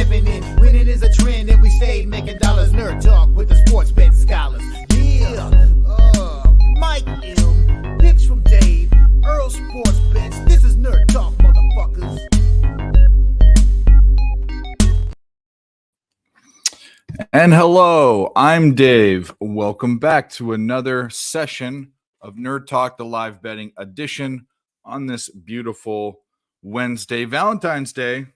stepping in. Winning is a trend, and we stay making dollars. Nerd Talk with the sports bet scholars. Yeah, Mike M, picks from Dave, Earl Sports Bets. This is Nerd Talk, motherfuckers. And hello, I'm Dave. Welcome back to another session of Nerd Talk, the live betting edition on this beautiful Wednesday, Valentine's Day.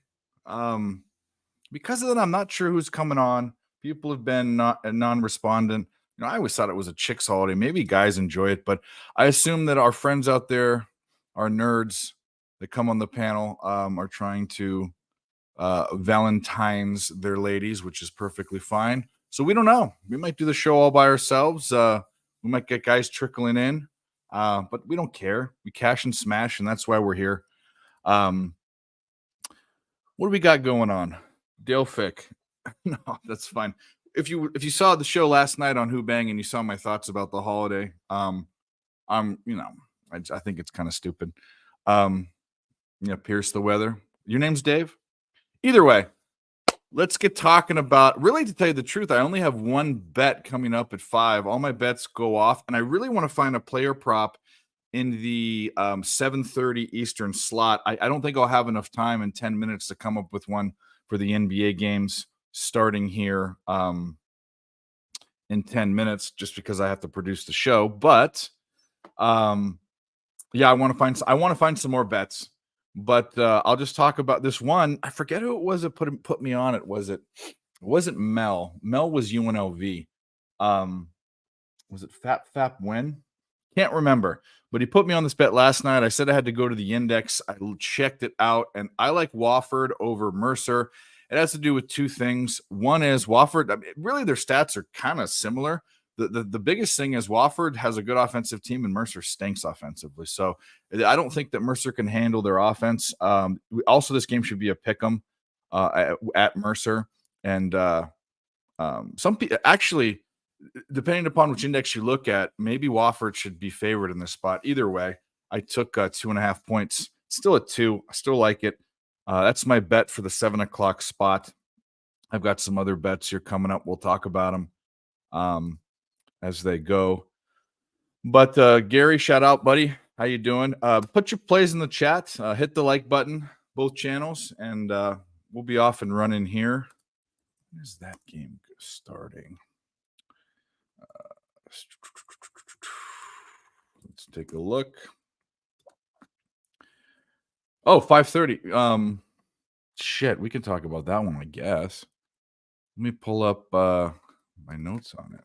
Because of that, I'm not sure who's coming on. People have been non-respondent. You know, I always thought it was a chicks holiday. Maybe guys enjoy it, but I assume that our friends out there, our nerds that come on the panel, are trying to Valentine's their ladies, which is perfectly fine. So we don't know. We might do the show all by ourselves. We might get guys trickling in, but we don't care. We cash and smash, and that's why we're here. What do we got going on? Dale Fick. No, that's fine. If you saw the show last night on Who Bang and you saw my thoughts about the holiday, I think it's kind of stupid. Pierce the weather. Your name's Dave? Either way, let's get talking about, really, to tell you the truth, I only have one bet coming up at 5. All my bets go off, and I really want to find a player prop in the 7:30 Eastern slot. I don't think I'll have enough time in 10 minutes to come up with one for the NBA games starting here in 10 minutes, just because I have to produce the show. But I want to find some more bets. But I'll just talk about this one. I forget who it was that put me on it. It wasn't Mel. Mel was UNLV. Was it Fap Win? Can't remember. But he put me on this bet last night. I said I had to go to the index. I checked it out, and I like Wofford over Mercer. It has to do with two things. One is Wofford. Really, their stats are kind of similar. The biggest thing is Wofford has a good offensive team and Mercer stinks offensively. So I don't think that Mercer can handle their offense. Also, this game should be a pick 'em at Mercer. And some people actually, depending upon which index you look at, maybe Wofford should be favored in this spot. Either way, I took 2.5 points. Still at 2. I still like it. That's my bet for the 7 o'clock spot. I've got some other bets here coming up. We'll talk about them as they go. But Gary, shout out, buddy. How you doing? Put your plays in the chat. Hit the like button, both channels, and we'll be off and running here. When is that game starting? Let's take a look. Oh, 5:30. Shit, we can talk about that one, I guess. Let me pull up my notes on it.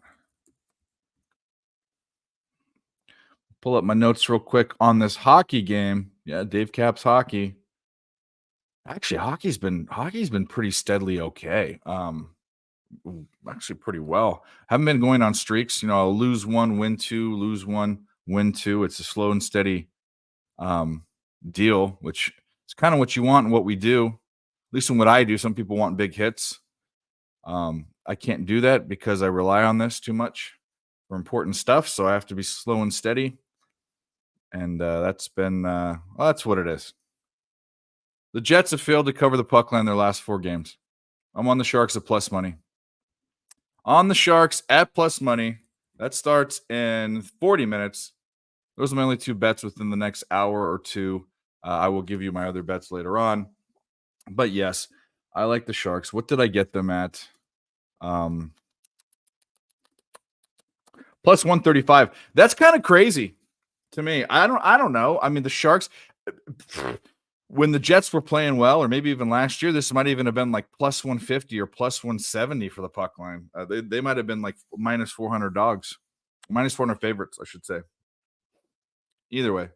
Pull up my notes real quick on this hockey game. Yeah, Dave Caps hockey. Actually, hockey's been pretty steadily okay. Actually pretty well. Haven't been going on streaks. I'll lose one, win two, lose one, win two. It's a slow and steady deal, which is kind of what you want and what we do. At least in what I do. Some people want big hits. I can't do that because I rely on this too much for important stuff. So I have to be slow and steady. And that's been that's what it is. The Jets have failed to cover the puck line their last 4 games. I'm on the Sharks at plus money. On the Sharks at plus money. That starts in 40 minutes. Those are my only 2 bets within the next hour or 2. I will give you my other bets later on. But yes, I like the Sharks. What did I get them at? Plus 135. That's kind of crazy to me. I don't know. I mean, the Sharks, when the Jets were playing well, or maybe even last year, this might even have been like plus 150 or plus 170 for the puck line. They might have been like minus 400 dogs, minus 400 favorites, I should say. Either way,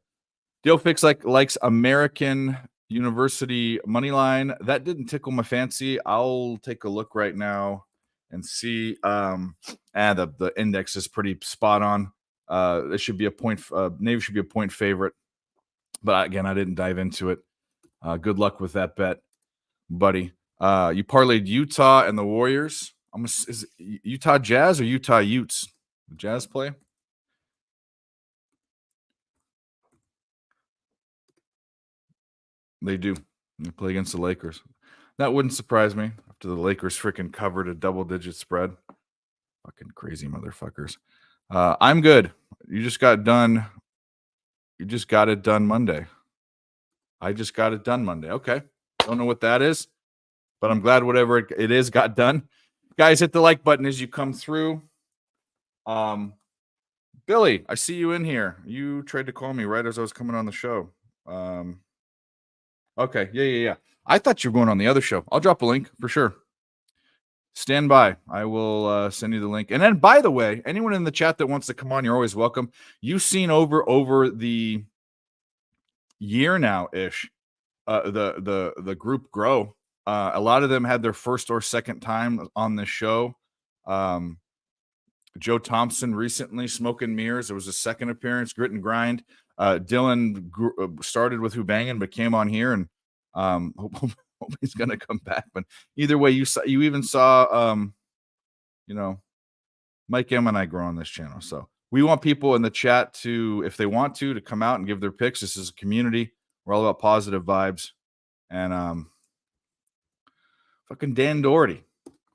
Dale Fix likes American University money line. That didn't tickle my fancy. I'll take a look right now and see. The index is pretty spot on. It should be a point. Navy should be a point favorite, but again, I didn't dive into it. Good luck with that bet, buddy. You parlayed Utah and the Warriors. Is it Utah Jazz or Utah Utes? The Jazz play. They do. They play against the Lakers. That wouldn't surprise me. after the Lakers freaking covered a double-digit spread. Fucking crazy motherfuckers. I'm good. You just got done. You just got it done Monday. I just got it done Monday. Okay. Don't know what that is, but I'm glad whatever it is got done. Guys, hit the like button as you come through. Billy, I see you in here. You tried to call me right as I was coming on the show. Okay. Yeah. I thought you were going on the other show. I'll drop a link for sure. Stand by. I will send you the link. And then, by the way, anyone in the chat that wants to come on, you're always welcome. You've seen over the year now-ish, the group grow. A lot of them had their first or second time on this show. Joe Thompson recently, Smoke and Mirrors. It was a second appearance. Grit and Grind. Dylan started with Who Bangin', but came on here, and hope he's gonna come back. But either way, you even saw Mike M and I grow on this channel. So we want people in the chat to, if they want to come out and give their picks. This is a community. We're all about positive vibes. And fucking Dan Doherty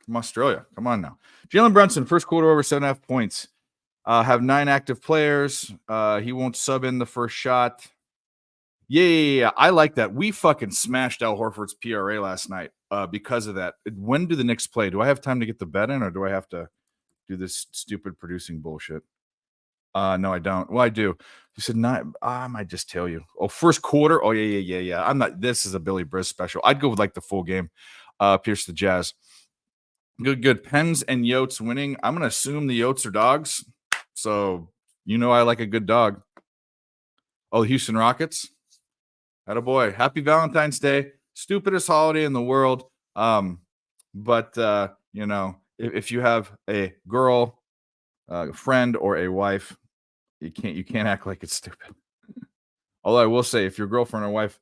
from Australia. Come on now. Jalen Brunson, first quarter over 7.5 points. Have 9 active players. He won't sub in the first shot. Yeah. I like that. We fucking smashed Al Horford's PRA last night because of that. When do the Knicks play? Do I have time to get the bet in, or do I have to do this stupid producing bullshit? No, I don't. Well, I do. You said not. I might just tell you. Oh, first quarter. Oh, yeah. I'm not. This is a Billy Briz special. I'd go with like the full game. Pierce the Jazz. Good. Pens and Yotes winning. I'm gonna assume the Yotes are dogs. So I like a good dog. Oh, the Houston Rockets. Attaboy. Happy Valentine's Day. Stupidest holiday in the world. But if you have a girl, a friend, or a wife, you can't act like it's stupid. Although I will say, if your girlfriend or wife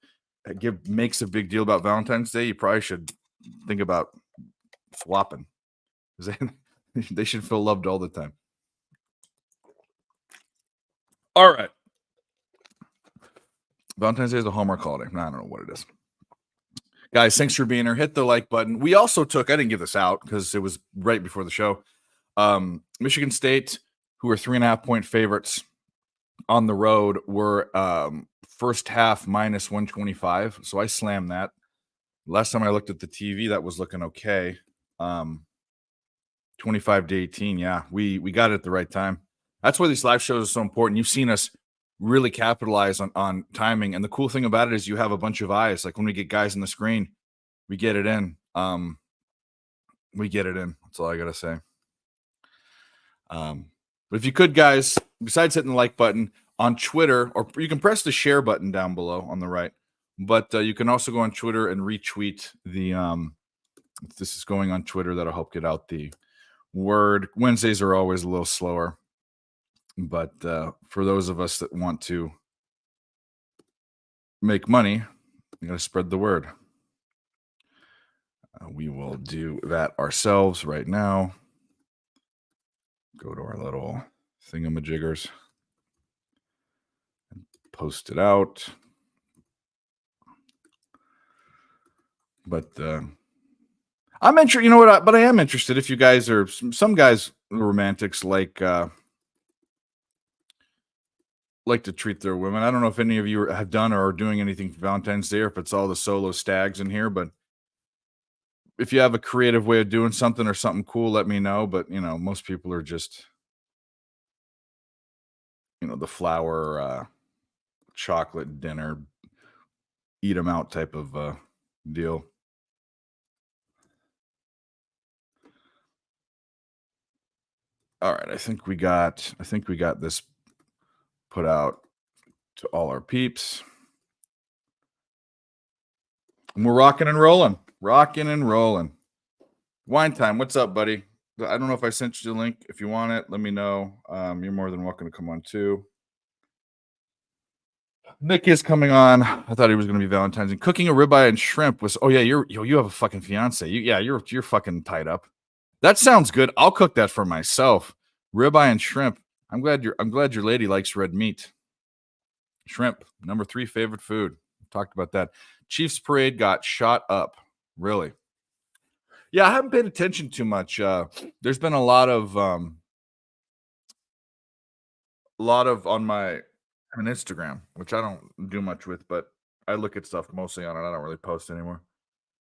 makes a big deal about Valentine's Day, you probably should think about swapping. They should feel loved all the time. All right. Valentine's Day is a Hallmark holiday. I don't know what it is. Guys, thanks for being here. Hit the like button. We also I didn't give this out because it was right before the show. Michigan State, who are 3.5-point favorites on the road, were first half minus 125. So I slammed that. Last time I looked at the TV, that was looking okay. 25-18. Yeah, we got it at the right time. That's why these live shows are so important. You've seen us really capitalize on timing. And the cool thing about it is you have a bunch of eyes. Like when we get guys on the screen, we get it in. We get it in. That's all I got to say. But if you could, guys, besides hitting the like button on Twitter, or you can press the share button down below on the right, but you can also go on Twitter and retweet the, if this is going on Twitter, that'll help get out the word. Wednesdays are always a little slower. But for those of us that want to make money, you got to spread the word. We will do that ourselves right now. Go to our little thingamajiggers and post it out. But I'm interested. You know what? But I am interested if you guys are some guys, romantics, like to treat their women. I don't know if any of you have done or are doing anything for Valentine's Day, or if it's all the solo stags in here, but if you have a creative way of doing something or something cool, let me know. But most people are just the flower chocolate dinner, eat them out type of deal. All right, I think we got this put out to all our peeps. And we're rocking and rolling. Wine time. What's up, buddy? I don't know if I sent you the link. If you want it, let me know. You're more than welcome to come on too. Nick is coming on. I thought he was going to be Valentine's. And cooking a ribeye and shrimp was. Oh yeah, you have a fucking fiance. You're fucking tied up. That sounds good. I'll cook that for myself. Ribeye and shrimp. I'm glad your lady likes red meat. Shrimp, number 3 favorite food. Talked about that. Chiefs parade got shot up. Really? Yeah, I haven't paid attention too much. There's been a lot of on my on Instagram, which I don't do much with, but I look at stuff mostly on it. I don't really post anymore.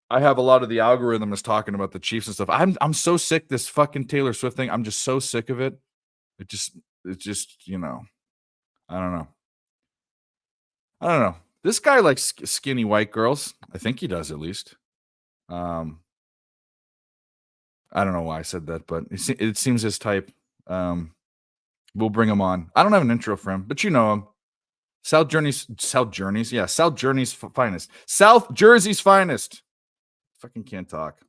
I have a lot of the algorithm is talking about the Chiefs and stuff. I'm so sick this fucking Taylor Swift thing. I'm just so sick of it. It's just I don't know. I don't know. This guy likes skinny white girls. I think he does at least. I don't know why I said that, but it seems his type. We'll bring him on. I don't have an intro for him, but you know him. South Jersey's finest. South Jersey's finest. Fucking can't talk.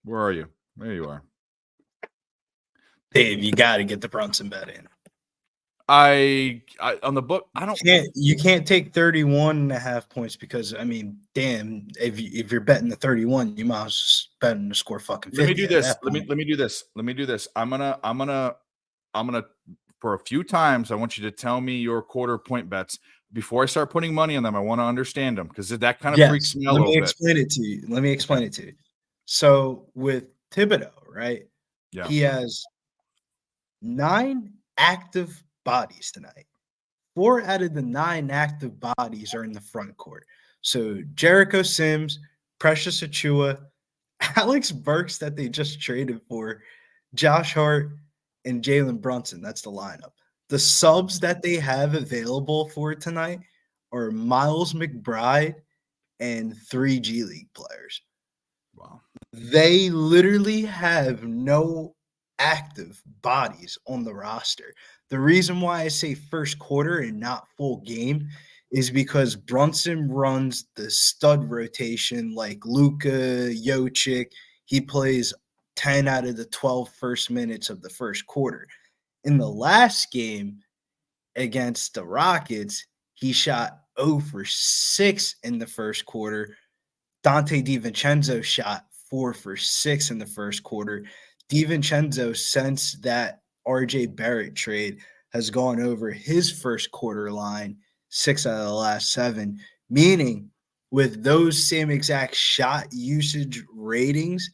Where are you? There you are. Dave, you got to get the Brunson bet in. I on the book, I don't. You can't take 31.5 points because damn, if you're betting the 31, you might as well bet to score fucking 50. Let me do this. Let me do this. I'm gonna for a few times. I want you to tell me your quarter point bets before I start putting money on them. I want to understand them because that kind of freaks me out a little bit. Let me explain it to you. So with Thibodeau, right? Yeah, he has 9 active bodies tonight. 4 out of the 9 active bodies are in the front court. So Jericho Sims, Precious Achiuwa, Alex Burks that they just traded for, Josh Hart, and Jalen Brunson. That's the lineup. The subs that they have available for tonight are Miles McBride and 3 G League players. wow. They literally have no active bodies on the roster. The reason why I say first quarter and not full game is because Brunson runs the stud rotation like Luka, Jokic. He plays 10 out of the 12 first minutes of the first quarter. In the last game against the Rockets, he shot 0 for 6 in the first quarter. Dante DiVincenzo shot 4 for 6 in the first quarter. DiVincenzo, since that RJ Barrett trade, has gone over his first quarter line 6 out of the last 7, meaning with those same exact shot usage ratings,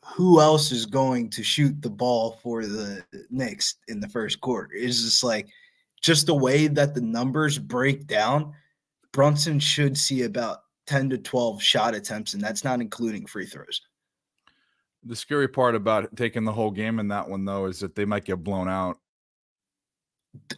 who else is going to shoot the ball for the Knicks in the first quarter? It's just like just the way that the numbers break down, Brunson should see about 10 to 12 shot attempts, and that's not including free throws. The scary part about taking the whole game in that one, though, is that they might get blown out.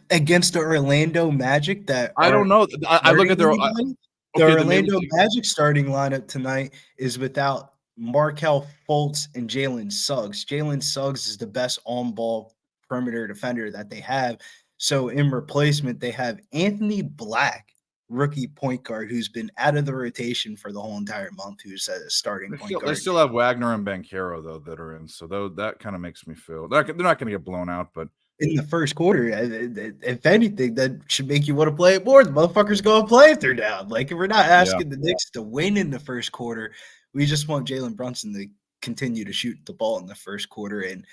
Against the Orlando Magic that I don't know. I look at their Orlando Magic starting lineup tonight is without Markelle Fultz and Jalen Suggs. Jalen Suggs is the best on-ball perimeter defender that they have. So in replacement, they have Anthony Black, rookie point guard, who's been out of the rotation for the whole entire month, who's a starting point guard. They still have Wagner and Banchero, though, that are in. So that kind of makes me feel they're not going to get blown out, but in the first quarter, if anything, that should make you want to play it more. The motherfuckers going to play if they're down. Like, if we're not asking the Knicks to win in the first quarter, we just want Jalen Brunson to continue to shoot the ball in the first quarter. And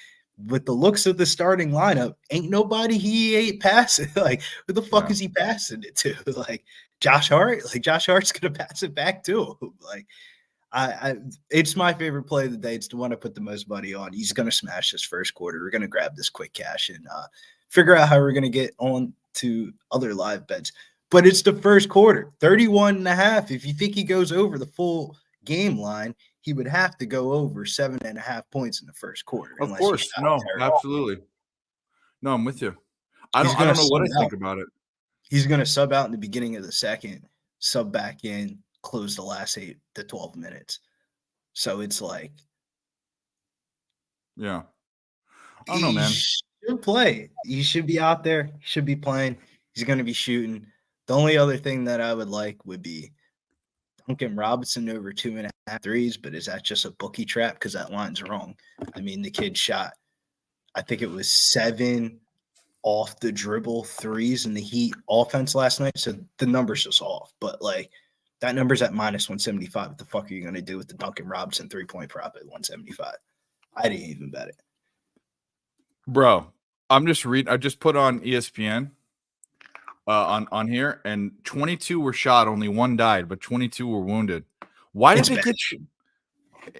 with the looks of the starting lineup, ain't nobody he ain't passing. Like, who the fuck is he passing it to? Like, Josh Hart? Like, Josh Hart's going to pass it back to him. Like, it's my favorite play of the day. It's the one I put the most money on. He's going to smash this first quarter. We're going to grab this quick cash and figure out how we're going to get on to other live bets. But it's the first quarter, 31.5. If you think he goes over the full game line, he would have to go over 7.5 points in the first quarter. Of course. No, absolutely. No, I'm with you. I don't know what I think about it. He's going to sub out in the beginning of the second, sub back in, close the last 8 to 12 minutes. So it's like, yeah, I don't know, man. Should play. He should be out there. He should be playing. He's going to be shooting. The only other thing that I would like would be Duncan Robinson over 2.5 threes, but is that just a bookie trap? Because that line's wrong. I mean, the kid shot, I think it was 7 off the dribble threes in the Heat offense last night. So the number's just off. But like, that number's at minus 175. What the fuck are you going to do with the Duncan Robinson 3-point prop at 175? I didn't even bet it. Bro, I'm just reading. I just put on ESPN on here, and 22 were shot. Only 1 died, but 22 were wounded. Why did they get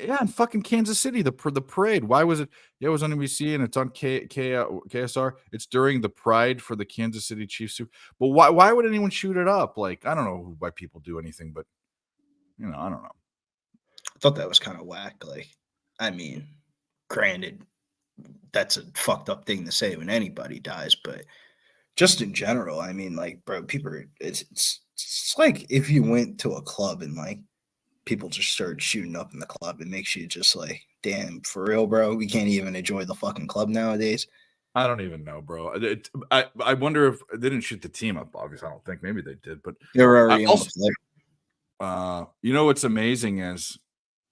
Yeah, in fucking Kansas City, the parade. Why was it? Yeah, it was on NBC and it's on KSR. It's during the Pride for the Kansas City Chiefs. But why would anyone shoot it up? Like, I don't know why people do anything, but I don't know. I thought that was kind of whack. Like, I mean, granted, that's a fucked up thing to say when anybody dies, but just in general, I mean, like, bro, people it's like if you went to a club and like people just started shooting up in the club, it makes you just like, damn, for real, bro, we can't even enjoy the fucking club nowadays. I don't even know, bro. I wonder if they didn't shoot the team up. Obviously, I don't think. Maybe they did, but They're already on also, the flight. what's amazing is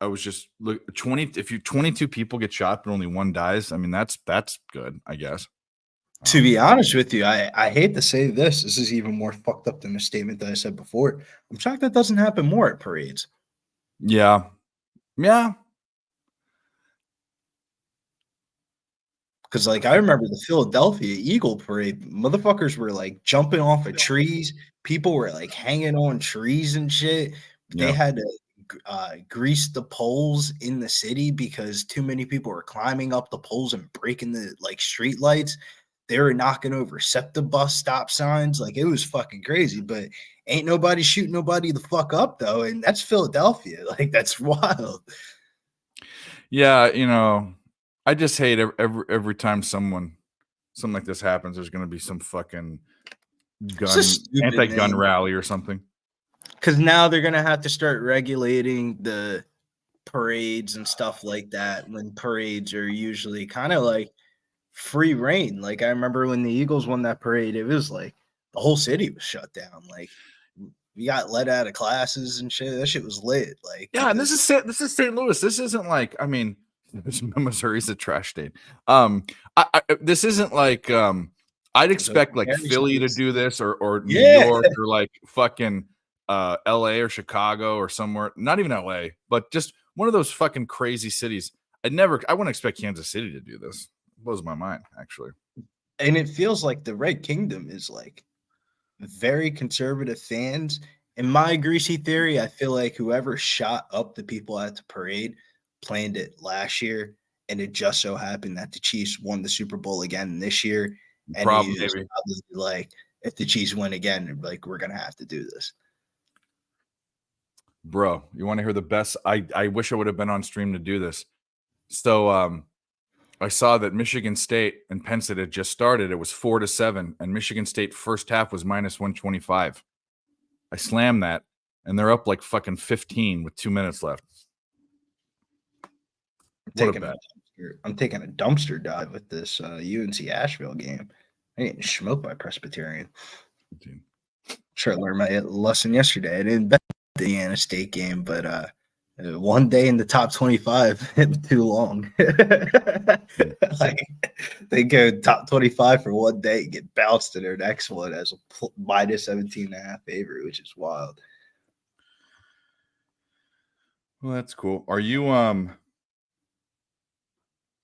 I was just look 20. If 22 people get shot but only one dies, I mean that's good, I guess. To be honest with you, I hate to say this. This is even more fucked up than the statement that I said before. I'm shocked that doesn't happen more at parades. Yeah. Because, like, I remember the Philadelphia Eagle Parade. Motherfuckers were, like, jumping off of trees. People were, like, hanging on trees and shit. They had to grease the poles in the city because too many people were climbing up the poles and breaking the, like, street lights. They were knocking over SEPTA bus stop signs. Like, it was fucking crazy. But ain't nobody shooting nobody the fuck up, though. And that's Philadelphia. Like, that's wild. Yeah, I just hate every time something like this happens. There's going to be some fucking anti-gun rally or something. Because now they're going to have to start regulating the parades and stuff like that when parades are usually kind of like free reign. Like, I remember when the Eagles won that parade, it was like the whole city was shut down. Like, we got let out of classes and shit. That shit was lit. Like, yeah, and this is St. Louis. This isn't like, I mean, Missouri's a trash state. This isn't like I'd expect like Philly to do this or New York or like fucking LA or Chicago or somewhere. Not even LA, but just one of those fucking crazy cities. I wouldn't expect Kansas City to do this. It blows my mind, actually. And it feels like the Red Kingdom is like very conservative fans. In my greasy theory, I feel like whoever shot up the people at the parade planned it last year, and it just so happened that the Chiefs won the Super Bowl again this year. And probably like, if the Chiefs win again, like, we're gonna have to do this. Bro, you want to hear the best? I wish I would have been on stream to do this. So I saw that Michigan State and Penn State had just started. It was 4-7, and Michigan State first half was -125. I slammed that, and they're up like fucking 15 with 2 minutes left. I'm taking a dumpster dive with this UNC Asheville game. I ain't smoked by Presbyterian. Sure, I learned my lesson yesterday. I didn't bet the Indiana State game, but one day in the top 25 too long. Like, they go top 25 for one day, get bounced in their next one as a -17.5 favorite, which is wild. Well, that's cool. Are you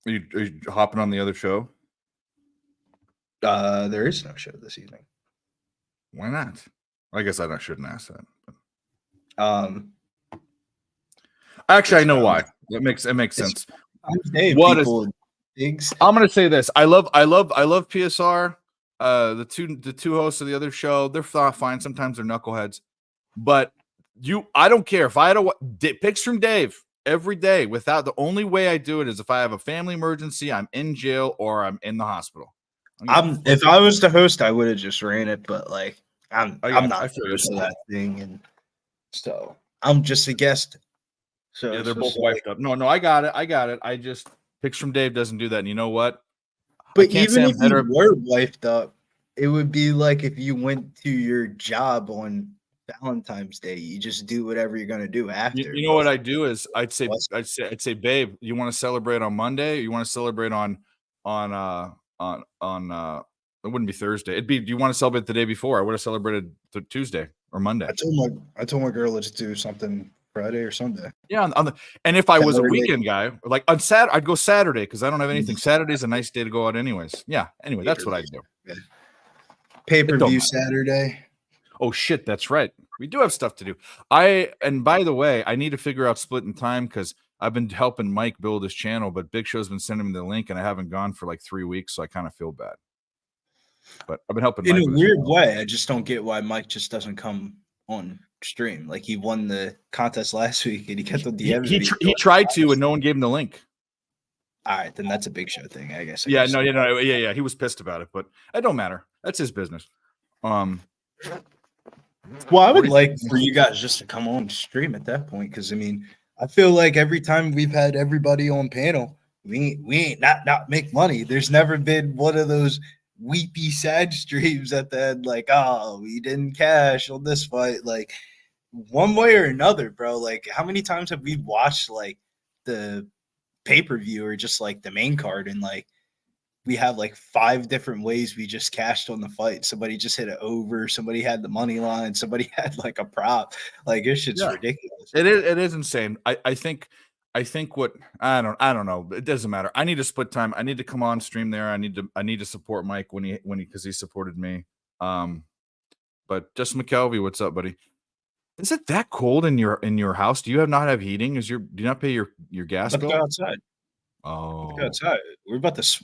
Are you hopping on the other show? There is no show this evening. Why not? I guess I shouldn't ask that. But. Actually, I know why. It makes sense. I'm gonna say this. I love PSR. The two hosts of the other show, they're fine. Sometimes they're knuckleheads, but I don't care if I had picks from Dave every day. Without the only way I do it is if I have a family emergency, I'm in jail or I'm in the hospital. If I was the host, I would have just ran it, but like I'm not for that thing, and so I'm just a guest. So yeah, they're both wiped up. No, I got it. I just picks from Dave doesn't do that. And you know what? But even if you were wiped up, it would be like if you went to your job on Valentine's Day, you just do whatever you're gonna do after. You know what I do is I'd say, babe, you want to celebrate on Monday? Or you want to celebrate on it wouldn't be Thursday. It'd be, do you want to celebrate the day before? I would have celebrated Tuesday or Monday. I told my girl, let's do something Friday or Sunday. Yeah, and if I was a weekend guy, like on Saturday, I'd go Saturday because I don't have anything. Saturday's a nice day to go out, anyways. Yeah. Anyway, that's what I do. Yeah. Pay-per-view Saturday. Oh shit, that's right. We do have stuff to do. And by the way, I need to figure out splitting time because I've been helping Mike build his channel, but Big Show's been sending me the link, and I haven't gone for like 3 weeks, so I kind of feel bad. But I've been helping In Mike a with his weird channel. way, I just don't get why Mike just doesn't come on stream. Like he won the contest last week and he kept on DMing me. He tried to, and no one gave him the link. All right, then that's a Big Show thing, I guess. Yeah, yeah. He was pissed about it, but it don't matter. That's his business. Well, I would like for you guys just to come on stream at that point, because I mean, I feel like every time we've had everybody on panel, we ain't not make money. There's never been one of those weepy sad streams at the end, like, oh, we didn't cash on this fight. Like one way or another, bro. Like how many times have we watched like the pay-per-view or just like the main card, and like we have like 5 different ways we just cashed on the fight. Somebody just hit it over, somebody had the money line, somebody had like a prop. Like this shit's ridiculous. It is insane. I think what I don't know. It doesn't matter. I need to split time. I need to come on stream there. I need to support Mike when he because he supported me. But Justin McKelvey, what's up, buddy? Is it that cold in your house? Do you not have heating? Do you not pay your gas bill? Go outside. Oh, Go outside. We're about to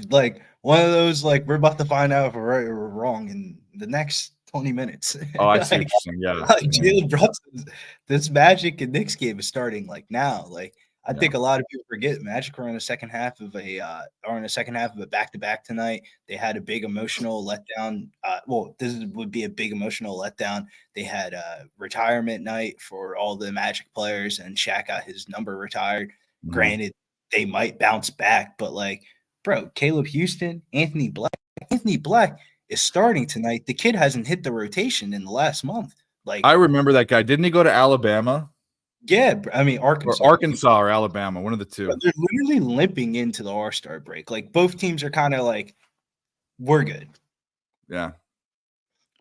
like one of those, like we're about to find out if we're right or we're wrong in the next 20 minutes. Oh, I see what you're saying. Yeah. Like Jalen Brunson, this Magic and Knicks game is starting like now. Like I think a lot of people forget Magic are in the second half of a back-to-back tonight. They had a big emotional letdown. This would be a big emotional letdown. They had a retirement night for all the Magic players, and Shaq got his number retired. Mhm. Granted, they might bounce back, but like, bro, Caleb Houston, Anthony Black is starting tonight. The kid hasn't hit the rotation in the last month. Like, I remember that guy. Didn't he go to Alabama? Yeah, I mean Arkansas or Alabama, one of the two. They're literally limping into the All-Star break. Like both teams are kind of like, we're good. Yeah,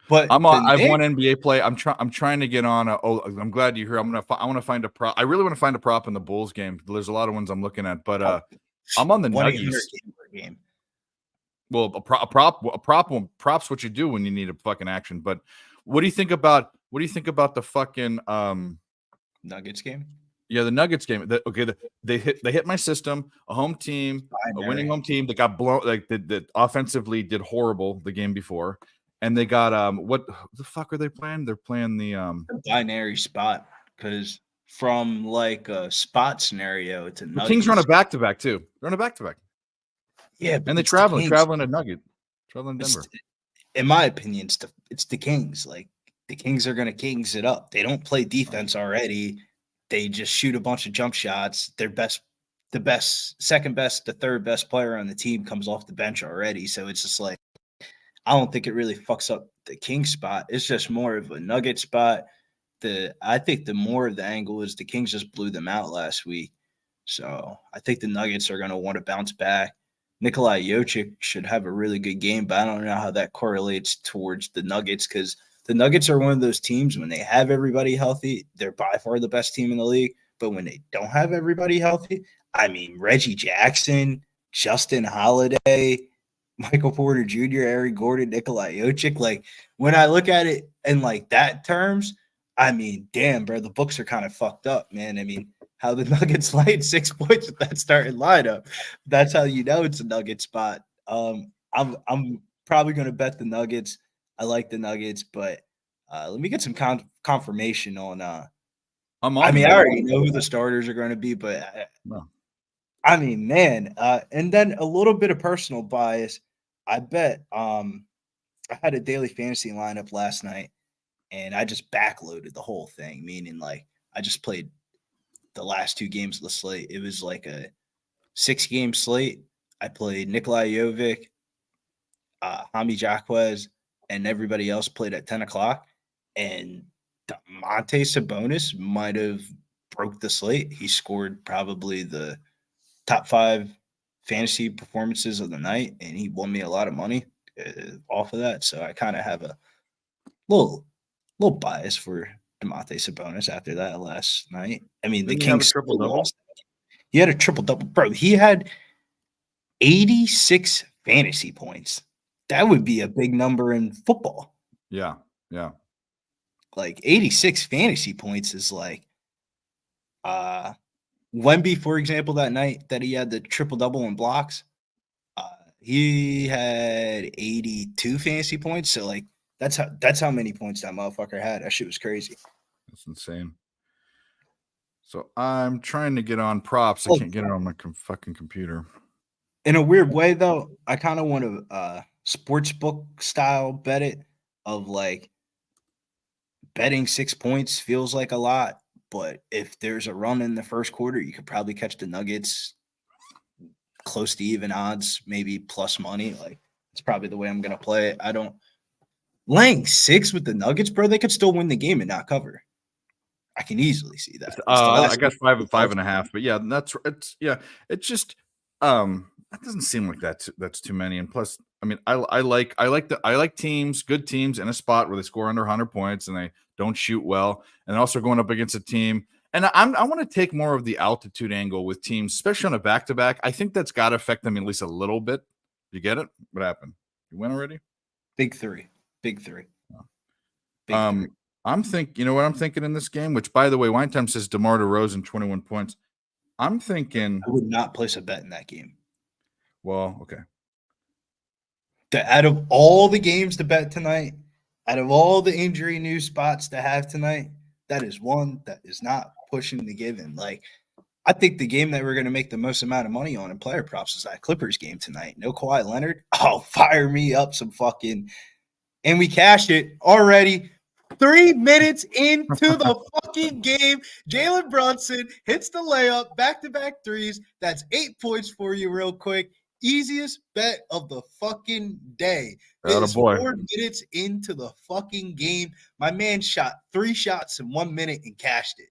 but I've won NBA play. I'm trying to get on. I'm glad you're here. I want to find a prop. I really want to find a prop in the Bulls game. There's a lot of ones I'm looking at, but I'm on the Nuggets game. Well, prop's what you do when you need a fucking action. But what do you think about the fucking Nuggets game? Yeah, the Nuggets game. They hit my system. A home team, a winning home team that got blown. Like that offensively did horrible the game before, and they got what the fuck are they playing? They're playing the binary spot, because from like a spot scenario, it's a the Kings run a back-to-back too. They're on a back-to-back. Yeah, and they traveling to Nugget, traveling to Denver. In my opinion, it's the Kings. Like the Kings are gonna Kings it up. They don't play defense already. They just shoot a bunch of jump shots. The second best, the third best player on the team comes off the bench already. So it's just like, I don't think it really fucks up the Kings spot. It's just more of a Nugget spot. I think the more of the angle is the Kings just blew them out last week. So I think the Nuggets are going to want to bounce back. Nikola Jokic should have a really good game, but I don't know how that correlates towards the Nuggets, because the Nuggets are one of those teams when they have everybody healthy, they're by far the best team in the league. But when they don't have everybody healthy, I mean, Reggie Jackson, Justin Holiday, Michael Porter Jr., Eric Gordon, Nikola Jokic. Like when I look at it in like that terms, I mean, damn, bro, the books are kind of fucked up, man. I mean, how the Nuggets laid 6 points with that starting lineup. That's how you know it's a Nugget spot. I'm probably going to bet the Nuggets. I like the Nuggets, but let me get some confirmation on. I already know who the starters are going to be, but I mean, man. And then a little bit of personal bias. I bet I had a daily fantasy lineup last night, and I just backloaded the whole thing, meaning like I just played the last 2 games of the slate. It was like a 6-game slate. I played Nikola Jovic, Jaime Jaquez, and everybody else played at 10 o'clock. And Domantas Sabonis might have broke the slate. He scored probably the top 5 fantasy performances of the night, and he won me a lot of money off of that. So I kind of have a little bias for Domantas Sabonis after that last night. I mean, the Kings lost. He had a triple-double. Bro, he had 86 fantasy points. That would be a big number in football. Yeah. Like 86 fantasy points is like Wemby, for example, that night that he had the triple-double in blocks, he had 82 fantasy points. So, like, that's how many points that motherfucker had. That shit was crazy. That's insane. So I'm trying to get on props. I Oh. can't get it on my fucking computer. In a weird way, though, I kind of want to sports book style bet it of like betting 6 points feels like a lot, but if there's a run in the first quarter, you could probably catch the Nuggets close to even odds, maybe plus money. Like, it's probably the way I'm gonna play it. Laying 6 with the Nuggets, bro, they could still win the game and not cover. I can easily see that. I guess 5.5, but yeah, it's just that doesn't seem like that's too many. And plus, I mean, I like teams, good teams in a spot where they score under 100 points and they don't shoot well, and also going up against a team. And I want to take more of the altitude angle with teams, especially on a back-to-back. I think that's got to affect them at least a little bit. You get it? What happened? You win already? Big three. I'm thinking, you know what I'm thinking in this game, which, by the way, Wine Time says DeMar DeRozan 21 points. I'm thinking I would not place a bet in that game. Well, okay. Out of all the games to bet tonight, out of all the injury news spots to have tonight, that is one that is not pushing the given. Like, I think the game that we're going to make the most amount of money on in player props is that Clippers game tonight. No Kawhi Leonard. Oh, fire me up some fucking. And we cashed it already. 3 minutes into the fucking game, Jalen Brunson hits the layup, back-to-back threes. That's 8 points for you real quick. Easiest bet of the fucking day. It is 4 minutes into the fucking game. My man shot 3 shots in 1 minute and cashed it.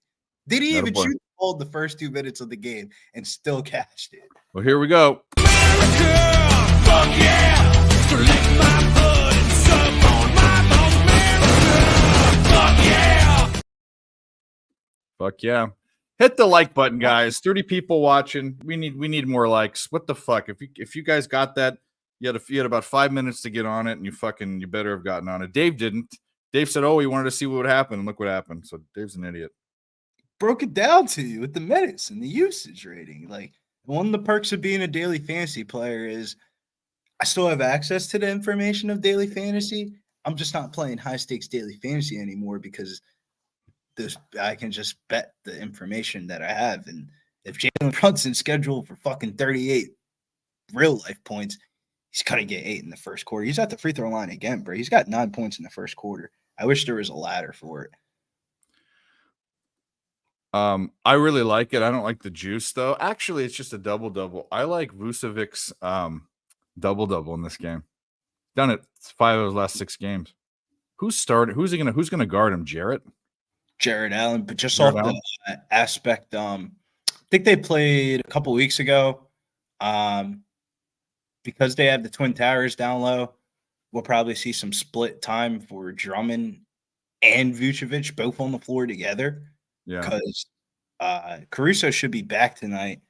Did he even shoot the ball the first 2 minutes of the game and still cashed it? Well, here we go. America, fuck yeah! So lick my blood and suck on my bones. America, fuck yeah! Fuck yeah. Hit the like button, guys. 30 people watching. We need more likes. What the fuck? If you guys got that, you had about 5 minutes to get on it, and you better have gotten on it. Dave didn't. Dave said, "Oh, he wanted to see what would happen," and look what happened. So Dave's an idiot. Broke it down to you with the minutes and the usage rating. Like, one of the perks of being a daily fantasy player is I still have access to the information of daily fantasy. I'm just not playing high stakes daily fantasy anymore because I can just bet the information that I have. And if Jalen Brunson's scheduled for fucking 38 real life points, he's gonna get 8 in the first quarter. He's at the free throw line again, bro. He's got 9 points in the first quarter. I wish there was a ladder for it. I really like it. I don't like the juice though. Actually, it's just a double-double. I like Vucevic's double-double in this game. Done it 5 of his last 6 games. Who's he gonna guard him? Jarrett Allen, but just off the aspect, I think they played a couple weeks ago. Because they have the Twin Towers down low, we'll probably see some split time for Drummond and Vucevic both on the floor together. Yeah, because Caruso should be back tonight,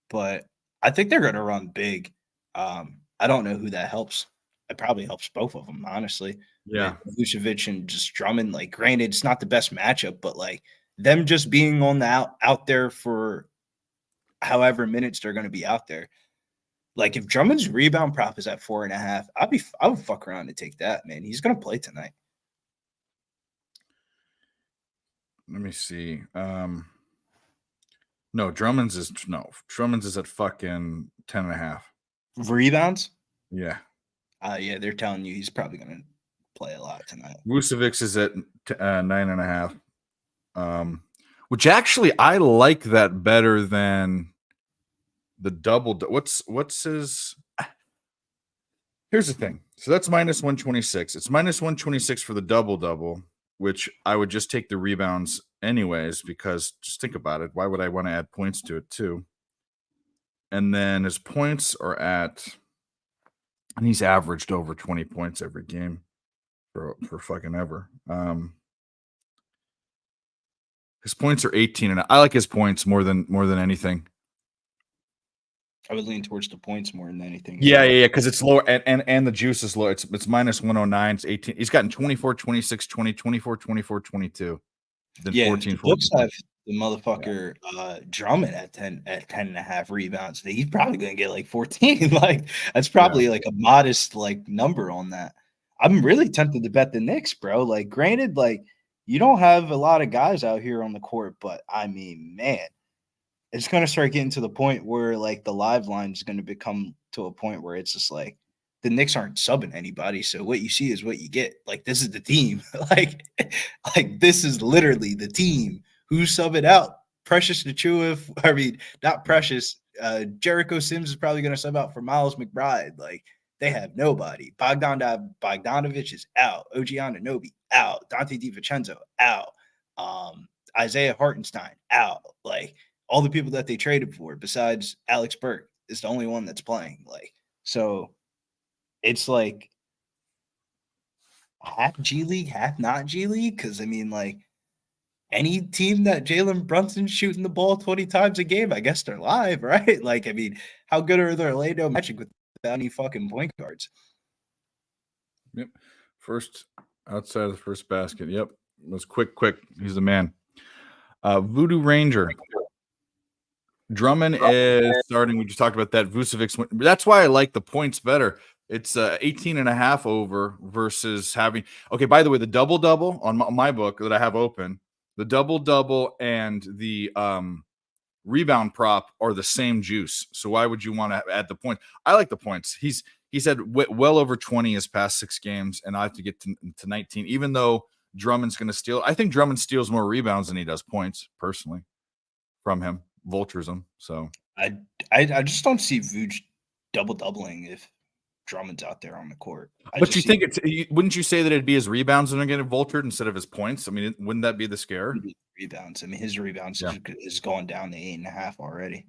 but I think they're going to run big. I don't know who that helps. It probably helps both of them, honestly. Yeah, Vucevic and just Drummond. Like, granted, it's not the best matchup, but like them just being on the out there for however minutes they're going to be out there. Like, if Drummond's rebound prop is at 4.5, I would fuck around and take that, man. He's going to play tonight. Let me see. No, Drummond's is at fucking 10.5 rebounds. Yeah. Yeah, they're telling you he's probably going to play a lot tonight. Vucevic is at 9.5. Which actually I like that better than the double. What's his? Here's the thing. So that's minus 126. It's minus 126 for the double, which I would just take the rebounds anyways, because just think about it. Why would I want to add points to it too? And then his points are at, and he's averaged over 20 points every game for fucking ever. His points are 18, and I like his points more than anything. I would lean towards the points more than anything. Yeah, because it's lower, and the juice is low. It's minus 109. It's 18. He's gotten 24, 26, 20, 24, 24, 22. Then 14, the books 14. have the motherfucker Drummond at 10.5 rebounds. He's probably gonna get like 14. Like that's probably like a modest like number on that. I'm really tempted to bet the Knicks, bro. Like, granted, like you don't have a lot of guys out here on the court, but I mean, man, it's gonna start getting to the point where like the live line is gonna become to a point where it's just like the Knicks aren't subbing anybody. So what you see is what you get. Like, this is the team. like this is literally the team. Who's subbing out? Precious Nachua. I mean, not Precious. Jericho Sims is probably gonna sub out for Miles McBride. Like, they have nobody. Bogdanovich is out. OG Anunoby out. Dante DiVincenzo out. Isaiah Hartenstein out. Like, all the people that they traded for, besides Alex Burke, is the only one that's playing. Like, so it's like half G League, half not G League. Because I mean, like, any team that Jalen Brunson's shooting the ball 20 times a game, I guess they're live, right? Like, I mean, how good are the Orlando Magic without any fucking point guards? Yep. First outside of the first basket. Yep. It was quick. He's the man. Voodoo Ranger. Drummond is starting. We just talked about that. Vucevic. That's why I like the points better. It's 18.5 over versus having. Okay, by the way, the double-double on my book that I have open, the double-double and the rebound prop are the same juice. So why would you want to add the points? I like the points. He's had well over 20 his past 6 games, and I have to get to 19, even though Drummond's going to steal. I think Drummond steals more rebounds than he does points, personally, from him. Vultures him. So I just don't see Vooch double-doubling if Drummond's out there on the court. But you think wouldn't you say that it'd be his rebounds that are getting vultured instead of his points? I mean, wouldn't that be the scare? Rebounds. I mean, his rebounds is going down to 8.5 already.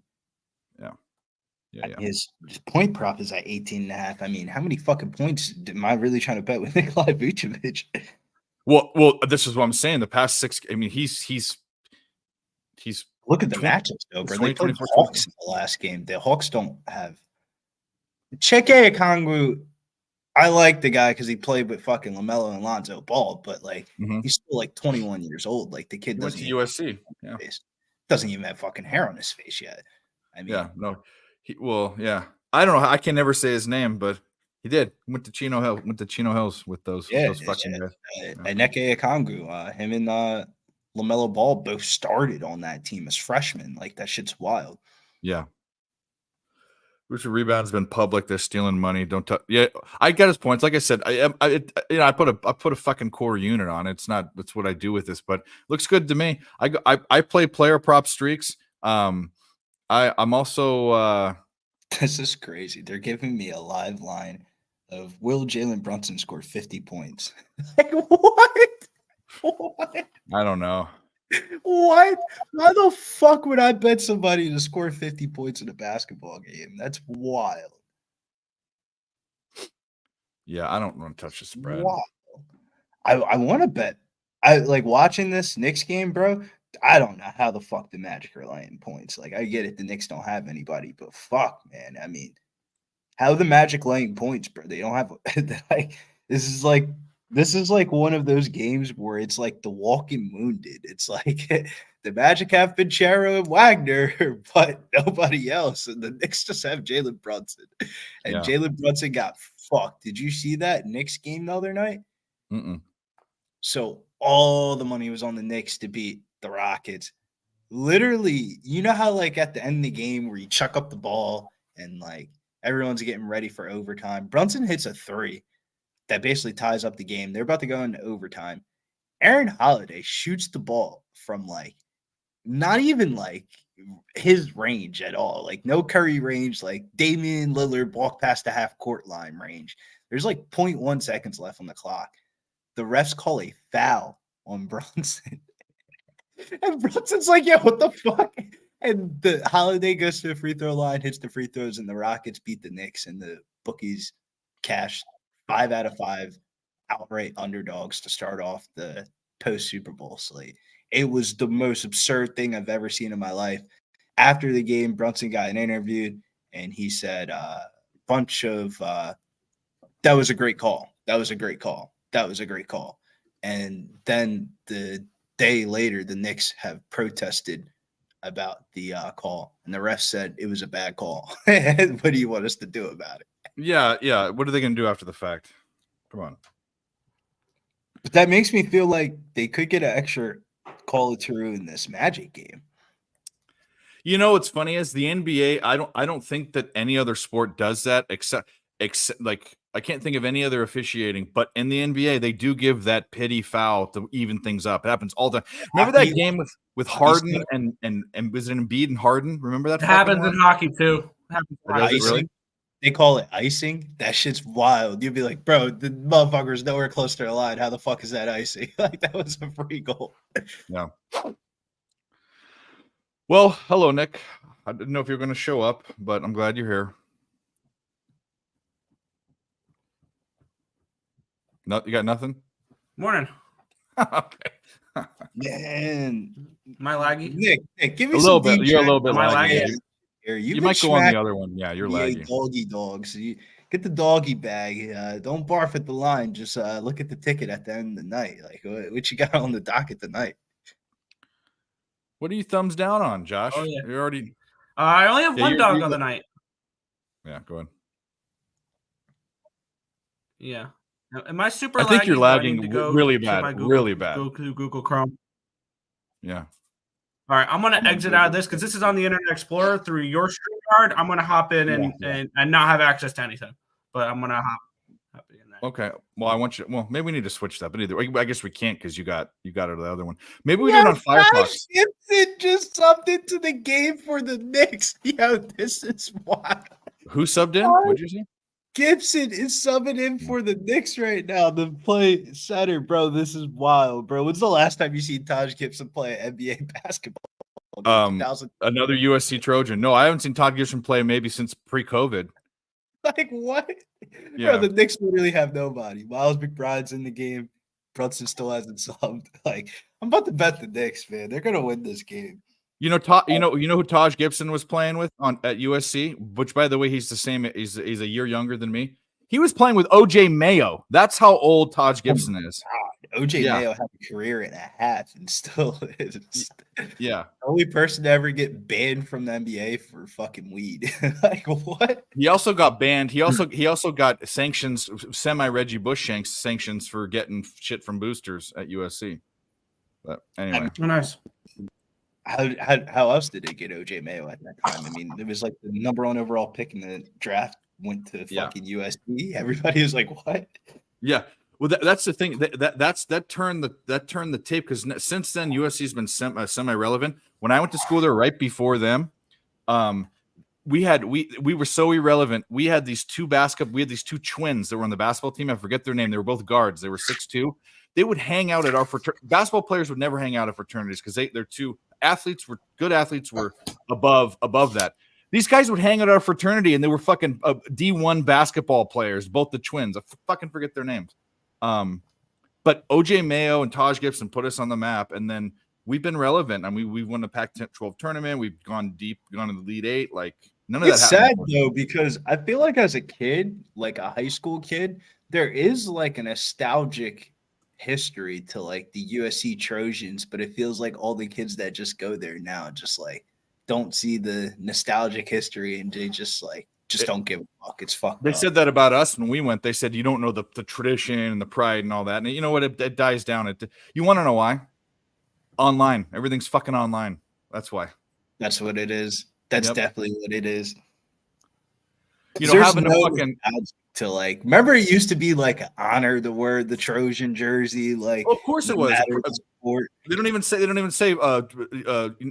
Yeah. His point prop is at 18.5. I mean, how many fucking points am I really trying to bet with Nikolai Vucevic? Well, this is what I'm saying. The past 6, I mean, he's look at the matchups though, bro. They played the Hawks in the last game. The Hawks don't have Cheke Okongwu. I like the guy because he played with fucking LaMelo and Lonzo Ball, but like he's still like 21 years old. Like the kid went to USC. Yeah. Doesn't even have fucking hair on his face yet. I mean, I don't know. I can never say his name, but he did. Went to Chino Hills with those fucking guys. Nneka Okongwu, him and LaMelo Ball both started on that team as freshmen. Like, that shit's wild. Yeah. Richard Rebound's been public. They're stealing money. Don't touch. Yeah, I get his points. Like I said, I put a fucking core unit on it. That's what I do with this. But looks good to me. I play player prop streaks. I'm also. This is crazy. They're giving me a live line of will Jalen Brunson score 50 points? Like, what? What? I don't know. What? Why the fuck would I bet somebody to score 50 points in a basketball game? That's wild. Yeah, I don't want to touch the spread. Wow. I want to bet. I like watching this Knicks game, bro. I don't know how the fuck the Magic are laying points. Like, I get it, the Knicks don't have anybody, but fuck, man. I mean, how the Magic laying points, bro? They don't have like this is like one of those games where it's like the Walking Wounded. It's like the Magic have Pinchero and Wagner, but nobody else. And the Knicks just have Jalen Brunson. And Jalen Brunson got fucked. Did you see that Knicks game the other night? Mm-mm. So all the money was on the Knicks to beat the Rockets. Literally, you know how like at the end of the game where you chuck up the ball and like everyone's getting ready for overtime. Brunson hits a 3 that basically ties up the game. They're about to go into overtime. Aaron Holiday shoots the ball from like not even like his range at all. Like no Curry range, like Damian Lillard walk past the half court line range. There's like 0.1 seconds left on the clock. The refs call a foul on Brunson. And Brunson's like, yeah, what the fuck? And the Holiday goes to the free throw line, hits the free throws, and the Rockets beat the Knicks, and the bookies cashed 5 out of 5 outright underdogs to start off the post Super Bowl slate. It was the most absurd thing I've ever seen in my life. After the game, Brunson got interviewed, and he said that was a great call. That was a great call. And then the day later, the Knicks have protested about the call, and the ref said it was a bad call. What do you want us to do about it? Yeah. What are they going to do after the fact? Come on. But that makes me feel like they could get an extra call or two in this Magic game. You know what's funny is the NBA. I don't think that any other sport does that except like I can't think of any other officiating. But in the NBA, they do give that pity foul to even things up. It happens all the time. Remember that game with Harden and was it Embiid and Harden? Remember that? It happens in hockey too. It happens in hockey. Does it really? They call it icing. That shit's wild. You'd be like, bro, the motherfucker's nowhere close to the line. How the fuck is that icing? Like, that was a free goal. Yeah. Well, hello, Nick. I didn't know if you were going to show up, but I'm glad you're here. No, you got nothing? Morning. Okay. Man. Am I laggy? Nick, give me A little some bit. You're a little bit Am I laggy. lagging? Here. You might go on the other one. Yeah, you're laggy. Doggy dogs. You get the doggy bag. Don't barf at the line. Just look at the ticket at the end of the night. Like, what you got on the docket tonight? What are you thumbs down on, Josh? Oh, yeah. You're already. I only have Yeah, one you're- dog you're on the the- night. Yeah, go ahead. Yeah. Am I super I think you're laggy? Do I lagging need to go really to bad, my Google, really bad. Go to Google Chrome. Yeah. All right, I'm gonna exit out of this because this is on the Internet Explorer through your StreamYard. I'm gonna hop in and not have access to anything, but I'm gonna hop in there. Okay. Well, I want you. Well, maybe we need to switch that, but either I guess we can't because you got it the other one. Maybe we do it on Firefox. Gibson just subbed into the game for the Knicks. Yo, this is wild. Who subbed in? What'd you say? Gibson is subbing in for the Knicks right now to play center, bro. This is wild, bro. When's the last time you seen Taj Gibson play NBA basketball? 2000. Another USC Trojan. No, I haven't seen Todd Gibson play maybe since pre-COVID. Like, what? Yeah. Bro, the Knicks literally have nobody. Miles McBride's in the game. Brunson still hasn't subbed. Like, I'm about to bet the Knicks, man. They're gonna win this game. You know, you know who Taj Gibson was playing with at USC, which by the way, he's the same. He's a year younger than me. He was playing with OJ Mayo. That's how old Taj Gibson is. OJ Yeah. Mayo had a career and a half and still is. Yeah. The only person to ever get banned from the NBA for fucking weed. Like, what? He also got banned. He also got sanctions, Reggie Bushshanks sanctions for getting shit from boosters at USC. But anyway, Oh, nice. How else did they get OJ Mayo at that time? I mean, it was like the number one overall pick in the draft went to fucking USC. Everybody was like, "What?" yeah. Well, that's the thing. That turned the tape because since then USC's been semi-relevant. When I went to school there right before them, we were so irrelevant. We had these two twins that were on the basketball team. I forget their name. They were both guards. They were 6'2". They would hang out at our basketball players would never hang out at fraternities because they're two athletes were good athletes were above that. These guys would hang out at our fraternity and they were fucking D1 basketball players, both the twins. I fucking forget their names. But OJ Mayo and Taj Gibson put us on the map, and then we've been relevant. I mean, we've won the Pac-12 tournament. We've gone deep, gone to the Elite Eight. Like none of It's that happened sad before. though because I feel like as a kid, like a high school kid, there is like a nostalgic history to like the USC Trojans, but it feels like all the kids that just go there now just like don't see the nostalgic history and they just don't give a fuck. It's fucked They up. said that about us when we went. They said you don't know the tradition and the pride and all that. And you know what? It dies down. You want to know why? Online. Everything's fucking online. That's why. That's what it is. That's Yep. definitely what it is. You know, There's having no a fucking nostalgia to like. Remember, it used to be like honor the word the Trojan jersey. Like, Well, of course it no was. matter the sport. They don't even say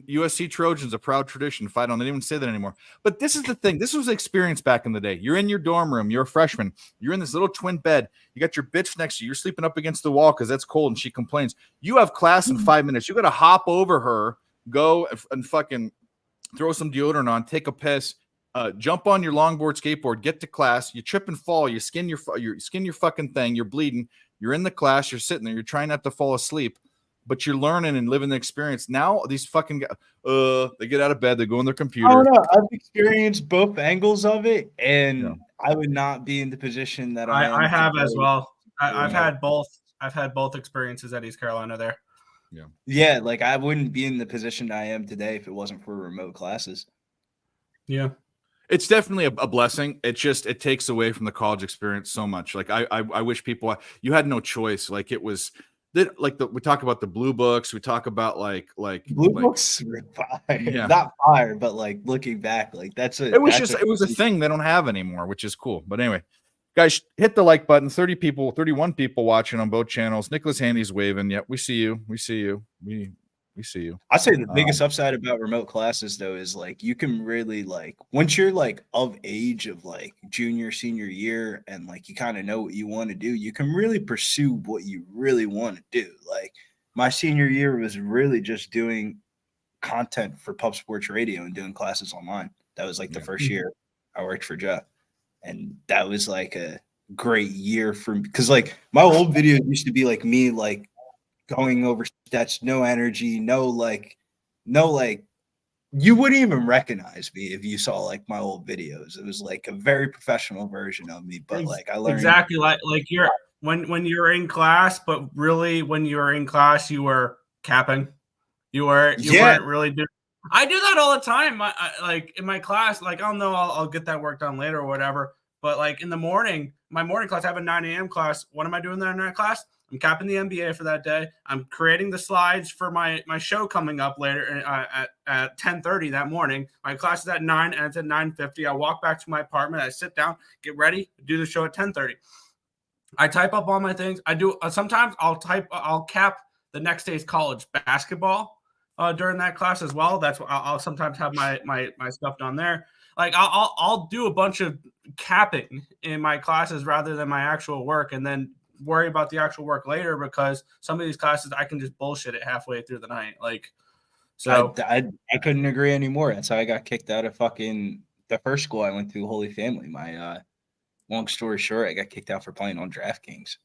USC Trojans a proud tradition. Fight on. They don't even say that anymore. But this is the thing. This was the experience back in the day. You're in your dorm room. You're a freshman. You're in this little twin bed. You got your bitch next to you. You're sleeping up against the wall because that's cold and she complains. You have class in 5 minutes. You got to hop over her, go and fucking throw some deodorant on, take a piss, jump on your longboard skateboard, get to class. You trip and fall. You skin your fucking thing. You're bleeding. You're in the class. You're sitting there. You're trying not to fall asleep. But you're learning and living the experience. Now these fucking guys, they get out of bed, they go on their computer. I don't know. I've experienced both angles of it, and I would not be in the position that I am I have today. as well. I've had both. I've had both experiences at East Carolina there. Yeah, like I wouldn't be in the position I am today if it wasn't for remote classes. Yeah. It's definitely a blessing. It takes away from the college experience so much. Like I wish people, you had no choice. Like it was we talk about the blue books. We talk about like Blue books were fire. Yeah. Not fire, but like looking back, like it was a thing they don't have anymore, which is cool. But anyway, guys, hit the like button. 31 people watching on both channels. Nicholas Handy's waving. Yep, we see you. We see you. We see you. I say the biggest upside about remote classes though is like you can really like once you're like of age of like junior, senior year and like you kind of know what you want to do, you can really pursue what you really want to do. Like my senior year was really just doing content for Pub Sports Radio and doing classes online. That was like the first year I worked for Jeff. And that was like a great year for me because like my old videos used to be like me like going over stats, no energy, no like you wouldn't even recognize me if you saw like my old videos. It was like a very professional version of me, but like I learned exactly like you're when you're in class, but really when you were in class, you were capping. You weren't really doing. I do that all the time. I like in my class, like I'll know I'll get that work done later or whatever. But like in the morning, my morning class, I have a 9 a.m. class. What am I doing there in that class? I'm capping the NBA for that day. I'm creating the slides for my show coming up later at 10:30 that morning. My class is at 9 and it's at 9:50. I walk back to my apartment. I sit down, get ready, do the show at 10:30. I type up all my things. I do sometimes I'll cap the next day's college basketball during that class as well. That's what I'll sometimes have my stuff done there. Like I'll do a bunch of capping in my classes rather than my actual work, and then worry about the actual work later because some of these classes I can just bullshit it halfway through the night. Like, so I couldn't agree anymore. That's how I got kicked out of fucking the first school I went to, Holy Family. My long story short, I got kicked out for playing on DraftKings.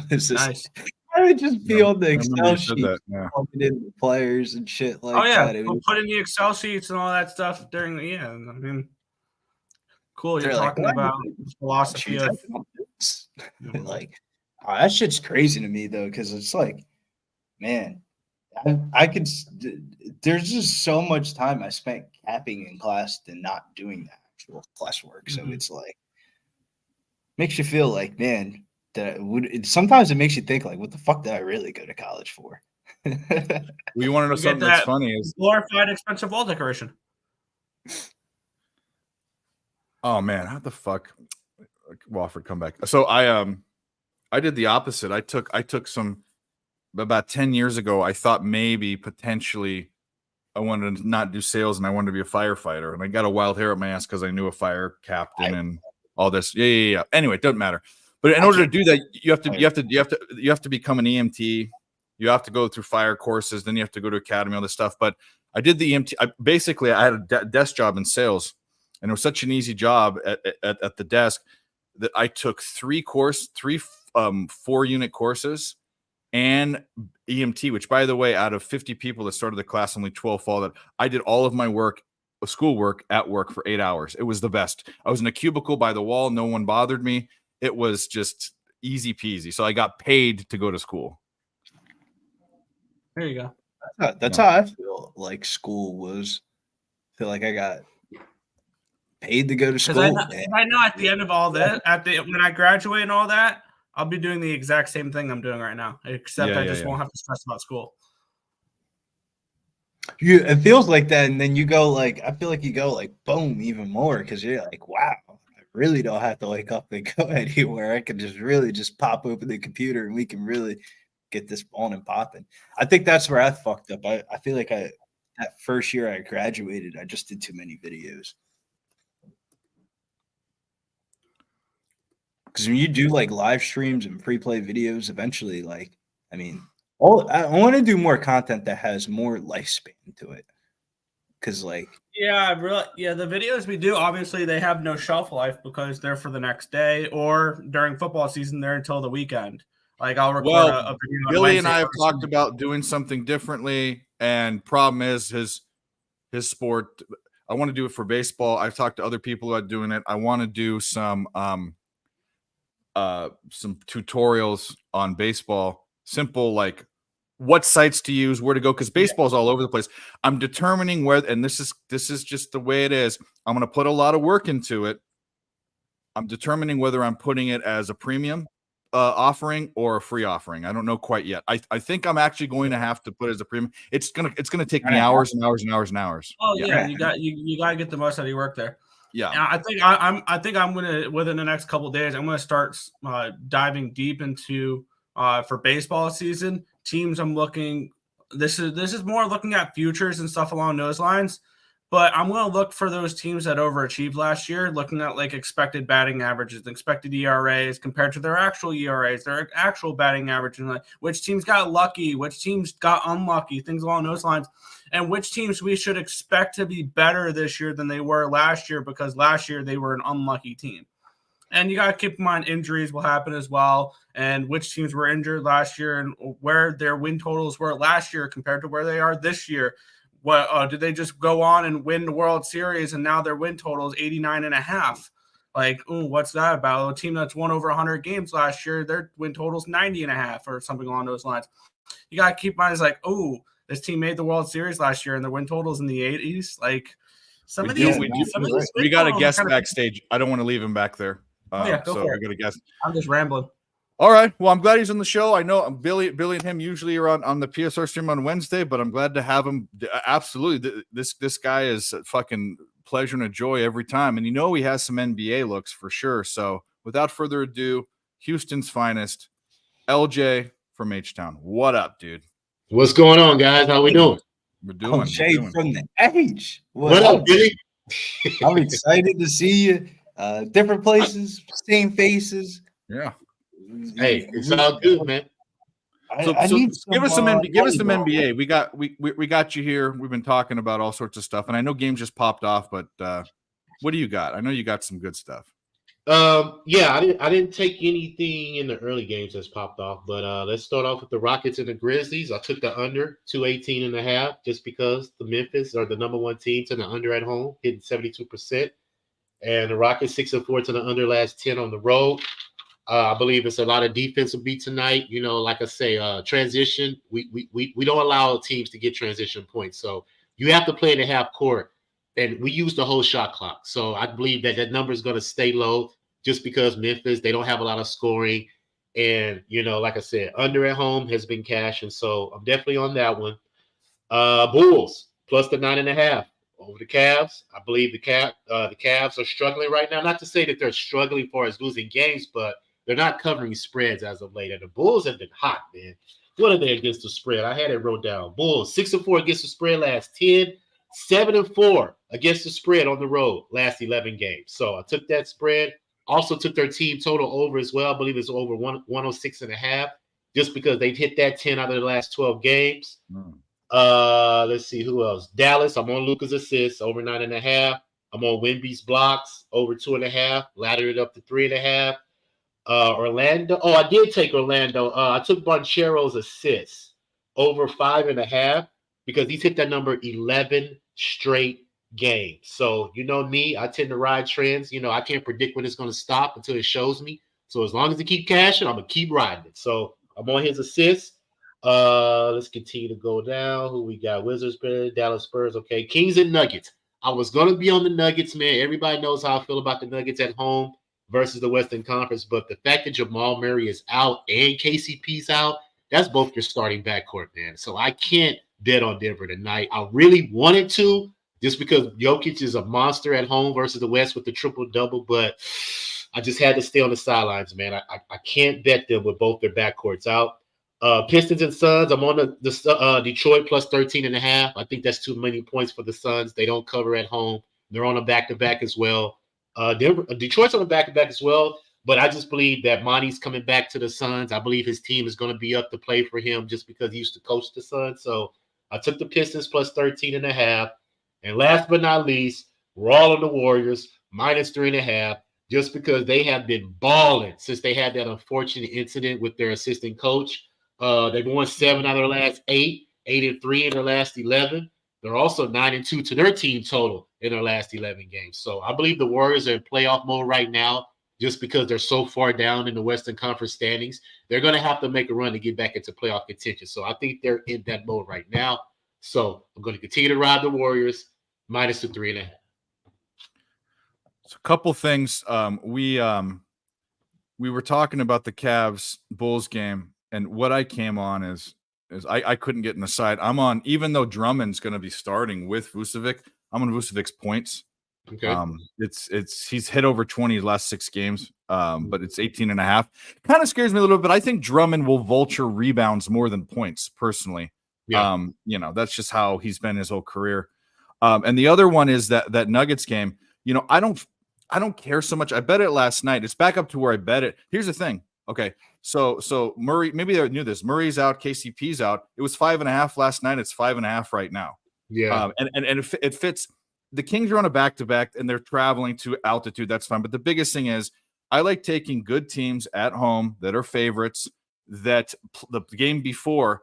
It's just, nice. I would just be on the I remember Excel you said sheet, that, yeah. plugging in the players and shit like Oh yeah, that. It was, put in the Excel sheets and all that stuff during the I mean, cool. You're they're like, talking "What?" about philosophy of like, oh, that shit's crazy to me though, because it's like, man, I could. There's just so much time I spent capping in class than not doing the actual classwork. So it's like makes you feel like, man, that would. Sometimes it makes you think like, what the fuck did I really go to college for? Well, you want to know something that's funny is glorified expensive wall decoration. oh man, how the fuck Wofford come back? So I did the opposite. I took some about 10 years ago. I thought maybe potentially I wanted to not do sales and I wanted to be a firefighter. And I got a wild hair up my ass because I knew a fire captain and all this. Yeah. Anyway, it doesn't matter. But in order to do that, you have to become an EMT. You have to go through fire courses. Then you have to go to academy, all this stuff. But I did the EMT. I had a desk job in sales, and it was such an easy job at the desk that I took 3 4-unit courses and EMT, which by the way, out of 50 people that started the class, only 12 followed. I did all of my schoolwork at work for 8 hours. It was the best. I was in a cubicle by the wall. No one bothered me. It was just easy peasy. So I got paid to go to school. There you go. That's how I feel like school was. I feel like I got paid to go to school. I know at the end of all this, when I graduate and all that, I'll be doing the exact same thing I'm doing right now, except I just won't have to stress about school. It feels like that, and then you go like, I feel like you go like boom even more because you're like, wow, I really don't have to wake up and go anywhere. I can just really just pop open the computer and we can really get this on and popping. I think that's where I fucked up. I feel like that first year I graduated, I just did too many videos. Because when you do like live streams and pre-play videos, eventually, like, I mean, I want to do more content that has more lifespan to it. Because, like, the videos we do, obviously, they have no shelf life because they're for the next day, or during football season, they're until the weekend. Like, I'll record a video. Billy and I have talked about doing something differently, and problem is his sport. I want to do it for baseball. I've talked to other people about doing it. I want to do some tutorials on baseball, simple like what sites to use, where to go, because baseball's all over the place. I'm determining where, and this is just the way it is. I'm going to put a lot of work into it. I'm determining whether I'm putting it as a premium offering or a free offering. I don't know quite yet. I think I'm actually going to have to put it as a premium. It's gonna take me hours and hours and hours and hours. Oh yeah, you got to get the most out of your work there. Yeah, and I think I'm gonna, within the next couple of days, I'm gonna start diving deep into for baseball season teams. I'm looking. This is more looking at futures and stuff along those lines. But I'm going to look for those teams that overachieved last year, looking at like expected batting averages, expected ERAs compared to their actual ERAs, their actual batting average, and like which teams got lucky, which teams got unlucky, things along those lines, and which teams we should expect to be better this year than they were last year, because last year they were an unlucky team. And you got to keep in mind injuries will happen as well, and which teams were injured last year and where their win totals were last year compared to where they are this year. What did they just go on and win the World Series and now their win total is 89.5? Like, what's that about? A team that's won over 100 games last year, their win total is 90.5 or something along those lines. You got to keep in mind, it's like, this team made the World Series last year and their win total is in the 80s. Like, some of these, we got a guest backstage. I don't want to leave him back there. Go so for we're it. gonna guess. I'm just rambling. All right. Well, I'm glad he's on the show. I know Billy and him usually are on the PSR stream on Wednesday, but I'm glad to have him. Absolutely. This guy is a fucking pleasure and a joy every time. And he has some NBA looks for sure. So without further ado, Houston's finest, LJ from H-Town. What up, dude? What's going on, guys? How we doing? We're doing. Jay from the H. What up, Billy? I'm excited to see you. Different places, same faces. Yeah. Hey, it's all good, man. So give us some NBA. We got you here. We've been talking about all sorts of stuff, and I know games just popped off, but what do you got? I know you got some good stuff. Yeah, I didn't take anything in the early games that's popped off, but let's start off with the Rockets and the Grizzlies. I took the under 218.5 just because the Memphis are the number one team to the under at home, hitting 72%, and the Rockets 6-4 to the under last 10 on the road. I believe it's a lot of defense will be tonight. Like I say, transition. We don't allow teams to get transition points, so you have to play in the half court, and we use the whole shot clock. So I believe that number is going to stay low just because Memphis, they don't have a lot of scoring, and like I said, under at home has been cashing, so I'm definitely on that one. Bulls plus the 9.5 over the Cavs. I believe the Cavs are struggling right now. Not to say that they're struggling for as losing games, but they're not covering spreads as of late. And the Bulls have been hot, man. What are they against the spread? I had it wrote down. Bulls 6-4 against the spread last 10, 7-4 against the spread on the road last 11 games. So I took that spread. Also took their team total over as well. I believe it's over 106.5, just because they've hit that 10 out of the last 12 games. Let's see who else. Dallas, I'm on Luka's assists over 9.5. I'm on Wemby's blocks over 2.5. Laddered it up to 3.5. Orlando. Oh, I did take Orlando. I took Banchero's assists over 5.5 because he's hit that number 11 straight games. So me, I tend to ride trends. I can't predict when it's going to stop until it shows me. So as long as it keep cashing, I'm gonna keep riding it. So I'm on his assists. Let's continue to go down. Who we got? Wizards, Dallas Spurs. Okay, Kings and Nuggets. I was gonna be on the Nuggets, man. Everybody knows how I feel about the Nuggets at home versus the Western Conference, but the fact that Jamal Murray is out and KCP's out, that's both your starting backcourt, man. So I can't bet on Denver tonight. I really wanted to, just because Jokic is a monster at home versus the West with the triple-double, but I just had to stay on the sidelines, man. I can't bet them with both their backcourts out. Pistons and Suns, I'm on the Detroit plus 13.5. I think that's too many points for the Suns. They don't cover at home. They're on a back-to-back as well. Detroit's on a back-to-back as well, but I just believe that Monty's coming back to the Suns. I believe his team is going to be up to play for him just because he used to coach the Suns. So I took the Pistons plus 13.5. And last but not least, we're all on the Warriors, minus 3.5, just because they have been balling since they had that unfortunate incident with their assistant coach. They've won 7 out of their last 8, 8-3 in their last 11. They're also 9-2 to their team total in their last 11 games. So I believe the Warriors are in playoff mode right now. just because they're so far down in the Western Conference standings. They're going to have to make a run to get back into playoff contention. So I think they're in that mode right now. So I'm going to continue to ride the Warriors minus the 3.5. So a couple things. We were talking about the Cavs Bulls game, and what I came on is I couldn't get in the side. I'm on, even though Drummond's going to be starting with Vucevic, I'm on Vucevic's points. Okay. He's hit over 20 last 6 games, but it's 18.5. Kind of scares me a little bit, but I think Drummond will vulture rebounds more than points personally. Yeah. That's just how he's been his whole career. And the other one is that Nuggets game. I don't care so much. I bet it last night. It's back up to where I bet it. Here's the thing. Okay. So Murray, maybe they knew this. Murray's out, KCP's out. It was 5.5 last night. It's 5.5 right now. Yeah. And it fits. The Kings are on a back-to-back and they're traveling to altitude. That's fine. But the biggest thing is I like taking good teams at home that are favorites that the game before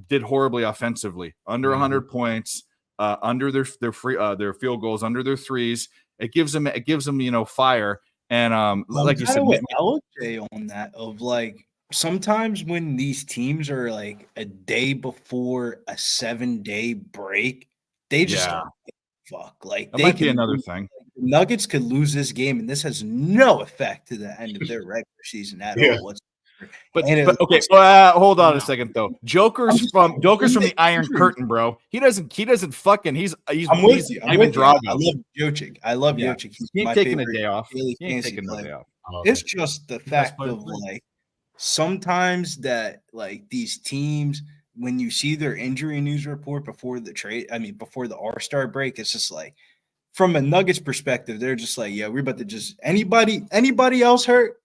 did horribly offensively, under 100 points, under their field goals, under their threes. It gives them fire. And like you said, with LJ on that of like sometimes when these teams are like a day before a 7-day break, they just don't give a fuck. Like that might be another thing. The Nuggets could lose this game, and this has no effect to the end of their regular season at all whatsoever. But okay, hold on a second though. Joker's from the Iron Curtain, bro. He doesn't fucking. He's I'm with you. Drago. I love Jokic. Jokic. He's He ain't my taking favorite a day off. daily He ain't fantasy taking a player. day off. It's just the fact of like sometimes that like these teams, when you see their injury news report before the All-Star break, it's just like from a Nuggets perspective, they're just like, yeah, we're about to just anybody else hurt,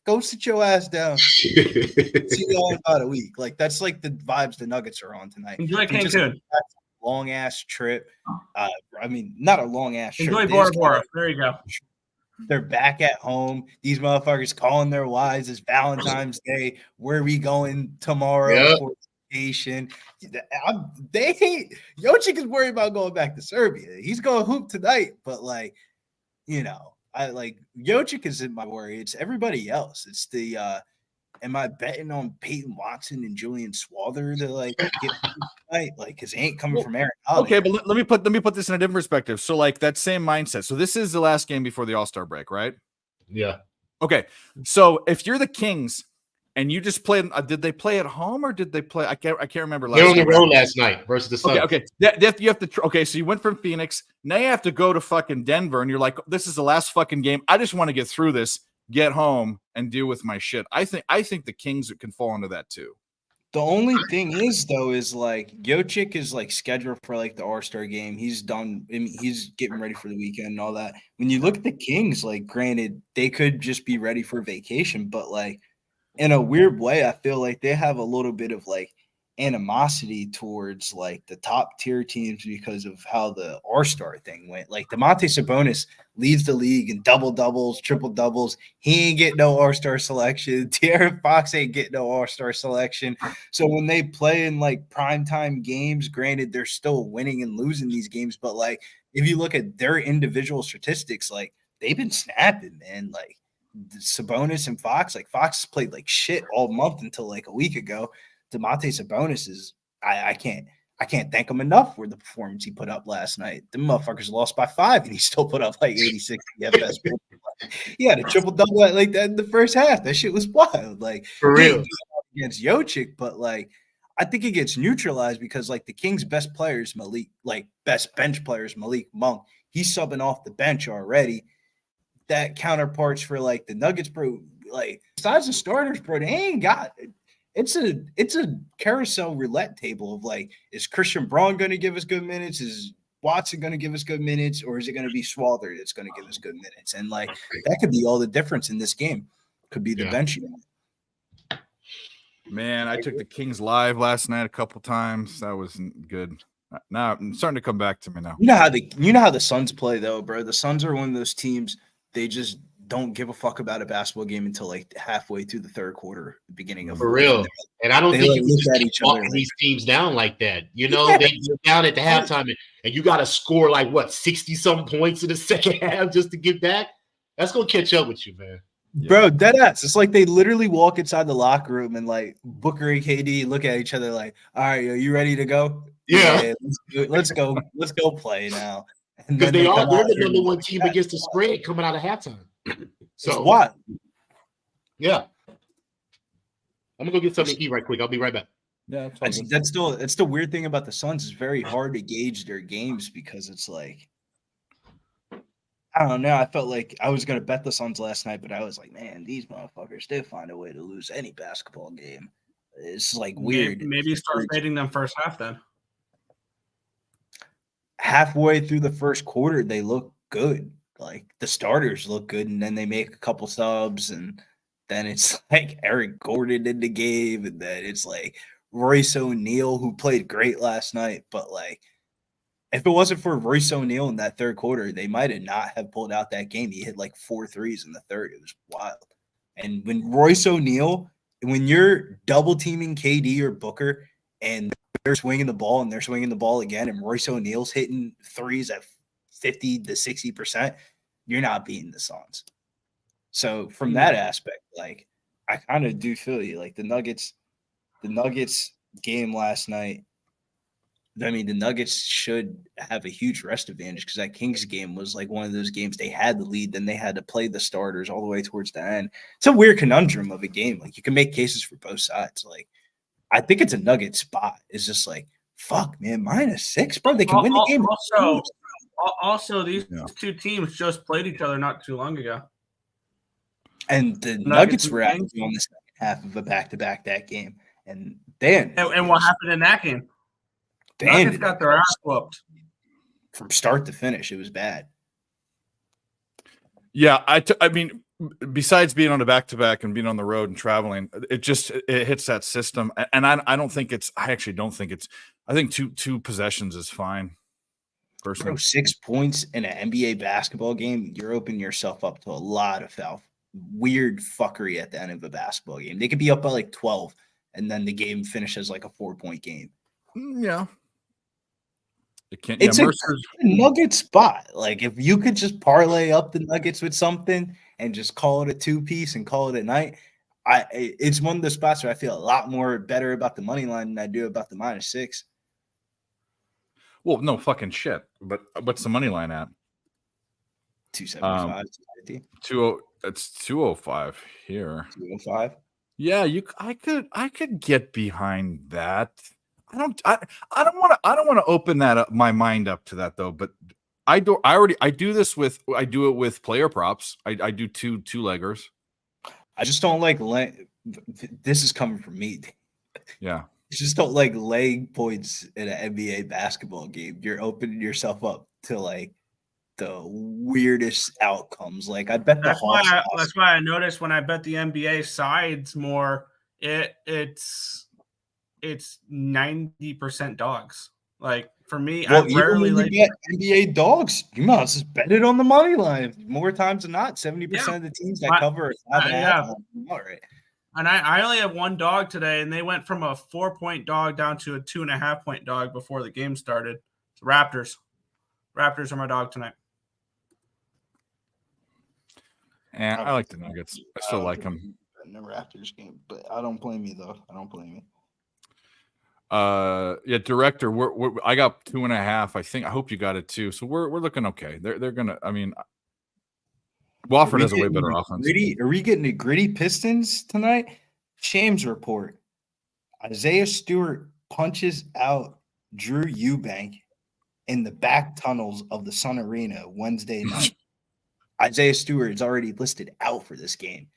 go sit your ass down. See y'all in about a week. Like that's like the vibes the Nuggets are on tonight. Enjoy Cancun. Long ass trip. Not a long ass trip. Enjoy Bora Bora. There you go. They're back at home. These motherfuckers calling their wives. It's Valentine's Day. Where are we going tomorrow for vacation? They hate Jokic is worried about going back to Serbia. He's going to hoop tonight, but I like Jokic isn't my worry. It's everybody else. It's the am I betting on Peyton Watson and Julian Swather to like get tonight? Like, because he ain't coming from Aaron. Okay, but let me put this in a different perspective. So, like that same mindset. So this is the last game before the All-Star break, right? Yeah. Okay. So if you're the Kings and you just played, did they play at home or did they play? I can't remember. They were on the road last night versus the Suns. Okay. You have to. Okay, so you went from Phoenix. Now you have to go to fucking Denver, and you're like, this is the last fucking game. I just want to get through this, get home, and deal with my shit. I think the Kings can fall into that too. The only thing is though, is like Jokic is like scheduled for like the All-Star game. He's done. I mean, he's getting ready for the weekend and all that. When you look at the Kings, like granted, they could just be ready for vacation, but like in a weird way, I feel like they have a little bit of like animosity towards like the top tier teams because of how the All-Star thing went. Like Domantas Sabonis leads the league in double-doubles, triple-doubles. He ain't get no All-Star selection. De'Aaron Fox ain't get no All-Star selection. So when they play in like primetime games, granted they're still winning and losing these games, but like if you look at their individual statistics, like they've been snapping, man. Like Sabonis and Fox, like Fox played like shit all month until like a week ago. Domantas Sabonis is I can't thank him enough for the performance he put up last night. The motherfuckers lost by 5 and he still put up like 86 DFS. He had a triple-double like that in the first half. That shit was wild. Like for real against Jokic, but like I think it gets neutralized because like the Kings' best players, best bench players, Malik Monk, he's subbing off the bench already. That counterparts for like the Nuggets, bro. Like besides the starters, bro, they ain't got it. It's a carousel roulette table of like, is Christian Braun going to give us good minutes? Is Watson going to give us good minutes? Or is it going to be Swather that's going to give us good minutes? And like, that could be all the difference in this game. Could be the bench unit. Man, I took the Kings live last night a couple times. That wasn't good. Now I'm starting to come back to me now. You know how the Suns play though, bro. The Suns are one of those teams, they just don't give a fuck about a basketball game until like halfway through the third quarter, the beginning of for real. And I don't think you look at each other these teams down like that. You know, they're down at the halftime and you got to score like what 60 some points in the second half just to get back. That's gonna catch up with you, man. Bro, deadass. It's like they literally walk inside the locker room and like Booker and KD look at each other like, all right, are you ready to go? Yeah. Let's go. Let's go play now. And Because then they're come the out here number and- one team against the spread coming out of halftime. So So what? yeah. I'm gonna go get something to eat right quick. I'll be right back. Yeah, it's all good. That's the weird thing about the Suns. It's very hard to gauge their games because it's like I don't know. I felt like I was gonna bet the Suns last night, but I was like, man, these motherfuckers, they find a way to lose any basketball game. It's like weird. Maybe start fading them first half then. Halfway through the first quarter, they look good. Like the starters look good, and then they make a couple subs, and then it's like Eric Gordon in the game, and then it's like Royce O'Neal, who played great last night, but like if it wasn't for Royce O'Neal in that third quarter, they might have not have pulled out that game. He hit like 4 threes in the third. It was wild. And when Royce O'Neal, when you're double teaming KD or Booker and they're swinging the ball and they're swinging the ball again, and Royce O'Neal's hitting threes at 50 to 60%, you're not beating the Suns. So from that aspect, like I kind of do feel you. Like the Nuggets game last night, I mean, the Nuggets should have a huge rest advantage because that Kings game was like one of those games they had the lead, then they had to play the starters all the way towards the end. It's a weird conundrum of a game. Like you can make cases for both sides. Like I think it's a Nugget spot. It's just like, fuck, man, -6, bro. They can win the game. Also, these two teams just played each other not too long ago. And the Nuggets were actually on the second half of a back-to-back that game. And then And what happened in that game? Nuggets got their ass whooped from start to finish. It was bad. Yeah, I mean, besides being on a back-to-back and being on the road and traveling, it hits that system. And I think two possessions is fine. Personally. Bro, 6 points in an NBA basketball game, you're opening yourself up to a lot of weird fuckery at the end of a basketball game. They could be up by like 12, and then the game finishes like a 4-point game. Yeah. It's a Nugget spot. Like if you could just parlay up the Nuggets with something and just call it a 2-piece and call it a night, it's one of the spots where I feel a lot more better about the money line than I do about the -6. Well, no fucking shit. But what's the money line at? 275, 250. It's 205 here. 205. Yeah, I could get behind that. I don't want to open that up, my mind up to that though, but I do it with player props. I do two leggers. I just don't like this is coming from me. Yeah. I just don't like laying points in an NBA basketball game. You're opening yourself up to like the weirdest outcomes. Like I bet that's why I noticed when I bet the NBA sides more, it's 90% dogs. Like for me, I rarely get NBA dogs. You must just bet it on the money line more times than not. 70% of the teams that cover all right. And I only have one dog today, and they went from a 4-point dog down to a 2.5-point dog before the game started. It's Raptors. Raptors are my dog tonight. And I like the Nuggets. I still like them. In the Raptors game, but I don't blame you though. I don't blame you. Yeah, director. I got 2.5. I think. I hope you got it too. So we're looking okay. They're gonna. I mean, Wofford has a way better offense. Are we getting the gritty Pistons tonight? Shams report. Isaiah Stewart punches out Drew Eubank in the back tunnels of the Sun Arena Wednesday night. Isaiah Stewart is already listed out for this game.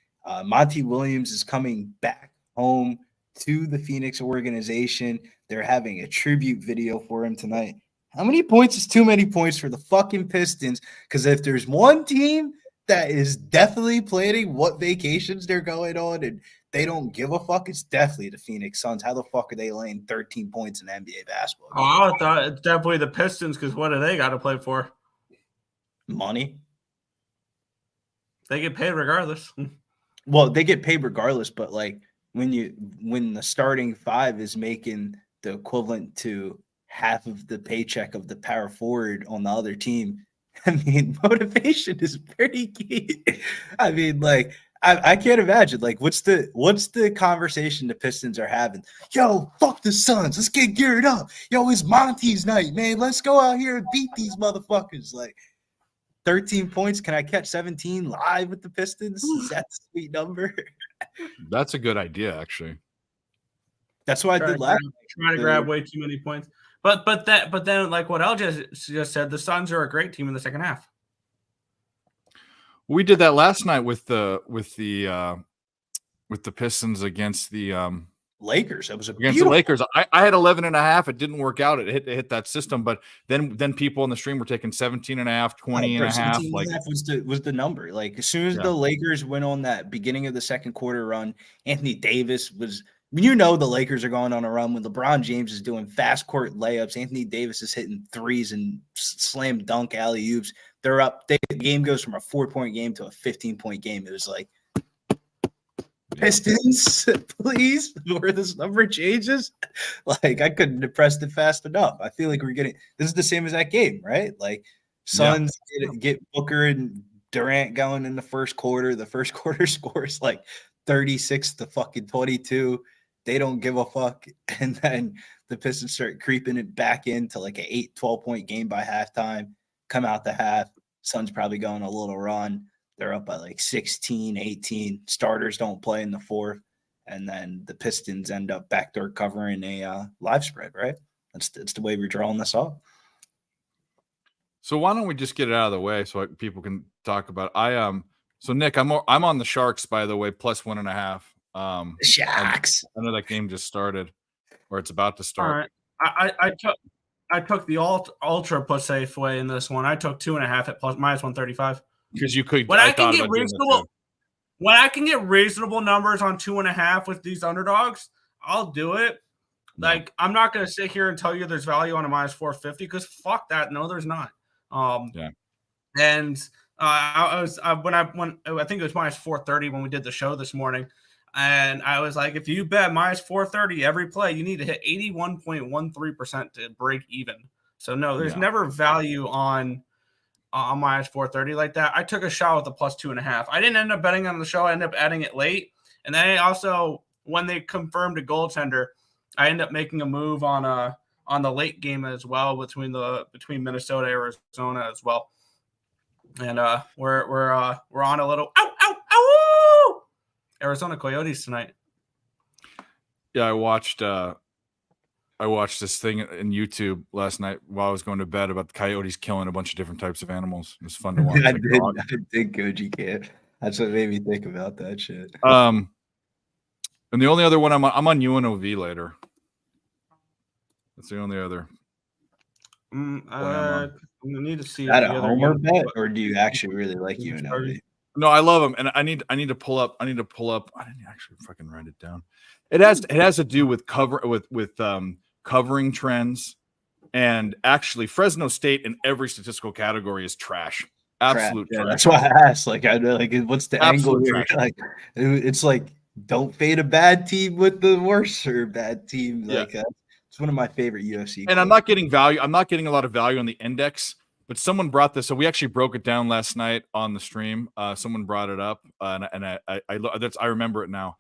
Monty Williams is coming back home to the Phoenix organization. They're having a tribute video for him tonight. How many points is too many points for the fucking Pistons? Because if there's one team that is definitely planning what vacations they're going on and they don't give a fuck, it's definitely the Phoenix Suns. How the fuck are they laying 13 points in NBA basketball? Oh, I thought it's definitely the Pistons because what do they got to play for? Money. They get paid regardless. Well, they get paid regardless, but like when the starting five is making the equivalent to half of the paycheck of the power forward on the other team, I mean, motivation is pretty key. I mean, like, I can't imagine. Like, what's the conversation the Pistons are having? Yo, fuck the Suns. Let's get geared up. Yo, it's Monty's night, man. Let's go out here and beat these motherfuckers. Like, 13 points. Can I catch 17 live with the Pistons? Is that the sweet number? That's a good idea, actually. That's what I did last. Trying to grab way too many points. But then like what LJ just said, the Suns are a great team in the second half. We did that last night with the Pistons against the Lakers. That was against the Lakers. I had 11.5. It didn't work out. It hit that system, but then people in the stream were taking 17.5, 20.5. Like was the number. Like as soon as the Lakers went on that beginning of the second quarter run, Anthony Davis was. You know the Lakers are going on a run when LeBron James is doing fast court layups. Anthony Davis is hitting threes and slam dunk alley-oops. They're up. The game goes from a 4-point game to a 15-point game. It was like, Pistons, please, before this number changes. Like, I couldn't have pressed it fast enough. I feel like we're getting – this is the same as that game, right? Like, Suns get Booker and Durant going in the first quarter. The first quarter scores like 36 to fucking 22. They don't give a fuck. And then the Pistons start creeping it back into like an 12-point game by halftime. Come out the half. Suns probably going a little run. They're up by like 16, 18. Starters don't play in the fourth. And then the Pistons end up backdoor covering a live spread, right? That's the way we're drawing this up. So why don't we just get it out of the way so people can talk about it? So Nick, I'm on the Sharks, by the way, plus 1.5. Sharks. I know that game just started, or it's about to start. All right. I took the ultra put safe way in this one. I took 2.5 at minus 135 because you could. When I can get reasonable numbers on 2.5 with these underdogs, I'll do it. No. Like I'm not going to sit here and tell you there's value on a minus 450 because fuck that. No, there's not. And I think it was minus 430 when we did the show this morning. And I was like, if you bet minus 430 every play, you need to hit 81.13% to break even. So no, there's never value on minus 430 like that. I took a shot with the plus 2.5. I didn't end up betting on the show. I ended up adding it late. And then also when they confirmed a goaltender, I ended up making a move on the late game as well between Minnesota and Arizona as well. And we're on a little Arizona Coyotes tonight. Yeah, I watched this thing in YouTube last night while I was going to bed about the Coyotes killing a bunch of different types of animals. It was fun to watch. I did Goji Camp. That's what made me think about that shit. And the only other one I'm on UNLV later. That's the only other. I'm gonna need to see. Is that a homer bet, or do you actually really like UNLV? No, I love them, and I need to pull up. I didn't actually fucking write it down. It has to do with covering trends, and actually Fresno State in every statistical category is trash. Absolute trash. That's why I asked. Like, I know, like, what's the angle here? Like, it's like don't fade a bad team with the worse or bad team. Like, it's one of my favorite UFC. And I'm not getting value. I'm not getting a lot of value on the index. But someone brought this, so we actually broke it down last night on the stream. Someone brought it up, and I remember it now.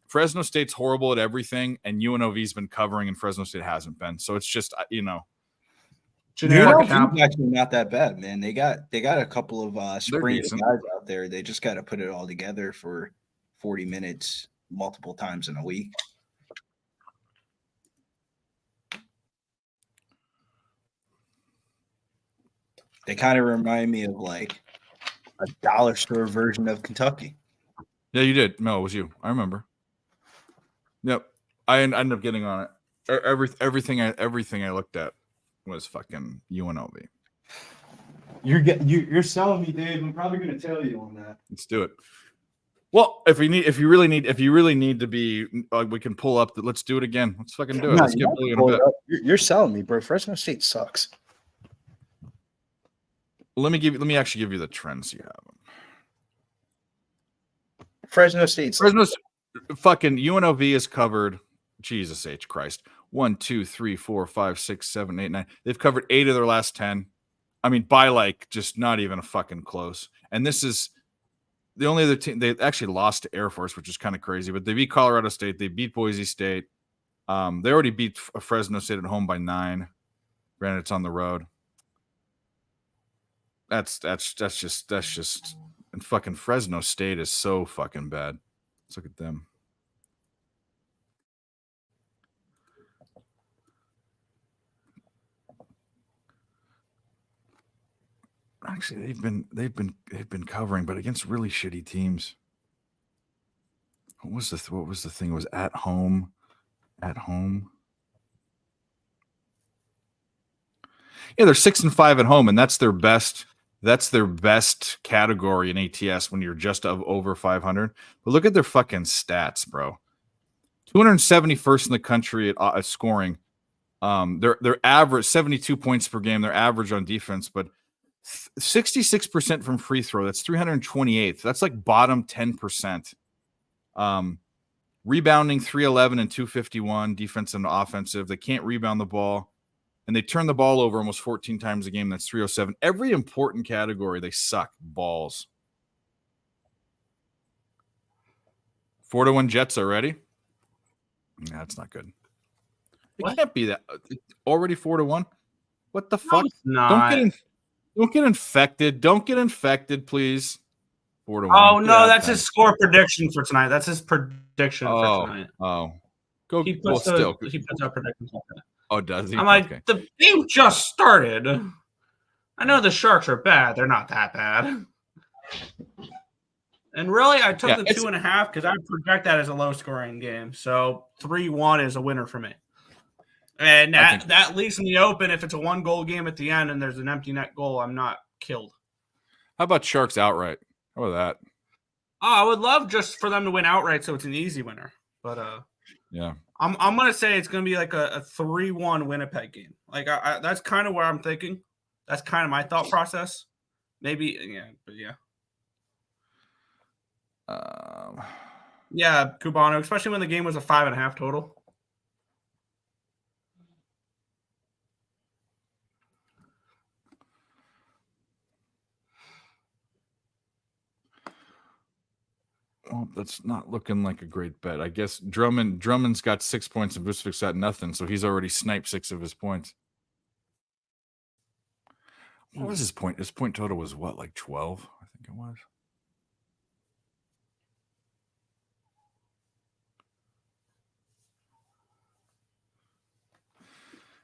Fresno State's horrible at everything, and UNLV's been covering, and Fresno State hasn't been. So it's just UNLV's actually not that bad, man. They got a couple of spring guys out there. They just got to put it all together for 40 minutes multiple times in a week. They kind of remind me of like a dollar store version of Kentucky. Yeah, you did. No, it was you. I remember. Yep. I ended up getting on it. Everything I looked at was fucking UNLV. You're selling me, Dave. I'm probably going to tell you on that. Let's do it. Well, if you really need to be, we can pull up. Let's do it again. Let's fucking do it. Let's get Billy in a bit. You're selling me, bro. Fresno State sucks. Let me actually give you the trends you have. Fresno State. Fucking UNLV is covered. Jesus H Christ. 1, 2, 3, 4, 5, 6, 7, 8, 9. They've covered 8 of their last 10. I mean, by like just not even a fucking close. And this is the only other team. They actually lost to Air Force, which is kind of crazy, but they beat Colorado State. They beat Boise State. They already beat Fresno State at home by 9. Granted, it's on the road. That's just and fucking Fresno State is so fucking bad. Let's look at them. Actually, they've been covering, but against really shitty teams. What was the thing? It was at home. Yeah, they're 6-5 at home, and that's their best. That's their best category in ATS when you're just over 500. But look at their fucking stats, bro. 271st in the country at scoring. Their average 72 points per game. Their average on defense, but 66% from free throw. That's 328th. That's like bottom 10%. Rebounding 311 and 251. Defensive and offensive. They can't rebound the ball. And they turn the ball over almost 14 times a game. That's 307. Every important category, they suck balls. 4-1 Jets already? Nah, that's not good. It can't be that. Already 4-1? What the fuck? Don't get infected. Don't get infected, please. 4-1. Oh, no, that's his score prediction for tonight. That's his prediction for tonight. Oh. Go. He puts out predictions like that. Oh, does he? I'm like, okay. The game just started. I know the Sharks are bad. They're not that bad. And really, I took the 2.5 because I project that as a low-scoring game. So 3-1 is a winner for me. And that leaves me open. If it's a 1-goal game at the end and there's an empty net goal, I'm not killed. How about Sharks outright? How about that? Oh, I would love just for them to win outright so it's an easy winner. But yeah. I'm gonna say it's gonna be like a 3-1 Winnipeg game. Like that's kind of where I'm thinking. That's kind of my thought process. Maybe, yeah, but yeah. Yeah, Cubano, especially when the game was a 5.5 total. Well, that's not looking like a great bet. I guess Drummond's got 6 points and Vucevic's got nothing, so he's already sniped 6 of his points. What was his point? His point total was what, like 12? I think it was.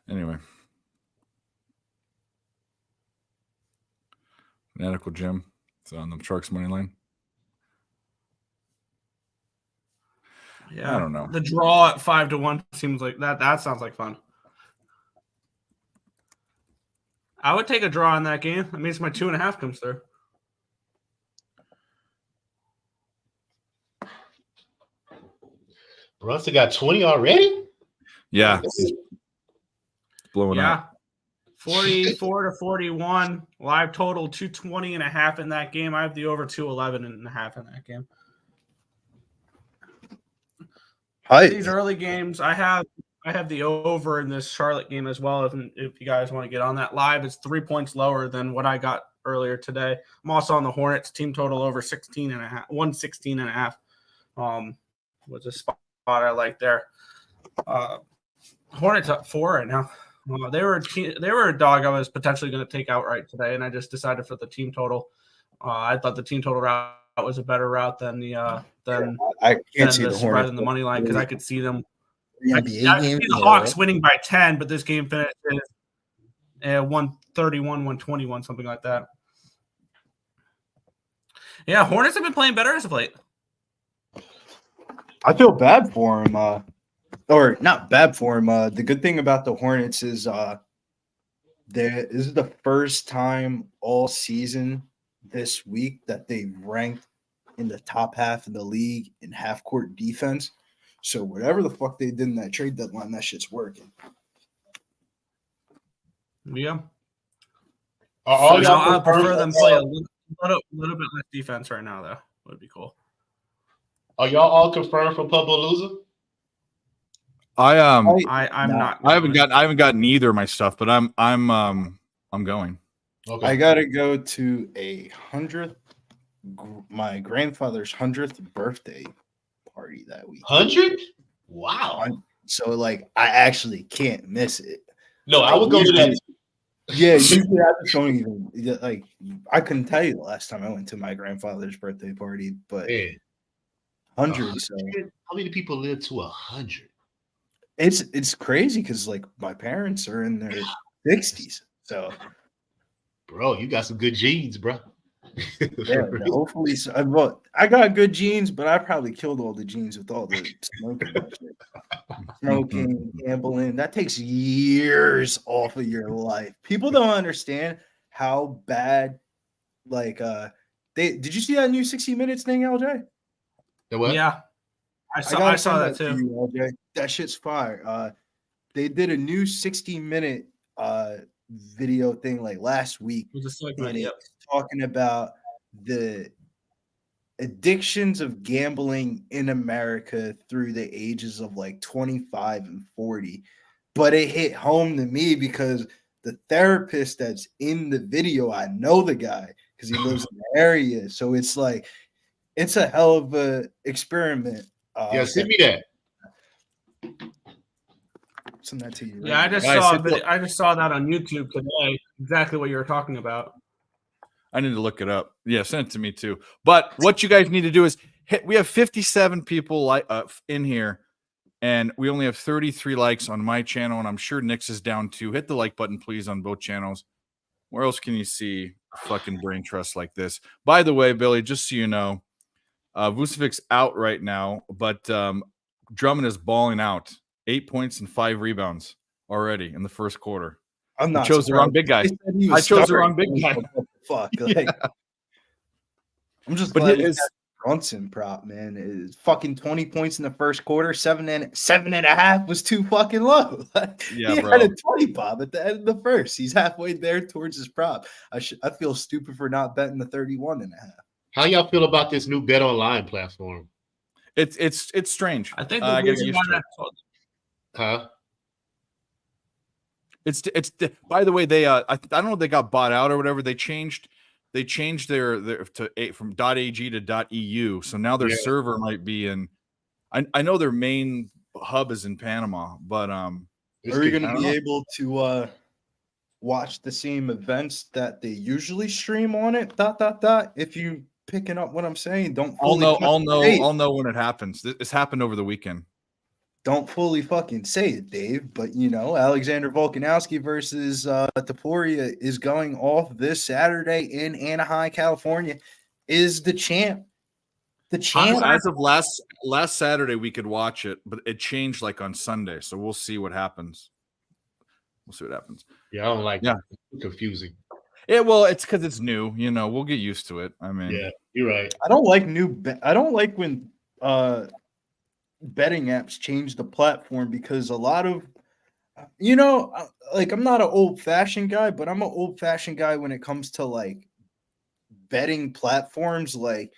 Anyway. Fanatical Jim. It's on the Sharks money line. Yeah, I don't know. The draw at 5-1 seems like that. That sounds like fun. I would take a draw in that game. That means my 2.5 comes through. Brunson got 20 already? Yeah. He's blowing up. 44-41. Live total 220.5 in that game. I have the over 211.5 in that game. These early games, I have the over in this Charlotte game as well. If you guys want to get on that live, it's 3 points lower than what I got earlier today. I'm also on the Hornets team total over 116.5. Was a spot I like there. Hornets up 4 right now. They were a dog I was potentially going to take outright today, and I just decided for the team total. I thought the team total route was a better route than the I can't see the spread in the money line because I could see them. I could see the Hawks winning by 10, but this game finished 131, 121, something like that. Yeah, Hornets have been playing better as of late. I feel bad for him. Or not bad for him. The good thing about the Hornets is this is the first time all season this week that they ranked in the top half of the league in half-court defense. So whatever the fuck they did in that trade deadline, that shit's working. Yeah. I prefer them play a little bit less defense right now, though. Would be cool. Are y'all all confirmed for Pubbalooza? I'm not. I haven't gotten either of my stuff, but I'm going. Okay. I gotta go to my grandfather's 100th birthday party that week. 100? Wow. So like, I actually can't miss it. No, I would go to that. Yeah, usually I just don't even like. I couldn't tell you the last time I went to my grandfather's birthday party, but Man, 100. So 100? How many people live to 100? it's crazy because like my parents are in their 60s. So Bro, you got some good genes, bro. yeah, hopefully. Well, I got good genes, but I probably killed all the genes with all the smoking. and shit. Smoking, gambling, that takes years off of your life. People don't understand how bad. Like, did you see that new 60 Minutes thing, LJ? The what? Yeah, I gotta saw send that to too. you, LJ. That shit's fire. They did a new 60-minute video thing like last week, It was a and segment. Yep. it's talking about the addictions of gambling in America through the ages of like 25 and 40. But it hit home to me because the therapist that's in the video, I know the guy because he lives in the area. So it's like, it's a hell of a experiment. Yeah, send me that. Send that to you. Yeah, I just Guys, saw. hit the- I just saw that on YouTube today. Exactly what you were talking about. I need to look it up. Yeah, send it to me too. But what you guys need to do is hit. We have 57 people in here, and we only have 33 likes on my channel, and I'm sure Nick's is down too. Hit the like button, please, on both channels. Where else can you see fucking brain trust like this? By the way, Billy, just so you know, Vucevic's out right now, but Drummond is balling out. 8 points and 5 rebounds already in the first quarter. I'm not. I chose the wrong big guy. I chose the wrong big guy. Fuck. Like, I'm just But glad his Brunson prop, man, is fucking 20 points in the first quarter. 7.5 was too fucking low. Yeah, he bro. had a 20 pop at the end of the first. He's halfway there towards his prop. I feel stupid for not betting the 31.5. How y'all feel about this new Bet Online platform? it's strange. I think I the gotta reason get why used to it. that Huh? It's by the way, they I don't know if they got bought out or whatever. They changed their to from .ag to .eu. So now their Yeah. server might be in. I know their main hub is in Panama, but This Are you could- going I to don't be know. able to watch the same events that they usually stream on it? ... If you picking up what I'm saying, don't I'll fully know when it happens. This happened over the weekend. don't fully fucking say it, Dave, but you know, Alexander Volkanovski versus Taporia is going off this Saturday in Anaheim, California. Is the champ. The champ. As of last Saturday, we could watch it, but it changed like on Sunday. So we'll see what happens. Yeah, I don't like Yeah. it. Confusing. Well, it's because it's new. You know, we'll get used to it. I mean, Yeah, you're right. I don't like I don't like when betting apps change the platform because a lot of like I'm not an old-fashioned guy, but I'm an old-fashioned guy when it comes to like betting platforms. Like,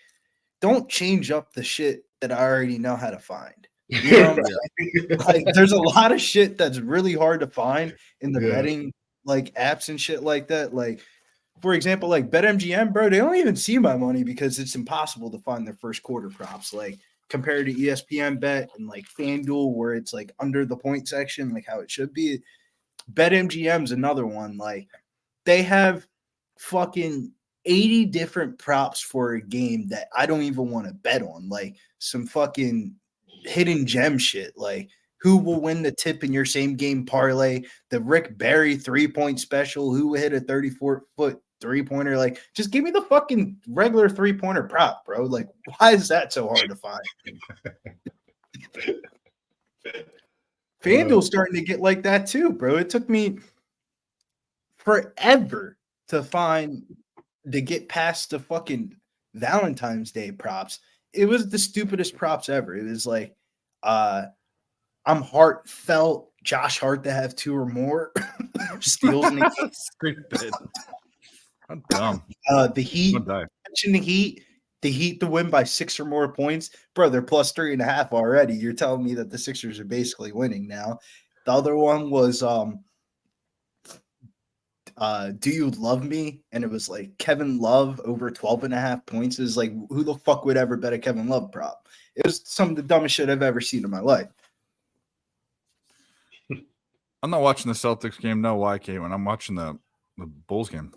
don't change up the shit that I already know how to find. You know what I'm saying? Like, there's a lot of shit that's really hard to find in the Yeah. betting like apps and shit like that. Like, for example, like BetMGM, bro, they don't even see my money because it's impossible to find their first quarter props. Like, compared to ESPN Bet and like FanDuel, where it's like under the point section, like how it should be. BetMGM's another one. Like, they have fucking 80 different props for a game that I don't even want to bet on. Like, some fucking hidden gem shit. Like, who will win the tip in your same game parlay? The Rick Barry 3-point special. Who will hit a 34-foot 3-pointer? Like, just give me the fucking regular 3-pointer prop, bro. Like, why is that so hard to find? FanDuel's starting to get like that too, bro. It took me forever to get past the fucking Valentine's Day props. It was the stupidest props ever. It was like, I'm heartfelt Josh Hart to have 2 or more steals in the game. stupid. How dumb. The Heat, Don't die. mention the Heat to win by 6 or more points, bro. They're plus 3.5 already. You're telling me that the Sixers are basically winning now. The other one was Do You Love Me? And it was like Kevin Love over 12.5 points. Is like, who the fuck would ever bet a Kevin Love prop? It was some of the dumbest shit I've ever seen in my life. I'm not watching the Celtics game. No, why, Caitlin? I'm watching the Bulls game.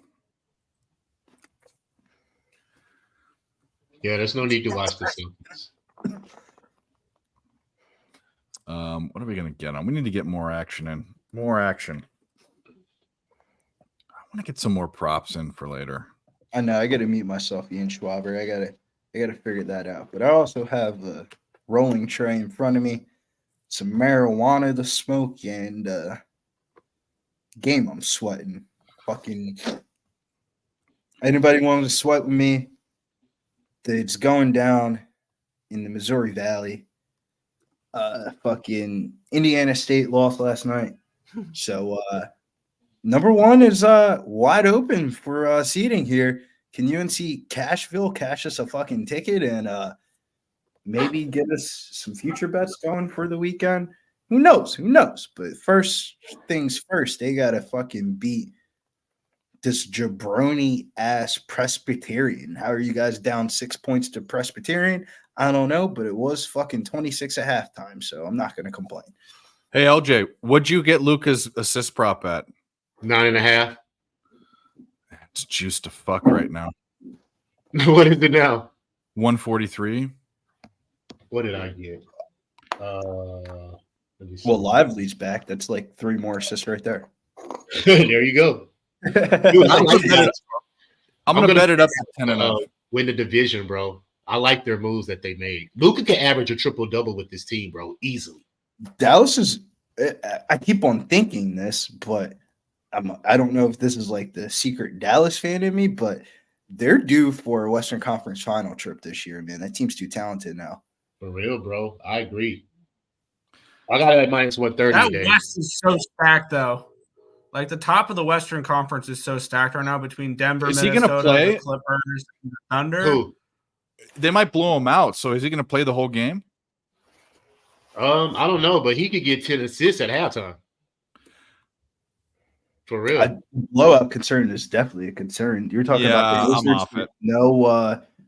Yeah, there's no need to watch the Celtics. What are we gonna get on? We need to get more action in. More action. I want to get some more props in for later. I know I got to mute myself, Ian Schwaber. I gotta figure that out. But I also have a rolling tray in front of me, some marijuana to smoke, and game I'm sweating. Fucking anybody want to sweat with me? It's going down in the Missouri Valley. Fucking Indiana State lost last night. So number one is wide open for seating here. Can UNC Cashville cash us a fucking ticket and maybe get us some future bets going for the weekend? Who knows? Who knows? But first things first, they gotta fucking beat this jabroni ass Presbyterian. How are you guys down 6 points to Presbyterian? I don't know, but it was fucking 26 at halftime, so I'm not gonna complain. Hey, LJ, what'd you get Luca's assist prop at? 9.5. It's juiced to fuck right now. What is it now? 143. What did I get? Let me see. Well, Lively's back. That's like 3 more assists right there. There you go. Dude, I like that. I'm gonna bet it up to 10 and up. Win the division, bro. I like their moves that they made. Luka can average a triple-double with this team, bro, easily. Dallas is I keep on thinking this, but I don't know if this is like the secret Dallas fan in me, but they're due for a Western Conference final trip this year, man. That team's too talented now. For real, bro. I agree. I got it at minus 130 That today. West is so stacked, though. Like the top of the Western Conference is so stacked right now between Denver, Is he Minnesota, gonna play? the Clippers, and the Thunder. Who? They might blow him out. So is he gonna play the whole game? I don't know, but he could get 10 assists at halftime. For real. Blowout concern is definitely a concern. You're talking about the I'm Wizards. off it.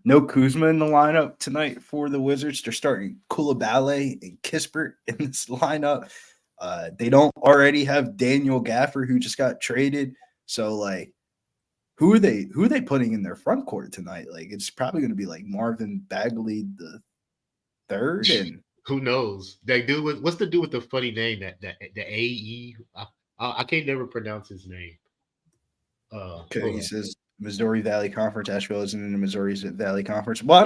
No Kuzma in the lineup tonight for the Wizards. They're starting Coulibaly and Kispert in this lineup. They don't already have Daniel Gaffer, who just got traded. So, like, who are they putting in their front court tonight? Like, it's probably going to be like Marvin Bagley the third, and Who knows? That dude, what's the dude with the funny name? The AE. I can't never pronounce his name. okay, he says Missouri Valley Conference. Asheville isn't in the Missouri Valley Conference. Well,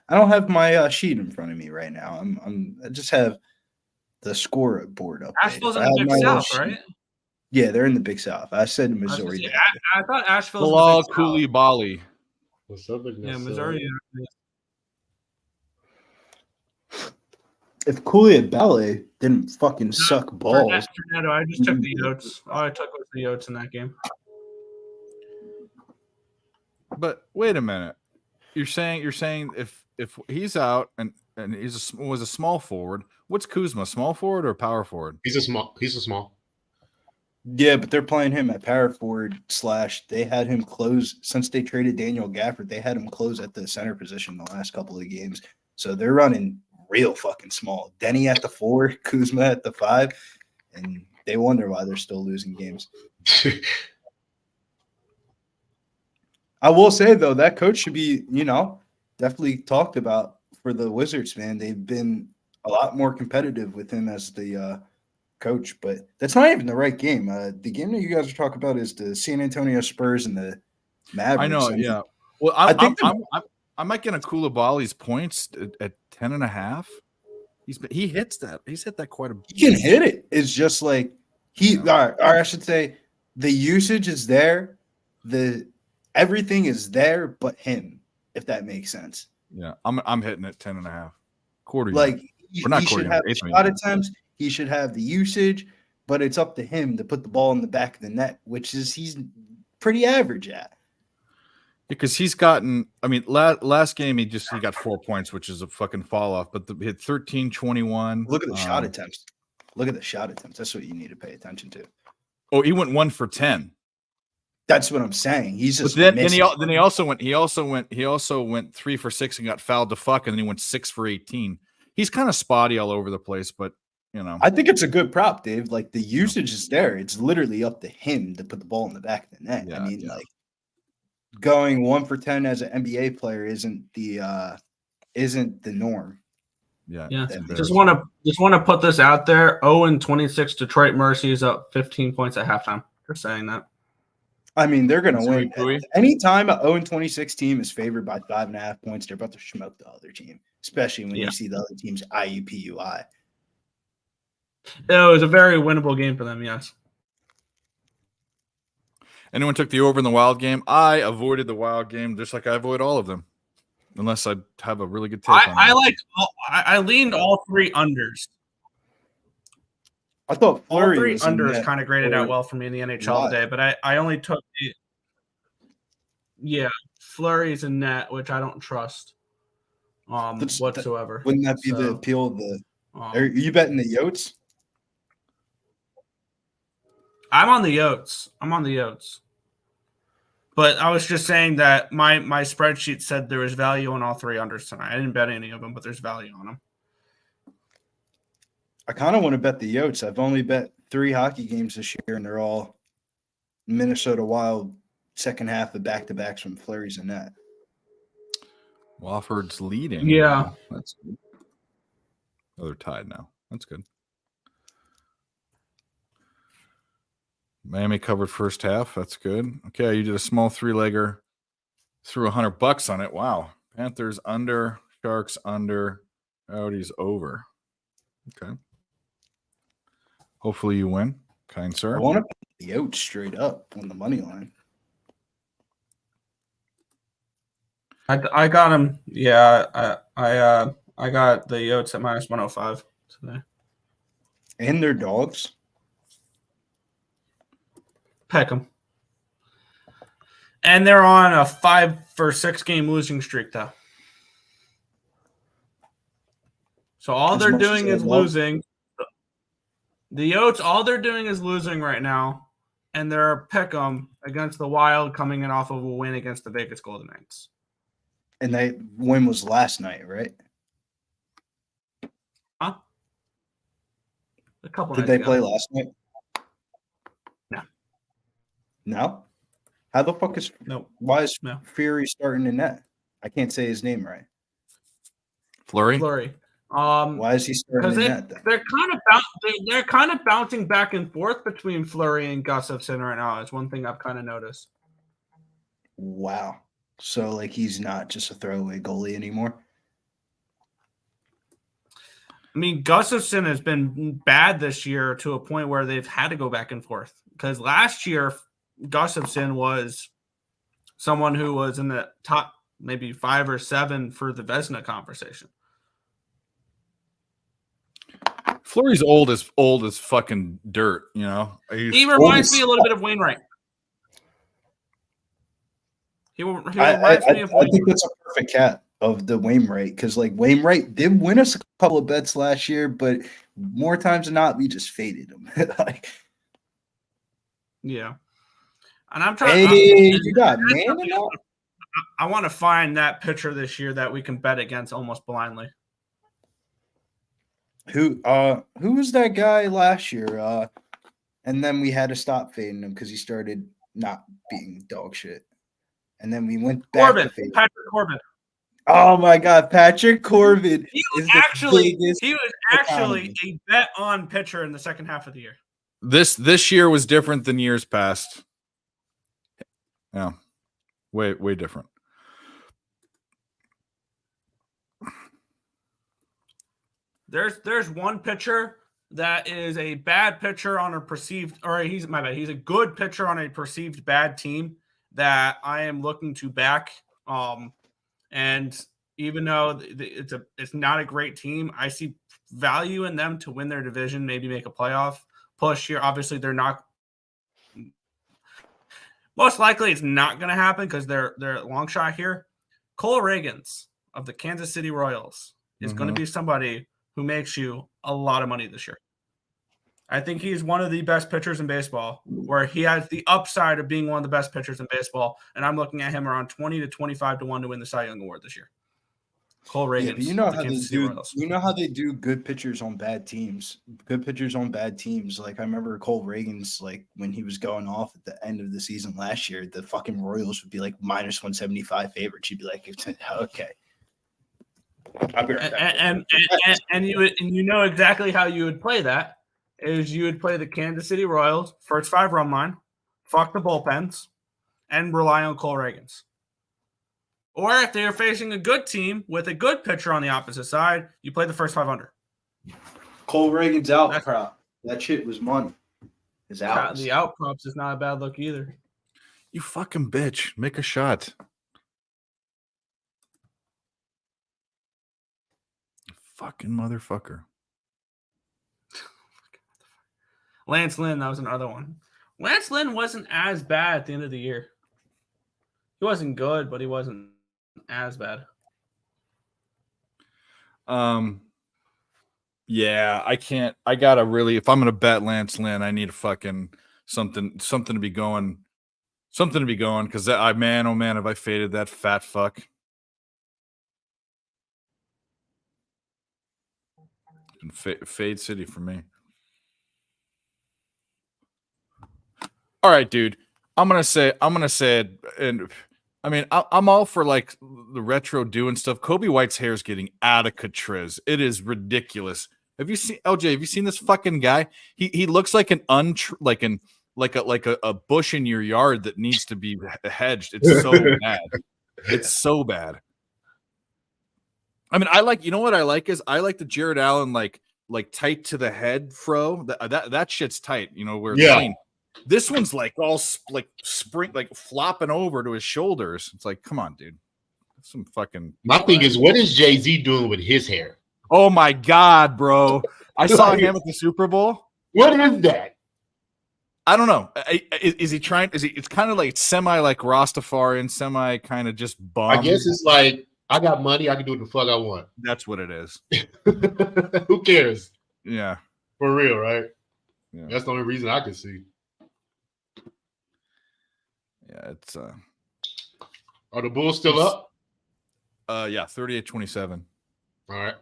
I don't have my sheet in front of me right now. I just have the scoreboard up. Asheville's in the Big South, right? Yeah, they're in the Big South. I said I, was Missouri. gonna say, I thought Asheville's Bilal in the Big South. Coulibaly. What's up, Yeah, Missouri. If Coulibaly didn't fucking suck balls, Fernando, I just took the Yotes. All I took was the Yotes in that game. But wait a minute. You're saying if he's out and was a small forward, what's Kuzma? Small forward or power forward? He's a small. yeah, but they're playing him at power forward / they had him close since they traded Daniel Gafford. They had him close at the center position the last couple of games. So they're running real fucking small. Denny at the 4, Kuzma at the 5, and they wonder why they're still losing games. I will say, though, that coach should be, definitely talked about for the Wizards, man. They've been a lot more competitive with him as the coach, but that's not even the right game. The game that you guys are talking about is the San Antonio Spurs and the Mavericks. I know, yeah. Well, I might get a Coulibaly's points at 10.5. He hits that. He's hit that quite a bit. He can hit it. It's just like or I should say the usage is there. Everything is there but him, if that makes sense. Yeah, I'm hitting it 10.5. Quarter. Like We're not he should quarter, have eighth shot minute. attempts. He should have the usage, but it's up to him to put the ball in the back of the net, which is he's pretty average at. Because he's gotten, I mean, last game he got 4 points, which is a fucking fall off. But he had 13, 21. Look at the shot attempts. Look at the shot attempts. That's what you need to pay attention to. Oh, he went 1 for 10. That's what I'm saying. He's But just then missing. he also went 3 for 6 and got fouled to fuck, and then he went 6 for 18. He's kind of spotty all over the place, but you know, I think it's a good prop, Dave. Like the usage is there. It's literally up to him to put the ball in the back of the net. I mean, like going 1 for 10 as an NBA player isn't the norm. yeah. Yeah. it's Just embarrassing. want to put this out there. 0-26 Detroit Mercy's up 15 points at halftime. Just saying that. I mean, they're going to Missouri win. Pui? Anytime a 0-26 team is favored by 5.5 points, they're about to smoke the other team, especially when Yeah. you see the other team's IUPUI. It was a very winnable game for them, yes. Anyone took the over in the Wild game? I avoided the Wild game just like I avoid all of them, unless I have a really good take on it. I leaned all 3 unders. I thought All Fleury 3 was in unders net kind of graded for out well for me in the NHL Wild. today, but I only took Fleury's in net, which I don't trust whatsoever. Wouldn't that be the So, appeal of the? Are you betting the Yotes? I'm on the Yotes. But I was just saying that my spreadsheet said there was value on all 3 unders tonight. I didn't bet any of them, but there's value on them. I kind of want to bet the Yotes. I've only bet 3 hockey games this year, and they're all Minnesota Wild second half of back-to-backs from Fleury's and net. Wofford's leading. Yeah. That's good. Oh, they're tied now. That's good. Miami covered first half. That's good. Okay, you did a small 3-legger. Threw $100 on it. Wow. Panthers under, Sharks under, Coyotes over. Okay. Hopefully you win, kind sir. I want to bet the Yotes straight up on the money line. I got him. Yeah, I got the Yotes at -105 today. And their dogs. Pick them. And they're on a 5 for 6 game losing streak, though. So all As they're much as doing they is love- losing. The Yotes, all they're doing is losing right now, and they're pick 'em against the Wild, coming in off of a win against the Vegas Golden Knights. And they win was last night, right? Huh? A couple. Did nights they ago. play last night? No. No? How the fuck is Nope. why is No. Fury starting in net? I can't say his name right. Flurry? Fleury. Why is he starting Because in net then? they're kind of bouncing back and forth between Fleury and Gustafsson right now. Is one thing I've kind of noticed. Wow. So like he's not just a throwaway goalie anymore. I mean, Gustafsson has been bad this year to a point where they've had to go back and forth. Because last year, Gustafsson was someone who was in the top maybe 5 or 7 for the Vezina conversation. Flurry's old as fucking dirt, you know. He reminds me a little bit of Wainwright. He reminds me of I Wainwright. think that's a perfect cat of the Wainwright because like Wainwright did win us a couple of bets last year, but more times than not, we just faded him. Like, Yeah. And I'm trying hey, you got man. I want to find that pitcher this year that we can bet against almost blindly. Who was that guy last year? And then we had to stop fading him because he started not being dog shit. And then we went back to fading. Patrick Corbin. Oh my God, Patrick Corbin He was is the actually biggest a bet on pitcher in the second half of the year. This year was different than years past. Yeah. Way different. There's one pitcher that is a bad pitcher on a perceived, or he's a good pitcher on a perceived bad team that I am looking to back. And even though it's not a great team, I see value in them to win their division, maybe make a playoff push here. Obviously, they're not. Most likely, it's not going to happen because they're a long shot here. Cole Reagans of the Kansas City Royals is going to be somebody who makes you a lot of money this year. I think he's one of the best pitchers in baseball, where he has the upside of being one of the best pitchers in baseball. And I'm looking at him around 20 to 25 to 1 to win the Cy Young Award this year. Cole Reagan. Yeah, but you know how they do. You know how they do good pitchers on bad teams. Good pitchers on bad teams. Like I remember Cole Reagan's like when he was going off at the end of the season last year, the fucking Royals would be like minus 175 favorites. You'd be like, okay. I'll be right back. And you know exactly how you would play that is you would play the Kansas City Royals first 5 run line, fuck the bullpens, and rely on Cole Reagan's. Or if they're facing a good team with a good pitcher on the opposite side, you play the first 5 under. Cole Reagan's out prop. That shit was money. His out. The out props is not a bad look either. You fucking bitch. Make a shot. Fucking motherfucker. Lance Lynn, that was another one. Lance Lynn wasn't as bad at the end of the year. He wasn't good, but he wasn't as bad. Yeah, I can't. I gotta really. If I'm gonna bet Lance Lynn, I need a fucking something to be going. Something to be going because oh man, have I faded that fat fuck. Fade City for me. All right, dude. I'm gonna say it, and I mean I'm all for like the retro doing stuff. Kobe White's hair is getting out of control. It is ridiculous. Have you seen LJ? Have you seen this fucking guy? He looks like a bush in your yard that needs to be hedged. It's so bad. It's so bad. I mean, you know what I like is I like the Jared Allen like tight to the head fro. That shit's tight. You know where it's clean. This one's like all like spring like flopping over to his shoulders. It's like, come on, dude. Some fucking. My thing is, what is Jay-Z doing with his hair? Oh my god, bro! I saw him at the Super Bowl. What is that? I don't know. Is he trying? It's kind of like semi like Rastafarian, semi kind of just bum. I guess it's like I got money. I can do what the fuck I want. That's what it is. Who cares? Yeah, for real, right? Yeah. That's the only reason I can see. Yeah, it's. Are the Bulls still up? Yeah, 38-27. All right.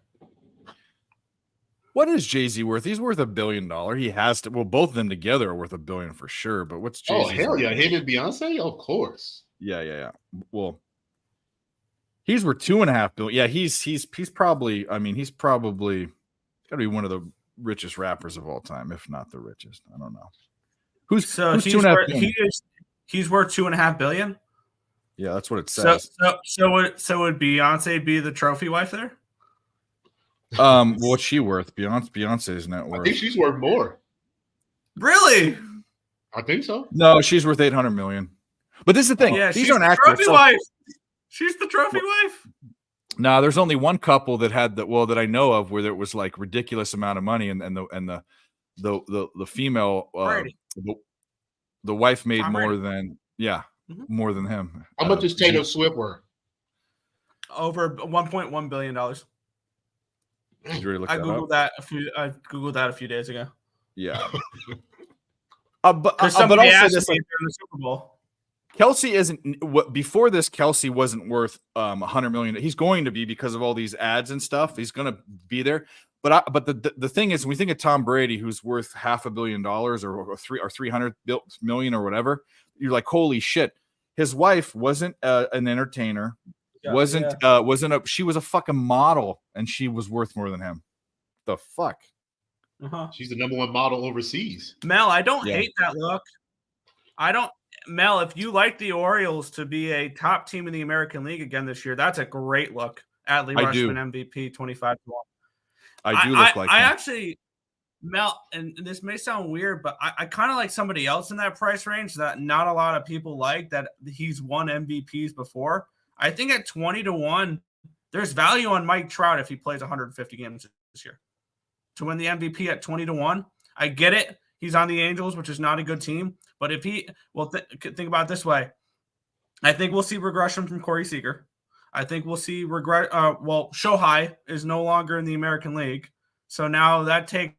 What is Jay-Z worth? He's worth $1 billion. He has to. Well, both of them together are worth $1 billion for sure. But what's Jay-Z? Oh hell yeah, him and Beyonce, of course. Yeah. Well, he's worth $2.5 billion. Yeah, he's probably. I mean, he's probably got to be one of the richest rappers of all time, if not the richest. I don't know. Who's he's 2.5 billion? He's worth $2.5 billion. Yeah, that's what it says. So would Beyonce be the trophy wife there? What's she worth? Beyonce's net worth. I think she's worth more. Really? I think so. No, she's worth $800 million. But this is the thing. Yeah, these she's aren't the actors. trophy wife. She's the trophy wife. No, there's only one couple that had that I know of where there was like ridiculous amount of money, and the female the wife made Tom more Brady. than more than him. How much is Taylor Swift worth? Over $1.1 billion. Did you already look I that googled up? that googled that a few days ago. Yeah. But somebody asked me during the Super Bowl. Kelsey isn't before this. Kelsey wasn't worth $100 million. He's going to be because of all these ads and stuff. He's going to be there. But the thing is, when we think of Tom Brady, who's worth $500 million or 300 million or whatever, you're like, holy shit. His wife wasn't an entertainer. She was a fucking model, and she was worth more than him. The fuck. She's the #1 model overseas. Mel, I don't hate that look. Mel, if you like the Orioles to be a top team in the American League again this year, that's a great look. Adley Rutschman MVP 25-1. I do look like I him. actually, Mel, and this may sound weird, but I kind of like somebody else in that price range that not a lot of people like, that he's won MVPs before. I think at 20-1, there's value on Mike Trout if he plays 150 games this year to win the MVP at 20-1. I get it. He's on the Angels, which is not a good team. But if think about it this way. I think we'll see regression from Corey Seager. I think we'll see Shohei is no longer in the American League. So now that takes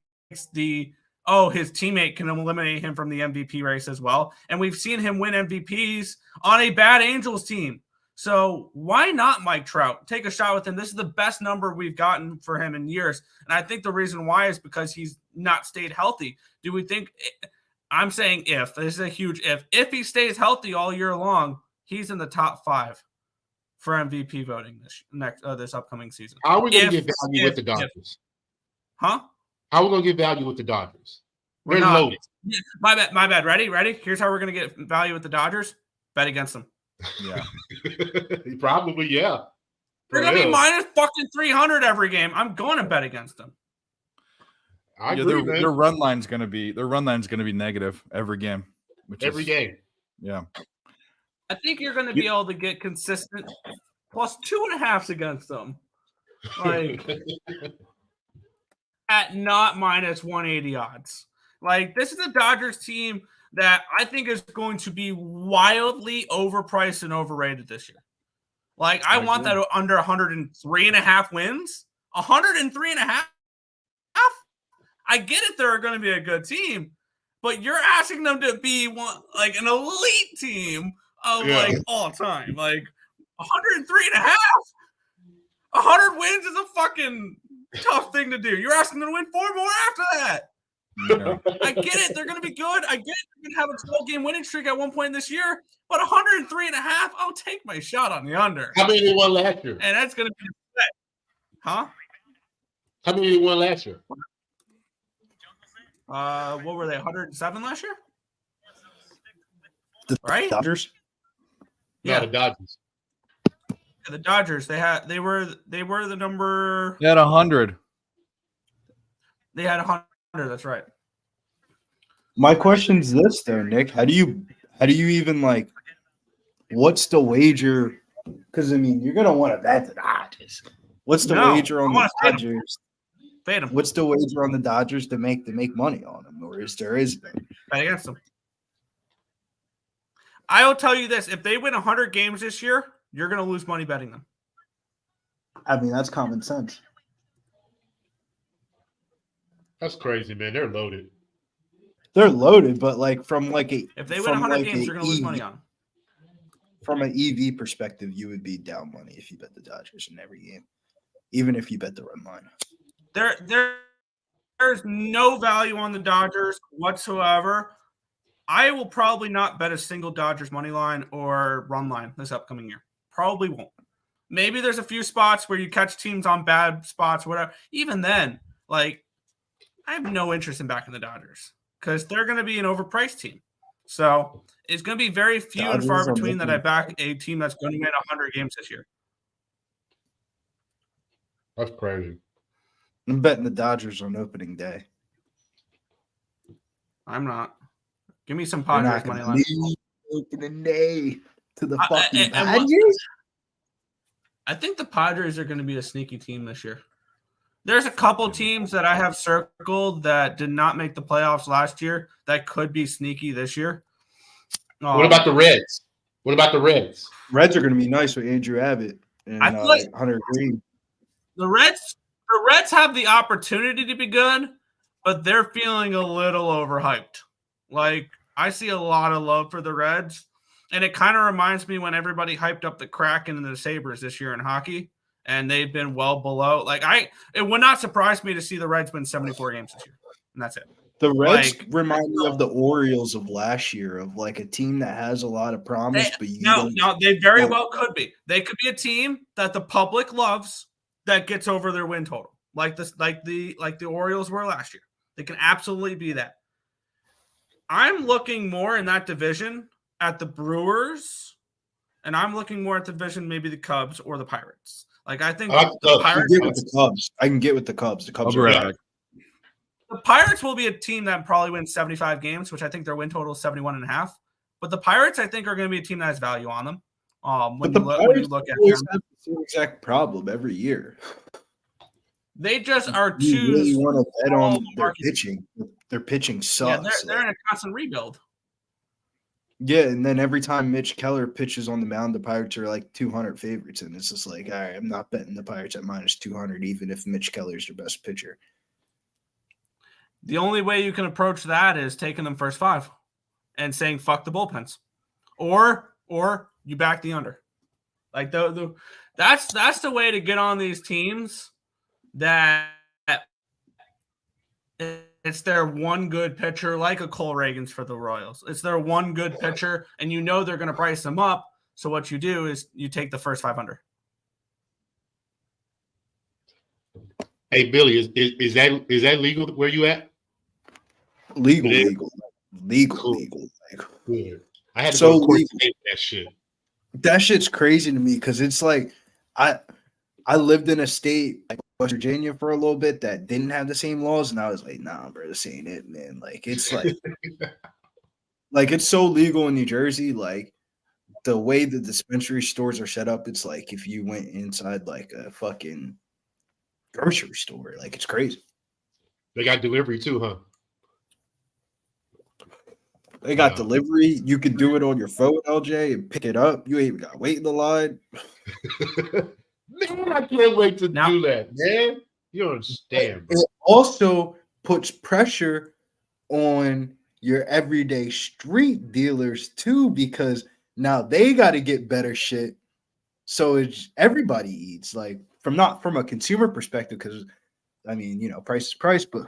the his teammate can eliminate him from the MVP race as well. And we've seen him win MVPs on a bad Angels team. So why not Mike Trout? Take a shot with him. This is the best number we've gotten for him in years. And I think the reason why is because he's not stayed healthy. Do we think – I'm saying if. This is a huge if. If he stays healthy all year long, he's in the top 5 for MVP voting this upcoming season. How are we going to get value with the Dodgers? Huh? How are we going to get value with the Dodgers? We're They're not. loaded. My bad. Ready? Here's how we're going to get value with the Dodgers. Bet against them. Yeah. Probably, yeah. They're going to be minus fucking 300 every game. I'm going to bet against them. I agree, man. Their run line's going to be negative every game. Every game. Yeah. I think you're going to be able to get consistent plus 2.5s against them. Like at not minus 180 odds. Like this is a Dodgers team that I think is going to be wildly overpriced and overrated this year. Like I want that under 103.5 wins. 103.5. I get it. They're going to be a good team, but you're asking them to be like an elite team of like all time. Like 103.5. 100 wins is a fucking tough thing to do. You're asking them to win 4 more after that. Yeah. I get it. They're going to be good. I get it. They're going to have a 12-game winning streak at one point this year. But 103.5, I'll take my shot on the under. How many they won last year? And that's going to be set. Huh? How many they won last year? What were they? 107 last year? The Dodgers? Yeah, the Dodgers. The Dodgers. They were the number. They had 100. They had 100. That's right. My question is this, though, Nick. How do you even like? What's the wager? Because I mean, you're gonna want to bet the Dodgers. What's the wager on the Dodgers? Fade them. What's the wager on the Dodgers to make money on them, or is there? Bet against them. I will tell you this: if they win 100 games this year, you're going to lose money betting them. I mean, that's common sense. That's crazy, man. They're loaded. They're loaded, but like from like a if they win 100 games, you're going to lose money on them. From an EV perspective, you would be down money if you bet the Dodgers in every game, even if you bet the run line. There's no value on the Dodgers whatsoever. I will probably not bet a single Dodgers money line or run line this upcoming year. Probably won't. Maybe there's a few spots where you catch teams on bad spots, whatever. Even then, like, I have no interest in backing the Dodgers because they're going to be an overpriced team. So it's going to be very few and far between that I back a team that's going to win 100 games this year. That's crazy. I'm betting the Dodgers on opening day. I'm not. Give me some Padres money line. Opening day to the fucking Padres. I think the Padres are going to be a sneaky team this year. There's a couple teams that I have circled that did not make the playoffs last year that could be sneaky this year. What about the Reds? Reds are going to be nice with Andrew Abbott and I feel like Hunter Green. The Reds have the opportunity to be good, but they're feeling a little overhyped. Like, I see a lot of love for the Reds, and it kind of reminds me when everybody hyped up the Kraken and the Sabres this year in hockey, and they've been well below. Like, it would not surprise me to see the Reds win 74 games this year, and that's it. The Reds remind me of the Orioles of last year, of like a team that has a lot of promise, but they very well could be. They could be a team that the public loves that gets over their win total, like the Orioles were last year. They can absolutely be that. I'm looking more in that division at the Brewers, and I'm looking more at the division, maybe the Cubs or the Pirates. Like, I think the Pirates. I can get with the Cubs. The Cubs are right. The Pirates will be a team that probably wins 75 games, which I think their win total is 71.5. But the Pirates, I think, are going to be a team that has value on them. When you look at them, have the same exact problem every year. They just are too. You really want to bet on their pitching. Their pitching sucks. Yeah, they're in a constant rebuild. Yeah, and then every time Mitch Keller pitches on the mound, the Pirates are like 200 favorites, and it's just like, all right, I'm not betting the Pirates at minus 200, even if Mitch Keller's your best pitcher. The only way you can approach that is taking them first 5 and saying fuck the bullpens, or you back the under. Like that's the way to get on these teams that it's their one good pitcher, like a Cole Reagans for the Royals. It's their one good pitcher, and you know they're going to price them up. So what you do is you take the first 5 under. Hey Billy, is that legal where you at? Legal. Cool. Like, Good. I had to So go to court legal. to say that shit. that shit's crazy to me because it's like I lived in a state like West Virginia for a little bit that didn't have the same laws, and I was like, nah, bro, this ain't it, man. Like it's like like it's so legal in New Jersey, like the way the dispensary stores are set up, it's like if you went inside like a fucking grocery store, like it's crazy. They got delivery too, huh? They got Yeah. delivery. You could do it on your phone, LJ, and pick it up. You ain't even got to wait in the line. Man, I can't wait to Now- do that, man. You don't understand, bro. It also puts pressure on your everyday street dealers too, because now they got to get better shit. So it's everybody eats, like from a consumer perspective, because I mean, you know, price is price, but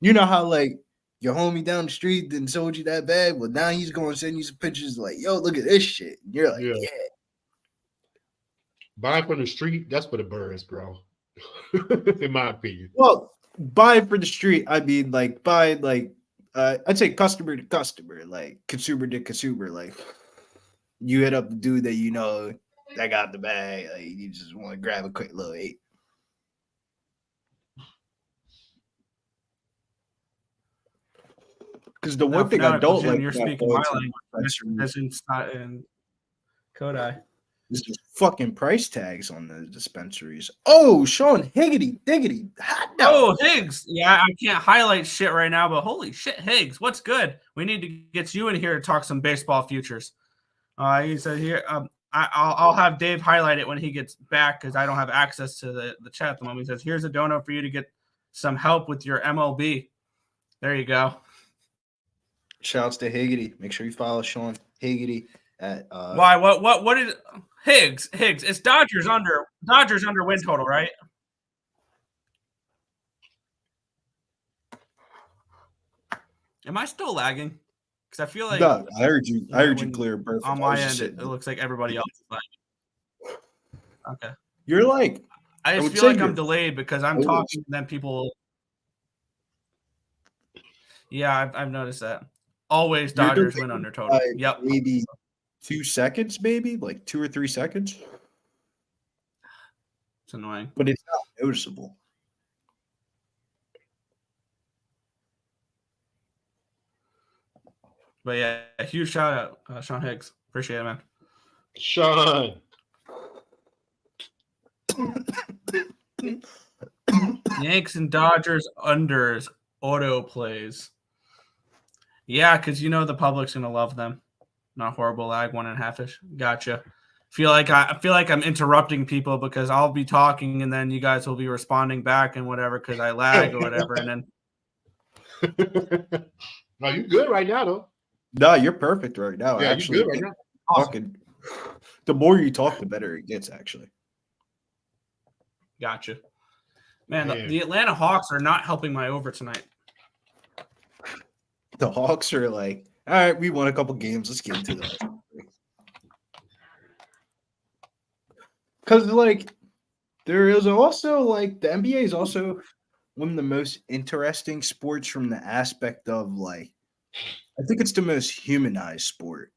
you know how like your homie down the street didn't sold you that bag. Well, now he's going to send you some pictures like, yo, look at this shit. And you're like, Yeah. yeah. Buying from the street, that's for the birds, bro. In my opinion. Well, buy for the street. I mean, like buy like I'd say customer to customer, like consumer to consumer. Like you hit up the dude that you know that got the bag. Like you just want to grab a quick little eight. Because the one thing I don't like, You're about speaking my going to language. dispensaries That's in Kodai. is just fucking price tags on the dispensaries. Oh, Sean Higgity Diggity. Hot dog. Oh, Higgs. Yeah, I can't highlight shit right now, but holy shit, Higgs, what's good? We need to get you in here to talk some baseball futures. He said here, I'll have Dave highlight it when he gets back because I don't have access to the chat at the moment. He says, here's a dono for you to get some help with your MLB. There you go. Shouts to Higgity. Make sure you follow Sean Higgity at Why? What is Higgs? It's Dodgers under win total, right? Am I still lagging? Because I feel like No, I heard you. I heard you when- clear. Perfect. on I my was end just it sitting- looks like everybody else is lagging. Okay. You're like, I would just feel say like I'm you're delayed because I'm always- talking and then people. Yeah, I've noticed that. Always You're Dodgers delayed win under total. by Yep. maybe 2 seconds, maybe like 2 or 3 seconds, It's annoying. but it's not noticeable. But yeah, a huge shout out, Sean Higgs. Appreciate it, man. Sean. Yanks and Dodgers unders auto plays. Yeah, because you know the public's gonna love them. Not horrible lag, 1.5-ish. Gotcha. I feel like I'm interrupting people because I'll be talking and then you guys will be responding back and whatever because I lag or whatever. And then No, you good right now, though. No, you're perfect right now. Yeah, Actually, you good right now. talking. The more you talk, the better it gets. Actually, gotcha. Man, Man. the Atlanta Hawks are not helping my over tonight. the Hawks are like, all right, we won a couple games. Let's get into that. Because like, there is also like the NBA is also one of the most interesting sports from the aspect of like, I think it's the most humanized sport.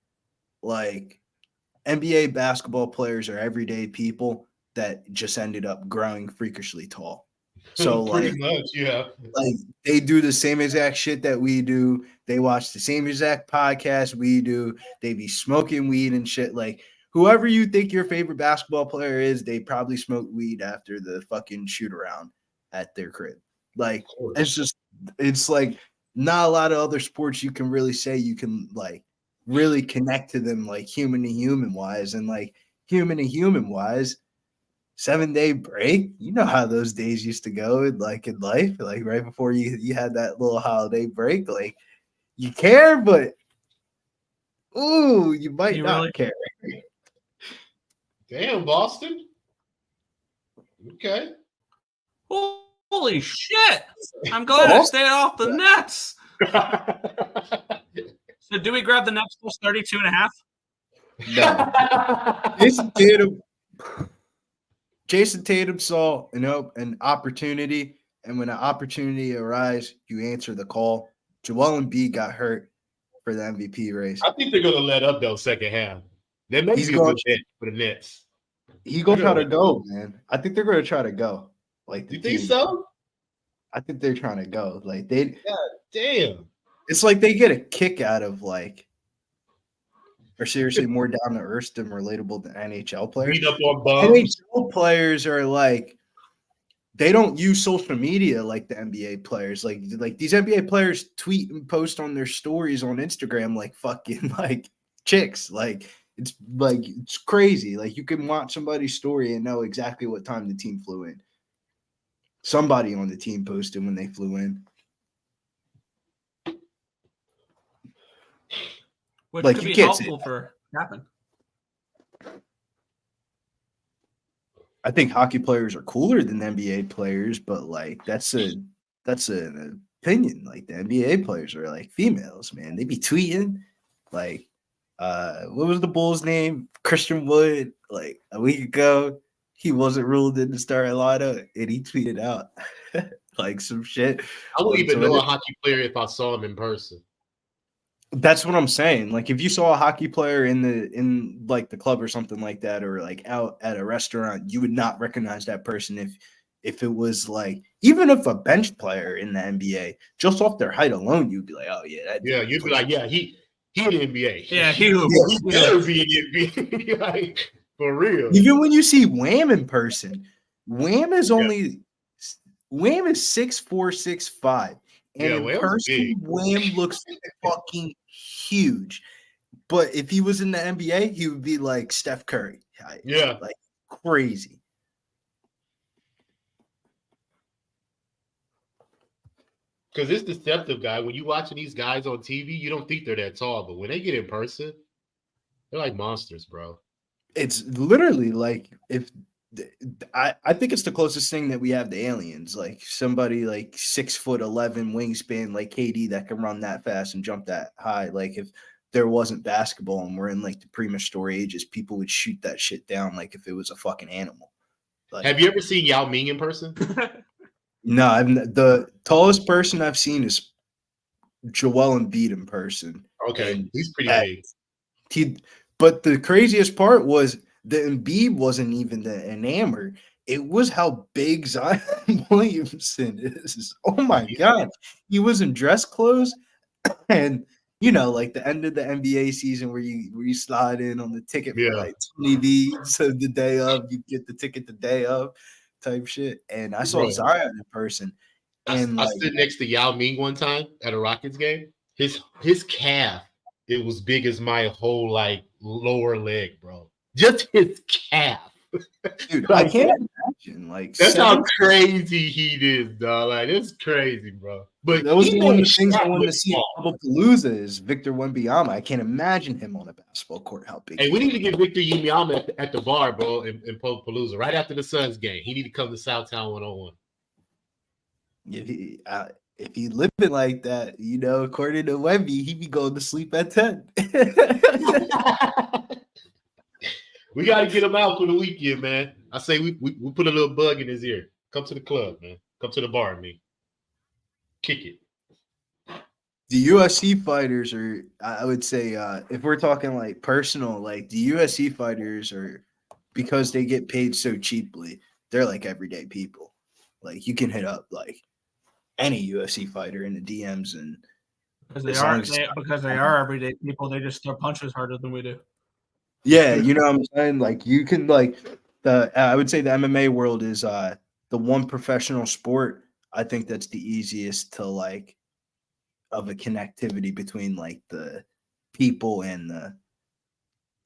Like, NBA basketball players are everyday people that just ended up growing freakishly tall. So Pretty like, much, yeah. like they do the same exact shit that we do. They watch the same exact podcast we do. They be smoking weed and shit. Like whoever you think your favorite basketball player is, they probably smoke weed after the fucking shoot around at their crib. Like it's like not a lot of other sports you can really say you can like really connect to them like human to human wise, and like human to human wise, 7-day break. You know how those days used to go in life, like right before you had that little holiday break. Like you care, but ooh, you might You not really- care. Damn, Boston. Okay. Holy shit! I'm glad I stayed off the Nets. So do we grab the Nets plus 32.5? No. Jason Tatum saw an opportunity, and when an opportunity arises, you answer the call. Joel Embiid got hurt for the MVP race. I think they're gonna let up though second half. They may He's be a going- good bet for the Nets. He gonna They're try to gonna- go, man. I think they're gonna try to go. Like the You think team. so? I think they're trying to go. Like Damn. it's like they get a kick out of like, or seriously more down to earth than relatable than NHL players. Beat up on bums. NHL players are like, they don't use social media like the NBA players. Like these NBA players tweet and post on their stories on Instagram like fucking like chicks. Like it's crazy. Like you can watch somebody's story and know exactly what time the team flew in. Somebody on the team posted when they flew in. Which Like, could you be can't say helpful for happen. I think hockey players are cooler than NBA players, but like that's an opinion. Like the NBA players are like females, man. They be tweeting like what was the Bulls' name? Christian Wood, like a week ago, he wasn't ruled in the starting lineup and he tweeted out like some shit. I wouldn't on even know a Twitter. hockey player if I saw him in person. That's what I'm saying. Like if you saw a hockey player in like the club or something like that, or like out at a restaurant, you would not recognize that person if it was like, even if a bench player in the NBA, just off their height alone, you'd be like, oh yeah, that Yeah, dude you'd be plays- like, yeah, he in the NBA. Yeah, he he better be in the NBA. Like, for real. Even when you see Wham in person, Wham is 6'4", 6'5", and Yeah, in Wham's person, big. Wham looks fucking huge. But if he was in the NBA, he would be like Steph Curry. height. Yeah. Like crazy. Because it's deceptive, guy. When you watching these guys on TV, you don't think they're that tall, but when they get in person, they're like monsters, bro. It's literally like I think it's the closest thing that we have to aliens, like somebody like 6'11" wingspan like KD that can run that fast and jump that high. Like if there wasn't basketball and we're in like the prehistoric ages, people would shoot that shit down like if it was a fucking animal. Like, Have you ever seen Yao Ming in person? no, the tallest person I've seen is Joel Embiid in person. Okay, And he's pretty big. But the craziest part was the Embiid wasn't even the enamored. It was how big Zion Williamson is. Oh my God. He was in dress clothes and like the end of the NBA season where you slide in on the ticket for like 20 V's. So the day of, you get the ticket the day of type shit. And I saw Bro. Zion in person. And I stood next to Yao Ming one time at a Rockets game. His calf, it was big as my whole like lower leg, bro. Just his calf. dude, Like, I can't imagine. Like That's how crazy he is, dog. Like it's crazy, bro. But that was he one of the was things I shot wanted to with see ball. at Palooza is Victor Wembanyama. I can't imagine him on a basketball court. How big? Hey, he we is. need to get Victor Yemiama at the bar, bro, in Palooza right after the Suns game. He need to come to Southtown 101. If he living like that, according to Wemby, he be going to sleep at 10. We got to get him out for the weekend, man. I say we put a little bug in his ear. Come to the club, man. Come to the bar, me. Kick it. The USC fighters are, I would say, if we're talking like personal, like the USC fighters are, because they get paid so cheaply, they're like everyday people. Like you can hit up like any UFC fighter in the DMs and because they are everyday people. They just throw punches harder than we do. yeah, you know what I'm saying? Like you can like I would say the MMA world is the one professional sport. I think that's the easiest to like of a connectivity between like the people and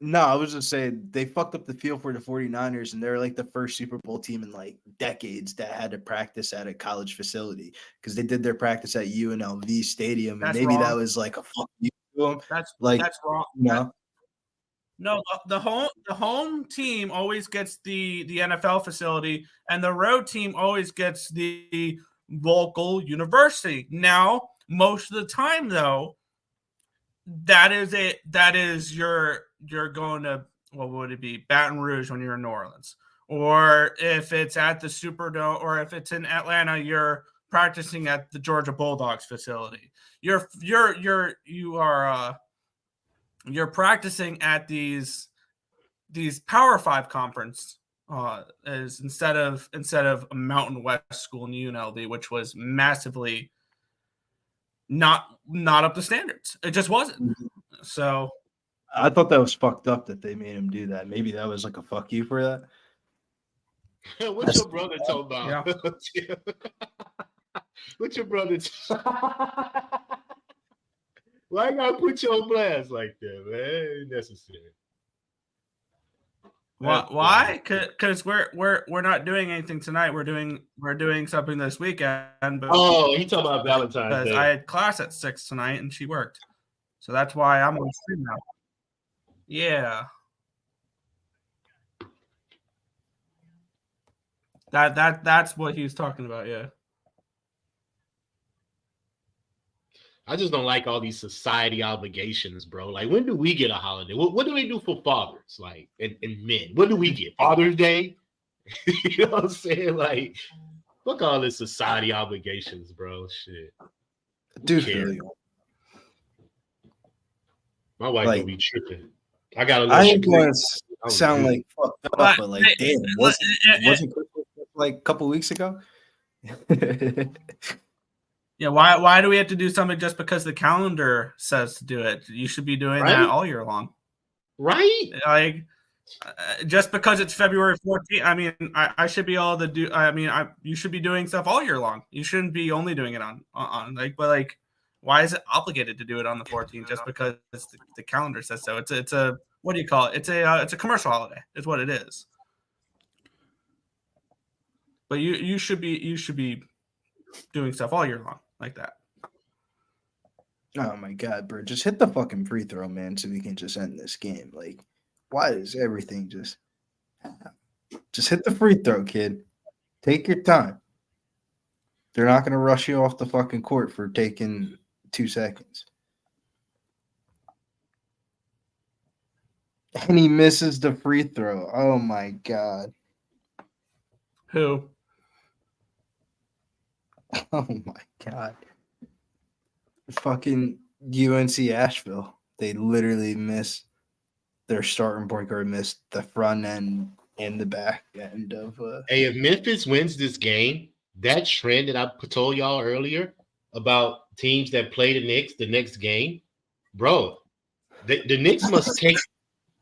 No, I was just saying they fucked up the field for the 49ers, and they're like the first Super Bowl team in like decades that had to practice at a college facility because they did their practice at UNLV Stadium, and That's maybe that wrong. was like a fuck you to them. That's Like, that's wrong. you know, No, the home team always gets the NFL facility, and the road team always gets the local university. Now, most of the time, though, that is you're going to, what would it be, Baton Rouge when you're in New Orleans, or if it's at the Superdome, or if it's in Atlanta, you're practicing at the Georgia Bulldogs facility. You're practicing at these Power 5 conference as instead of a Mountain West school in UNLV, which was massively not up to standards. It just wasn't. So I thought that was fucked up that they made him do that. Maybe that was like a fuck you for that. What's your brother talking about? Yeah. What's your brother? Why you gotta put you on blast like that, man? Ain't necessary. why? Because we're not doing anything tonight. We're doing something this weekend. But Oh, he talking about Valentine's because Day. I had class at 6 tonight and she worked, so that's why I'm on stream now. Yeah. That's what he's talking about. Yeah. I just don't like all these society obligations, bro. Like, when do we get a holiday? What do we do for fathers, like, and men? What do we get? Father's Day? You know what I'm saying? Like, fuck all this society obligations, bro. Shit. Dude, care? feel you. My wife Like, will be tripping. I got a I little ain't going to sound like fucked up, But- but like, damn, wasn't Christmas like a couple weeks ago? Yeah, why do we have to do something just because the calendar says to do it? You should be doing Right? that all year long. right? Like, just because it's February 14th, I mean, I should be able to do. I mean, you should be doing stuff all year long. You shouldn't be only doing it on like, but like, why is it obligated to do it on the 14th just because the calendar says so? It's a what do you call it? It's a commercial holiday. Is what it is. But you should be doing stuff all year long like that. Oh my god, bro. Just hit the fucking free throw, man, so we can just end this game. Like, why is everything just hit the free throw, kid? Take your time. They're not gonna rush you off the fucking court for taking 2 seconds. And he misses the free throw. Oh my god. Who? Oh my god. Fucking UNC Asheville. They literally missed their starting point guard, missed the front end and the back end of Hey, if Memphis wins this game, that trend that I told y'all earlier about teams that play the next game, bro, the Knicks must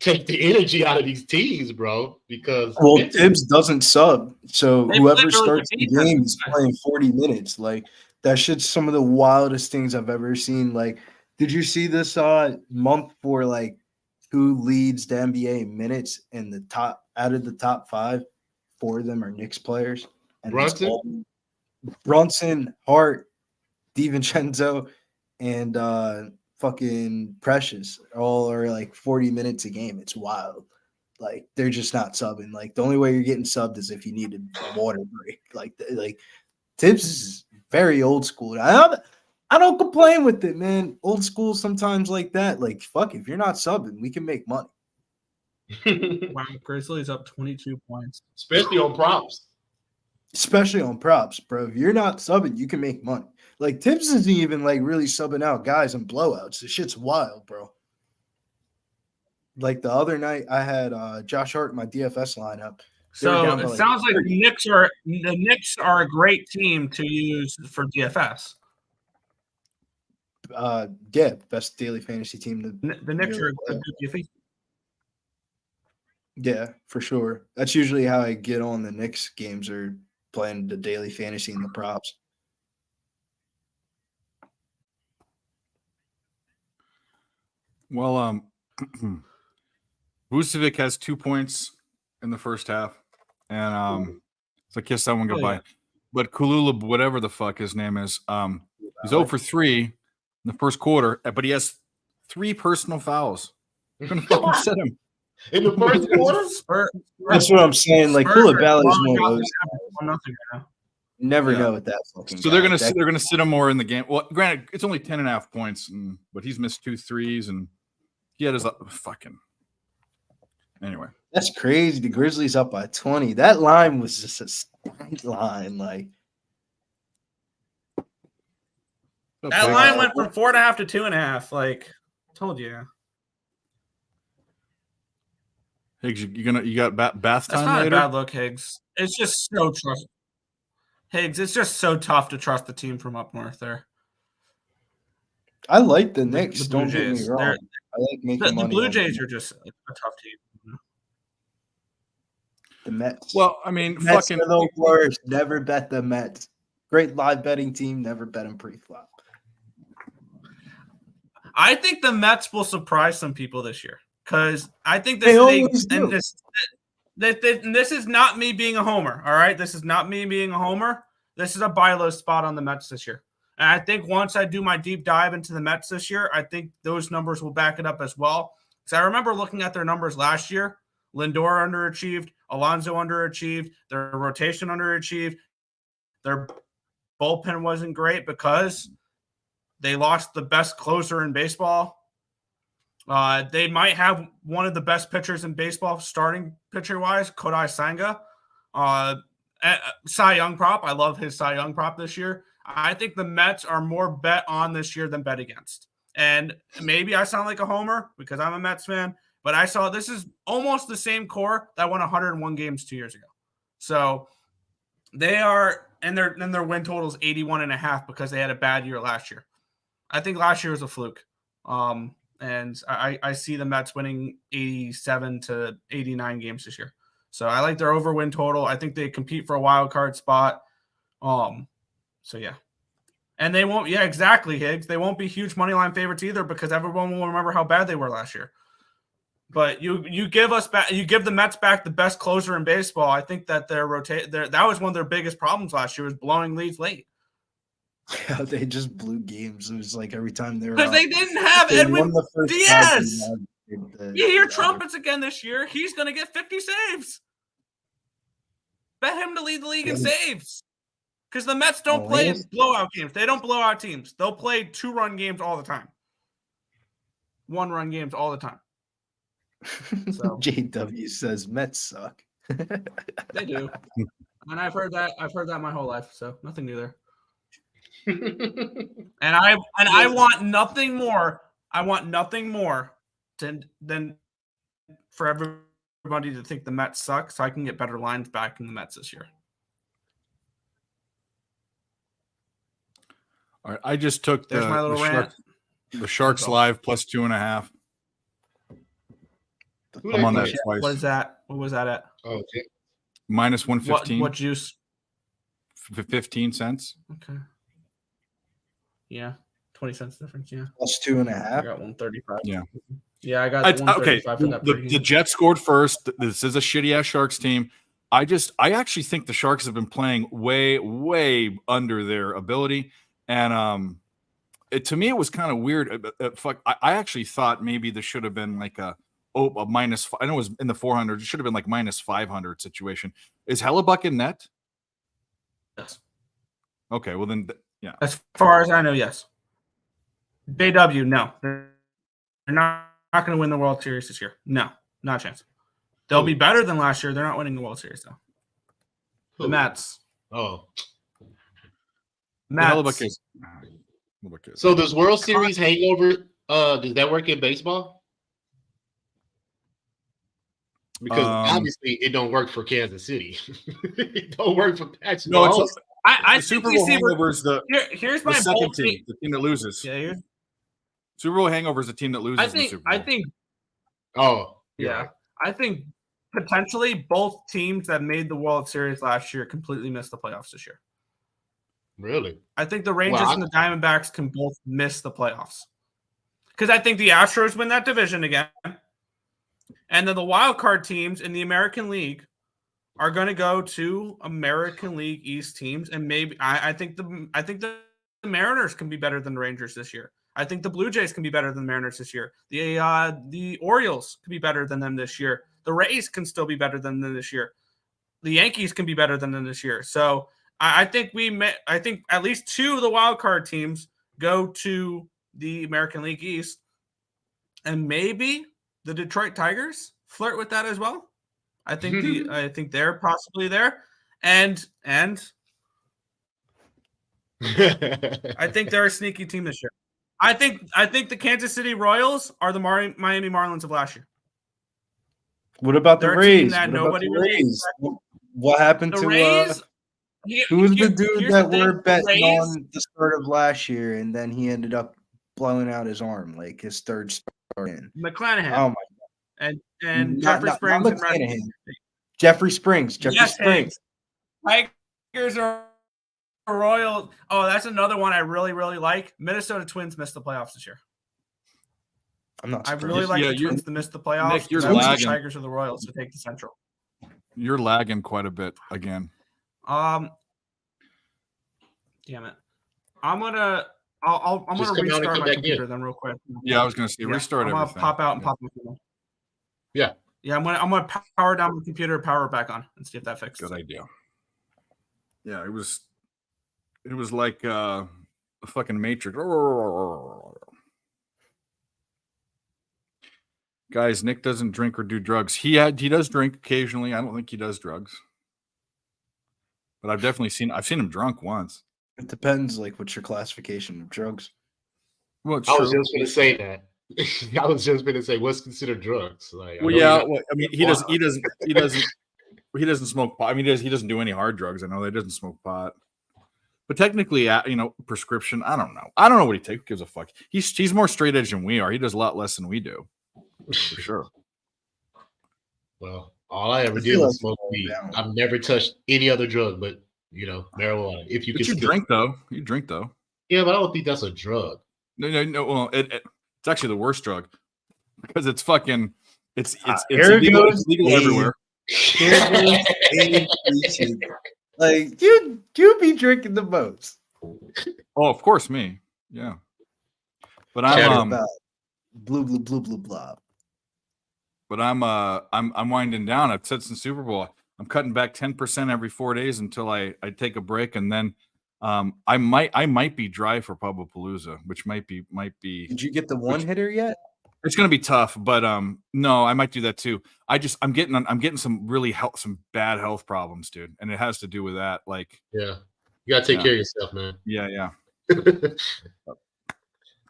take the energy out of these teams, bro, because well, Memphis- Tibbs doesn't sub, so They whoever play really starts good the defense. game is playing 40 minutes. Like, that shit's some of the wildest things I've ever seen. Like, did you see this month for like who leads the NBA in minutes, and the top out of the top 5, 4 of them are Knicks players, and it's Brunson? all Brunson, Hart, DiVincenzo, and fucking Precious all are like 40 minutes a game. It's wild. Like, they're just not subbing. Like, the only way you're getting subbed is if you need a water break. Like Tibbs is very old school. I don't complain with it, man. Old school sometimes like that. Like, fuck, if you're not subbing, we can make money. Wow, Grizzlies up 22 points. especially on props. Especially on props, bro. If you're not subbing, you can make money. Like, Tibbs isn't even like really subbing out guys in blowouts. This shit's wild, bro. Like, the other night, I had Josh Hart in my DFS lineup. They were So down it by, like, sounds like 30. the Knicks are a great team to use for DFS. Yeah, best daily fantasy team. The Knicks are a good DFS. Yeah, for sure. That's usually how I get on the Knicks games, or playing the daily fantasy and the props. Well, Vucevic has 2 points in the first half, and so kiss that one goodbye. yeah. But Kulula, whatever the fuck his name is, he's 0 for 3 in the first quarter, but he has 3 personal fouls. You're gonna fucking sit him. In the first quarter? That's what I'm saying. Like Spurs are Koulibaly is blowing one of out those. the Mavericks 1-0 right now. You never Yeah. know what that fucking. So guy- they're that- gonna sit him more in the game. Well, granted, it's only 10.5 points, but he's missed 2 threes, and he had his fucking. Anyway, That's crazy. The Grizzlies up by 20. That line was just a stacked line. Like That line went from 4.5 to 2.5. Like, told you. Higgs, you got bath That's time not later. a bad look, Higgs. It's just so trust. Higgs, it's just so tough to trust the team from up north there. I like the Knicks. the Blue Don't get me Jays, wrong. they're- I like making The money. Blue on Jays them. are just a tough team. The Mets. Well, I mean, Mets fucking. are the worst. Never bet the Mets. Great live betting team. Never bet them pre-flop. I think the Mets will surprise some people this year because I think They this always is do. this is not me being a homer. All right, this is not me being a homer. This is a buy low spot on the Mets this year. And I think once I do my deep dive into the Mets this year, I think those numbers will back it up as well. Because I remember looking at their numbers last year. Lindor underachieved, Alonso underachieved, their rotation underachieved, their bullpen wasn't great because they lost the best closer in baseball. They might have one of the best pitchers in baseball, starting pitcher-wise, Kodai Senga. Cy Young prop. I love his Cy Young prop this year. I think the Mets are more bet on this year than bet against. And maybe I sound like a homer because I'm a Mets fan, but I saw this is almost the same core that won 101 games 2 years ago. So they are, and their win total is 81.5 because they had a bad year last year. I think last year was a fluke. And I see the Mets winning 87 to 89 games this year. So I like their over win total. I think they compete for a wild card spot. So yeah. And they won't, yeah, exactly, Higgs. They won't be huge money line favorites either because everyone will remember how bad they were last year. But you give us back, you give the Mets back the best closer in baseball. I think that that was one of their biggest problems last year was blowing leads late. Yeah, they just blew games. It was like every time they were Because up, they didn't have they Edwin won the first Diaz. 5 they won. You hear trumpets again this year. He's going to get 50 saves. Bet him to lead the league in saves. Because the Mets don't play in blowout games. They don't blow out teams. They'll play 2-run games all the time. 1-run games all the time. So. JW says Mets suck. They do. And I've heard that my whole life. So nothing new there. And I want nothing more. I want nothing more than for everybody to think the Mets suck, so I can get better lines back in the Mets this year. All right, I just took There's my little rant. the Sharks live plus 2.5. Who I'm they on that play? twice. What is that? What was that at? Oh, okay. Minus 115. What juice? 15 cents. Okay. Yeah. 20 cents difference. Yeah. Plus I 2.5. got 135. Yeah. Yeah, I got Okay, 135 for that. the Jets scored first. This is a shitty ass Sharks team. I actually think the Sharks have been playing way under their ability, and to me it was kind of weird. I actually thought maybe there should have been like a minus. I know it was in the 400. It should have been like minus 500 situation. Is Hellebuck in net? Yes. Okay, well then, yeah. As far as I know, yes. JW, no. They're not going to win the World Series this year. No, not a chance. They'll be better than last year. They're not winning the World Series, though. The Who? Mets. Oh, Hellebuck Mets. is. so does World Series hangover? Does that work in baseball? Because obviously it don't work for Kansas City. It don't work for Patrick. No, Mahomes. it's I the think Super we Bowl see hangover is the here's my second bold team, take. the team that loses. Yeah, Super Bowl hangover is the team that loses I in the think Super Bowl. I think Oh, yeah. I think potentially both teams that made the World Series last year completely missed the playoffs this year. really? I think the Rangers Well, and the Diamondbacks can both miss the playoffs. Because I think the Astros win that division again. And then the wild card teams in the American League are going to go to American League East teams, and maybe I think the Mariners can be better than the Rangers this year. I think the Blue Jays can be better than the Mariners this year. The Orioles can be better than them this year. The Rays can still be better than them this year. The Yankees can be better than them this year. So I think I think at least 2 of the wild card teams go to the American League East, and maybe the Detroit Tigers flirt with that as well. I think they're possibly there, and I think they're a sneaky team this year. I think the Kansas City Royals are the Miami Marlins of last year. What about the They're a team Rays? that What about nobody the really Rays? What happened The to Rays. who was the dude here's that the thing, we're the betting Rays- on the start of last year, and then he ended up blowing out his arm, like his third start in? McClanahan Oh my! and Not- Jeffrey not Springs and McClanahan. Jeffrey Springs. Yes, Springs. Tigers are Royal. Oh, that's another one I really, really like. Minnesota Twins missed the playoffs this year. I'm not I surprised. really like Yeah, the Twins to miss the playoffs. Nick, you're I wish the lagging. Tigers or the Royals to take the Central. You're lagging quite a bit again. Damn it. I'm gonna Just gonna come out and restart come my back computer in. then real quick. Yeah, I was going to say restart I'm gonna everything. pop out and Yeah. pop back in. Yeah. Yeah, I'm gonna power down my computer, power it back on, and see if that fixes Good it. idea. Yeah, it was like a fucking Matrix. Guys, Nick doesn't drink or do drugs. He does drink occasionally. I don't think he does drugs. But I've seen him drunk once. It depends, like, what's your classification of drugs? Well, it's I was true. just going to say that. I was just going to say, what's considered drugs? Like, Well, yeah. Well, I mean, he doesn't smoke pot. I mean, he doesn't do any hard drugs. I know that he doesn't smoke pot. But technically, prescription. I don't know. I don't know what he takes. Who gives a fuck? He's more straight edge than we are. He does a lot less than we do, for sure. Well, all I ever I did feel was like smoke it's weed. all down. I've never touched any other drug, but marijuana. If you But can you drink though. You drink though. Yeah, but I don't think that's a drug. No. Well, it's actually the worst drug because it's fucking. It's here illegal, goes it's legal Dave. everywhere. Here goes Dave preaching. Like, you be drinking the most. Oh, of course, me. Yeah. But Chat I'm about blue, blue, blue, blue, blah. But I'm winding down. I've said since Super Bowl, I'm cutting back 10% every 4 days until I take a break, and then I might be dry for Pubblepalooza, which might be. Did you get the one hitter yet? It's gonna be tough, but no, I might do that too. I'm getting some some bad health problems, dude, and it has to do with that. Like, Yeah. You gotta take care of yourself, man. yeah.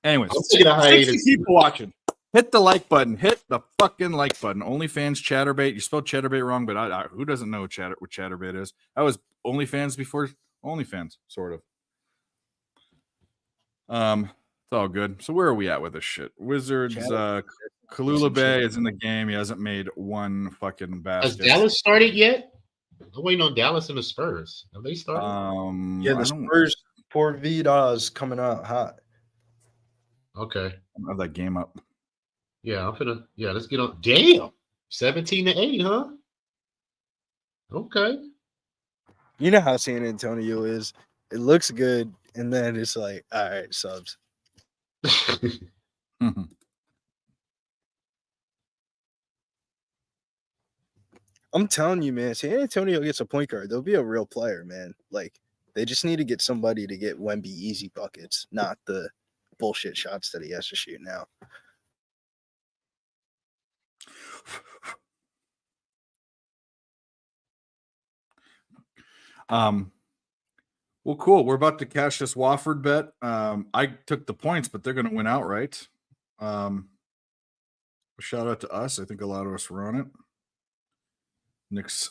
Anyways, I'm taking a hiatus. 60 people watching. Hit the like button. Hit the fucking like button. OnlyFans Chatterbait. You spelled Chatterbait wrong, but who doesn't know what Chatterbait is? I was OnlyFans before OnlyFans, sort of. It's all good. So where are we at with this shit? Wizards. Kalula Bay is in the game. He hasn't made one fucking Has basket. Dallas started yet? I'm waiting on Dallas and the Spurs. Have they started? Yeah, I the don't Spurs, poor Vida's coming out hot. Okay. have that game up. Yeah, let's get on. Damn. 17-8, huh? Okay. You know how San Antonio is. It looks good, and then it's like, all right, subs. Mhm. I'm telling you, man, San Antonio gets a point guard. They'll be a real player, man. Like, they just need to get somebody to get Wemby easy buckets, not the bullshit shots that he has to shoot now. Well, cool. We're about to cash this Wofford bet. I took the points, but they're going to win outright. Shout out to us. I think a lot of us were on it. Nick's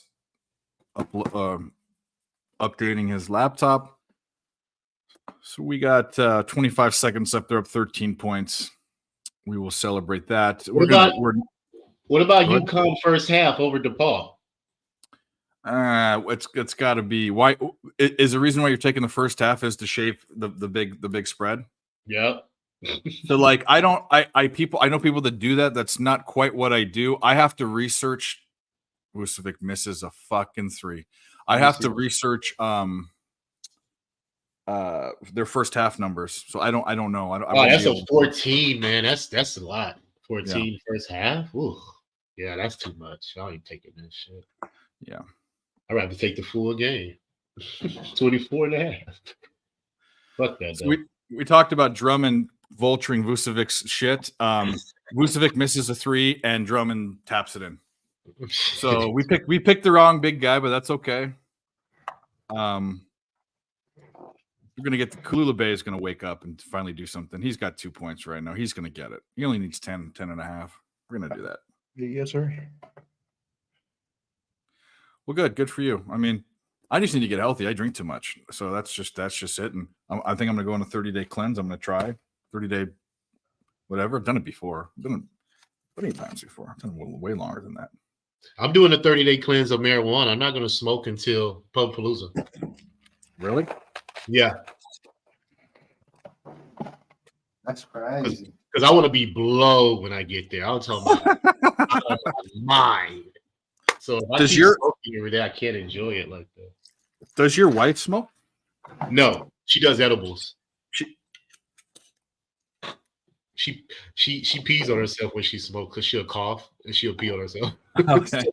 updating his laptop. So we got 25 seconds up. They're up 13 points. We will celebrate that. What about UConn first half over DePaul? It's got to be why is the reason why you're taking the first half is to shape the big spread. Yep. So like I know people that do that. That's not quite what I do. I have to research. Vucevic misses a fucking 3. I have to research their first half numbers. So I don't know. I Oh, that's a 14, man. That's a lot. 14 first half. Ooh. Yeah, that's too much. I ain't taking that shit. Yeah. I'd rather take the full game. 24 and a half. Fuck that. So we talked about Drummond vulturing Vucevic's shit. Vucevic misses a 3 and Drummond taps it in. So we picked the wrong big guy, but that's okay. We're gonna get Kulula Bay is gonna wake up and finally do something. He's got 2 points right now. He's gonna get it. He only needs 10 and a half. We're gonna do that. Yes, sir. Well, good for you. I mean, I just need to get healthy. I drink too much, so that's just it. And I think I'm gonna go on a 30-day cleanse. I'm gonna try 30-day, whatever. I've done it before. I've done it many times before. I've done it way longer than that. I'm doing a 30-day cleanse of marijuana. I'm not going to smoke until Pubpalooza. Really? Yeah. That's crazy. Because I want to be blow when I get there. I'll tell my mind. So if I keep smoking every day, I can't enjoy it like that. Does your wife smoke? No, she does edibles. She pees on herself when she smokes because she'll cough and she'll pee on herself. Okay.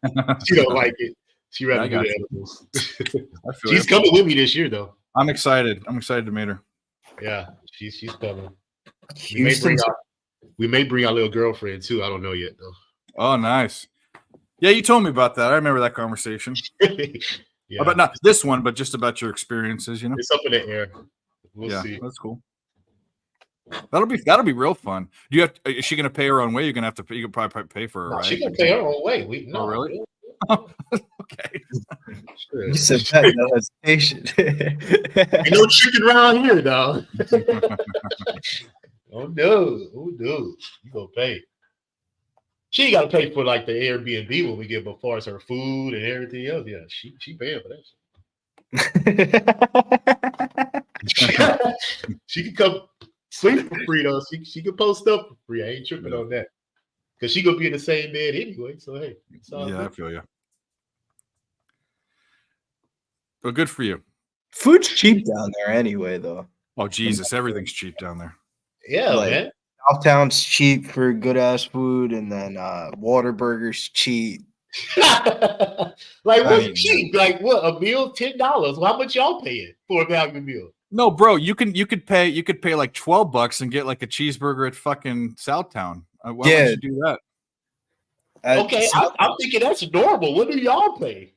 She don't like it. She rather do the edibles. She's coming with me this year, though. I'm excited. I'm excited to meet her. Yeah, she's coming. We may bring our little girlfriend too. I don't know yet though. Oh, nice. Yeah, you told me about that. I remember that conversation. Yeah. About not this one, but just about your experiences. You know, it's up in the air. We'll see. That's cool. That'll be real fun. Do you have? Is she going to pay her own way? You're going to have to pay. You can probably pay for her, right? She can pay her own way. Oh, really? Okay. Sure. You said that no hesitation. Ain't no chicken around here, dog. Oh no! You gonna pay? She ain't got to pay for like the Airbnb when we get before as her food and everything else. Yeah, she paying for that. She can come sleep for free though. She can post up for free. I ain't tripping on that because she gonna be in the same bed anyway. So hey, I feel you. Well, good for you. Food's cheap down there anyway, though. Oh Jesus, everything's cheap down there. Yeah, man. Southtown's cheap for good ass food, and then Waterburger's cheap. Like what's cheap? Like what? A meal, $10. How much y'all paying for a value meal? No, bro, you could pay like $12 and get like a cheeseburger at fucking Southtown. Why would you do that? Okay, I'm thinking that's normal. What do y'all pay?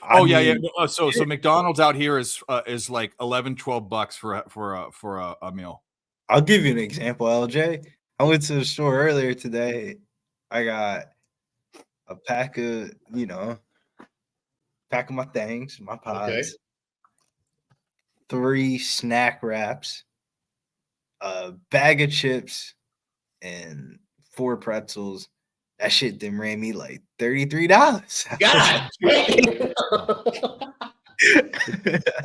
Oh yeah. So McDonald's out here is like $11-12 for a meal. I'll give you an example, LJ. I went to the store earlier today. I got a pack of my things, my pods. Okay. 3 snack wraps, a bag of chips, and 4 pretzels. That shit then ran me like $33. God damn.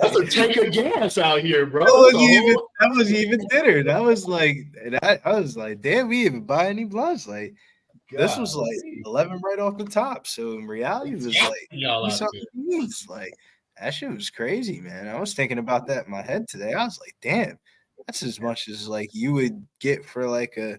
That's a tank of gas out here, bro. That wasn't even dinner. That was like, I was like, damn, we didn't buy any blunts. Like, this was like 11 right off the top. So in reality, it was like that shit was crazy, man. I was thinking about that in my head today. I was like, damn, that's as much as like you would get for like a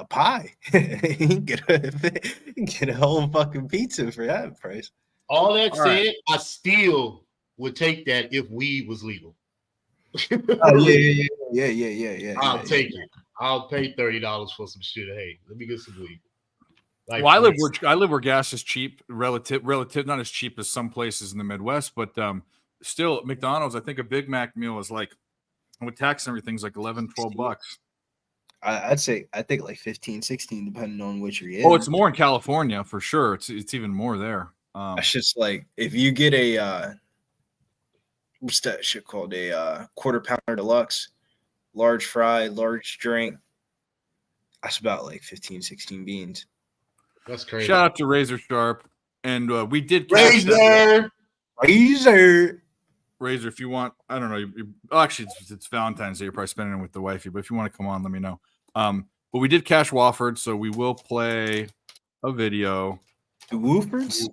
pie. You get a whole fucking pizza for that price. All that said, I still would take that if weed was legal. Oh, yeah. I'll take it. I'll pay $30 for some shit. Hey, let me get some weed. Like, well, I live where gas is cheap, relative, not as cheap as some places in the Midwest, but still McDonald's. I think a Big Mac meal is like, with tax and everything's like $11-12. I think like 15, 16, depending on which you're in. Oh, it's more in California for sure. It's even more there. It's just like if you get a what's that shit called? A quarter pounder deluxe, large fry, large drink. That's about like 15, 16 beans. That's crazy. Shout out to Razor Sharp. And we did Razor. Razor, if you want, I don't know. Actually, it's Valentine's Day. You're probably spending it with the wifey, but if you want to come on, let me know. But we did cash Wofford, so we will play a video. The Woofords?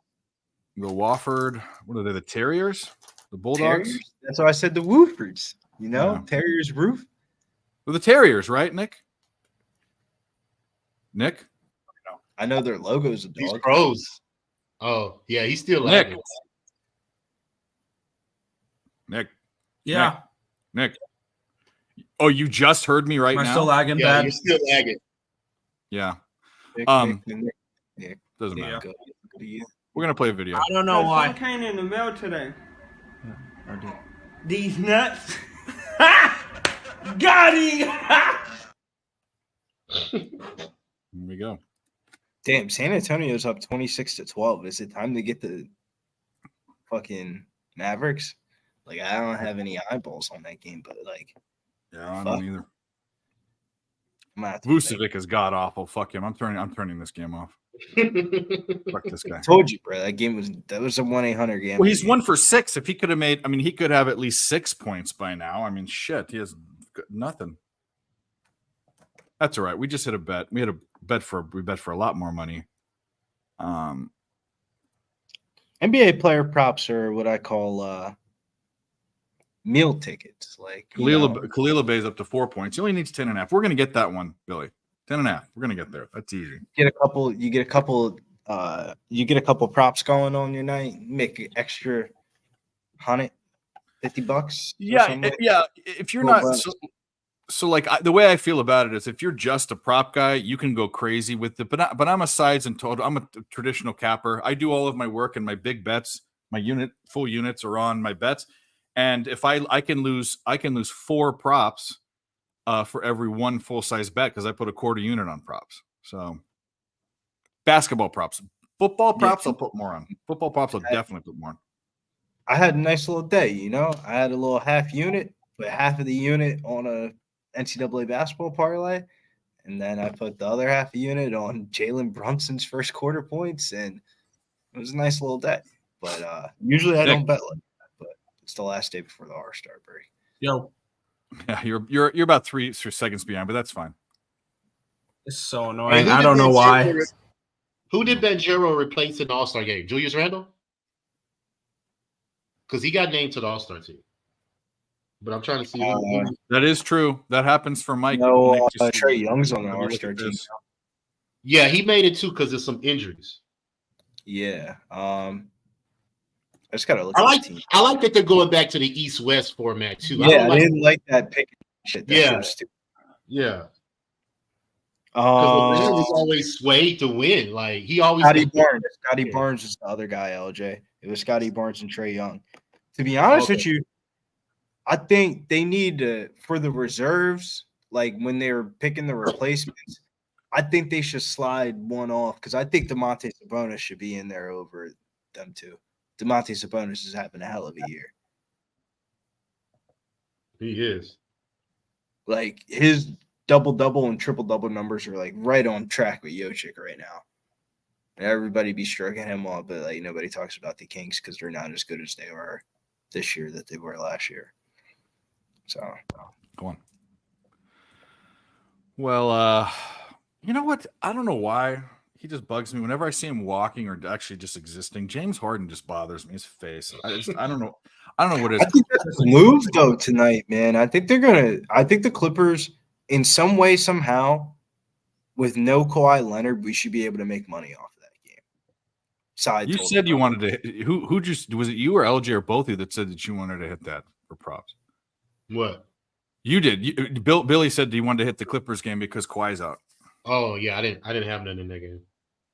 The Wofford, what are they? The Terriers? The Bulldogs? Terriers? That's why I said the Woofords. You know, Yeah. Terriers roof. They're the Terriers, right, Nick? Nick? I know their logo's a He's dog. pros. Oh, yeah, he's still Nick. lagging. Nick. Yeah. Nick. Oh, you just heard me right Am I now? still lagging Yeah, bad? you're still lagging. Yeah. Nick, Nick. Doesn't Yeah. matter. Go to you. We're going to play a video. I don't know why. Some came in the mail today. I did. These nuts. Got him. Here we go. Damn, San Antonio's up 26-12. Is it time to get the fucking Mavericks? Like, I don't have any eyeballs on that game, but like, Yeah, I Fuck. don't either. I'm gonna have to make- Vucevic is god awful. Fuck him. I'm turning this game off. Fuck this guy. I told you, bro. That was a 1-800 game. Well, he's 1 for 6. If he could have made, I mean, he could have at least 6 points by now. I mean, shit, he has nothing. That's all right. We just hit a bet. We bet for a lot more money. NBA player props are what I call meal tickets. Like Khalil Bay's up to 4 points. He only needs 10.5. We're gonna get that one, Billy. 10.5. We're gonna get there. That's easy. you get a couple props going on your night, make an extra $150. Yeah. If you're Well, not bonus. so like the way I feel about it is, if you're just a prop guy, you can go crazy with it. But I'm a sides and total. I'm a traditional capper. I do all of my work and my big bets. My full units are on my bets. And if I can lose 4 props for every one full size bet, because I put a quarter unit on props. So basketball props, football props, I'll put more on. Football props, I'll definitely put more on. I had a nice little day, you know. I had a little half unit, put half of the unit on a NCAA basketball parlay, and then I put the other half a unit on Jalen Brunson's first quarter points, and it was a nice little day. But usually I don't bet like that, but it's the last day before the All-Star break. Yo, Yeah, you're about 3 seconds behind, but that's fine. it's so Hey, annoying. who I did don't know why. Who did Banchero replace in the All-Star game? Julius Randle? Because he got named to the All-Star team. But I'm trying to see who. That is true. That happens for Mike. No, Nick, just- Trey Young's on the Let me look All-Star at team. this. Yeah, he made it too because of some injuries. Yeah. I just gotta look I at like the team. that they're going back to the East-West format too. Yeah, don't I didn't like that pick shit. That Yeah. shit was stupid. Yeah. Because LeBron was Um, always swayed to win. Like he always Scotty Barnes. Scotty Yeah. Barnes was the other guy, LJ. It was Scotty Barnes and Trey Young. To be honest with you, I think they need to, for the reserves, like when they're picking the replacements, I think they should slide one off because I think DeMonte Sabonis should be in there over them two. DeMonte Sabonis is having a hell of a year. He is. Like his double-double and triple-double numbers are like right on track with Jokic right now. And everybody be stroking him off, but like nobody talks about the Kings because they're not as good as they were this year that they were last year. So Go on. Well, you know what? I don't know why he just bugs me whenever I see him walking or actually just existing. James Harden just bothers me. His face. I don't know. I don't know what it I is. think that's a move though tonight, man. I think the Clippers, in some way, somehow, with no Kawhi Leonard, we should be able to make money off of that game. Side You total. said you wanted to. Who just was it? You or LJ or both of you that said that you wanted to hit that for props? What? You did. Billy said he wanted to hit the Clippers game because Kawhi's out. Oh yeah, I didn't have none in that game.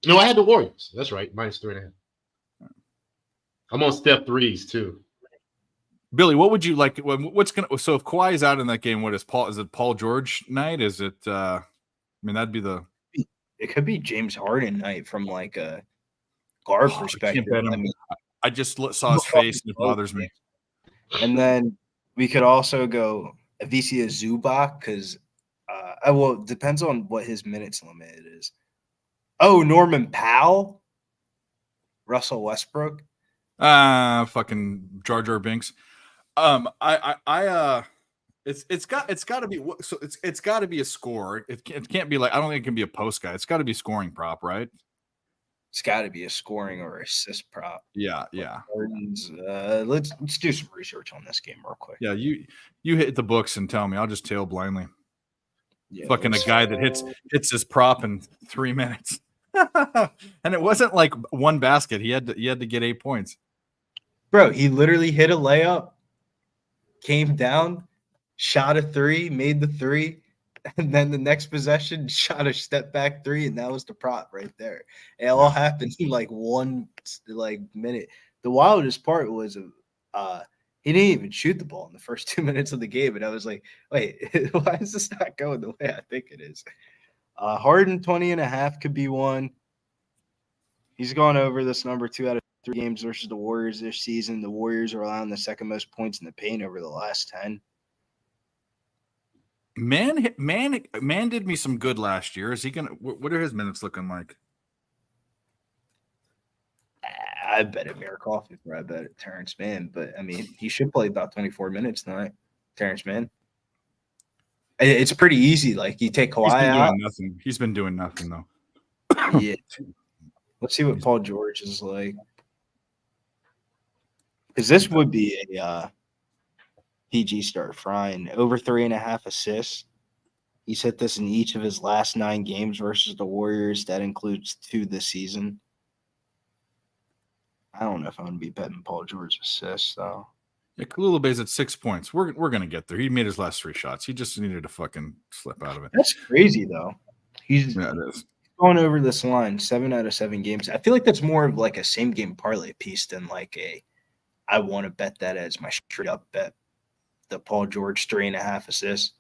No, I had the Warriors. That's right, -3.5. I'm on step threes too. Billy, what would you like? What's gonna? So if Kawhi is out in that game, what is Paul? Is it Paul George night? Is it? I mean, that'd be the. It could be James Harden night from like a guard Oh, I perspective. can't bet him. I mean, I just saw his face and it bothers me. and then we could also go Avicii Zubac because, well, it depends on what his minutes limit is. Oh, Norman Powell, Russell Westbrook. Fucking Jar Jar Binks. It's got to be so it's got to be a score. It can't be like I don't think it can be a post guy. It's got to be scoring prop, right? It's got to be a scoring or assist prop. Yeah. Let's do some research on this game real quick. Yeah, you hit the books and tell me. I'll just tail blindly. Yeah, Fucking a guy that hits his prop in 3 minutes. And it wasn't like one basket. He had to get 8 points. Bro, he literally hit a layup, came down, shot a 3, made the 3, and then the next possession shot a step back 3, and that was the prop right there. It all happened in like one minute. The wildest part was he didn't even shoot the ball in the first 2 minutes of the game, and I was like, wait, why is this not going the way I think it is? Harden 20.5 could be one. He's gone over this number 2 out of 3 games versus the Warriors this season. The Warriors are allowing the second most points in the paint over the last 10. Man did me some good last year. Is he gonna? What are his minutes looking like? I bet it Marikoff before I bet it Terrence Mann, but I mean he should play about 24 minutes tonight. Terrence Mann. It's pretty easy. Like you take Kawhi out. Nothing. He's been doing nothing though. Yeah. Let's see what Paul George is like. Because this would be a PG start. Frying over 3.5 assists. He's hit this in each of his last 9 games versus the Warriors. That includes 2 this season. I don't know if I'm going to be betting Paul George assists, though. Yeah, Kalula Bay's at 6 points. We're going to get there. He made his last 3 shots. He just needed to fucking slip out of it. That's crazy, though. He's Yeah, it is. going over this line 7 out of 7 games. I feel like that's more of like a same game parlay piece than like I want to bet that as my straight up bet. The Paul George 3.5 assists.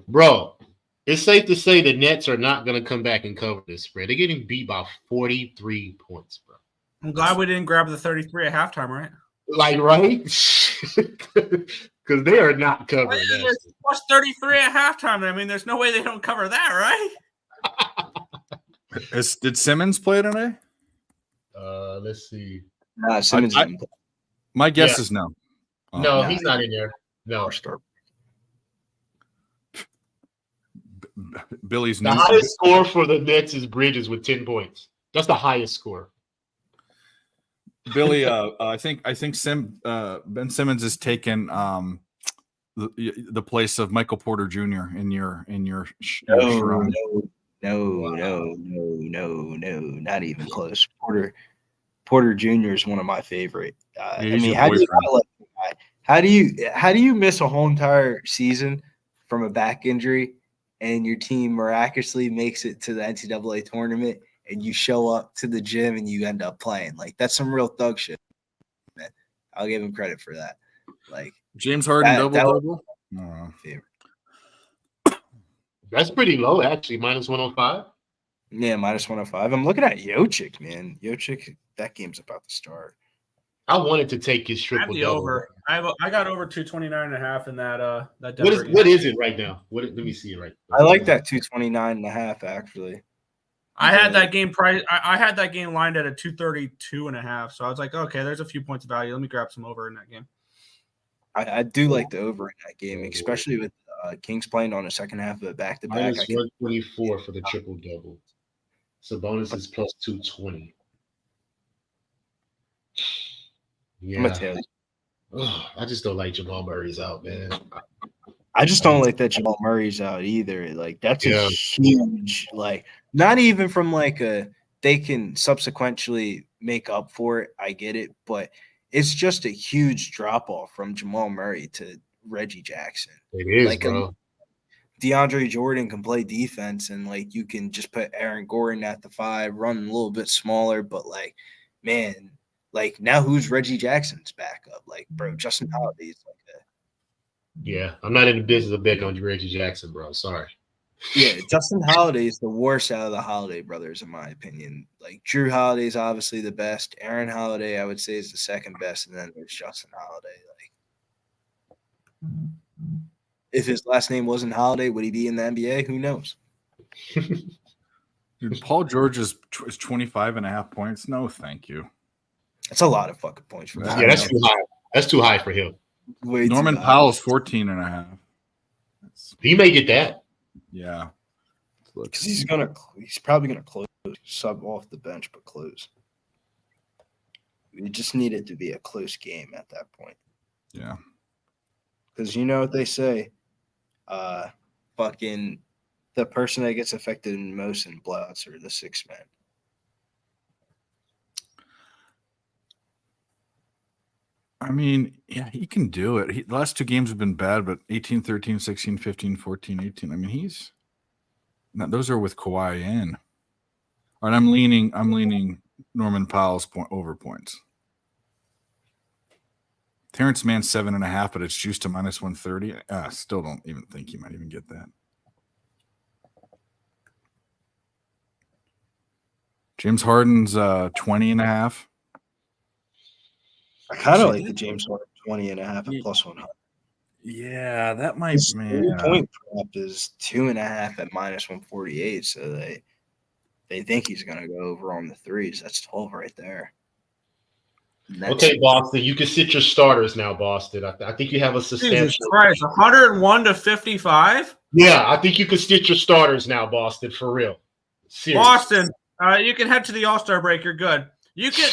Bro, it's safe to say the Nets are not going to come back and cover this spread. They're getting beat by 43 points, bro. I'm glad we didn't grab the 33 at halftime, right? Like, right? Because they are not covering that. Plus 33 at halftime. I mean, there's no way they don't cover that, right? Did Simmons play today? Let's see. Simmons My guess is no. No, he's not in there. No. Billy's The highest score for the Nets is Bridges with 10 points. That's the highest score. Billy, I think Ben Simmons has taken the place of Michael Porter Jr. in your No, not even close. Porter Jr. is one of my favorite. I mean, how do you not like the guy? How do you miss a whole entire season from a back injury, and your team miraculously makes it to the NCAA tournament, and you show up to the gym and you end up playing? Like, that's some real thug shit, man. I'll give him credit for that. Like James Harden double. Favorite. That's pretty low, actually. Minus 105. Yeah, minus 105. I'm looking at Jokic, man. Jokic, that game's about to start. I wanted to take his I have triple the double. over. I got over 229.5 in that What is it right now? Let me see it right now. I like that 229.5 actually. I had that game price. I had that game lined at a 232.5. So I was like, okay, there's a few points of value. Let me grab some over in that game. I do like the over in that game, especially with Kings playing on the second half of the back-to-back. Minus 124 for the triple double. Sabonis is plus 220. I'm gonna tell you. I just don't like Jamal Murray's out, man. I just don't like that Jamal Murray's out either. Like that's a huge, like not even from like they can subsequently make up for it. I get it, but it's just a huge drop off from Jamal Murray to Reggie Jackson. It is, like bro. DeAndre Jordan can play defense, and like you can just put Aaron Gordon at the 5, run a little bit smaller, but like, man, like now who's Reggie Jackson's backup? Like, bro, Justin Holiday's like that. Yeah, I'm not in the business of betting on Reggie Jackson, bro. Sorry. Yeah, Justin Holiday is the worst out of the Holiday brothers, in my opinion. Like Drew Holiday is obviously the best. Aaron Holiday, I would say, is the second best, and then there's Justin Holiday. Like, if his last name wasn't Holiday, would he be in the NBA? Who knows? Dude, Paul George is 25.5 points. No, thank you. That's a lot of fucking points for that. Yeah, that's too high. That's too high for him. Way too Norman high. Powell's 14.5. He may get that. Yeah. Because he's probably gonna close, sub off the bench, but close. You just need it to be a close game at that point. Yeah. Because you know what they say, fucking the person that gets affected most in blowouts are the six men. I mean, yeah, he can do it. The last two games have been bad, but 18, 13, 16, 15, 14, 18. I mean, those are with Kawhi in. All right, I'm leaning Norman Powell's over points. Terrence Mann 7.5, but it's juiced to minus 130. I still don't even think he might even get that. James Harden's 20.5. I kind of like the James Harden 20.5 at plus 100. Yeah, that might His be. 3-point prop is 2.5 at minus 148. So they think he's gonna go over on the threes. That's 12 right there. Okay, Boston, you can sit your starters now, Boston. I think you have a substantial. Jesus Christ, 101 to 55. Yeah, I think you can sit your starters now, Boston, for real. Seriously. Boston, you can head to the All-Star break. You're good. You can,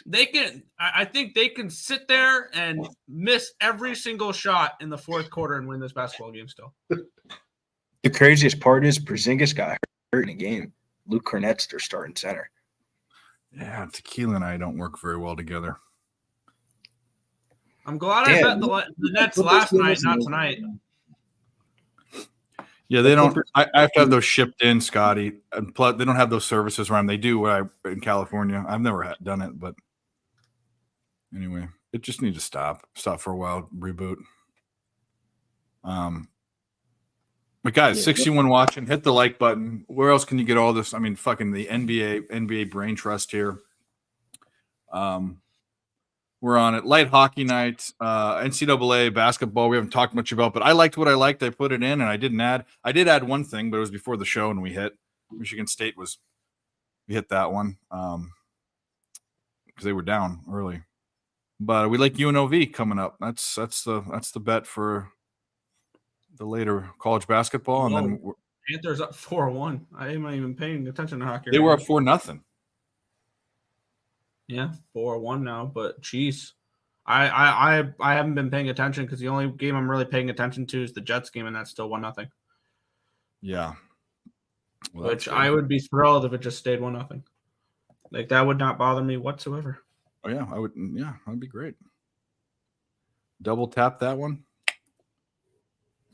they can. I think they can sit there and miss every single shot in the fourth quarter and win this basketball game still. The craziest part is Porzingis got hurt in a game. Luke Kornet's their starting center. Yeah, Tequila and I don't work very well together. I'm glad I bet the Nets last night, not tonight. Yeah, they don't. I have to have those shipped in, Scotty. And plus, they don't have those services around. They do in California. I've never done it, but anyway, it just needs to stop. Stop for a while. Reboot. But guys, 61 watching. Hit the like button. Where else can you get all this? I mean, fucking the NBA Brain Trust here. We're on it. Light hockey night, NCAA basketball. We haven't talked much about, but I liked what I liked. I put it in, and I didn't add. I did add one thing, but it was before the show, and we hit Michigan State. We hit that one because they were down early. But we like UNLV coming up. That's the bet for the later college basketball, and then Panthers up 4-1. I am not even paying attention to hockey. They were up 4-0. Yeah, 4-1 now. But geez, I haven't been paying attention because the only game I'm really paying attention to is the Jets game, and that's still 1-0. Yeah, which I would be thrilled if it just stayed 1-0. Like that would not bother me whatsoever. Oh yeah, I would. Yeah, that'd be great. Double tap that one.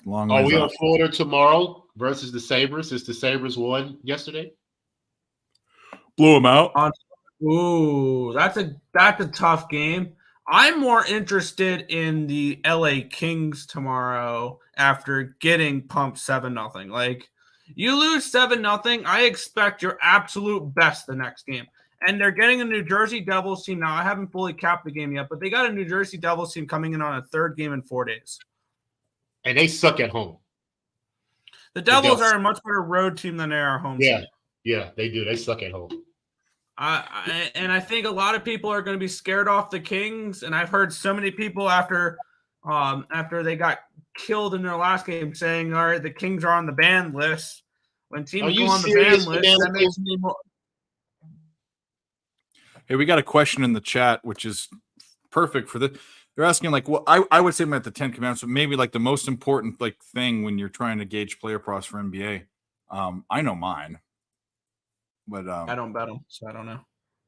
Are we on Florida tomorrow versus the Sabres? Since the Sabres won yesterday, blew them out. Ooh, that's a tough game. I'm more interested in the LA Kings tomorrow after getting pumped 7-0. Like you lose 7-0, I expect your absolute best the next game. And they're getting a New Jersey Devils team now. I haven't fully capped the game yet, but they got a New Jersey Devils team coming in on a third game in 4 days. And they suck at home. The Devils are a much better road team than they are home team. Yeah, they do. They suck at home. And I think a lot of people are going to be scared off the Kings. And I've heard so many people after they got killed in their last game saying, all right, the Kings are on the ban list. When teams go on the ban list, that makes me more. Hey, we got a question in the chat, which is perfect for this. They're asking, like, well, I would say I'm at the 10 Commandments, but maybe like the most important thing when you're trying to gauge player props for NBA. I know mine, but I don't bet them, so I don't know.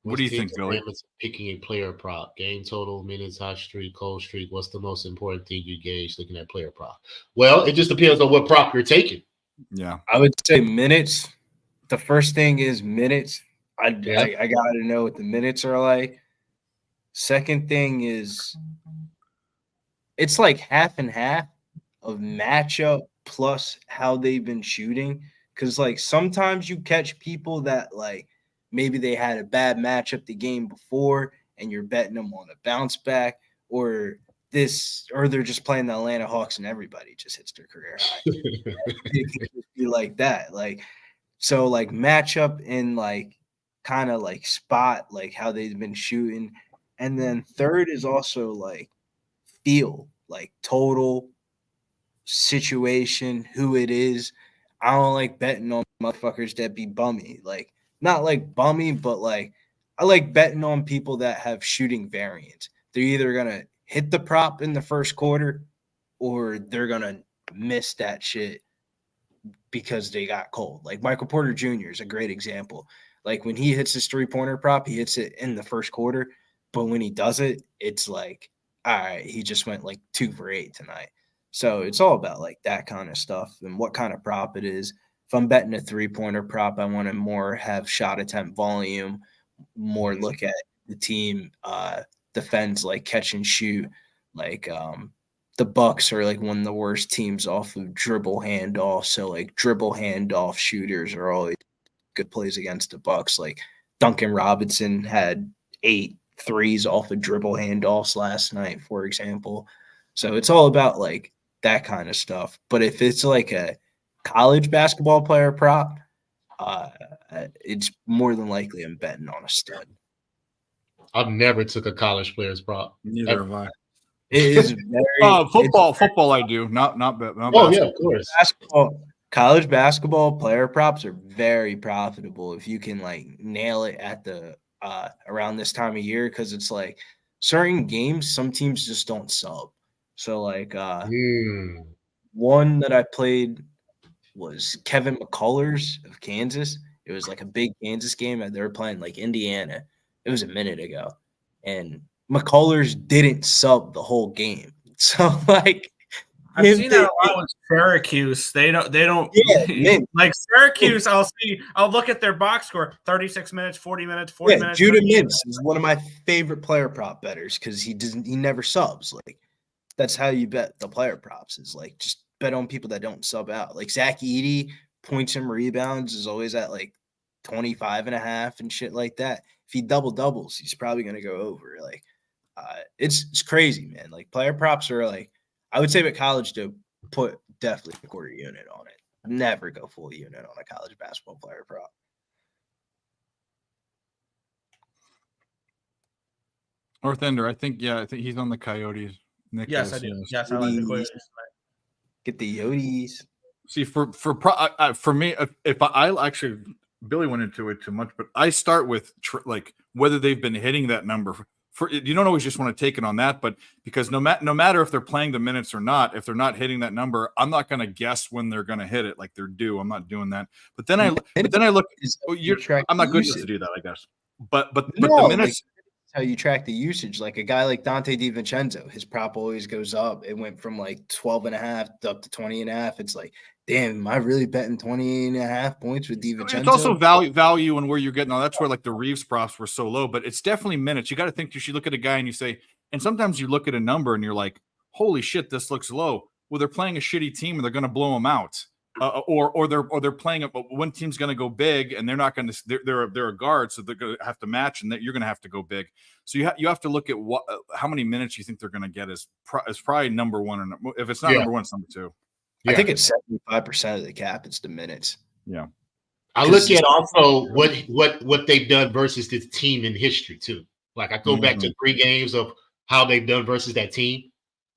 What do you think, Billy? Picking a player prop, game total, minutes, hot streak, cold streak. What's the most important thing you gauge looking at player prop? Well, it just depends on what prop you're taking. Yeah, I would say minutes. The first thing is minutes. I got to know what the minutes are like. Second thing is it's like half and half of matchup plus how they've been shooting. Because, like, sometimes you catch people that, like, maybe they had a bad matchup the game before and you're betting them on a bounce back or they're just playing the Atlanta Hawks and everybody just hits their career high. It can just be like that. Like, so, like, matchup and, like, kind of, like, spot, like, how they've been shooting. And then third is also like feel, like total situation, who it is. I don't like betting on motherfuckers that be bummy. Like, not like bummy, but like I like betting on people that have shooting variance. They're either gonna hit the prop in the first quarter or they're gonna miss that shit because they got cold. Like Michael Porter Jr. is a great example. Like when he hits his 3-pointer prop, he hits it in the first quarter, but when he does it, it's like, all right, he just went like 2 for 8 tonight. So it's all about like that kind of stuff and what kind of prop it is. If I'm betting a 3-pointer prop, I want to more have shot attempt volume, more look at the team defends like catch and shoot. Like the Bucks are like one of the worst teams off of dribble handoff. So like dribble handoff shooters are always good plays against the Bucks. Like Duncan Robinson had 8 threes off of dribble handoffs last night, for example. So it's all about like that kind of stuff. But if it's like a college basketball player prop, it's more than likely I'm betting on a stud. I've never took a college player's prop. Neither have I. It is very Football. I do not Oh basketball. yeah, of course. College basketball player props are very profitable if you can like nail it at the around this time of year, because it's like certain games some teams just don't sub. So like one that I played was Kevin McCullers of Kansas. It was like a big Kansas game and they were playing like Indiana. It was a minute ago, and McCullers didn't sub the whole game. So like I've seen that a lot with Syracuse. They don't like Syracuse. I'll look at their box score, 36 minutes, 40 minutes, 40 minutes. Judah Mintz is one of my favorite player prop bettors because he never subs. Like that's how you bet the player props, is like just bet on people that don't sub out. Like Zach Edey, points and rebounds is always at like 25.5 and shit like that. If he doubles, he's probably gonna go over. Like it's crazy, man. Like player props are like, I would say with college to put definitely a quarter unit on it. Never go full unit on a college basketball player prop. North Ender, I think he's on the Coyotes. Nick Yes, I do. Yes, I like the Coyotes. Get the Yotes. See, for me, if I actually Billy went into it too much, but I start with like whether they've been hitting that number. For you don't always just want to take it on that, but because no matter if they're playing the minutes or not, if they're not hitting that number, I'm not going to guess when they're going to hit it like they're due. I'm not doing that. But then I look. I'm not good enough to do that, I guess. But the minutes. How you track the usage. Like a guy like Dante DiVincenzo, his prop always goes up. It went from like 12.5 up to 20.5. It's like, damn, am I really betting 20.5 points with DiVincenzo? It's also value and where you're getting. That's where like the Reeves props were so low, but it's definitely minutes. You got to think. You should look at a guy and you say, and sometimes you look at a number and you're like, holy shit, this looks low. Well, they're playing a shitty team and they're going to blow them out. Or they're playing one team's going to go big and they're not going to. They're a guard, so they're going to have to match, and that you're going to have to go big. So you have to look at what how many minutes you think they're going to get is probably number one, or if it's not number one, it's number two. I think it's 75% of the cap. It's the minutes. Yeah, I look at also what they've done versus this team in history too. Like I go back to 3 games of how they've done versus that team.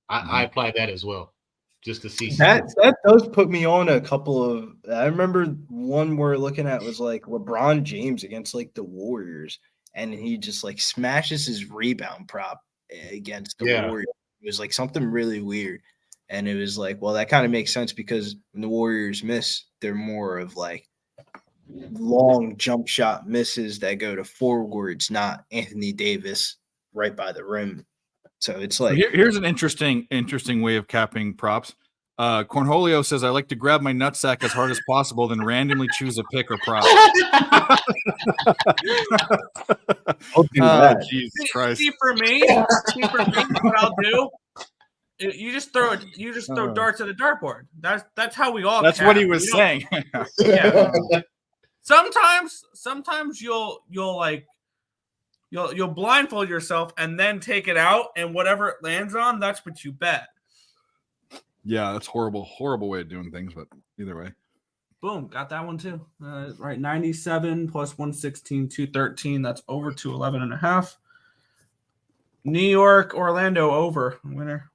I apply that as well. Just to see that does put me on a couple of. I remember one we're looking at was like LeBron James against like the Warriors, and he just like smashes his rebound prop against the Warriors. It was like something really weird, and it was like, well, that kind of makes sense because when the Warriors miss, they're more of like long jump shot misses that go to forwards, not Anthony Davis right by the rim. So it's like here's an interesting way of capping props. Cornholio says, I like to grab my nutsack as hard as possible, then randomly choose a pick or prop. Jesus Christ. See for me, what I'll do, you just throw darts at a dartboard. That's how we all. That's cap. what he was saying. Yeah. Sometimes you'll blindfold yourself and then take it out, and whatever it lands on, that's what you bet. Yeah, that's horrible way of doing things, but either way. Boom, got that one too. Right, 97 plus 116, 213. That's over 211.5. New York, Orlando over winner.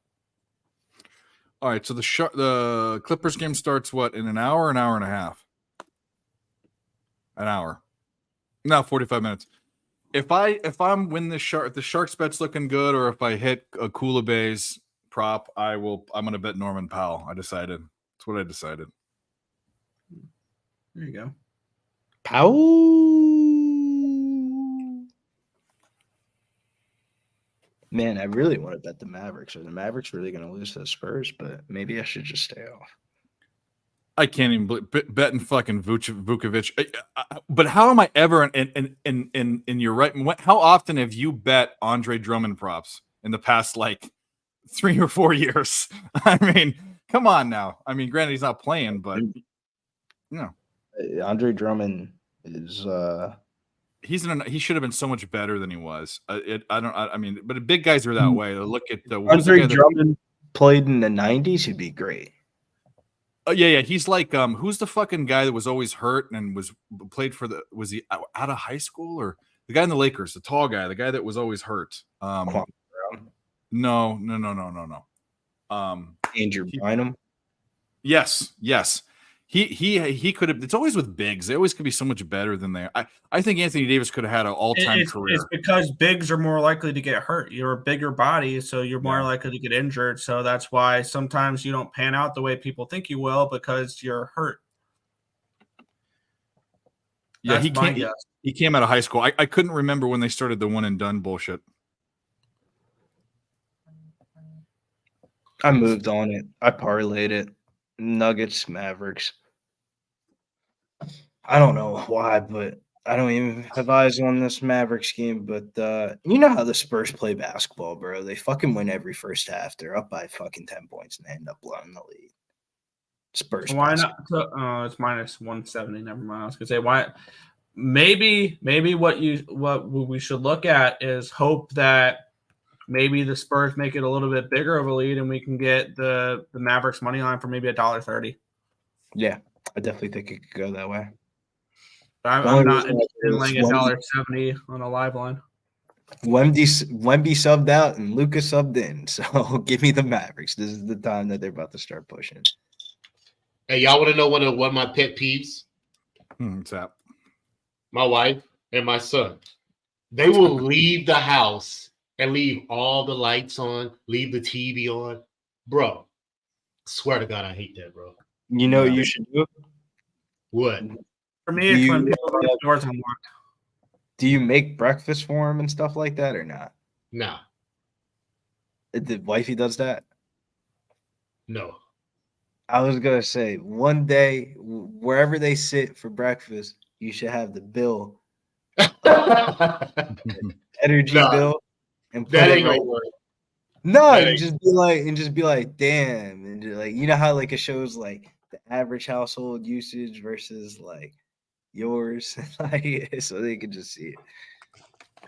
All right, so the Clippers game starts what, in an hour and a half? An hour. No, 45 minutes. If I'm win this shark, if the Sharks bet's looking good, or if I hit a Kula Bay's prop, I'm gonna bet Norman Powell. I decided. That's what I decided. There you go. Man, I really want to bet the Mavericks. Are the Mavericks really going to lose to the Spurs? But maybe I should just stay off. I can't even betting fucking Vukovic. But how am I ever in your right? How often have you bet Andre Drummond props in the past like 3 or 4 years? I mean, come on now. I mean, granted he's not playing, but you know, Andre Drummond is he should have been so much better than he was. I mean, but big guys are that way. Look at the Andre Drummond played in the 90s. He'd be great. Yeah. He's like, who's the fucking guy that was always hurt and played for was he out of high school, or the guy in the Lakers, the tall guy, the guy that was always hurt? No. Andrew Bynum. Yes. He could have. It's always with bigs. They always could be so much better than they are. I think Anthony Davis could have had an all-time career. It's because bigs are more likely to get hurt. You're a bigger body, so you're more likely to get injured. So that's why sometimes you don't pan out the way people think you will, because you're hurt. Yeah, he came out of high school. I couldn't remember when they started the one and done bullshit. I moved on it. I parlayed it. Nuggets, Mavericks. I don't know why, but I don't even have eyes on this Mavericks game. But you know how the Spurs play basketball, bro. They fucking win every first half. They're up by fucking 10 points and they end up blowing the lead. Spurs. Why basketball. Not? It's minus 170. Never mind. I was gonna say why. Maybe what we should look at is hope that maybe the Spurs make it a little bit bigger of a lead and we can get the Mavericks money line for maybe $1.30. Yeah, I definitely think it could go that way. I'm not interested in laying $1.70 on a live line. Wemby subbed out and Lucas subbed in, so give me the Mavericks. This is the time that they're about to start pushing. Hey, y'all want to know one of my pet peeves? What's that? My wife and my son. They will leave the house and leave all the lights on, leave the TV on. Bro, swear to God, I hate that, bro. You know what you should do? What? For me, it's when people leave the doors unlocked. Do you make breakfast for him and stuff like that or not? Nah. The wifey does that? No. I was going to say, one day, wherever they sit for breakfast, you should have the bill. Energy bill. And that ain't gonna work. No, and just be like, damn, and just like, you know how like it shows like the average household usage versus like yours, like so they can just see it.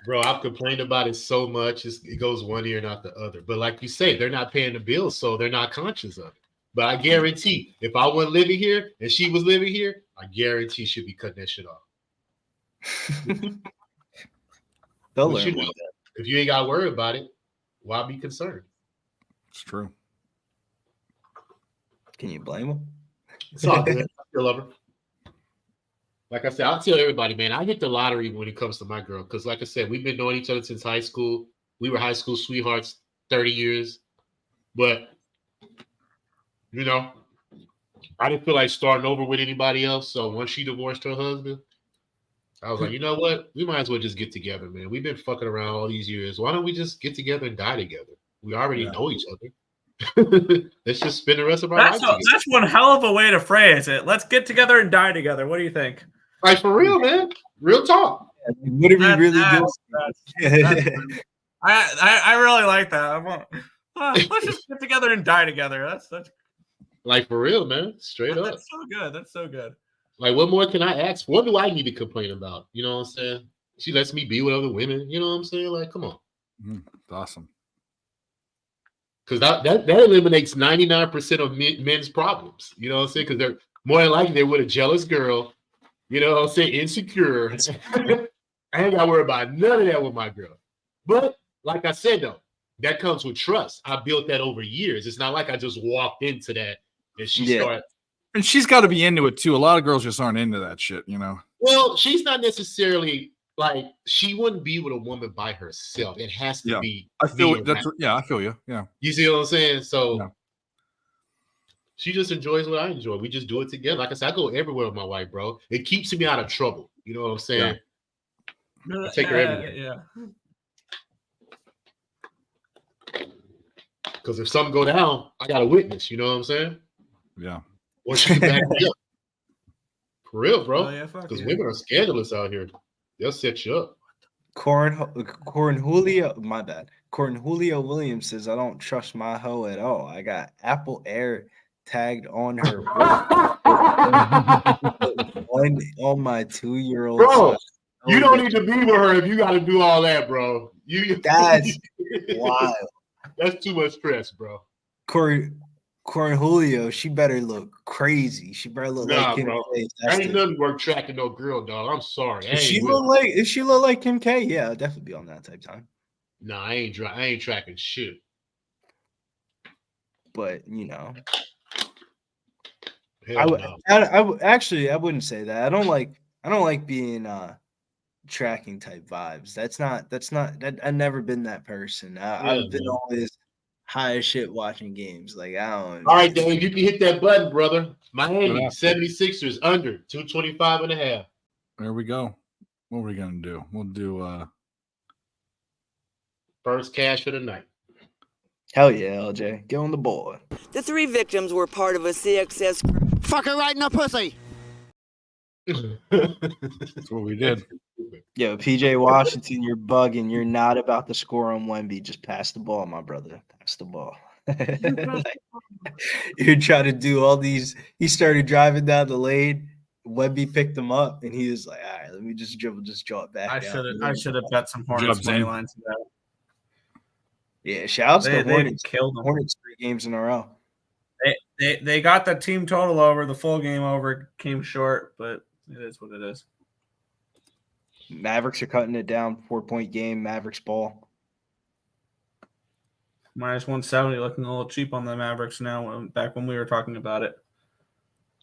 Bro, I've complained about it so much, it goes one ear and out the other. But like you say, they're not paying the bills, so they're not conscious of it. But I guarantee, if I wasn't living here and she was living here, I guarantee she'd be cutting that shit off. They'll But learn. you know, if you ain't got to worry about it, why be concerned? It's true. Can you blame them? It's all good. I still love her. Like I said, I'll tell everybody, man, I hit the lottery when it comes to my girl. Because like I said, we've been knowing each other since high school. We were high school sweethearts 30 years. But, you know, I didn't feel like starting over with anybody else. So once she divorced her husband, I was like, you know what? We might as well just get together, man. We've been fucking around all these years. Why don't we just get together and die together? We already know each other. Let's just spend the rest of our lives together. That's one hell of a way to phrase it. Let's get together and die together. What do you think? Like, for real, man. Real talk. What are we really doing? I really like that. Let's just get together and die together. That's Like, for real, man. Straight up. That's so good. That's so good. Like, what more can I ask? What do I need to complain about? You know what I'm saying? She lets me be with other women. You know what I'm saying? Like, come on. It's awesome. Because that eliminates 99% of men's problems. You know what I'm saying? Because they're more than likely they're with a jealous girl. You know what I'm saying? Insecure. I ain't got to worry about none of that with my girl. But like I said though, that comes with trust. I built that over years. It's not like I just walked into that and she started. And she's got to be into it too. A lot of girls just aren't into that shit, you know. Well, she's not necessarily like she wouldn't be with a woman by herself. It has to be. I feel me that's around. yeah. I feel you. Yeah. You see what I'm saying? So Yeah. she just enjoys what I enjoy. We just do it together. Like I said, I go everywhere with my wife, bro. It keeps me out of trouble. You know what I'm saying? I take her everywhere. Yeah. Because if something go down, I got a witness. You know what I'm saying? Yeah. Or she can back me up. For real, bro. Oh, yeah, fuck Because yeah. women are scandalous out here. They'll set you up. Cornholio, my bad. Cornholio Williams says, I don't trust my hoe at all. I got Apple Air tagged on her. on my 2-year-old Bro, son. you don't need to be with her if you got to do all that, bro. That's wild. That's too much stress, bro. Cornholio, she better look crazy. She better look Nah, like Kim bro. K. That's Ain't the- nothing worth tracking no girl, dog. I'm sorry. If she look like Kim K, yeah, I'll definitely be on that type time. Nah, I ain't tracking shit. But you know, Hell no. I wouldn't say that. I don't like being tracking type vibes. That's not I've never been that person. I've been man. always high as shit watching games. Like I don't. All right, Dave, you can hit that button, brother. Miami, Yeah. 76ers under 225.5. There we go. What are we gonna do? We'll do First cash of the night. Hell yeah, LJ, get on the board. The 3 victims were part of a CXS group. Fuck her right in the pussy. that's what we did. Yo, PJ Washington, you're bugging. You're not about to score on Wemby. Just pass the ball, my brother. Pass the ball. You're trying to do all these. He started driving down the lane. Wemby picked him up, and he was like, "All right, let me just dribble, just draw it back." I down." should have bet some Hornets Job, money Zane. lines to that. Yeah, shouts to They Hornets. killed them. Hornets 3 games in a row. They got the team total over, the full game over, came short, but it is what it is. Mavericks are cutting it down. 4-point game. Mavericks ball. Minus 170, looking a little cheap on the Mavericks now. Back when we were talking about it,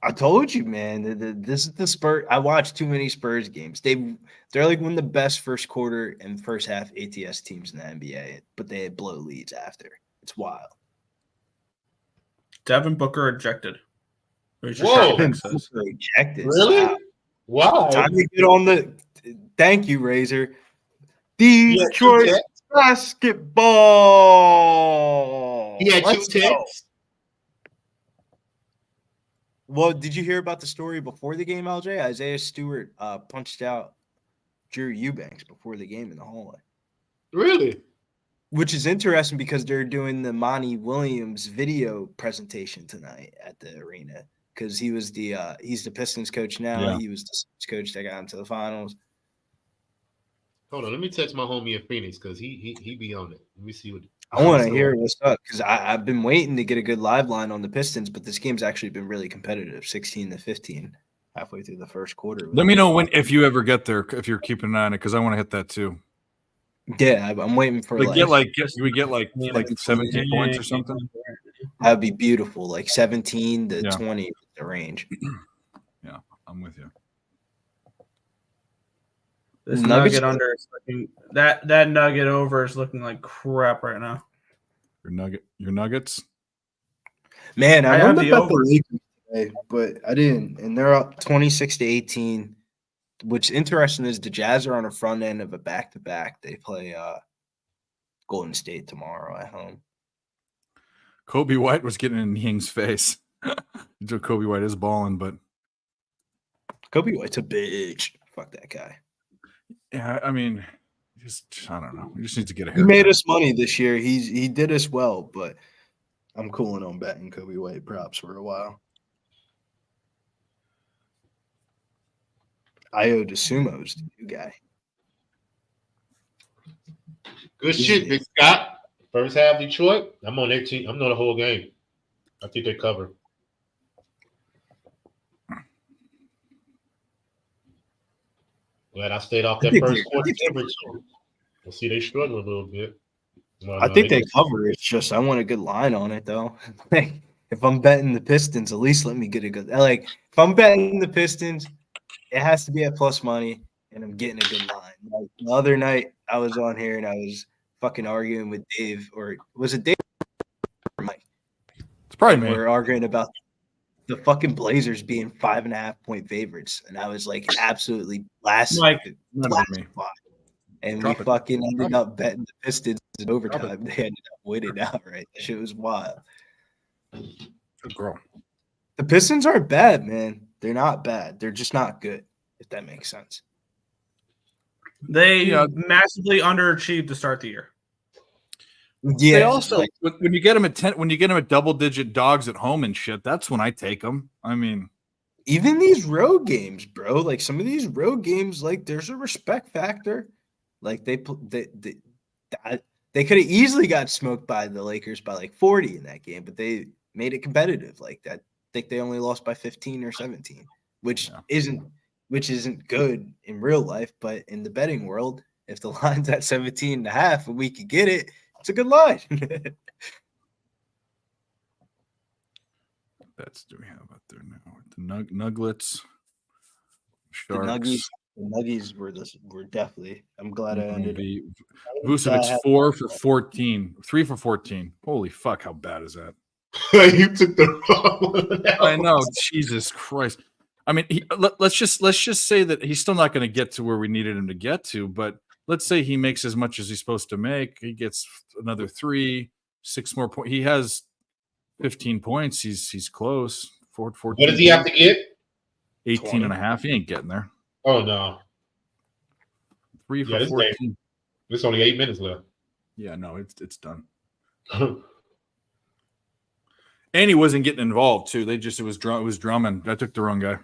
I told you, man. This is the Spurs. I watched too many Spurs games. They're like one of the best first quarter and first half ATS teams in the NBA, but they blow leads after. It's wild. Devin Booker ejected. Whoa. Rejected. Really? Wow. Wow. Time to get on the. Thank you, Razor. He had two Detroit texts. basketball. He had 2 Let's go. texts. Well, did you hear about the story before the game, LJ? Isaiah Stewart punched out Drew Eubanks before the game in the hallway, Really? which is interesting because they're doing the Monty Williams video presentation tonight at the arena because he was he's the Pistons coach now. Yeah. He was the Suns coach that got him to the finals. Hold on. Let me text my homie in Phoenix because he be on it. Let me see what. I want to hear what's up because I've been waiting to get a good live line on the Pistons, but this game's actually been really competitive, 16-15, halfway through the first quarter. Let me know if you ever get there, if you're keeping an eye on it, because I want to hit that too. Yeah, I'm waiting for We get 17 17 points or something. that'd be beautiful, like 17 to Yeah. 20 the range. Yeah, I'm with you. This Nuggets- nugget under is looking that nugget over is looking like crap right now. Your Nuggets. Man, I I have wanted the to bet the over. Lakers today, but I didn't. And they're up 26-18. What's interesting is the Jazz are on the front end of a back-to-back. They play Golden State tomorrow at home. Kobe White was getting in Ying's face. Kobe White is balling, but Kobe White's a bitch. Fuck that guy. yeah, I mean, I don't know. He just needs to get a He haircut. made us money this year. He did us well, but I'm cooling on betting Kobe White props for a while. Io DeSumo's the new guy. Good shit, Big Scott. First half Detroit. I'm on their team. I'm not the whole game. I think they cover. Glad I stayed off that think first you're- quarter temperature. We'll see they struggling a little bit. Well, I no, think they cover. It's just I want a good line on it though. Like if I'm betting the Pistons, at least let me get a good. Like if I'm betting the Pistons, it has to be at plus money, and I'm getting a good line. Like the other night, I was on here and I was fucking arguing with Dave, or was it Dave or Mike? It's probably And me. we're arguing about the fucking Blazers being 5.5-point favorites, and I was like absolutely Mike, none of me. And Drop we it. fucking ended Drop up betting the Pistons in it. overtime. They ended up winning outright. That shit was wild. Good girl. The Pistons aren't bad, man. They're not bad. They're just not good, if that makes sense. they Yeah. massively underachieved to start the year. Yeah. They also like, when you get them at 10, when you get them at double-digit dogs at home and shit, that's when I take them. I mean, even these road games, bro. Like some of these road games, like there's a respect factor. Like they could have easily got smoked by the Lakers by like 40 in that game, but they made it competitive like that. I think they only lost by 15 or 17, which isn't good in real life, but in the betting world, if the line's at 17.5 and we could get it, it's a good line. bets do we have out there now? The Nuggets, The Sharks. Nuggies were definitely. I'm glad I ended up. Vucevic 4 for 14, 3 for 14. Holy fuck, how bad is that? You took the wrong one. I know, Jesus Christ. I mean, let's just say that he's still not going to get to where we needed him to get to, but let's say he makes as much as he's supposed to make. He gets another 3, 6 more points. He has 15 points. He's close. 14. What does he have to get? 18 and a half. He ain't getting there. Oh no. 3 for Yeah, this 14. There's only 8 minutes left. Yeah, no, it's done. And he wasn't getting involved too. It was Drummond. I took the wrong guy.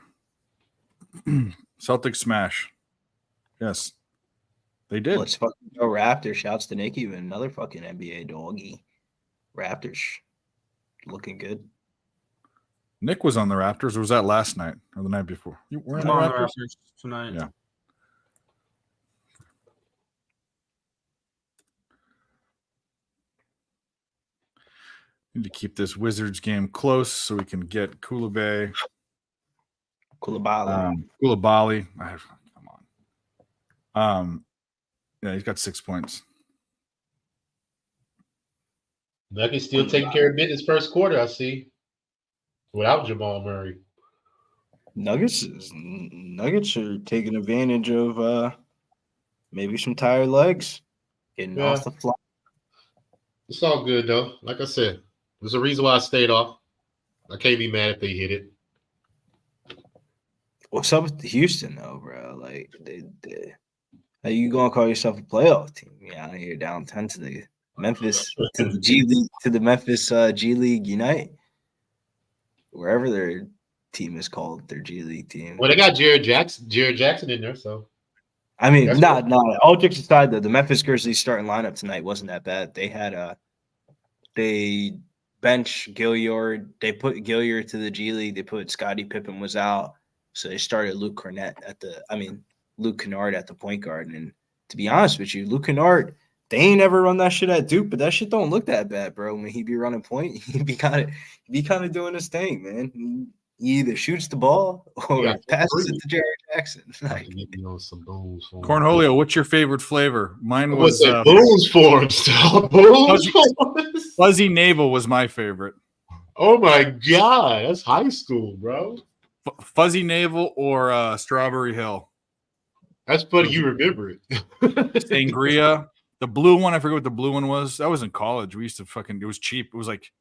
Celtics smash. Yes, they did. Let's fucking go Raptors. Shouts to Nikki with another fucking NBA doggy. Raptors looking good. Nick was on the Raptors. Or was that last night or the night before? You were I'm on on the the Raptors. Raptors tonight. Yeah. Need to keep this Wizards game close so we can get Koulibaly. Koulibaly. Koulibaly. Come on. Yeah, he's got 6 points. Nuggets still taking care of business first quarter, I see. Without Jamal Murray. Nuggets are taking advantage of maybe some tired legs. Getting off the fly. It's all good though. Like I said, there's a reason why I stayed off. I can't be mad if they hit it. What's up with Houston though, bro? Like how you gonna call yourself a playoff team? Yeah, out here down 10 to the Memphis to the G League to the Memphis G League Unite. Wherever their team is called, their G League team. Well, they got Jared Jackson in there, so I mean, That's not all jokes aside, though, the Memphis Grizzlies starting lineup tonight wasn't that bad. They had they bench Gilliard. They put Gilliard to the G League. They put Scottie Pippen was out, so they started Luke Kennard at the point guard. And to be honest with you, Luke Kennard, they ain't ever run that shit at Duke, but that shit don't look that bad, bro. When he be running point, he be kind of doing his thing, man. He either shoots the ball or passes it to Jared Jackson. Like, Cornholio, what's your favorite flavor? Mine was booze for him still. Fuzzy Navel was my favorite. Oh my god, that's high school, bro. Fuzzy Navel or Strawberry Hill. That's funny. You remember it. Sangria. The blue one, I forget what the blue one was. That was in college. We used to it was cheap. It was like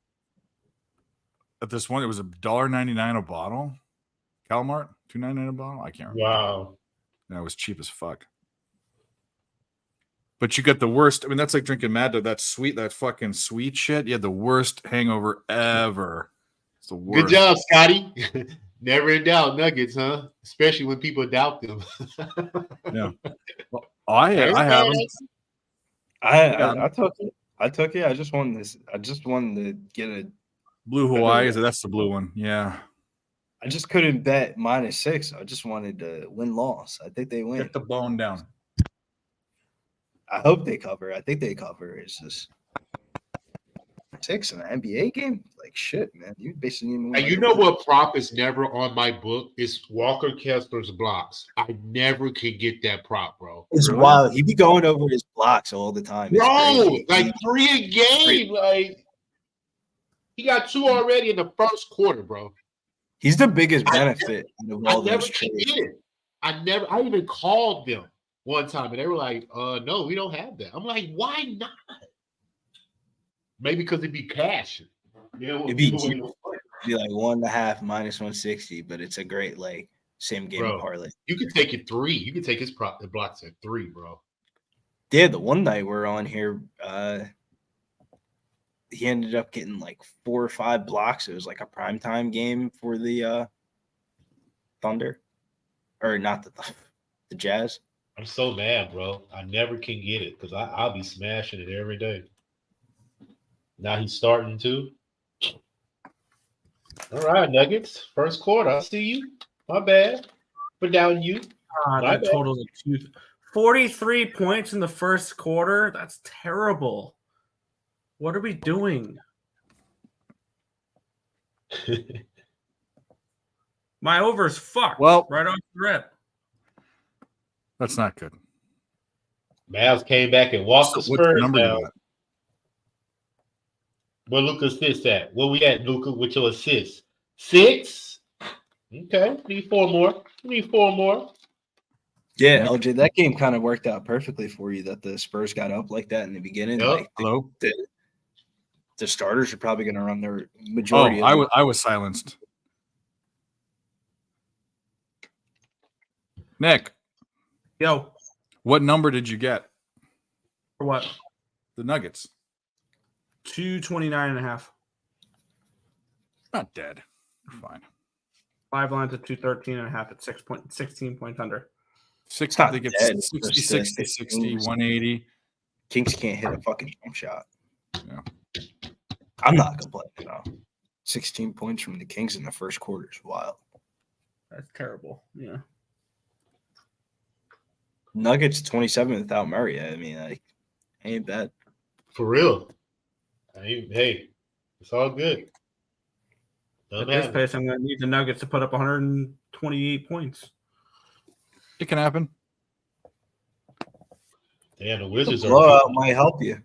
at this one, it was $1.99 a bottle. Calmart, $2.99 a bottle. I can't remember. Wow. That was cheap as fuck. But you get the worst. I mean, that's like drinking Mad Dog. That fucking sweet shit. You had the worst hangover ever. It's the worst. Good job, Scotty. Never in doubt, Nuggets, huh? Especially when people doubt them. Yeah. Well, I haven't. I took it. I just wanted this. I just wanted to get a Blue Hawaii. That's the blue one. Yeah. I just couldn't bet -6. I just wanted to win-loss. I think they win. Get the bone down. I hope they cover. I think they cover. It's just 6 in an NBA game? Like shit, man. You basically need And you know what prop is never on my book? It's Walker Kessler's blocks. I never can get that prop, bro. It's Really? wild. He be going over his blocks all the time. It's Bro, crazy. like 3 a game. Like he got 2 already in the first quarter, bro. He's the biggest benefit of I all never those can trades. get it. I even called them one time and they were like, no, we don't have that. I'm like, why not? Maybe because it'd be cash. Yeah, It'd be cheap. Be like 1.5 minus 160, but it's a great like same game Bro. parlay. You could take it 3. You could take his prop the blocks at 3, bro. Yeah, the one night we're on here, he ended up getting like 4 or 5 blocks. It was like a primetime game for the Thunder, or not the Jazz. I'm so mad, bro. I never can get it because I'll be smashing it every day. Now he's starting to. All right, Nuggets. First quarter. I see you. My bad. Put down you. That totals of 43 points in the first quarter. That's terrible. What are we doing? My over's fucked. Well- right off the rip. That's not good. Mavs came back and walked the What's the Spurs number you down. got? Where Luka assists at? Where we at, Luka, with your assists? 6? Okay. Need 4 more. Need 4 more. Yeah, LJ, that game kind of worked out perfectly for you that the Spurs got up like that in the beginning. Yep. Like Hello? the starters are probably going to run their majority. Oh, of I was silenced. Nick, Yo, what number did you get? for what? The Nuggets. 229.5. Not dead. You're fine. 5 lines at 213.5 at 16 points under. 60, not they get dead. 60, It's just 60, the 60, Kings. 180. Kings can't hit a fucking jump shot. Yeah. I'm not complaining though. 16 points from the Kings in the first quarter is wild. That's terrible. Yeah. Nuggets 27 without Murray. I mean, like, ain't bad. For real. Hey, it's all good. At Don't this matter. pace, I'm going to need the Nuggets to put up 128 points. It can happen. Damn, the The Wizards blowout might help you.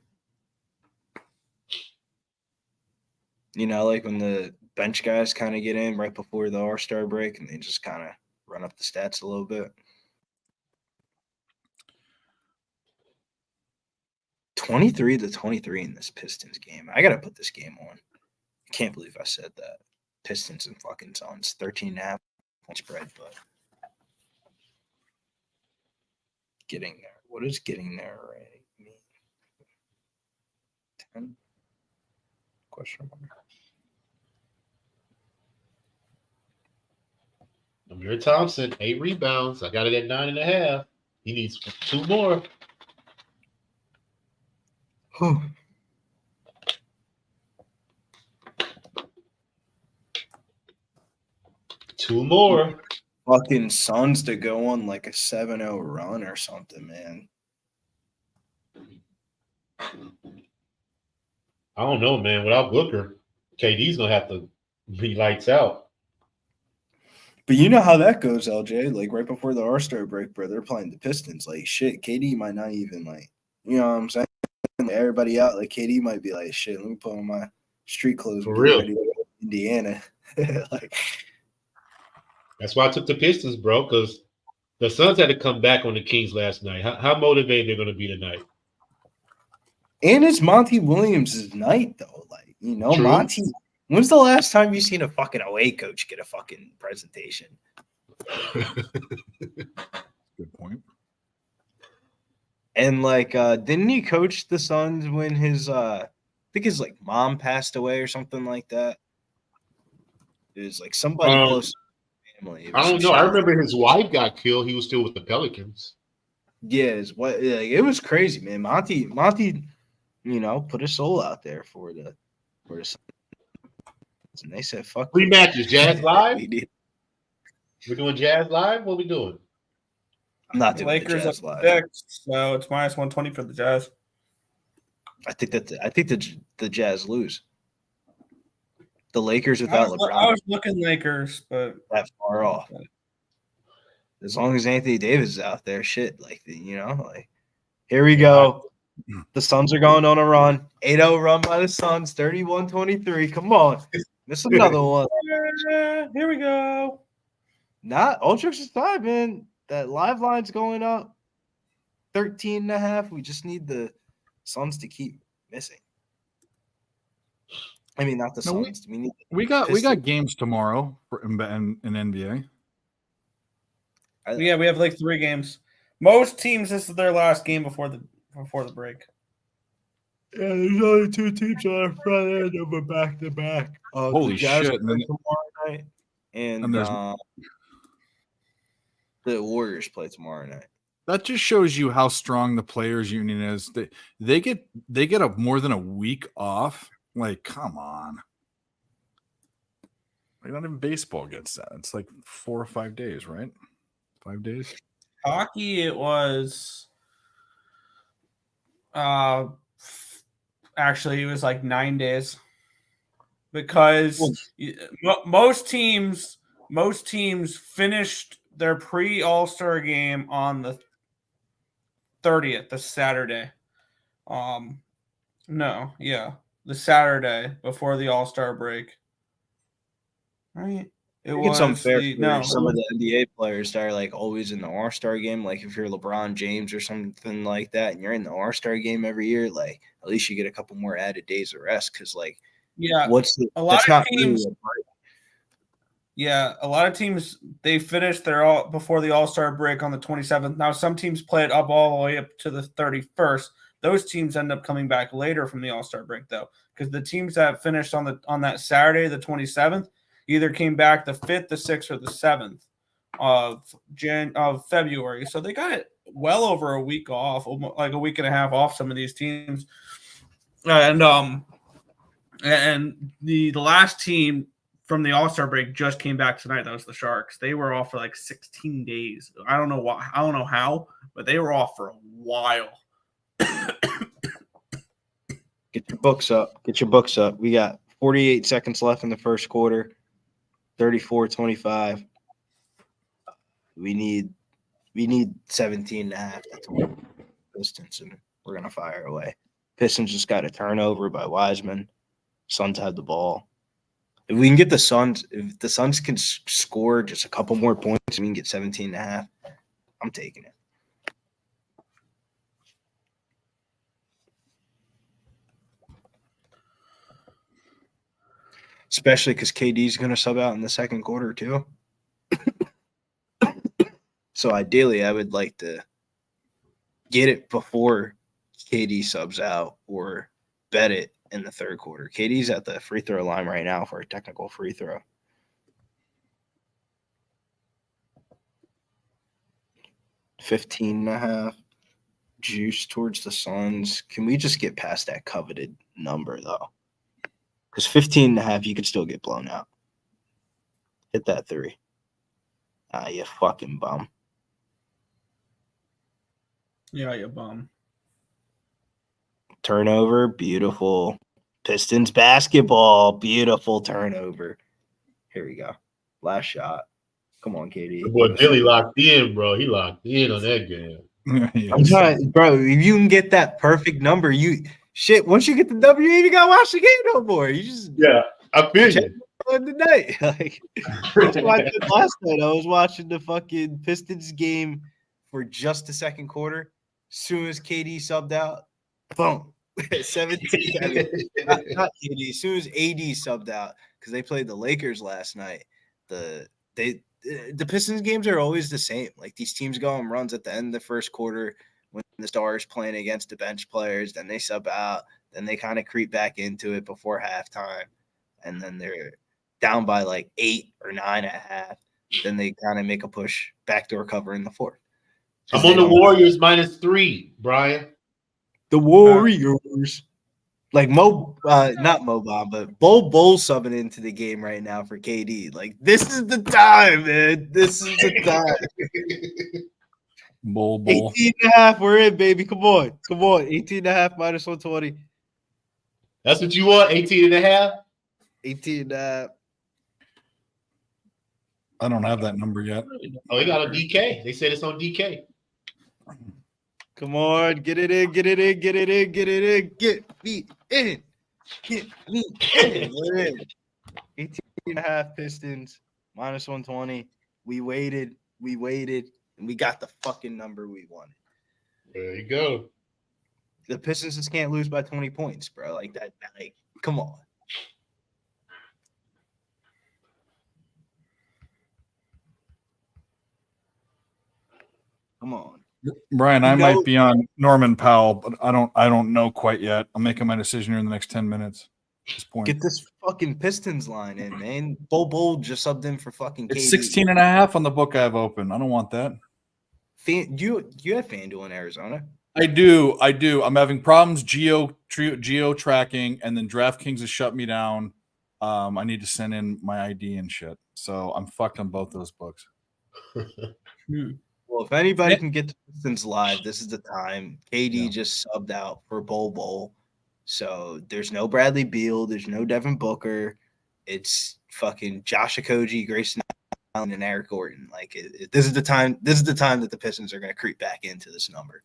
You know, like when the bench guys kind of get in right before the All-Star break and they just kind of run up the stats a little bit. 23-23 in this Pistons game. I got to put this game on. I can't believe I said that. Pistons and fucking Suns. 13.5 point spread, but getting there. What does getting there right mean? 10? Question mark. Amir Thompson, 8 rebounds. I got it at 9.5. He needs 2 more. Whew. Two more. Fucking Suns to go on like a 7-0 run or something, man. I don't know, man. Without Booker, KD's gonna have to be lights out. But you know how that goes, LJ. Like right before the All-Star break, bro, they're playing the Pistons. Like shit, KD might not even like, you know what I'm saying? Everybody out, like KD might be like, shit, let me put on my street clothes. For and get real. ready to go to Indiana. Like, That's why I took the Pistons, bro, because the Suns had to come back on the Kings last night. How motivated they're gonna be tonight? and it's Monty Williams' night though. Like, you know, True. Monty. When's the last time you seen a fucking away coach get a fucking presentation? Good point. And like, didn't he coach the Suns when his I think his like mom passed away or something like that? It was like somebody close to the family. It was I don't some know. I shit. remember his wife got killed. He was still with the Pelicans. Yeah, it was crazy, man. Monty, you know, put his soul out there for the Suns. And they said, "Fuck." Three matches, Jazz live. We did. We're doing Jazz live. What we doing? I'm not doing Lakers the up Jazz live. 6, so it's minus 120 for the Jazz. I think the Jazz lose. The Lakers I without was, LeBron I was looking Lakers, but that far off. As long as Anthony Davis is out there, shit, like here we go. The Suns are going on a run. 8-0 run by the Suns, 31-23. Come on. Miss another one. here we go. Not all jokes aside, man. That live line's going up 13.5. We just need the Suns to keep missing. I mean, not the No, Suns. We got games tomorrow in NBA. Yeah, we have like 3 games. Most teams, this is their last game before the break. Yeah, there's only 2 teams on our front end of a back-to-back. Holy the Jazz shit! play tomorrow night, and there's the Warriors play tomorrow night. that just shows you how strong the players' union is. They get more than a week off. Like, come on. Like, not even baseball gets that. It's like 4 or 5 days, right? 5 days. Hockey, it was actually it was like 9 days because most teams finished their pre-All-Star game on the 30th, the Saturday. The Saturday before the All-Star break. Right? It's unfair for some of the NBA players that are like always in the All-Star game. Like if you're LeBron James or something like that, and you're in the All-Star game every year, like at least you get a couple more added days of rest. Because a lot of teams they finished their before the All-Star break on the 27th. Now some teams play it up all the way up to the 31st. Those teams end up coming back later from the All-Star break though, because the teams that finished on that Saturday, the 27th. Either came back the 5th, the 6th, or the 7th of February. So they got it well over a week off, like a week and a half off some of these teams. And the last team from the All-Star break just came back tonight. That was the Sharks. They were off for like 16 days. I don't know why. I don't know how, but they were off for a while. Get your books up. We got 48 seconds left in the first quarter. 34-25. We need 17.5 to win Pistons, and we're gonna fire away. Pistons just got a turnover by Wiseman. Suns had the ball. If we can get the Suns, if the Suns can score just a couple more points, we can get 17.5. I'm taking it. Especially because KD's going to sub out in the second quarter, too. So, ideally, I would like to get it before KD subs out or bet it in the third quarter. KD's at the free throw line right now for a technical free throw. 15.5. Juice towards the Suns. Can we just get past that coveted number, though? Because 15.5, you could still get blown out. Hit that 3. You fucking bum. Yeah, you bum. Turnover, beautiful. Pistons basketball, beautiful turnover. Here we go. Last shot. Come on, KD. Boy, Billy locked in, bro. He locked in on that game. I'm trying, bro. If you can get that perfect number, once you get the W, you ain't gotta watch the game no more. You just I figured tonight. Like last night, I was watching the fucking Pistons game for just the second quarter. As soon as KD subbed out, boom, 17. Not KD. As soon as AD subbed out, because they played the Lakers last night. The Pistons games are always the same. Like these teams go on runs at the end of the first quarter when the Stars playing against the bench players, then they sub out, then they kind of creep back into it before halftime, and then they're down by like 8 or 9.5. Then they kind of make a push backdoor cover in the fourth. I'm on the Warriors -3, Brian. The Warriors. Like not Mo Bamba, but Bull subbing into the game right now for KD. Like, this is the time, man. This is the time. Bull. 18.5, we're in, baby. Come on. 18.5 -120. That's what you want, 18.5? 18. I don't have that number yet. Oh, they got a DK. They said it's on DK. Come on, get it in, get it in, get it in, get it in, get me in, get me in. We're in. 18 and a half Pistons, minus 120. We waited, and we got the fucking number we wanted. There you go. The Pistons just can't lose by 20 points, bro. Like that, like, come on. Come on. Brian, I You might know- be on Norman Powell, but I don't know quite yet. I'm making my decision here in the next 10 minutes at this point. Get this fucking Pistons line in, man. Bol just subbed in for fucking KD. It's 16 and a half on the book I have open. I don't want that. You have FanDuel in Arizona. I do. I'm having problems geo tracking, and then DraftKings has shut me down. I need to send in my ID and shit. So I'm fucked on both those books. Well, if anybody can get the Pistons live, this is the time. KD just subbed out for Bol. So there's no Bradley Beal. There's no Devin Booker. It's fucking Josh Okogie, Grayson Allen, and Eric Gordon. Like this is the time. This is the time that the Pistons are going to creep back into this number.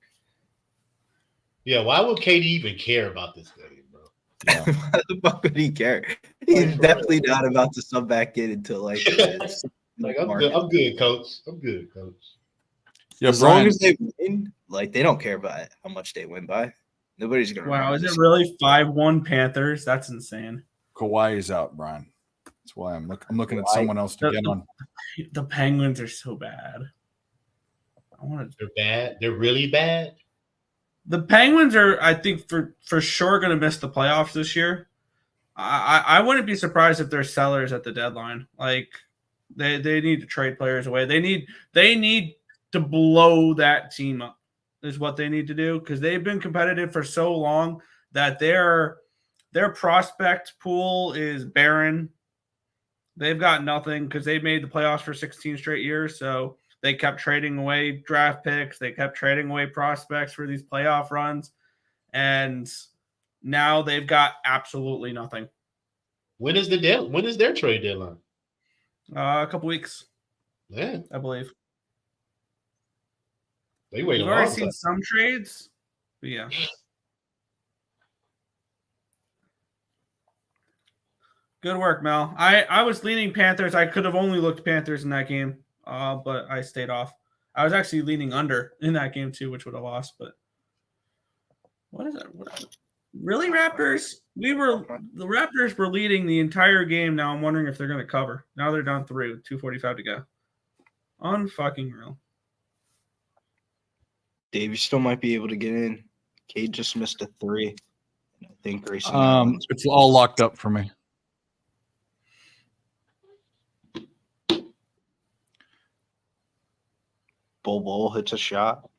Yeah, why would KD even care about this game, bro? Why the fuck would he care? He's definitely not about to sub back in until like. Like I'm good, coach. I'm good, coach. Yeah, As long as they win, like they don't care about how much they win by. Nobody's gonna. Wow, remember is this. it really 5-1 Panthers? That's insane. Kawhi is out, Brian. That's why I'm looking at someone else to get on. The Penguins are so bad. I want to. They're bad. They're really bad. The Penguins are, I think, for sure going to miss the playoffs this year. I wouldn't be surprised if they're sellers at the deadline. Like they need to trade players away. They need to blow that team up. Is what they need to do because they've been competitive for so long that their prospect pool is barren. They've got nothing because they made the playoffs for 16 straight years. So they kept trading away draft picks. They kept trading away prospects for these playoff runs. And now they've got absolutely nothing. When is their trade deadline? A couple weeks, Yeah, I believe. they wait a We've long already time. seen some trades, but yeah. Good work, Mel. I was leaning Panthers. I could have only looked Panthers in that game, but I stayed off. I was actually leaning under in that game too, which would have lost. But what is it? Really, Raptors? The Raptors were leading the entire game. Now I'm wondering if they're going to cover. Now they're down 3 with 2:45 to go. Unfucking real. Dave, you still might be able to get in. Cade just missed a 3. I think Grayson. Allen's- It's all locked up for me. Bol hits a shot.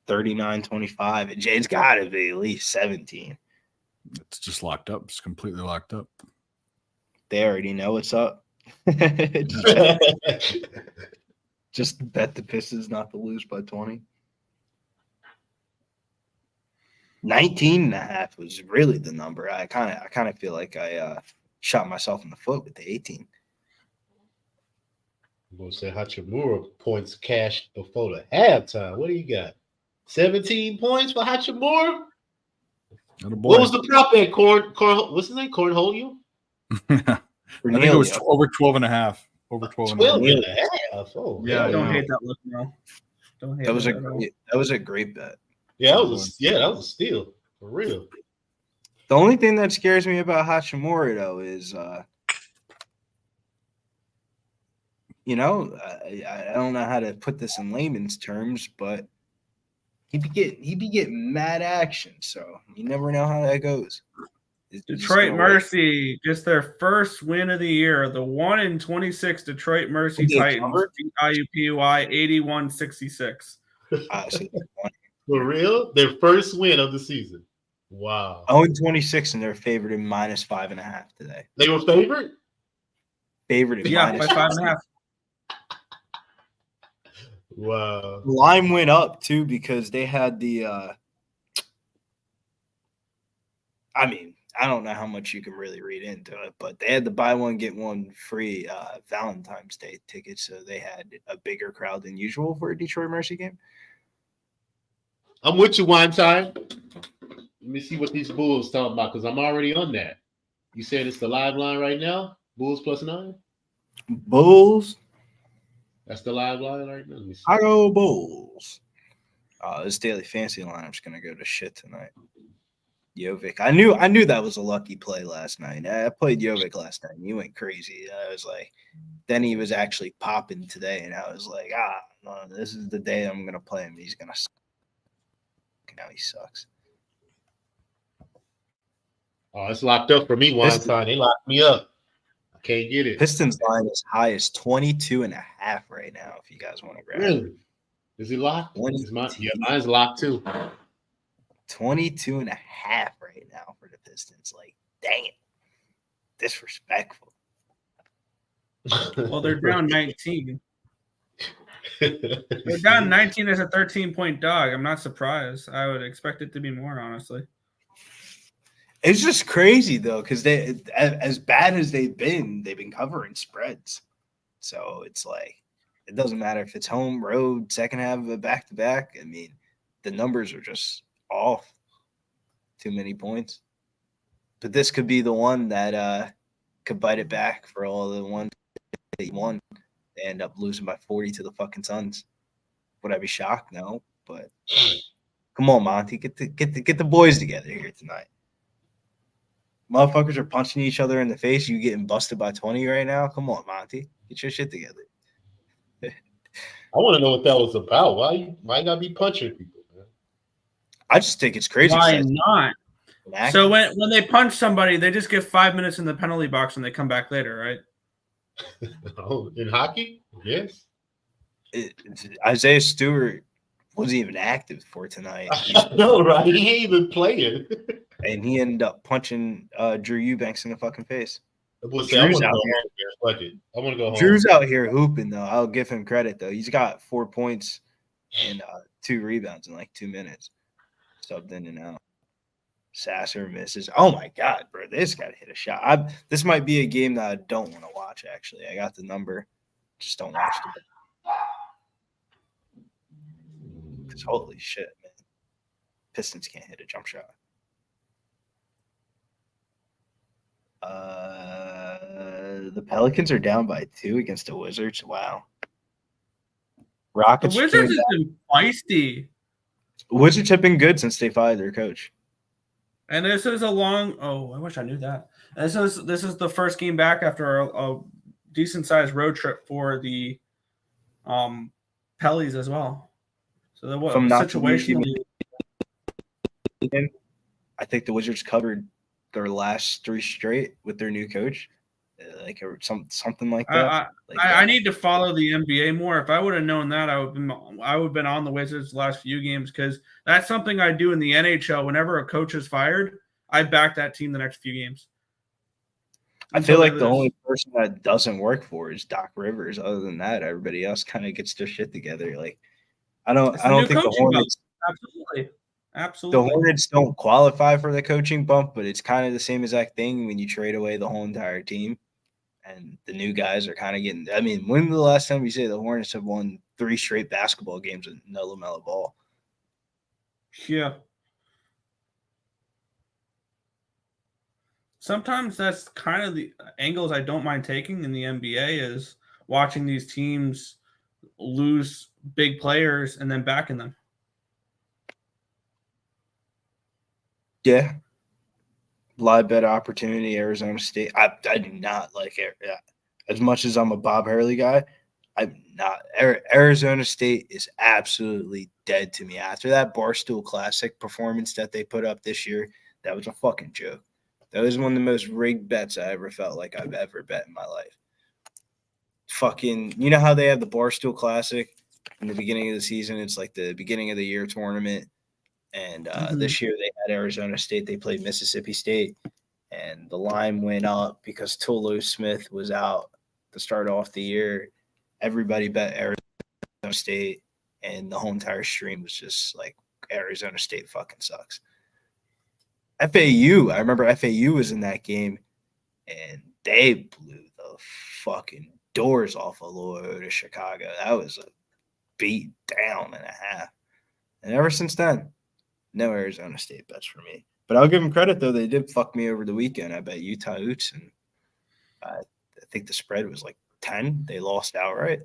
39-25. And Jade's got to be at least 17. It's just locked up. It's completely locked up. They already know what's up. Just bet the Pistons not to lose by 20. 19 and a half was really the number. I kind of feel like I shot myself in the foot with the 18. I'm gonna say Hachimura points cashed before the halftime. What do you got? 17 points for Hachimura? What was the prop at what's his name? Cornholio? I think it was over 12 and a half. Over 12 and a half. 12 and a half. Oh, Yeah, I don't yeah. hate that look, no. Don't hate That was that a great bet. Yeah, that was a steal. For real. The only thing that scares me about Hachimura though is I don't know how to put this in layman's terms, but he be getting mad action, so you never know how that goes. It's just Detroit gonna Mercy gets their first win of the year. The 1-26 Detroit Mercy Did they Titans cover? beat IUPUI 81-66. so For real? Their first win of the season. Wow. 0-26 and they're favored in -5.5 today. They were favored? Favored in Yeah, by 5.5. Wow. Line went up too because they had the I don't know how much you can really read into it, but they had the buy one get one free Valentine's Day tickets, so they had a bigger crowd than usual for a Detroit Mercy game. I'm with you one time. Let me see what these Bulls talking about because I'm already on that. You said it's the live line right now? Bulls +9? Bulls, That's the live line right now. Let me see. I go Bulls. This daily fantasy lineup's gonna go to shit tonight. Jovic. I knew that was a lucky play last night. I played Jovic last night. And he went crazy. I was like, then he was actually popping today, and I was like, no, this is the day I'm gonna play him. He's gonna suck. Now he sucks. Oh, it's locked up for me one Pistons. time. They locked me up. I can't get it. Pistons line is high as 22.5 right now. If you guys want to grab it. Really? Is it locked? Mine's locked too. 22.5 right now for the Pistons. Like, dang it. Disrespectful. Well, they're down 19. They're down 19 as a 13-point dog. I'm not surprised. I would expect it to be more, honestly. It's just crazy, though, because they, as bad as they've been covering spreads. So it's like, it doesn't matter if it's home, road, second half of a back-to-back. I mean, the numbers are just off. Too many points. But this could be the one that could bite it back for all the ones they won. They end up losing by 40 to the fucking Suns. Would I be shocked? No. But come on, Monty. Get the boys together here tonight. Motherfuckers are punching each other in the face. You getting busted by 20 right now? Come on, Monty. Get your shit together. I want to know what that was about. Why you gotta be punching people, man? I just think it's crazy. Why not? So when they punch somebody, they just get 5 minutes in the penalty box and they come back later, right? Oh, in hockey? Yes. Isaiah Stewart wasn't even active for tonight. No, right? He ain't even playing. And he ended up punching Drew Eubanks in the fucking face. I want to go home. Drew's out here hooping, though. I'll give him credit, though. He's got 4 points and 2 rebounds in like 2 minutes. Subbed in and out. Sasser misses. Oh, my God, bro. This got to hit a shot. This might be a game that I don't want to watch, actually. I got the number. Just don't watch it. Because holy shit, man. Pistons can't hit a jump shot. The Pelicans are down by 2 against the Wizards. Wow. Rockets. The Wizards have been feisty. Wizards have been good since they fired their coach. And this is a long. Oh, I wish I knew that. This is the first game back after a decent sized road trip for the Pellies as well. So the situation. I think the Wizards covered their last 3 straight with their new coach, like something like that. I need to follow the NBA more. If I would have known that, I would have been on the Wizards the last few games because that's something I do in the NHL. Whenever a coach is fired, I back that team the next few games. I feel like the only person that doesn't work for is Doc Rivers. Other than that, everybody else kind of gets their shit together. Like I don't think the Hornets. Absolutely. The Hornets don't qualify for the coaching bump, but it's kind of the same exact thing when you trade away the whole entire team. And the new guys are kind of getting – I mean, when was the last time you say the Hornets have won 3 straight basketball games with no LaMelo Ball? Yeah. Sometimes that's kind of the angles I don't mind taking in the NBA is watching these teams lose big players and then backing them. Yeah. A lot better opportunity, Arizona State. I do not like it. As much as I'm a Bob Hurley guy, I'm not. Arizona State is absolutely dead to me. After that Barstool Classic performance that they put up this year, that was a fucking joke. That was one of the most rigged bets I ever felt like I've ever bet in my life. Fucking, you know how they have the Barstool Classic in the beginning of the season? It's like the beginning of the year tournament. And this year they had Arizona State. They played Mississippi State. And the line went up because Tolu Smith was out to start off the year. Everybody bet Arizona State. And the whole entire stream was just like, Arizona State fucking sucks. FAU. I remember FAU was in that game, and they blew the fucking doors off of Loyola Chicago. That was a beat down and a half. And ever since then, no Arizona State bets for me. But I'll give them credit, though. They did fuck me over the weekend. I bet Utah Utes, and I think the spread was like 10. They lost outright.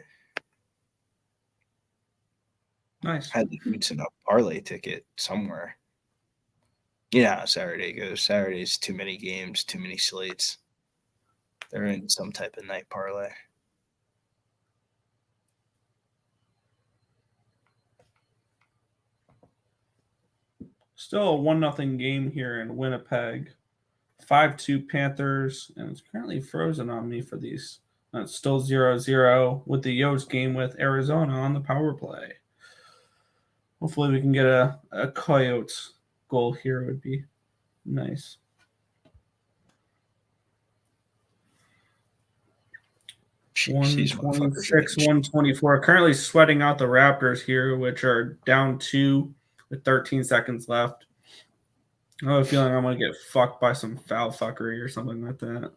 Nice. Had the Utes in a parlay ticket somewhere. You know how Saturday goes. Saturday's too many games, too many slates. They're in some type of night parlay. Still a 1-0 game here in Winnipeg. 5-2 Panthers, and it's currently frozen on me for these. It's still 0-0 with the Yotes game with Arizona on the power play. Hopefully we can get a Coyotes goal here. Would be nice. Jeez, 126, 124. Currently sweating out the Raptors here, which are down 2 with 13 seconds left. I have a feeling I'm going to get fucked by some foul fuckery or something like that.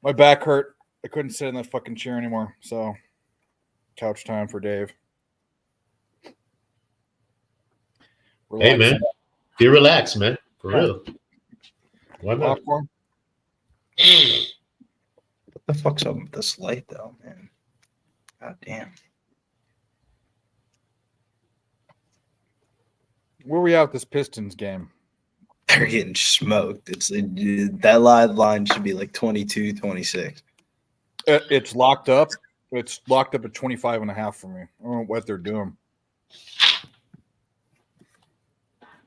My back hurt. I couldn't sit in that fucking chair anymore. So, couch time for Dave. Hey, Relax. man. Be relaxed, man. For real. Why not? Popcorn. What the fuck's up with this light, though, man? God damn. Where we at with this Pistons game? They're getting smoked. That live line should be like 22-26. It's locked up. It's locked up at 25.5 for me. I don't know what they're doing.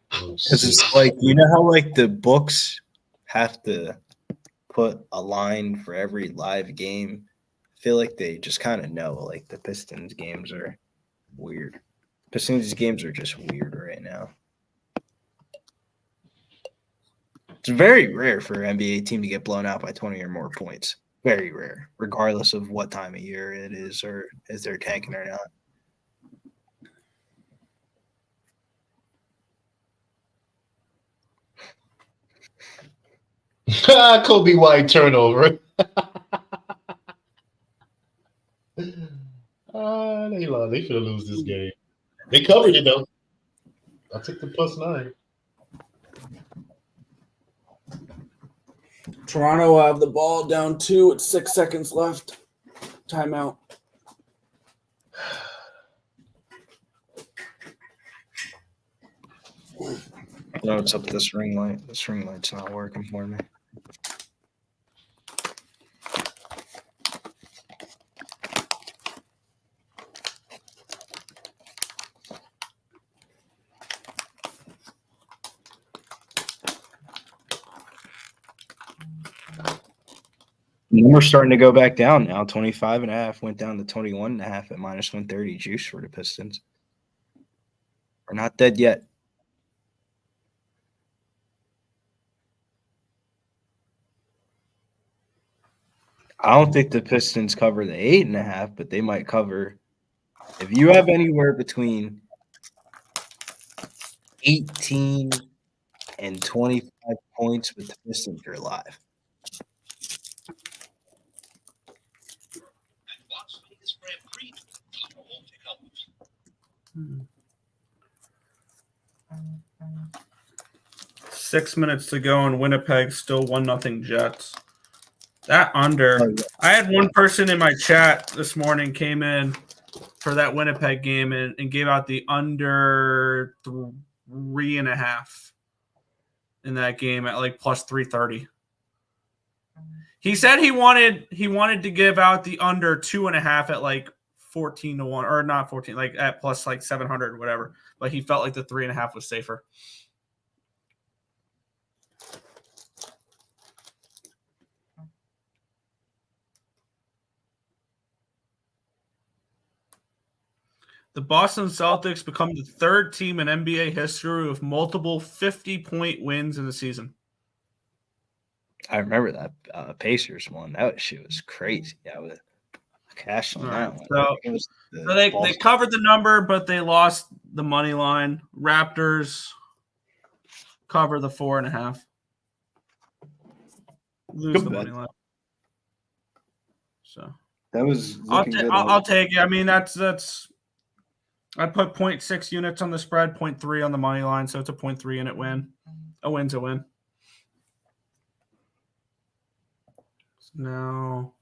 Because it's like, you know how like the books have to put a line for every live game? I feel like they just kind of know like the Pistons games are weird. Pistons games are just weird right now. It's very rare for an NBA team to get blown out by 20 or more points. Very rare, regardless of what time of year it is or if they're tanking or not. Kobe White turnover. They lost. They should lose this game. They covered it though. I took the +9. Toronto will have the ball down 2 with 6 seconds left. Timeout. No, it's up to this ring light. This ring light's not working for me. We're starting to go back down now. 25.5 went down to 21.5 at -130 juice for the Pistons. We're not dead yet. I don't think the Pistons cover the 8.5, but they might cover. If you have anywhere between 18 and 25 points with the Pistons, you're live. Hmm. 6 minutes to go in Winnipeg, still 1-0 Jets. That under. I had one person in my chat this morning came in for that Winnipeg game and gave out the under 3.5 in that game at like +330. He said he wanted to give out the under 2.5 at like 14-1 or not 14, like at plus like 700 or whatever. But he felt like the 3.5 was safer. The Boston Celtics become the third team in NBA history with multiple 50-point wins in the season. I remember that Pacers one. That shit was crazy. I was cash on that one. So they covered the number, but they lost the money line. Raptors cover the 4.5. Lose Good the bet. money line. So That was I'll, looking good. I'll take it. I mean, that's I put 0.6 units on the spread, 0.3 on the money line, so it's a 0.3 unit win. A win's a win. Now,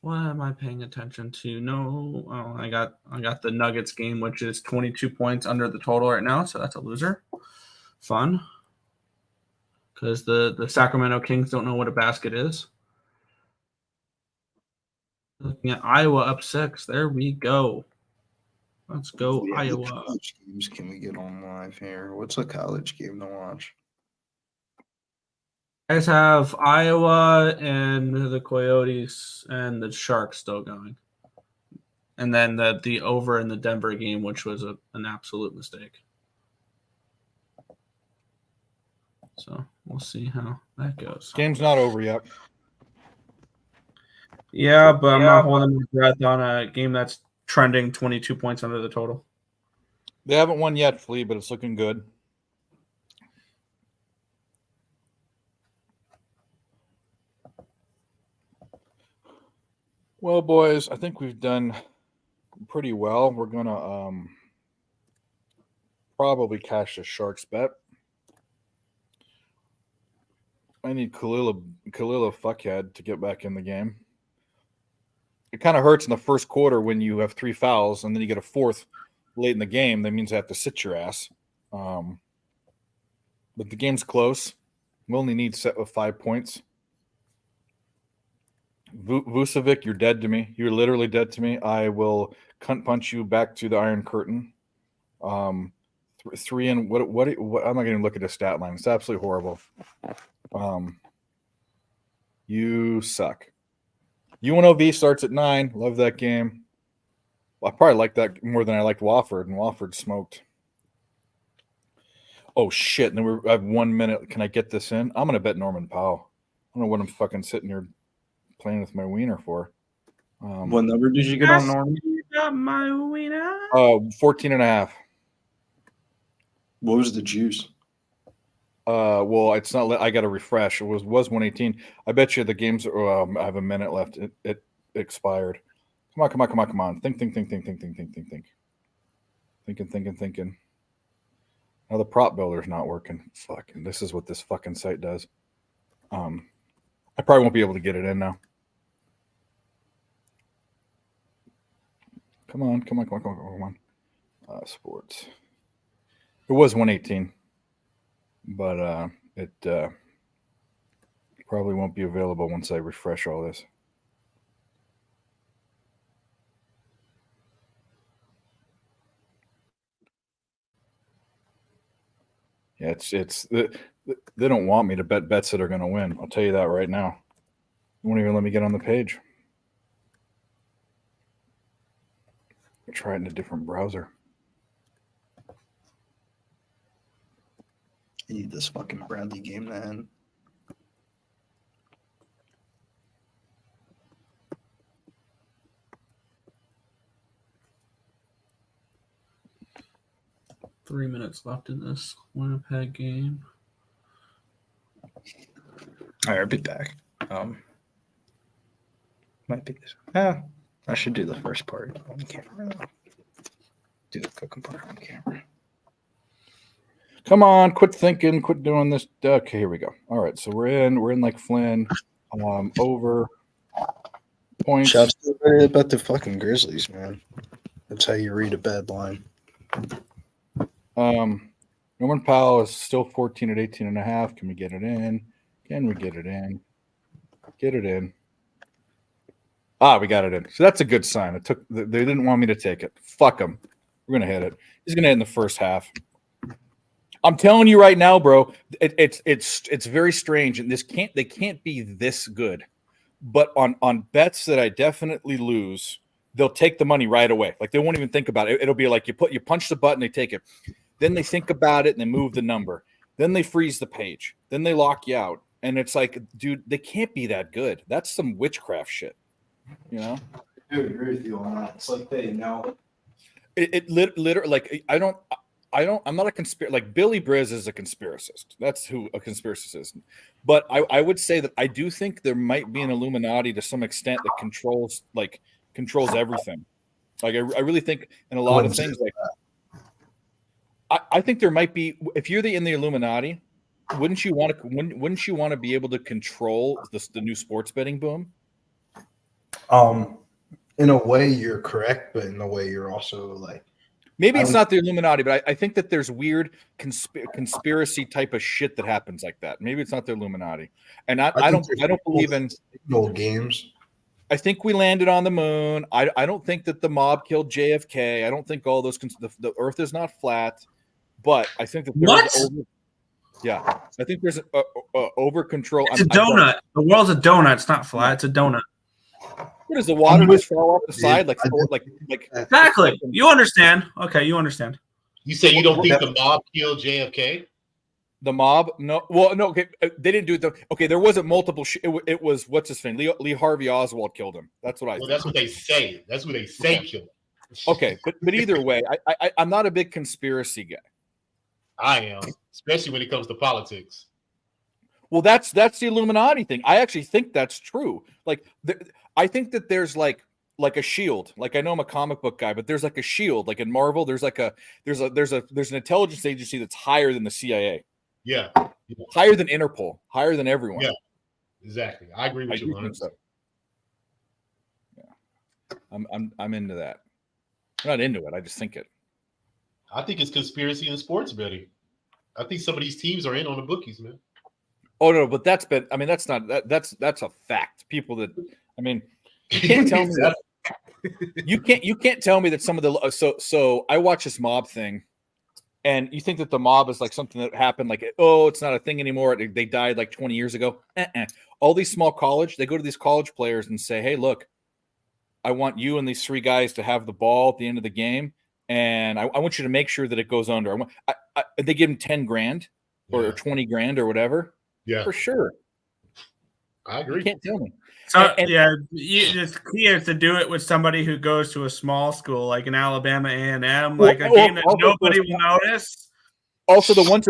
what am I paying attention to? No, I got the Nuggets game, which is 22 points under the total right now, so that's a loser. Fun, because the Sacramento Kings don't know what a basket is. Looking at Iowa up 6. There we go. Let's go, Yeah, Iowa. what college games can we get on live here? What's a college game to watch? You guys have Iowa and the Coyotes and the Sharks still going. And then the over in the Denver game, which was an absolute mistake. So we'll see how that goes. Game's not over yet. Yeah, but I'm not holding my breath on a game that's trending 22 points under the total. They haven't won yet, Flea, but it's looking good. Well, boys, I think we've done pretty well. We're gonna probably cash a Sharks bet. I need Kalila fuckhead to get back in the game. It kind of hurts in the first quarter when you have 3 fouls and then you get a 4th late in the game. That means I have to sit your ass. But the game's close. We only need 5 points. Vucevic, you're dead to me. You're literally dead to me. I will cunt punch you back to the Iron Curtain. 3 and what? I'm not going to look at the stat line. It's absolutely horrible. You suck. UNLV starts at 9. Love that game. I probably like that more than I liked Wofford, and Wofford smoked. Oh shit! And then I have 1 minute. Can I get this in? I'm gonna bet Norman Powell. I don't know what I'm fucking sitting here playing with my wiener for. What number did you get on Norman? Got my winner. 14.5. What was the juice? Well, it's not. I got to refresh. It was 118. I bet you the games. I have a minute left. It expired. Come on. Think. Thinking. Now the prop builder's not working. Fucking. This is what this fucking site does. I probably won't be able to get it in now. Come on. Sports. It was 118. But it probably won't be available once I refresh all this. Yeah, they don't want me to bet bets that are going to win. I'll tell you that right now. They won't even let me get on the page. I'll try it in a different browser. I need this fucking Bradley game to end. Three minutes left in this Winnipeg game. All right, I'll be back. Might be this. Yeah, I should do the first part on camera. Do the cooking part on camera. Come on, quit thinking, quit doing this. Okay, here we go. All right, so we're in like Flynn. Over points. Shouts about the fucking Grizzlies, man. That's how you read a bad line. Norman Powell is still 14 at 18.5. Can we get it in? Can we get it in? Get it in. We got it in. So that's a good sign. They didn't want me to take it. Fuck them. We're gonna hit it. He's gonna hit in the first half. I'm telling you right now, bro. It's very strange, and they can't be this good. But on bets that I definitely lose, they'll take the money right away. Like they won't even think about it. It'll be like you punch the button, they take it. Then they think about it and they move the number. Then they freeze the page. Then they lock you out. And it's like, dude, they can't be that good. That's some witchcraft shit. You know? I agree with you on that. It's like they know. It literally, like, I'm not a conspiracy. Like Billy Briz is a conspiracist. That's who a conspiracist is. But I would say that I do think there might be an Illuminati to some extent that controls everything. Like I really think in a lot of things. Like I think there might be. If you're in the Illuminati, wouldn't you want to be able to control the new sports betting boom? In a way, you're correct, but in a way, you're also like. Maybe it's not the Illuminati, but I think that there's weird conspiracy type of shit that happens like that. Maybe it's not the Illuminati, and I don't believe in old games. I think we landed on the moon. I don't think that the mob killed JFK. I don't think all those the Earth is not flat, but I think that I think there's over control. It's a donut. The world's a donut. It's not flat. It's a donut. What does the water just fall off the side like exactly? You understand? Okay, you understand. You say you don't think the mob killed JFK? The mob? No. Well, no. Okay, they didn't do it. Okay, there wasn't multiple. It was what's his name? Lee Harvey Oswald killed him. That's what I. Well, that's what they say. That's what they say killed him. Okay, but either way, I'm not a big conspiracy guy. I am, especially when it comes to politics. Well, that's the Illuminati thing. I actually think that's true. Like, I think that there's like a shield. Like, I know I'm a comic book guy, but there's like a shield. Like in Marvel, there's an intelligence agency that's higher than the CIA. Yeah. Higher than Interpol. Higher than everyone. Yeah. Exactly. I agree with you. 100%. So. Yeah. I'm into that. I'm not into it. I just think it. I think it's conspiracy in sports betting. I think some of these teams are in on the bookies, man. Oh no, but that's a fact. People that you can't tell me that you can't tell me that some of the so I watch this mob thing, and you think that the mob is like something that happened like it's not a thing anymore. They died like 20 years ago. All these small they go to these college players and say, hey, look, I want you and these three guys to have the ball at the end of the game, and I want you to make sure that it goes under. They give them 10 grand or 20 grand or whatever. Yeah, for sure. I agree. You can't tell me. So it's key is to do it with somebody who goes to a small school like in Alabama A&M, like a game that nobody will notice. Also, the ones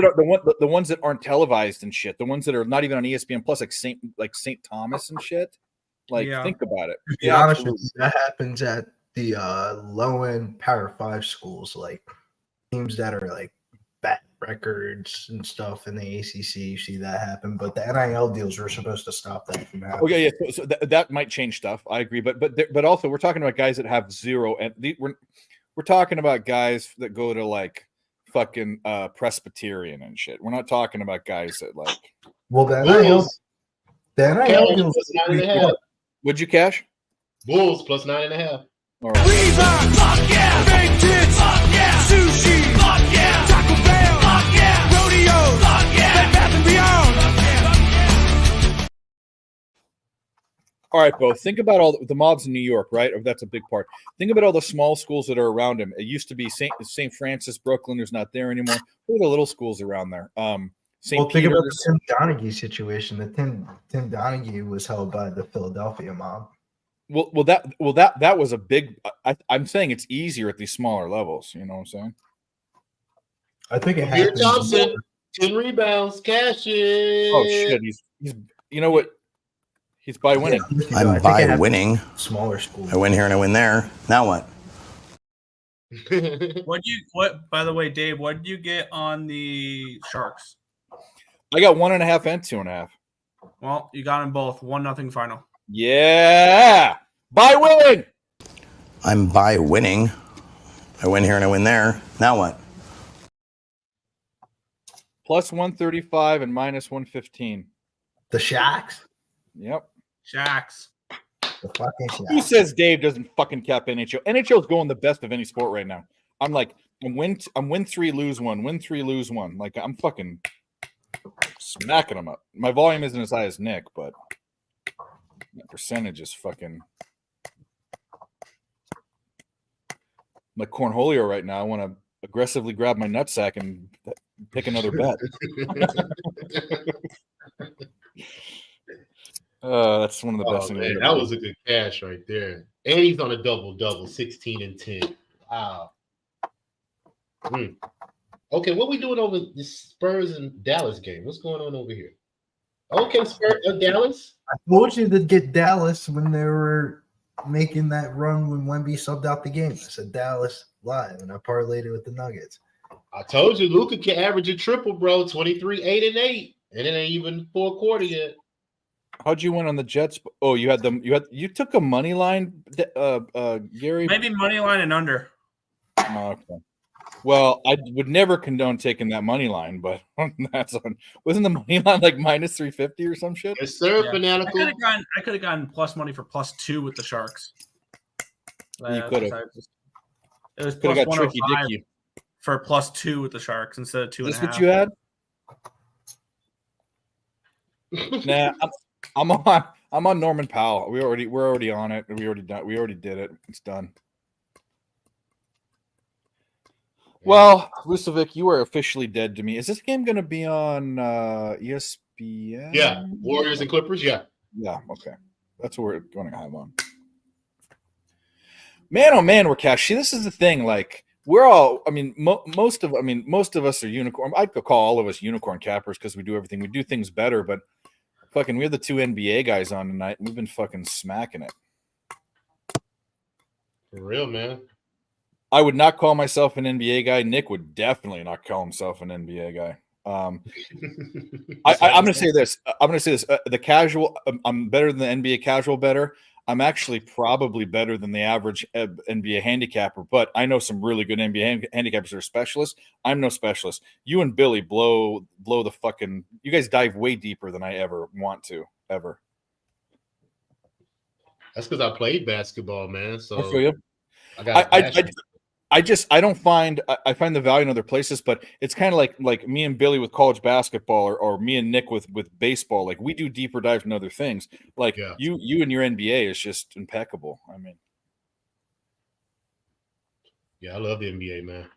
that aren't televised and shit, the ones that are not even on ESPN Plus, like St. Thomas and shit. Like, think about it. To be honest with you, that happens at the low end Power 5 schools, like teams that are like bad records and stuff in the ACC. You see that happen, but the NIL deals were supposed to stop that from happening. Okay, yeah, so that might change stuff. I agree, but also we're talking about guys that have zero, and we're talking about guys that go to like fucking Presbyterian and shit. We're not talking about guys that like. Well, the NIL deals. Would you cash? Bulls plus 9.5. All right. Reebok, fuck yeah. Fake tits, fuck yeah. Sushi, fuck yeah. Taco Bell, fuck yeah. Rodeo, fuck yeah. Bed Bath and Beyond. All right, Bo. Think about all the mobs in New York, right? Or that's a big part. Think about all the small schools that are around him. It used to be St. Francis, Brooklyn. There's not there anymore. Look at the little schools around there. St. Think about the Tim Donaghy situation. The Tim Donaghy was held by the Philadelphia mob. Well, that was a big. I'm saying it's easier at these smaller levels. You know what I'm saying? I think it happened. Thompson, 10 rebounds, cashing. Oh shit! He's. You know what? He's by winning. I'm by winning. Smaller school. I win here and I win there. Now what? What? By the way, Dave, what did you get on the Sharks? I got 1.5 and 2.5. Well, you got them both. 1-0 final. Yeah, by winning. I'm by winning. I win here and I win there. Now what? Plus 135 and minus 115. The Shacks? Yep. Shacks. The fucking Shacks. Who says Dave doesn't fucking cap NHL? NHL is going the best of any sport right now. I'm win 3, lose 1. Win 3, lose 1. Like, I'm fucking smacking them up. My volume isn't as high as Nick, but that percentage is fucking. I'm like Cornholio right now. I want to aggressively grab my nutsack and pick another bet. That's one of the best things. Man, that was a good cash right there. And he's on a double, 16 and 10. Wow. Okay, what we doing over the Spurs and Dallas game? What's going on over here? Okay, Spurs Dallas. I told you to get Dallas when they were making that run when Wemby subbed out the game. I said Dallas live, and I parlayed it with the Nuggets. I told you Luka can average a triple, bro. 23, 8, and 8. And it ain't even fourth quarter yet. How'd you win on the Jets? Oh, you took a money line, Gary. Maybe money line and under. Oh, okay. Well, I would never condone taking that money line, but wasn't the money line like minus 350 or some shit? Yes, sir. Yeah. Fanatical. I could have gotten plus money for +2 with the Sharks. You could have. It was Could plus have got tricky 105 dicky. for +2 with the Sharks instead of 2.5. Is this what you had? Nah, I'm on Norman Powell. We're already on it. We already did it. It's done. Well, Vucevic, you are officially dead to me. Is this game going to be on ESPN? Yeah, Warriors and Clippers. Yeah. Yeah. Okay, that's what we're going to have on. Man, oh man, we're cash. See, this is the thing. Like, we're all. I mean, most of us are unicorn. I'd call all of us unicorn cappers because we do everything. We do things better, but. Fucking, we have the two NBA guys on tonight. We've been fucking smacking it. For real, man. I would not call myself an NBA guy. Nick would definitely not call himself an NBA guy. I'm going to say this. The casual, I'm better than the NBA casual better. I'm actually probably better than the average NBA handicapper, but I know some really good NBA handicappers that are specialists. I'm no specialist. You and Billy blow the fucking. You guys dive way deeper than I ever want to ever. That's because I played basketball, man. So I feel you. I don't find I find the value in other places, but it's kind of like me and Billy with college basketball, or me and Nick with baseball. Like, we do deeper dives in other things. Like you and your NBA is just impeccable. I mean, yeah, I love the NBA, man.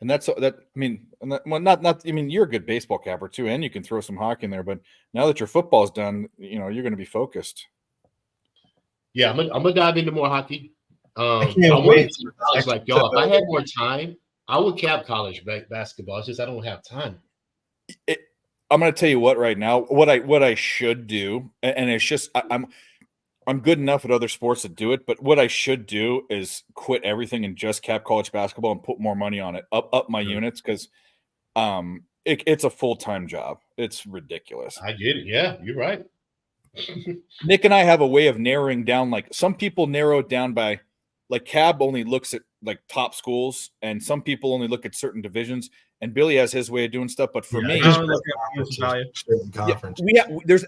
And that's that. I mean, not. I mean, you're a good baseball capper too, and you can throw some hockey in there. But now that your football's done, you're going to be focused. Yeah, I'm gonna dive into more hockey. I can't wait. I was like, y'all, if I had more time, I would cap college basketball. It's just I don't have time. I'm going to tell you what right now. What I should do, and it's just I'm good enough at other sports to do it, but what I should do is quit everything and just cap college basketball and put more money on it, up my units, because it's a full-time job. It's ridiculous. I get it. Yeah, you're right. Nick and I have a way of narrowing down. Like, some people narrow it down by, like, Cab only looks at like top schools, and some people only look at certain divisions. And Billy has his way of doing stuff. But for me,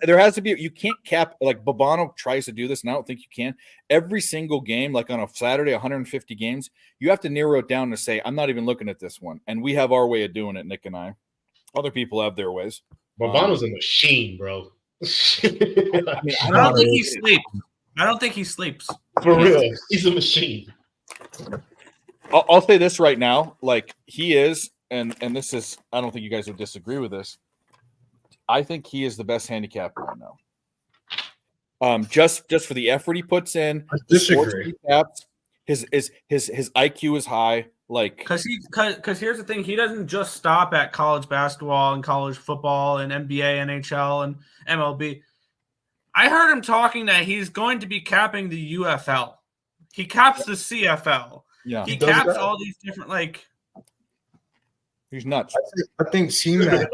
there has to be. You can't cap, like Babano tries to do this, and I don't think you can. Every single game, like on a Saturday, 150 games, you have to narrow it down to say, I'm not even looking at this one. And we have our way of doing it, Nick and I. Other people have their ways. Babano's a machine, bro. I don't think he sleeps. I don't think he sleeps. For real, he's a machine. I'll say this right now, like, he is, and this is. I don't think you guys would disagree with this. I think he is the best handicapper right now. Just for the effort he puts in, I disagree. His IQ is high. Like, because here's the thing, he doesn't just stop at college basketball and college football and NBA, NHL, and MLB. I heard him talking that he's going to be capping the UFL. He caps the CFL. Yeah, he caps all these different, like. He's nuts. I think CMAC.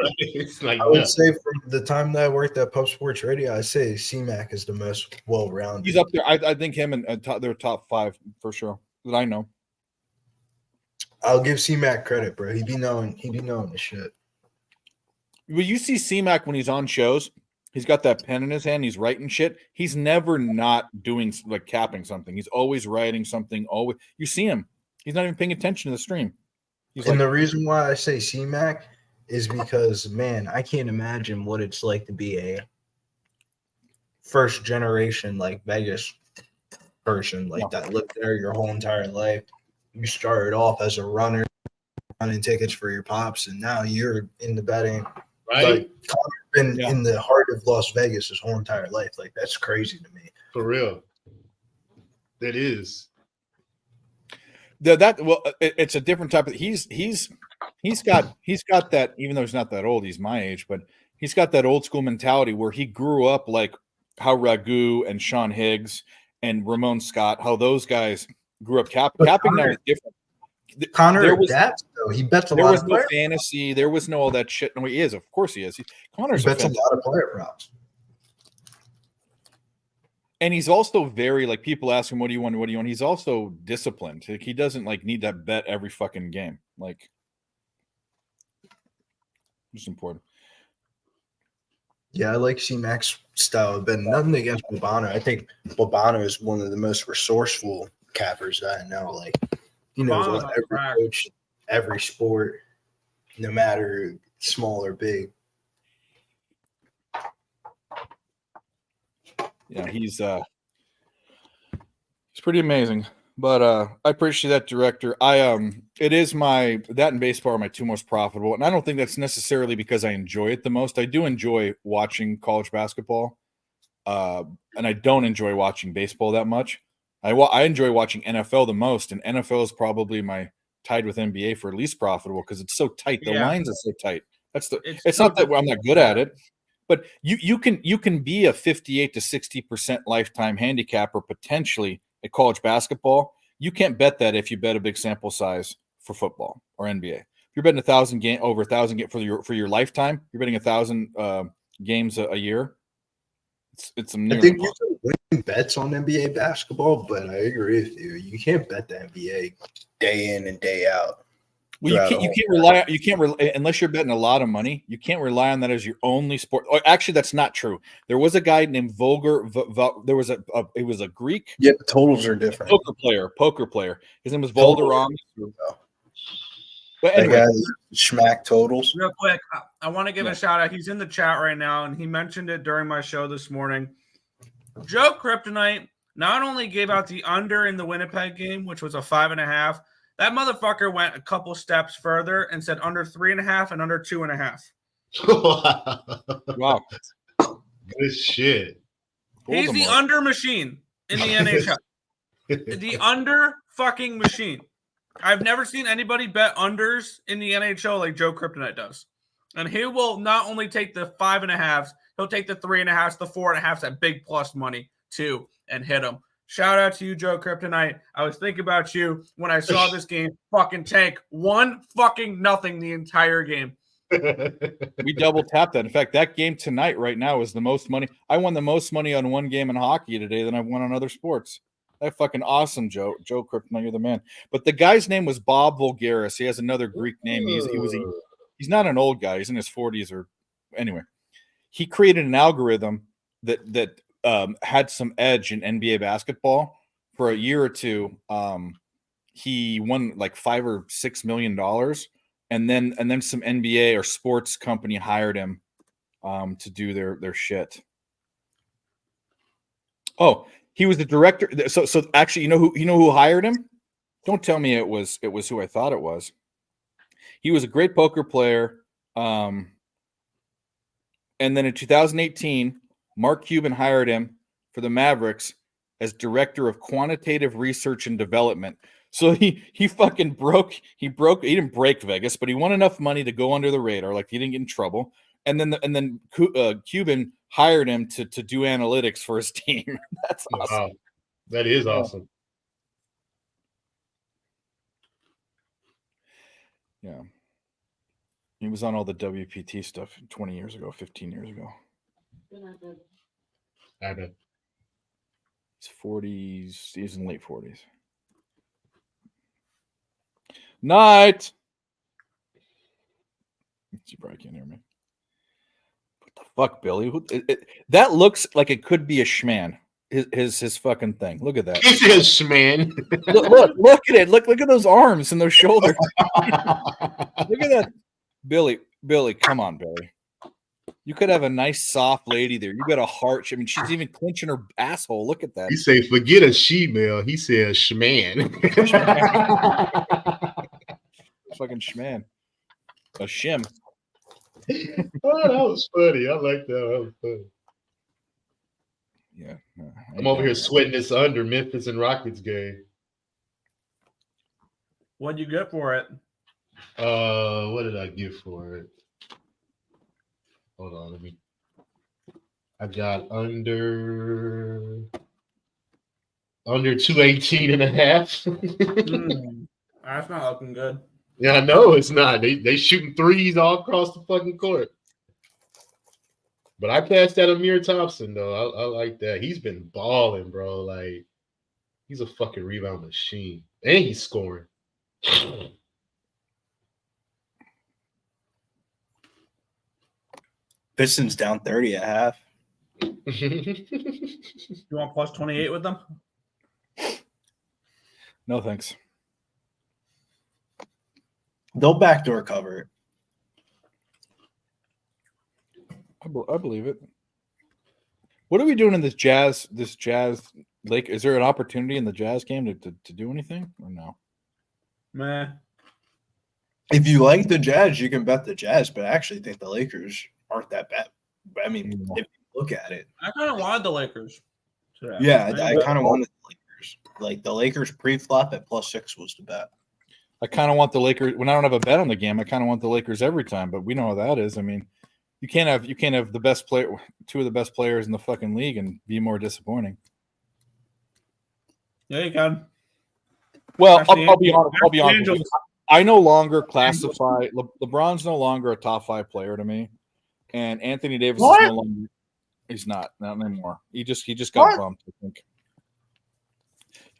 I would say from the time that I worked at Pub Sports Radio, I say CMAC is the most well-rounded. He's up there. I think him and they're top 5 for sure that I know. I'll give CMAC credit, bro. He be knowing the shit. Well, you see CMAC when he's on shows, he's got that pen in his hand, he's writing shit. He's never not doing, like, capping something. He's always writing something. Always, you see him. He's not even paying attention to the stream. The reason why I say CMAC is because, man, I can't imagine what it's like to be a first generation, like, Vegas person, like, that lived there your whole entire life. You started off as a runner, running tickets for your pops, and now you're in the betting. Right. Like, Connor's been in the heart of Las Vegas his whole entire life. Like, that's crazy to me. For real. That is. It's a different type of. He's got that. Even though he's not that old, he's my age, but he's got that old school mentality where he grew up like how Ragu and Sean Higgs and Ramon Scott, how those guys grew up capping. Now is different. Connor adapts though. He bets a lot. There was no fantasy. There was no all that shit. No, he is. Of course, he is. Connor's bets a lot of player props. And he's also very like people ask him, "What do you want? What do you want?" He's also disciplined. Like, he doesn't like need that bet every fucking game. Like, it's important. Yeah, I like C-Mac's style of betting. Nothing against Bobano. I think Bobano is one of the most resourceful cappers that I know. Like, he knows what every coach, every sport, no matter small or big. Yeah, he's pretty amazing. But I appreciate that, director. It is that and baseball are my two most profitable, and I don't think that's necessarily because I enjoy it the most. I do enjoy watching college basketball, and I don't enjoy watching baseball that much. I enjoy watching NFL the most, and NFL is probably tied with NBA for least profitable because it's so tight. The lines are so tight. It's not that I'm not good at it. But you can be a 58 to 60% lifetime handicapper potentially at college basketball. You can't bet that if you bet a big sample size for football or NBA. If you're betting over 1,000 games for your lifetime, you're betting 1,000 games a year. It's I think you can win bets on NBA basketball, but I agree with you. You can't bet the NBA day in and day out. Well, you can't rely unless you're betting a lot of money. You can't rely on that as your only sport. Or actually, that's not true. There was a guy named Volger. There was it was a Greek. Yeah, the totals are different. Poker player. His name was Valderrama. But anyway, Schmack totals. Real quick, I want to give a shout out. He's in the chat right now, and he mentioned it during my show this morning. Joe Kryptonite not only gave out the under in the Winnipeg game, which was a 5.5. That motherfucker went a couple steps further and said under 3.5 and under 2.5. Wow. Good shit. He's the under machine in the NHL. The under fucking machine. I've never seen anybody bet unders in the NHL like Joe Kryptonite does. And he will not only take the 5.5s, he'll take the 3.5s, the 4.5s at big plus money too, and hit them. Shout out to you, Joe Kryptonite. I was thinking about you when I saw this game fucking tank 1-0 the entire game. We double tapped that. In fact, that game tonight right now is the most money. I won the most money on one game in hockey today than I've won on other sports. That fucking awesome, Joe Kryptonite. You're the man. But the guy's name was Bob Voulgaris. He has another Greek name. He's not an old guy. He's in his 40s or anyway. He created an algorithm that had some edge in NBA basketball for a year or two. He won like $5 or $6 million, and then some NBA or sports company hired him to do their shit. Oh, he was the director. So actually, you know who hired him? Don't tell me it was who I thought it was. He was a great poker player. And then in 2018, Mark Cuban hired him for the Mavericks as director of quantitative research and development. So he fucking broke. He didn't break Vegas, but he won enough money to go under the radar. Like, he didn't get in trouble. And then Cuban hired him to do analytics for his team. That's awesome. Wow. That is awesome. Yeah. He was on all the WPT stuff 15 years ago. I bet. He's 40s. He's in late 40s. Night. You probably can't hear me. What the fuck, Billy? That looks like it could be a schman. His fucking thing. Look at that. It's a schman. look at it. Look at those arms and those shoulders. Look at that. Billy, come on, Billy. You could have a nice, soft lady there. You got a heart. I mean, she's even clenching her asshole. Look at that. He say, forget a she-male. He said schman. Fucking schman. A shim. Oh, that was funny. I like that. That was funny. Yeah. I'm over here sweating this under Memphis and Rockets game. What'd you get for it? What did I get for it? Hold on, I got under 218 and a half. That's not looking good. Yeah, I know it's not. They shooting threes all across the fucking court. But I passed that Amir Thompson though. I like that. He's been balling, bro. Like he's a fucking rebound machine, and he's scoring. Pistons down 30 at half. You want plus 28 with them? No thanks. They'll backdoor cover it. I believe it. What are we doing in this Jazz Lake? Is there an opportunity in the Jazz game to do anything or no? Meh. If you like the Jazz, you can bet the Jazz, but I actually think the Lakers aren't that bad. I mean, if you look at it. I kind of wanted the Lakers today. Yeah, I kind of wanted the Lakers. Like the Lakers pre-flop at +6 was the bet. I kind of want the Lakers when I don't have a bet on the game. I kind of want the Lakers every time, but we know how that is. I mean, you can't have the best player, two of the best players in the fucking league, and be more disappointing. Yeah, you can. Well, I'll be honest. I no longer classify LeBron's no longer a top 5 player to me, and Anthony Davis is no longer. He's not anymore. He just got bumped, I think.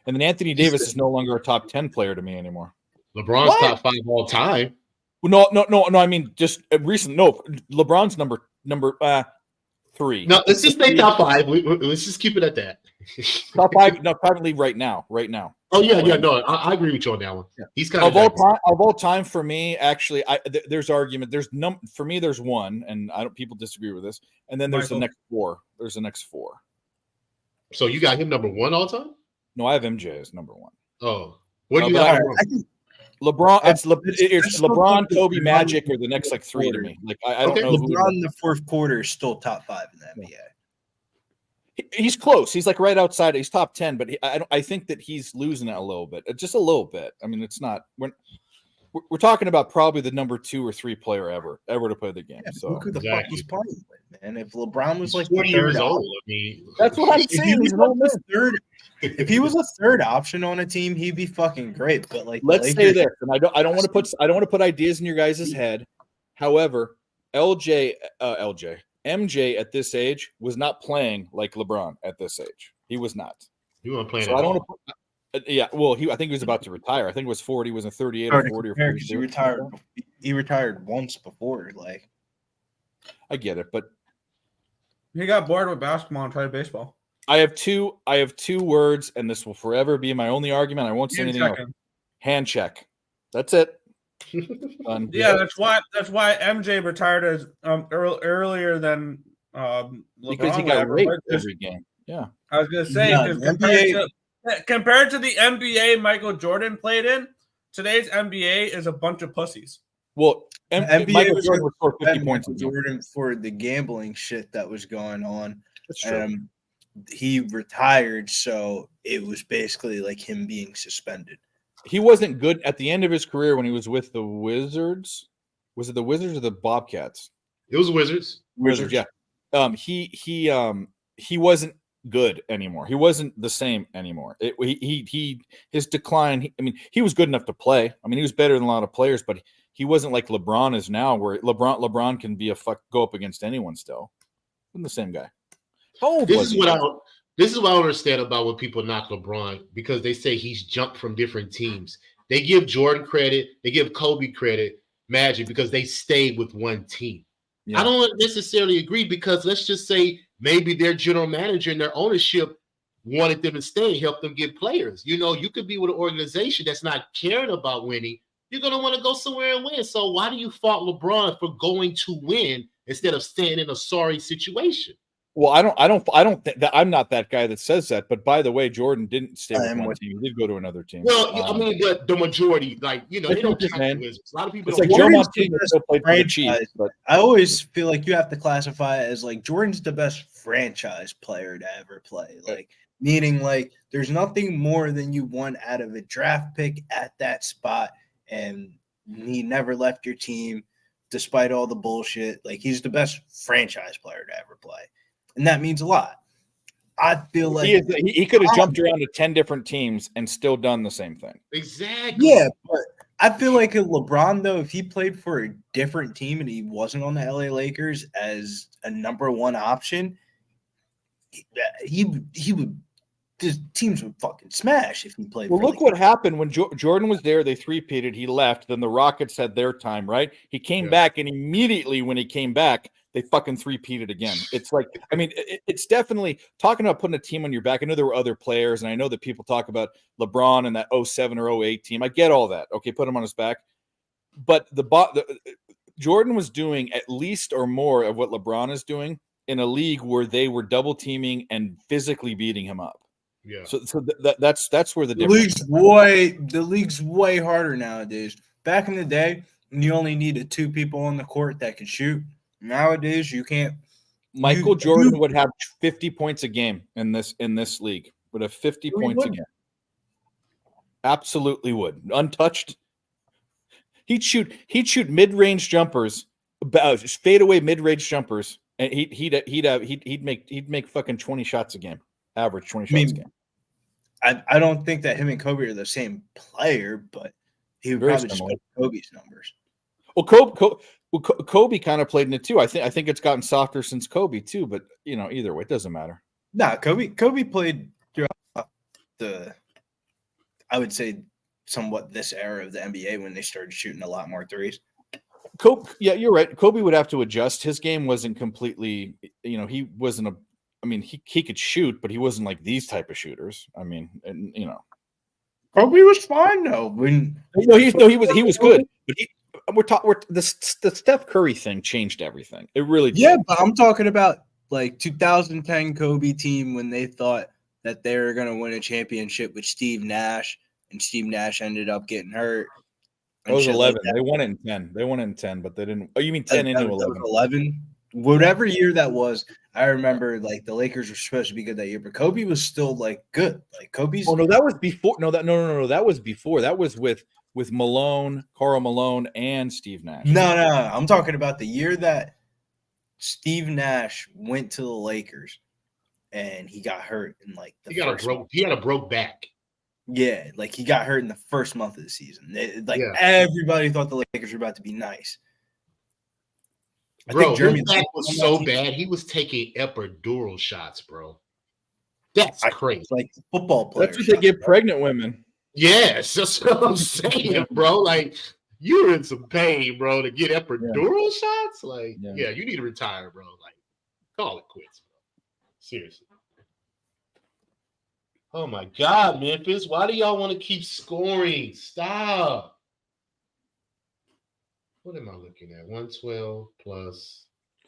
And then Anthony Davis is no longer a top 10 player to me anymore. LeBron's top 5 all time. No. I mean, just recent. No, LeBron's number 3. No, let's just say top 5. Let's just keep it at that. Top 5. No, currently right now. Oh yeah. No, I agree with you on that one. Yeah. He's kind of all time for me. Actually, there's argument. For me. There's one, and people disagree with this. And then there's the next 4. There's the next 4. So you got him number 1 all time? No, I have MJ as number 1. Oh, what do you got? LeBron, it's LeBron, Kobe, Magic, or the next 3 to me. Like I don't know. LeBron in the fourth quarter is still top 5 in the NBA. He's close. He's like right outside. He's top 10, but I think that he's losing it a little bit, just a little bit. I mean, it's not. We're talking about probably the number 2 or 3 player ever to play the game. So who the fuck he's playing with, man? If LeBron was like 40 years old, I mean, that's what I'm saying. If he was a third option on a team, he'd be fucking great. But like, let's say this, and I don't want to put ideas in your guys' head. However, MJ at this age was not playing like LeBron at this age. He was not. He wasn't playing. So I don't want to. Yeah, well, I think he was about to retire. I think it was 40. He was in 38 or 40 or 42. He retired once before. Like, I get it, but he got bored with basketball and tried baseball. I have two words, and this will forever be my only argument. I won't say anything else. Hand check. That's it. Yeah, that's why MJ retired as earlier than because he got raped every game. Yeah, I was gonna say compared to the NBA Michael Jordan played in, today's NBA is a bunch of pussies. Well, NBA Michael was Jordan would score 50 points a game. Jordan for the gambling shit that was going on. That's true. He retired, so it was basically like him being suspended. He wasn't good at the end of his career when he was with the Wizards. Was it the Wizards or the Bobcats? It was Wizards. Wizards, yeah. He wasn't good anymore. He wasn't the same anymore. His decline. I mean, he was good enough to play. I mean, he was better than a lot of players, but he wasn't like LeBron is now, where LeBron can be go up against anyone still. Wasn't the same guy. How old was he? This is what I understand about when people knock LeBron, because they say he's jumped from different teams. They give Jordan credit, they give Kobe credit, Magic, because they stayed with one team. Yeah. I don't necessarily agree, because let's just say maybe their general manager and their ownership wanted them to stay and help them get players. You know, you could be with an organization that's not caring about winning. You're going to want to go somewhere and win. So why do you fault LeBron for going to win instead of staying in a sorry situation? Well, I don't think that I'm not that guy that says that. But by the way, Jordan didn't stay with one team; he did go to another team. Well, I mean, the majority, like, you know, they don't count the Wizards. A lot of people. It's like Joe Montana still played for the Chiefs, but I always feel like you have to classify it as like Jordan's the best franchise player to ever play. Like meaning like there's nothing more than you want out of a draft pick at that spot, and he never left your team despite all the bullshit. Like, he's the best franchise player to ever play, and that means a lot. I feel like he could have jumped around to 10 different teams and still done the same thing. Exactly. Yeah, but I feel like LeBron, though, if he played for a different team and he wasn't on the LA Lakers as a number one option, he would. The teams would fucking smash if he played. Well, for look what happened when Jordan was there. They three-peated. He left. Then the Rockets had their time, right? He came back, and immediately when he came back, they fucking three-peated again. It's like, I mean, it's definitely talking about putting a team on your back. I know there were other players, and I know that people talk about LeBron and that 07 or 08 team. I get all that. Okay, put him on his back. But Jordan was doing at least or more of what LeBron is doing in a league where they were double teaming and physically beating him up. Yeah. So that's where the difference. The league's way harder nowadays. Back in the day, you only needed 2 people on the court that could shoot. Nowadays, you can't. Michael Jordan would have 50 points a game in this league. Would have 50 points a game. Absolutely would. Untouched. He'd shoot mid-range jumpers, fadeaway mid-range jumpers, and he'd make fucking 20 shots a game. Average 20 shots a game. I don't think that him and Kobe are the same player, but he would probably just make Kobe's numbers. Well, Kobe kind of played in it too. I think it's gotten softer since Kobe too, but either way, it doesn't matter. Nah, Kobe played throughout I would say somewhat this era of the NBA when they started shooting a lot more threes. Yeah, you're right. Kobe would have to adjust. His game wasn't completely, he wasn't a. I mean, he could shoot, but he wasn't like these type of shooters. I mean, and Kobe was fine though. He was good, but the Steph Curry thing changed everything. It really did. Yeah, but I'm talking about like 2010 Kobe team when they thought that they were going to win a championship with Steve Nash, and Steve Nash ended up getting hurt. It was 11. Like they won it in 10. They won it in 10, but they didn't. Oh, you mean 10 into 11? 11. Whatever year that was, I remember like the Lakers were supposed to be good that year, but Kobe was still like good. Like Kobe's. Oh no, that was before. No, that was before. That was with Malone, Karl Malone, and Steve Nash. No, I'm talking about the year that Steve Nash went to the Lakers, and he got hurt in like he had a broke back. Yeah, like he got hurt in the first month of the season. Everybody thought the Lakers were about to be nice. Bro, his back was so bad. He was taking epidural shots, bro. That's crazy. Like football players. That's what they give pregnant women. Yes, that's what I'm saying, bro. Like, you're in some pain, bro, to get epidural shots. Like, yeah, you need to retire, bro. Like, call it quits, bro. Seriously. Oh my God, Memphis. Why do y'all want to keep scoring? Stop. What am I looking at? 112 plus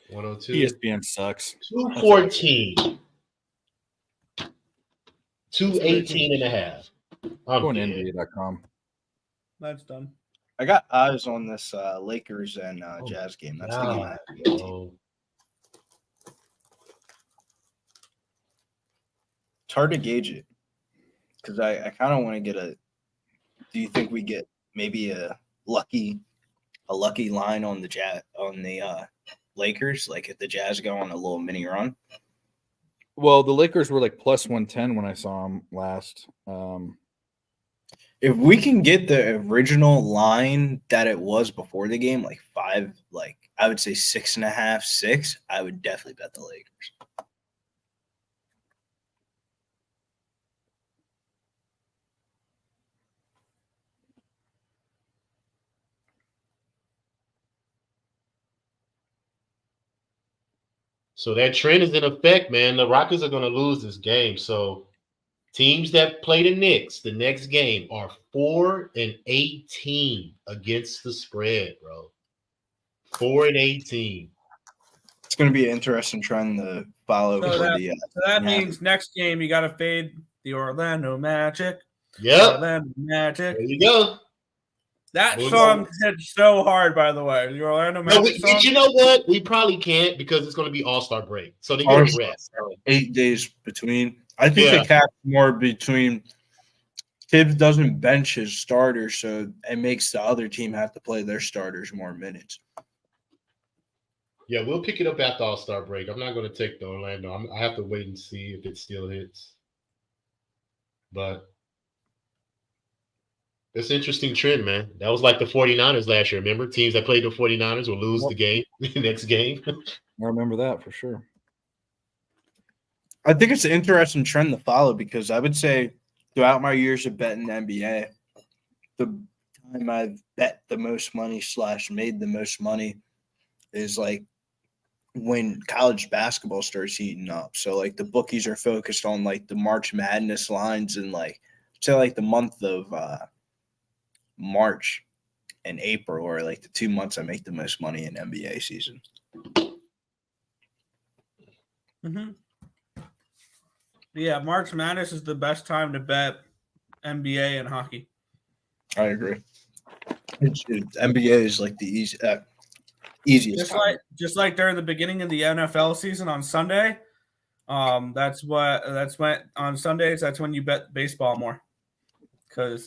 102. ESPN sucks. 214. 218 and a half. I'm going to NBA.com. That's done. I got eyes on this Lakers and Jazz game. That's the game I have to get to. It's hard to gauge it because I kind of want to get a. Do you think we get maybe a lucky line on the Lakers? Like if the Jazz go on a little mini run. Well, the Lakers were like plus 110 when I saw them last. If we can get the original line that it was before the game, like 5, like I would say 6.5, 6, I would definitely bet the Lakers. So that trend is in effect, man. The Rockets are going to lose this game. So teams that play the Knicks the next game are 4-18 against the spread, bro. 4-18. It's going to be an interesting trend to follow. So that means next game you got to fade the Orlando Magic. Yep. Orlando Magic. There you go. That song hit so hard, by the way. The Orlando Magic song. You know what? We probably can't because it's going to be All-Star break. So they get a rest. 8 days between. I think Yeah. the cap's more between Tibbs doesn't bench his starters, so it makes the other team have to play their starters more minutes. Yeah, we'll pick it up after All-Star break. I'm not going to take the Orlando. I have to wait and see if it still hits. But it's an interesting trend, man. That was like the 49ers last year. Remember? Teams that played the 49ers will lose the game next game. I remember that for sure. I think it's an interesting trend to follow because I would say throughout my years of betting NBA, the time I've bet the most money / made the most money is like when college basketball starts heating up. So like the bookies are focused on like the March Madness lines and like say like the month of March and April are like the 2 months I make the most money in NBA season. Mm-hmm. Yeah, March Madness is the best time to bet NBA and hockey. I agree. NBA is like the easiest time. Just like during the beginning of the NFL season on Sunday. That's when on Sundays that's when you bet baseball more.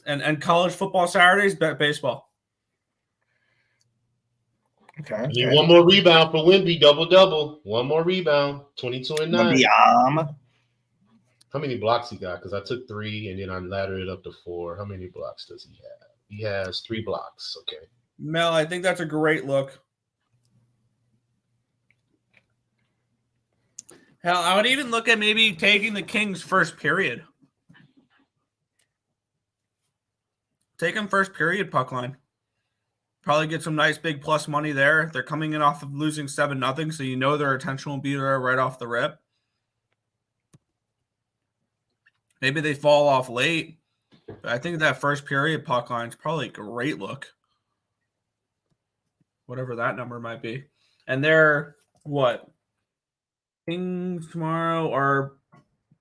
And college football Saturdays bet baseball. Okay. I need one more rebound for Wemby, double. One more rebound, 22 and 9. How many blocks he got? Because I took 3 and then I laddered it up to 4. How many blocks does he have? He has 3 blocks. Okay. Mel, I think that's a great look. Hell, I would even look at maybe taking the Kings first period. Take them first period puck line. Probably get some nice big plus money there. They're coming in off of losing 7-0, so you know their attention will be there right off the rip. Maybe they fall off late. But I think that first period puck line is probably a great look. Whatever that number might be. And they're what? Kings tomorrow are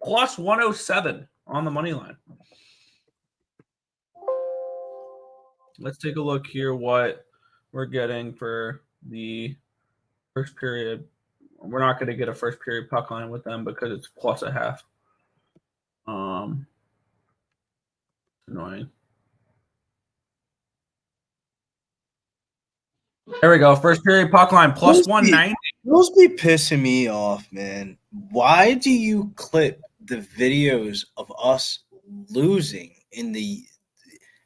plus 107 on the money line. Let's take a look here what we're getting for the first period. We're not going to get a first period puck line with them because it's plus a half. Annoying. There we go. First period puck line plus 190. Those be pissing me off, man. Why do you clip the videos of us losing in the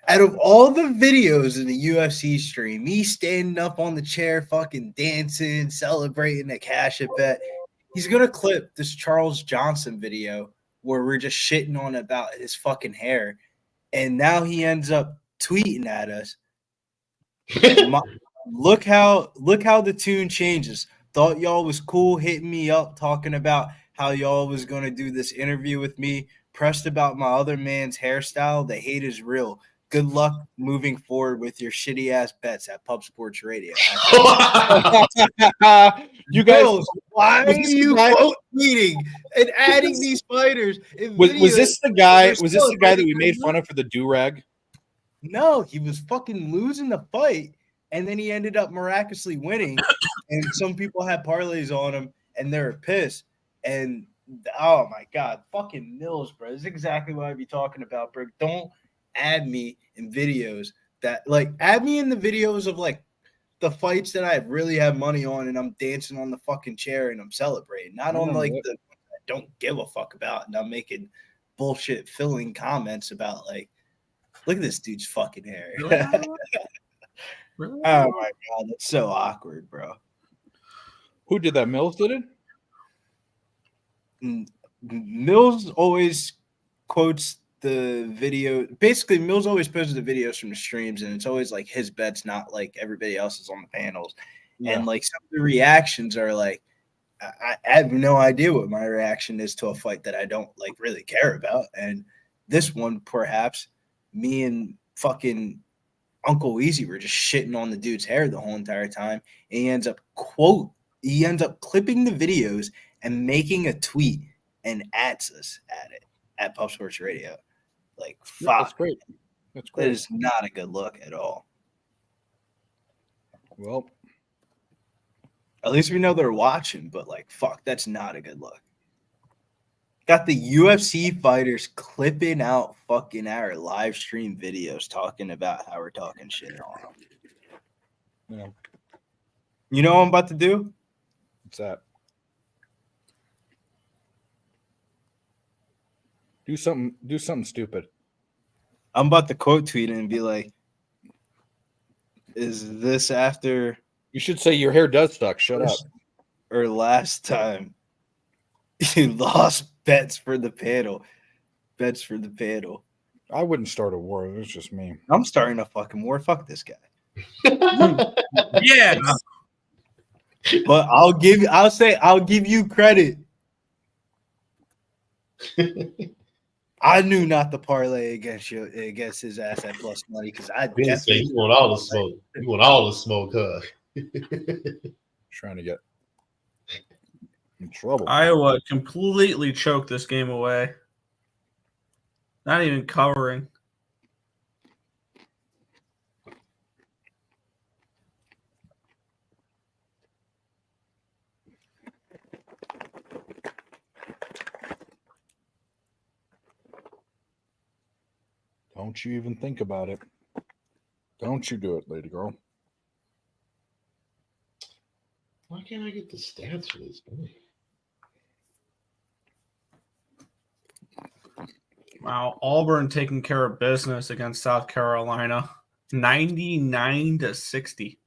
out of all the videos in the UFC stream, me standing up on the chair, fucking dancing, celebrating a cash at bet. He's gonna clip this Charles Johnson video where we're just shitting on about his fucking hair, and now he ends up tweeting at us. Look how the tune changes. Thought y'all was cool hitting me up talking about how y'all was gonna do this interview with me. Pressed about my other man's hairstyle. The hate is real. Good luck moving forward with your shitty ass bets at Pub Sports Radio. You guys, why are you quote tweeting and adding these fighters? Was this the guy? Was this the guy that we made fun of for the do-rag? No, he was fucking losing the fight, and then he ended up miraculously winning. And some people had parlays on him, and they were pissed. And oh my god, fucking Mills, bro. This is exactly what I'd be talking about, bro. Don't add me in videos that add me in the videos of like the fights that I really have money on and I'm dancing on the fucking chair and I'm celebrating, not on like the I don't give a fuck about and I'm making bullshit filling comments about like look at this dude's fucking hair. Really? Oh my god, that's so awkward, bro. Who did that? Mills did it? Mills always quotes the video. Basically, Mills always posts the videos from the streams, and it's always like his bets, not like everybody else's on the panels. Yeah. And like some of the reactions are like, I have no idea what my reaction is to a fight that I don't like really care about. And this one, perhaps, me and fucking Uncle Weezy were just shitting on the dude's hair the whole entire time. And he ends up clipping the videos and making a tweet and adds us at it at Pub Sports Radio. Like, fuck. Yeah, that's great. That's great. That is not a good look at all. Well, at least we know they're watching, but like, fuck, that's not a good look. Got the UFC fighters clipping out fucking our live stream videos talking about how we're talking shit on them. Yeah. You know what I'm about to do? What's that? Do something stupid. I'm about to quote tweet it and be like, is this after You should say your hair does suck. Shut up. or last time you lost bets for the panel? Bets for the panel. I wouldn't start a war. It's just me. I'm starting a fucking war. Fuck this guy. Yeah. But I'll give you credit. I knew not to parlay against his ass at plus money because I Ben said you want all the smoke. You want all the smoke, huh? Trying to get in trouble. Iowa completely choked this game away. Not even covering. Don't you even think about it. Don't you do it, lady girl. Why can't I get the stats for this game? Wow, Auburn taking care of business against South Carolina, 99-60.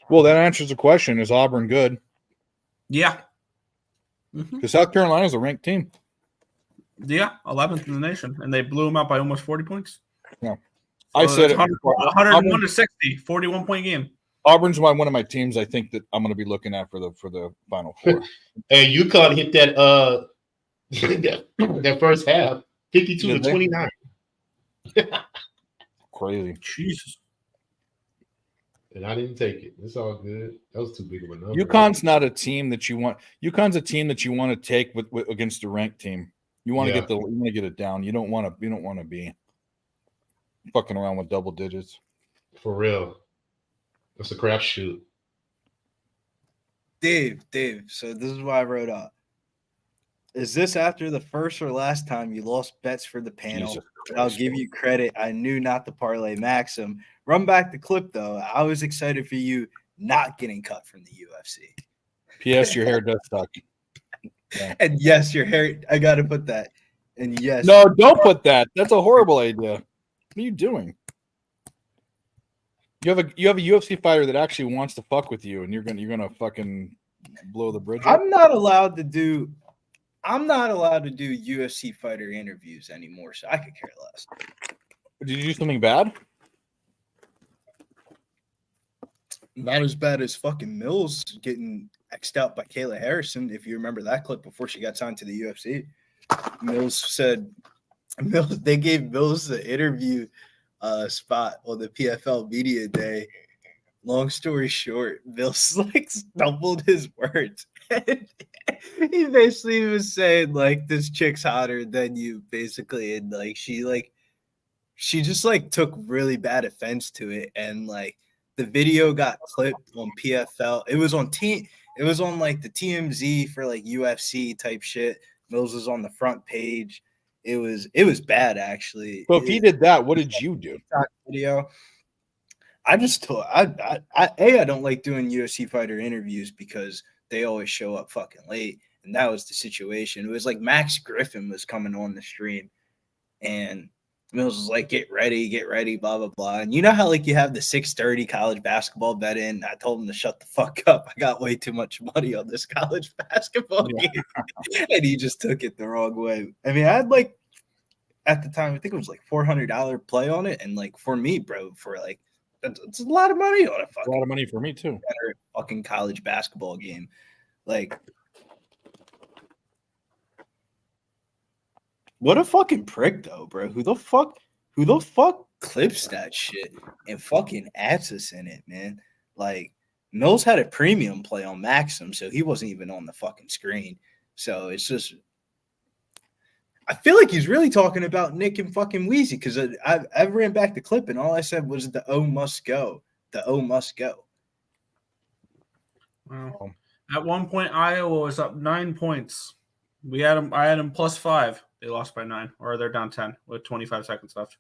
Well, that answers the question. Is Auburn good? Yeah, Because South Carolina is a ranked team. yeah, 11th in the nation, and they blew them out by almost 40 points. Yeah. I said it. 101 to 60, 41-point game. Auburn's one of my teams. I think that I'm going to be looking at for the Final Four. Hey, UConn hit that that first half, 52 to 29. Crazy. Jesus. And I didn't take it. It's all good. That was too big of a number. UConn's not a team that you want. UConn's a team that you want to take with against a ranked team. You want to get it down. You don't want to be fucking around with double digits. For real. It's a crapshoot. Dave, so this is why I wrote up. Is this after the first or last time you lost bets for the panel? I'll give you credit. I knew not to parlay Maxim. Run back the clip, though. I was excited for you not getting cut from the UFC. P.S. Your hair does suck. Yeah. And yes, your hair. I got to put that. And yes. No, don't put that. That's a horrible idea. What are you doing? You have a UFC fighter that actually wants to fuck with you, and you're gonna fucking blow the bridge up? I'm not allowed to do UFC fighter interviews anymore, so I could care less. Did you do something bad? Not as bad as fucking Mills getting X'd out by Kayla Harrison, if you remember that clip before she got signed to the UFC. They gave Mills the interview spot on the PFL media day. Long story short, Mills like stumbled his words. He basically was saying like this chick's hotter than you, basically, and like she just like took really bad offense to it, and like the video got clipped on PFL. It was on like the TMZ for like UFC type shit. Mills was on the front page. It was bad, actually. So if he did that, what did you do? Video. I just told I don't like doing UFC fighter interviews because they always show up fucking late, and that was the situation. It was like Max Griffin was coming on the stream, and Mills was like, get ready, blah blah blah. And you know how like you have the 6:30 college basketball bet in? I told him to shut the fuck up. I got way too much money on this college basketball game, and he just took it the wrong way. I mean, I had like at the time, I think it was like $400 play on it, and like for me, bro, for like it's a lot of money on a lot of money for me too. Fucking college basketball game, like what a fucking prick though, bro. Who the fuck clips that shit and fucking adds us in it, man? Like Mills had a premium play on Maxim, so he wasn't even on the fucking screen. So it's just, I feel like he's really talking about Nick and fucking Wheezy, because I ran back the clip and all I said was the O must go. The O must go. Wow. At one point, Iowa was up 9 points. We had them. I had them +5. They lost by 9, or they're down 10 with 25 seconds left.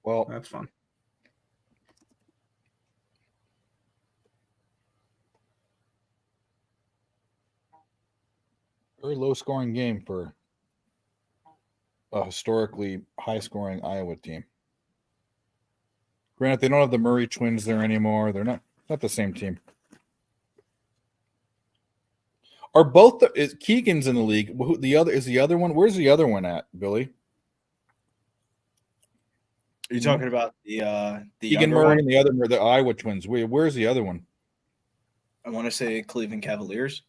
Well, That's fun. very low scoring game for a historically high scoring Iowa team. Granted, they don't have the Murray twins there anymore. They're not the same team. Are both is Keegan's in the league? The other one? Where's the other one at, Billy? Are you talking about the Keegan Murray and the Iowa twins? Where's the other one? I want to say Cleveland Cavaliers.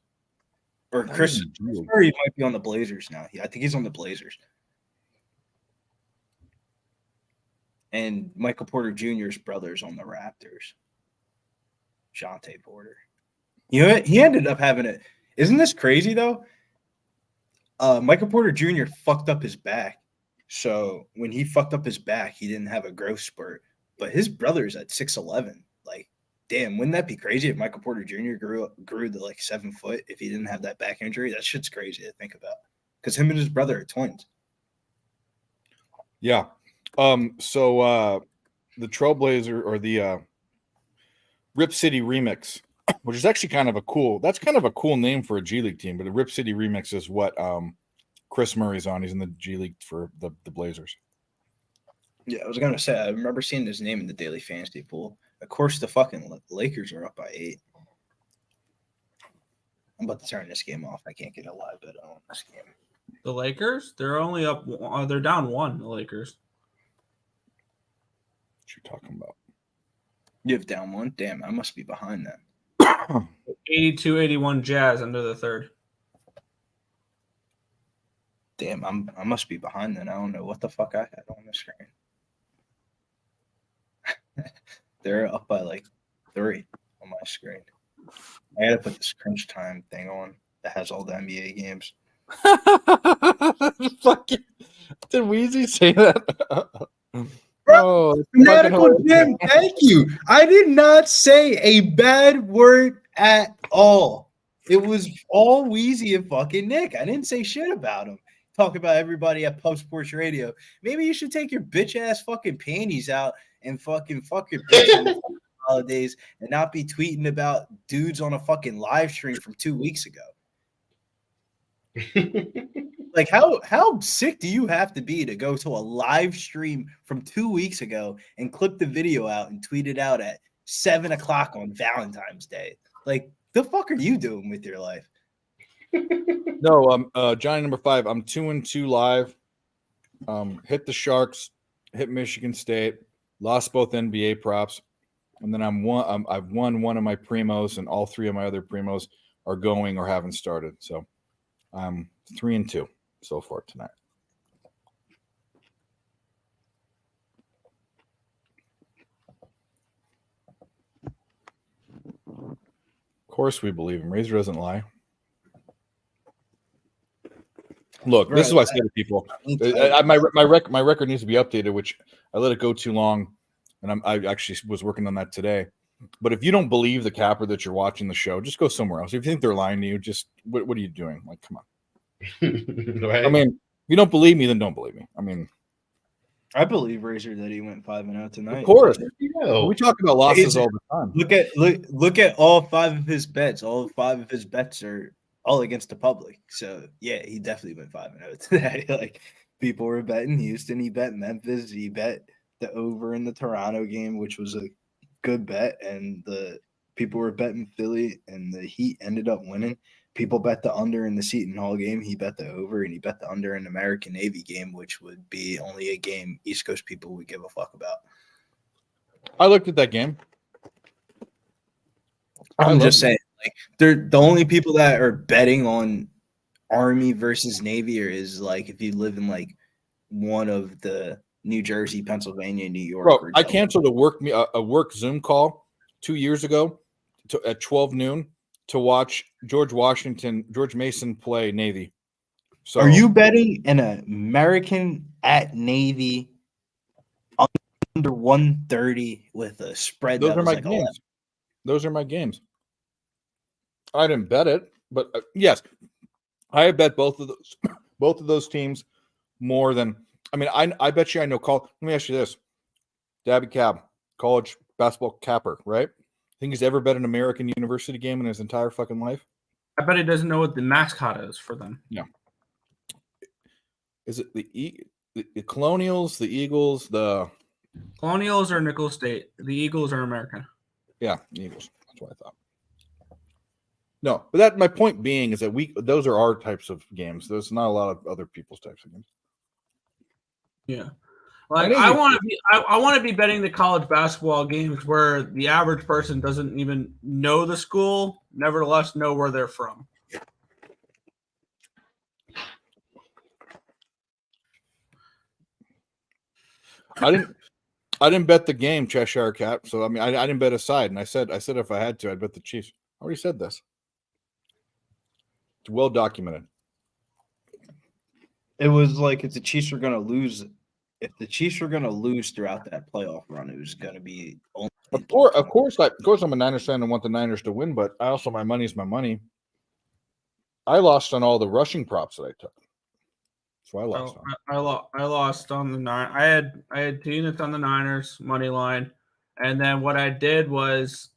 Or Oh, Chris geez. Murray might be on the Blazers now. I think he's on the Blazers. And Michael Porter Jr.'s brother's on the Raptors. Jonte Porter. You know, he ended up having it. Isn't this crazy though? Michael Porter Jr. fucked up his back. So when he fucked up his back, he didn't have a growth spurt. But his brother's at 6'11". Like, damn, wouldn't that be crazy if Michael Porter Jr. grew to like 7 foot if he didn't have that back injury? That shit's crazy to think about. Because him and his brother are twins. Yeah. So the Trailblazer or the Rip City Remix, which is actually kind of a cool name for a G League team, but the Rip City Remix is what Chris Murray's on. He's in the G League for the Blazers. Yeah, I was gonna say I remember seeing his name in the daily fantasy pool. Of course, the fucking Lakers are up by 8. I'm about to turn this game off. I can't get a live bet on this game. The Lakers? They're only up. They're down 1. The Lakers. What you talking about? You have down 1? Damn, I must be behind then. 82-81 Jazz under the third. Damn, I must be behind then. I don't know what the fuck I had on the screen. They're up by like 3 on my screen. I gotta put this crunch time thing on that has all the NBA games. Fucking did Weezy say that? Bro, Fanatical Jim, thank you. I did not say a bad word at all. It was all Weezy and fucking Nick. I didn't say shit about him. Talk about everybody at Pub Sports Radio. Maybe you should take your bitch ass fucking panties out and fucking fuck your bitch on the holidays and not be tweeting about dudes on a fucking live stream from 2 weeks ago. Like how sick do you have to be to go to a live stream from 2 weeks ago and clip the video out and tweet it out at 7 o'clock on Valentine's Day? Like, the fuck are you doing with your life? No, Johnny number 5. I'm 2-2 live. Hit the Sharks, hit Michigan State, lost both NBA props, and then I've won one of my primos, and all 3 of my other primos are going or haven't started. So I'm 3-2 so far tonight. Of course, we believe him. Razor doesn't lie. Look, this is what I say to people. My record needs to be updated, which I let it go too long, and I actually was working on that today. But if you don't believe the capper that you're watching the show, just go somewhere else. If you think they're lying to you, just what are you doing? Like, come on. Right. I mean, if you don't believe me, then don't believe me. I mean, I believe Razor that he went 5-0 tonight. of course, Yeah. we talk about losses all the time. Look at all 5 of his bets. All 5 of his bets are all against the public. So yeah, he definitely went 5-0 today. Like, people were betting Houston. He bet Memphis. He bet the over in the Toronto game, which was a good bet. And the people were betting Philly, and the Heat ended up winning. People bet the under in the Seton Hall game. He bet the over, and he bet the under in the American Navy game, which would be only a game East Coast people would give a fuck about. I looked at that game. I'm just saying, like, they're the only people that are betting on Army versus Navy is like if you live in like one of the New Jersey, Pennsylvania, New York. Bro, or I Delaware. canceled a work Zoom call 2 years ago at 12 noon to watch George Mason play Navy. So Are you betting an American at Navy under 130 with a spread? Those that are was my like games. 11? Those are my games. I didn't bet it. But yes, I bet both of those teams more than. I mean, I bet you I know. Let me ask you this: Dabby Cab, college basketball capper, right? Think he's ever bet an American University game in his entire fucking life? I bet he doesn't know what the mascot is for them. Yeah. Is it the Colonials, the Eagles, the Colonials are Nicholls State. The Eagles are American. Yeah, the Eagles. That's what I thought. No, but that my point being is that those are our types of games. There's not a lot of other people's types of games. Yeah. Like I want to be betting the college basketball games where the average person doesn't even know the school, nevertheless know where they're from. I didn't bet the game, Cheshire Cat. So I mean, I didn't bet a side, and I said if I had to, I'd bet the Chiefs. I already said this. It's well documented. It was like if the Chiefs were going to lose throughout that playoff run, it was going to be only. Of course, I'm a Niners fan and want the Niners to win, but my money's my money. I lost on all the rushing props that I took. So I lost. I lost on the nine. I had 2 units on the Niners money line, and then what I did was,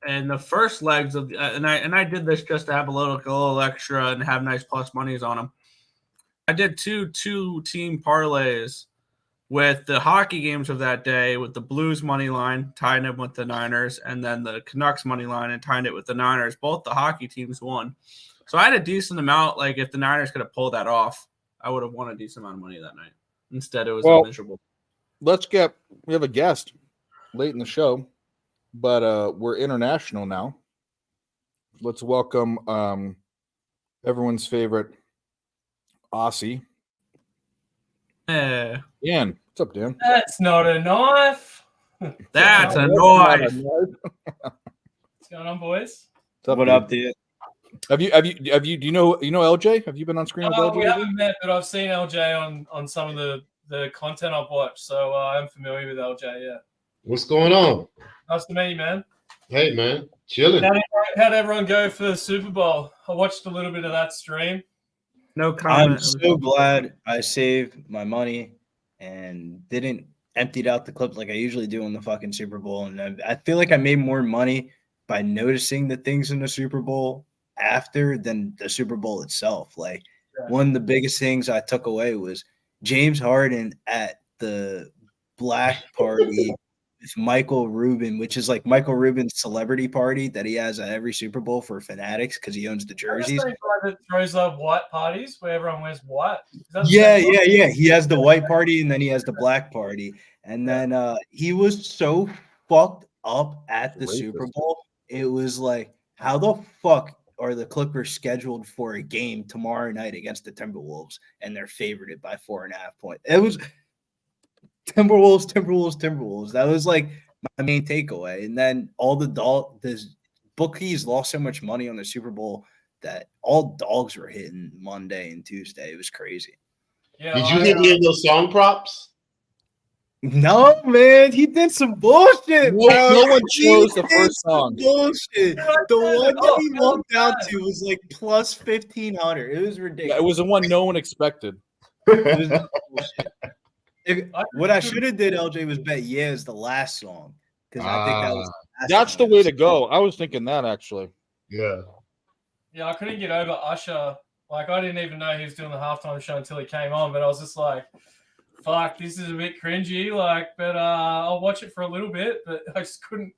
in the first legs of and I did this just to have a little extra and have nice plus monies on them. I did two team parlays with the hockey games of that day, with the Blues money line tying it with the Niners, and then the Canucks money line and tying it with the Niners. Both the hockey teams won, so I had a decent amount. Like if the Niners could have pulled that off, I would have won a decent amount of money that night. Instead, it was miserable. We have a guest late in the show, but we're international now. Let's welcome everyone's favorite Aussie. Yeah. Dan. What's up, Dan? That's not a knife. That's a knife. What's going on, boys? What up, dude? Do you know LJ? Have you been on screen with LJ? We haven't met, but I've seen LJ on some of the content I've watched, so I'm familiar with LJ. Yeah. What's going on? Nice to meet you, man. Hey, man, chilling. How'd everyone go for the Super Bowl? I watched a little bit of that stream. No comment. I'm so glad I saved my money and didn't emptied out the clip like I usually do in the fucking Super Bowl. And I feel like I made more money by noticing the things in the Super Bowl after than the Super Bowl itself. Like one of the biggest things I took away was James Harden at the black party with Michael Rubin, which is like Michael Rubin's celebrity party that he has at every Super Bowl for Fanatics because he owns the jerseys. That throws up white parties where everyone wears white. Yeah. He has the white party and then he has the black party. And then he was so fucked up at the Super Bowl. It was like, how the fuck are the Clippers scheduled for a game tomorrow night against the Timberwolves and they're favored by 4.5 points? It was Timberwolves. That was like my main takeaway. And then all the bookies lost so much money on the Super Bowl that all dogs were hitting Monday and Tuesday. It was crazy. Yeah, did you hit any of those song props? No, man, he did some bullshit. No one chose the first song. Bullshit. The one that he walked down to was like plus 1,500. It was ridiculous. Yeah, it was the one no one expected. What I should have did, LJ, was bet "Yeah" is the last song because I think that was. That's the way to go. I was thinking that actually. Yeah. Yeah, I couldn't get over Usher. Like, I didn't even know he was doing the halftime show until he came on, but I was just like, fuck, this is a bit cringy. Like, but I'll watch it for a little bit, but I just couldn't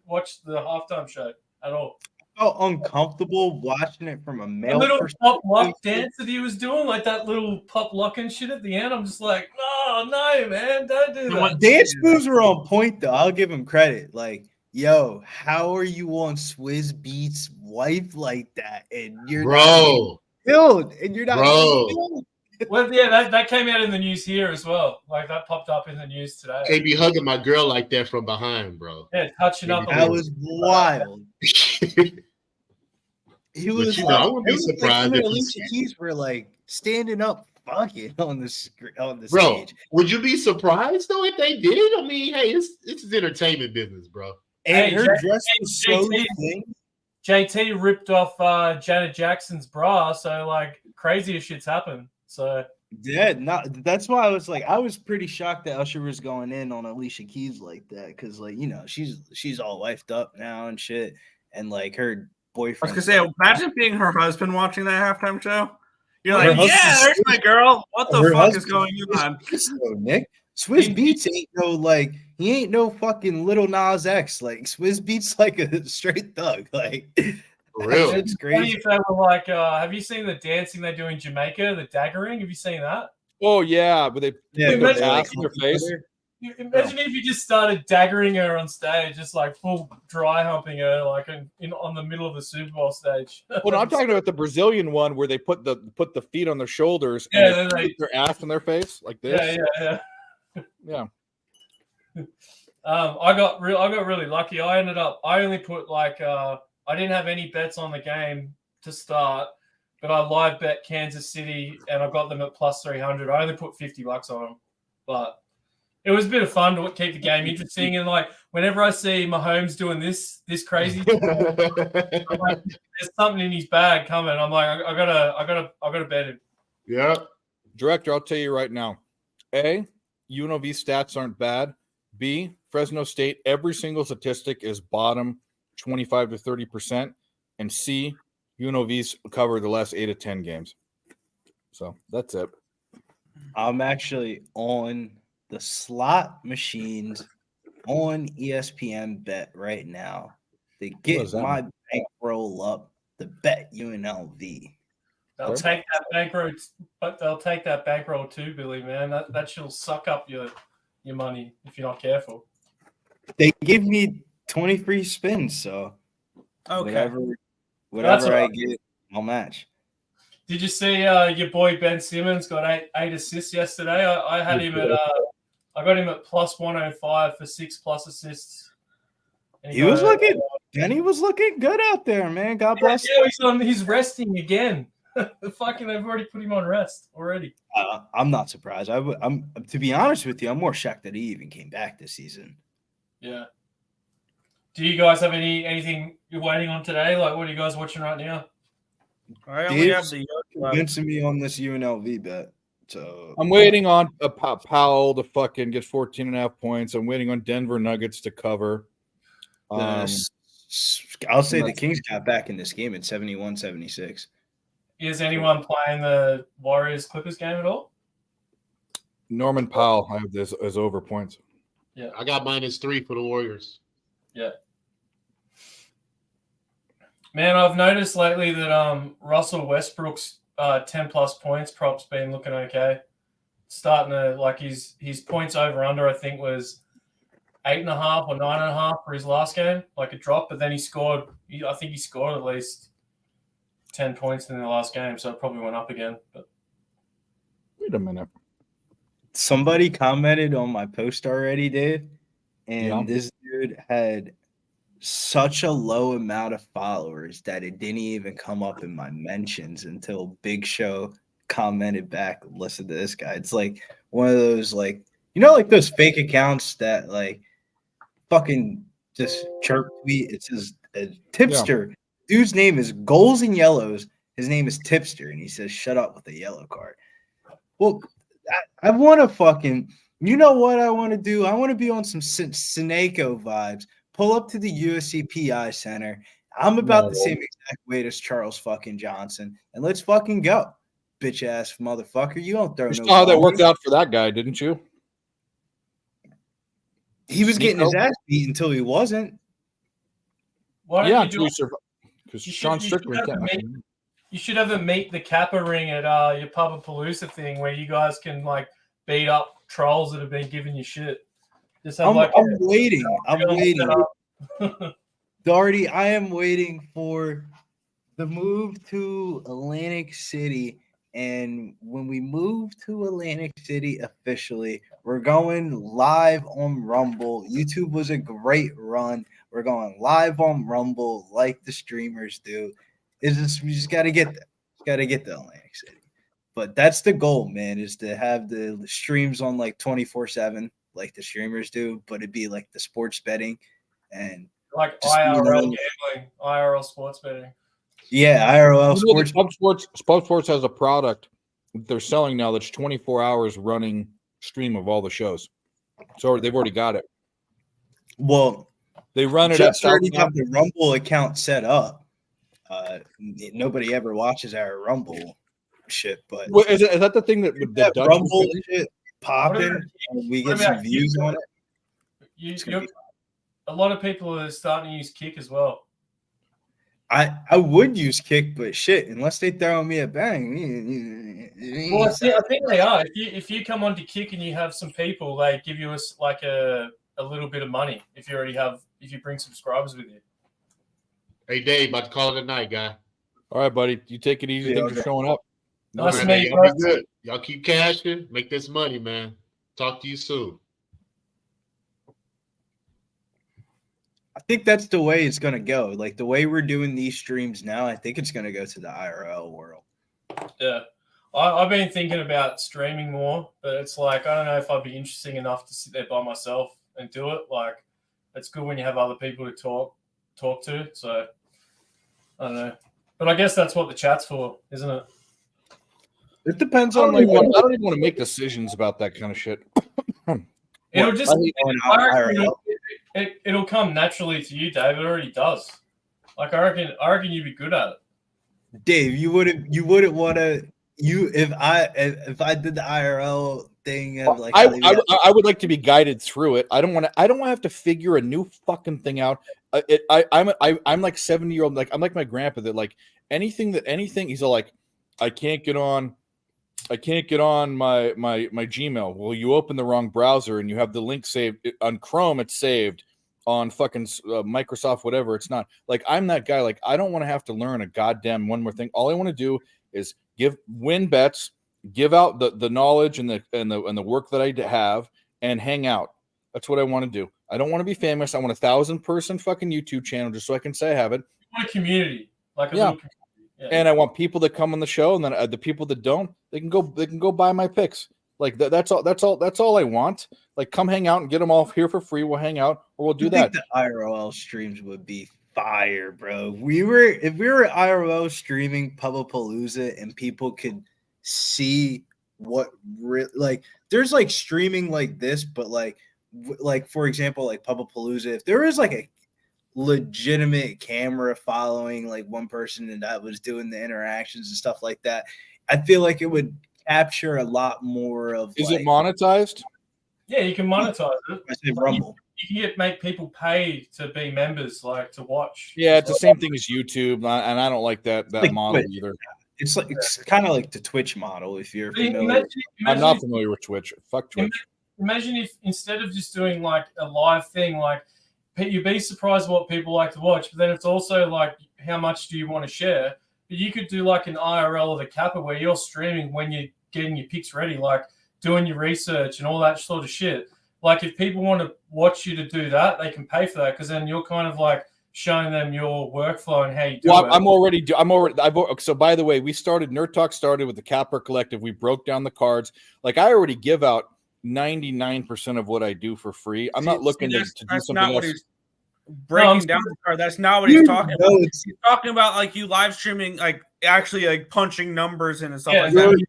watch the halftime show at all. I felt uncomfortable watching it from a male little perspective. pop lock dance that he was doing, like that little pop lock and shit at the end. I'm just like, no, man, don't do that. Dance moves were on point, though. I'll give him credit. Like, yo, how are you on Swizz Beatz' wife like that? And you're not killed, and you're not killed. Well, yeah, that came out in the news here as well. Like, that popped up in the news today. Can't be hugging my girl like that from behind, bro. Yeah, touching up. That was wild. He was. I wouldn't be surprised if if Alicia Keys were like standing up, fucking on the stage. Bro, would you be surprised though if they did? I mean, hey, it's entertainment business, bro. And her dress was so thin. JT ripped off Janet Jackson's bra, so like crazier shit's happened. So Yeah, that's why I was pretty shocked that Usher was going in on Alicia Keys like that, because like, you know, she's all wifed up now and shit, and like her boyfriend. I was gonna say, imagine being her husband watching that halftime show. You're Her like, yeah, husband's there's my girl. What the her fuck is husband's going Swiss on? Beats, though, Nick. Swiss Beats ain't no like he ain't no fucking Little Nas X. Like Swiss Beats like a straight thug. Like For real. it's funny crazy. if they were like, have you seen the dancing they do in Jamaica, the daggering? Have you seen that? Oh yeah, but they Yeah, put but their they, ass in their face. Imagine if you just started daggering her on stage, just like full dry humping her, like on the middle of the Super Bowl stage. Well, no, I'm talking about the Brazilian one where they put the feet on their shoulders Yeah, and then they they- put their ass in their face like this. Yeah. Yeah. I got really lucky. I only put like I didn't have any bets on the game to start, but I live bet Kansas City and I got them at plus 300. I only put $50 on them, but it was a bit of fun to keep the game interesting. And like whenever I see Mahomes doing this crazy, I'm like, there's something in his bag coming. I'm like, I gotta bet him. Yeah. Director, I'll tell you right now. A, UNLV stats aren't bad. B, Fresno State, every single statistic is bottom 25 to 30%. And C, UNLV's covered the last 8 to 10 games. So that's it. I'm actually on the slot machines on ESPN Bet right now to get does that my bankroll up to bet UNLV. They'll take that bankroll, but they'll take that bankroll too, Billy. Man, that shit'll suck up your money if you're not careful. They give me 20 free spins, so whatever That's I all right. get, I'll match. Did you see your boy Ben Simmons got eight assists yesterday? I had him at I got him at plus 105 for 6+ assists. And He was looking, Benny was looking good out there, man. God bless. Yeah, he's resting again. Fucking, they've already put him on rest already. I'm not surprised. I'm to be honest with you, I'm more shocked that he even came back this season. Yeah. Do you guys have anything you're waiting on today? Like, what are you guys watching right now? I only have Dave's the yoke left. convincing me on this UNLV bet. So I'm waiting on Powell to fucking get 14.5 points. I'm waiting on Denver Nuggets to cover. I'll say the Kings got back in this game at 71-76. Is anyone playing the Warriors Clippers game at all? Norman Powell, I have this as over points. Yeah. I got -3 for the Warriors. Yeah. Man, I've noticed lately that Russell Westbrook's 10+ points prop's been looking okay. Starting to like his points over under, I think, was 8.5 or 9.5 for his last game, like a drop. But then I think he scored at least 10 points in the last game, so it probably went up again. But wait a minute. Somebody commented on my post already, Dave, and this dude had such a low amount of followers that it didn't even come up in my mentions until Big Show commented back. Listen to this guy. It's like one of those, like, you know, like those fake accounts that like fucking just chirp tweet. It says a tipster. Dude's name is Goals and Yellows. His name is Tipster, and he says, "Shut up with a yellow card." Well, I want to fucking, you know what I want to do? I want to be on some Seneko vibes. Pull up to the USC PI Center. I'm about the same exact weight as Charles fucking Johnson, and let's fucking go, bitch ass motherfucker. You don't throw You no. saw how that balls. worked out for that guy, didn't you? He was getting his ass beat until he wasn't. why don't you do because Sean Strickland can't. You should have a meet the Kappa ring at your Pubapalooza thing where you guys can like beat up trolls that have been giving you shit. Just have I'm waiting. I'm waiting. waiting. Darty, I am waiting for the move to Atlantic City. And when we move to Atlantic City officially, we're going live on Rumble. YouTube was a great run. We're going live on Rumble like the streamers do. It's just, we just got to get there. Got to get to Atlantic City. But that's the goal, man, is to have the streams on like 24/7 like the streamers do, but it'd be like the sports betting. And like Just IRL meaning- gambling, IRL sports betting. Yeah, IRL You know that sports. Pub Sports has a product that they're selling now that's 24 hours running stream of all the shows. So they've already got it. Well, They run it just at already Southtown. have the Rumble account set up. Nobody ever watches our Rumble shit, but Well, is that the thing that that Dutch was Rumble doing? shit popping, and we get some views on it. A lot of people are starting to use Kick as well. I would use Kick, but shit, unless they throw me a bang. Well, I think they are. If you come onto Kick and you have some people, they give you like a little bit of money if you bring subscribers with you. Hey, Dave, about to call it a night, guy. All right, buddy. You take it easy. Yeah, Thanks for okay. showing up. Nice to Man, meet you, y'all bro. be good. Y'all keep cashing. Make this money, man. Talk to you soon. I think that's the way it's gonna go. Like the way we're doing these streams now, I think it's gonna go to the IRL world. Yeah. I've been thinking about streaming more, but it's like, I don't know if I'd be interesting enough to sit there by myself and do it. Like, it's good when you have other people to talk to. So, I don't know. But I guess that's what the chat's for, isn't it? It depends I on don't, like even, I don't even want to make decisions about that kind of shit. It'll just, on IRL. it'll come naturally to you, Dave. It already does. Like, I reckon you'd be good at it. Dave, you wouldn't want to. If I did the IRL thing of like I would like to be guided through it. I don't want to have to figure a new fucking thing out. I'm like 70-year-old. Like I'm like my grandpa that like anything he's all like, I can't get on my Gmail. Well, you open the wrong browser and you have the link saved on Chrome. It's saved on fucking Microsoft, whatever. It's not like I'm that guy. Like I don't want to have to learn a goddamn one more thing. All I want to do is win bets, give out the knowledge and the work that I have, and hang out. That's what I want to do. I don't want to be famous. I want 1,000-person fucking YouTube channel just so I can say I have it. You want a community, like a little community. Yeah. And I want people that come on the show, and then the people that don't, they can go buy my picks. Like that's all I want. Like come hang out and get them all here for free. We'll hang out, or we'll do that. The IRL streams would be fire, bro. If we were IRL streaming Pubblepalooza and people could see what like there's like streaming like this, but like for example, like Pubblepalooza, if there was like a legitimate camera following like one person and that was doing the interactions and stuff like that, I feel like it would capture a lot more of. Is it monetized? Yeah, you can monetize it. I say Rumble. You can make people pay to be members, like to watch. Yeah, it's the same thing as YouTube, and I don't like that Like model Twitch. either. It's kind of like the Twitch model if you're familiar. I'm not familiar with Twitch. Fuck Twitch. Imagine if instead of just doing like a live thing, like you'd be surprised what people like to watch, but then it's also like how much do you want to share? But you could do like an IRL of the Kappa where you're streaming when you're getting your picks ready, like doing your research and all that sort of shit. Like if people want to watch you to do that, they can pay for that because then you're kind of like showing them your workflow and how you do it. I'm already. So by the way, Nerd Talk started with the Capper Collective. We broke down the cards. Like I already give out 99% of what I do for free. I'm not looking to do something else. Breaking down the card. That's not what he's talking about. He's talking about like you live streaming, like actually like punching numbers in and stuff like that.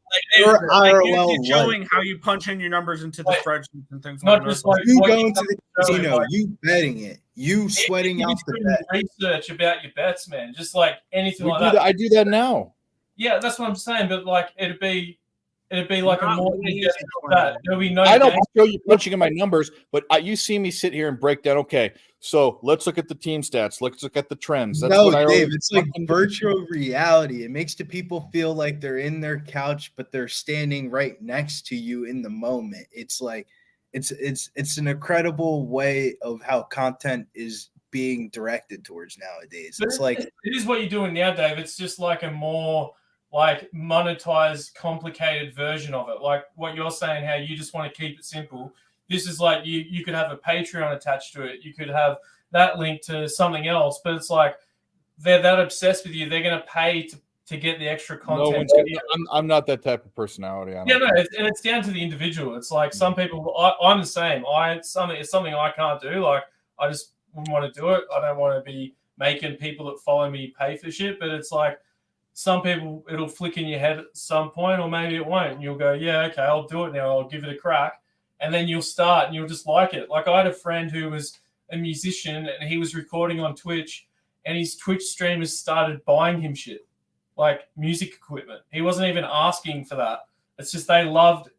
Like, showing how you punch in your numbers into the spreadsheets and things like that. Like you going to the casino, you betting it, you sweating out the bet. Research about your bets, man. Just like anything like that. I do that now. Yeah, that's what I'm saying. But like it'd be like a more in-depth that. There'll be no. I don't show you punching in my numbers, but you see me sit here and break down. Okay, so let's look at the team stats. Let's look at the trends. That's No, what Dave, it's like virtual reality. It makes the people feel like they're in their couch, but they're standing right next to you in the moment. It's like it's an incredible way of how content is being directed towards nowadays. It's like it is what you're doing now, Dave. It's just like a more like monetized, complicated version of it. Like what you're saying, how you just want to keep it simple. This is like you could have a Patreon attached to it. You could have that linked to something else, but it's like they're that obsessed with you. They're going to pay to get the extra content. I'm not that type of personality. It's down to the individual. It's like some people. I'm the same. It's something I can't do. Like I just wouldn't want to do it. I don't want to be making people that follow me pay for shit. But it's like some people, it'll flick in your head at some point, or maybe it won't. And you'll go, yeah, okay, I'll do it now. I'll give it a crack. And then you'll start and you'll just like it. Like I had a friend who was a musician and he was recording on Twitch, and his Twitch streamers started buying him shit, like music equipment. He wasn't even asking for that. It's just they loved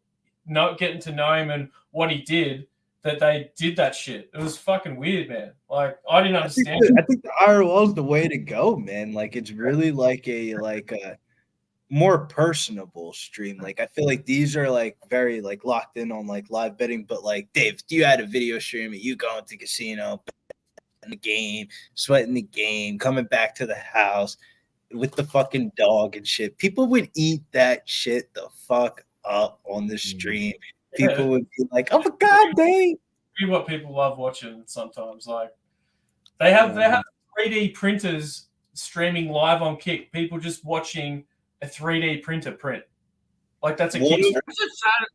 getting to know him and what he did, that they did that shit. It was fucking weird, man. Like I didn't understand. I think the IRL is the way to go, man. Like it's really like a more personable stream. Like I feel like these are like very like locked in on like live betting, but like Dave, you had a video stream and you going to casino, in the game, sweating the game, coming back to the house with the fucking dog and shit. People would eat that shit the fuck up on the stream. People would be like, "Oh my god, Dave!" Be what people love watching sometimes. Like they have 3D printers streaming live on Kick. People just watching a 3D printer print. Like that's a kid.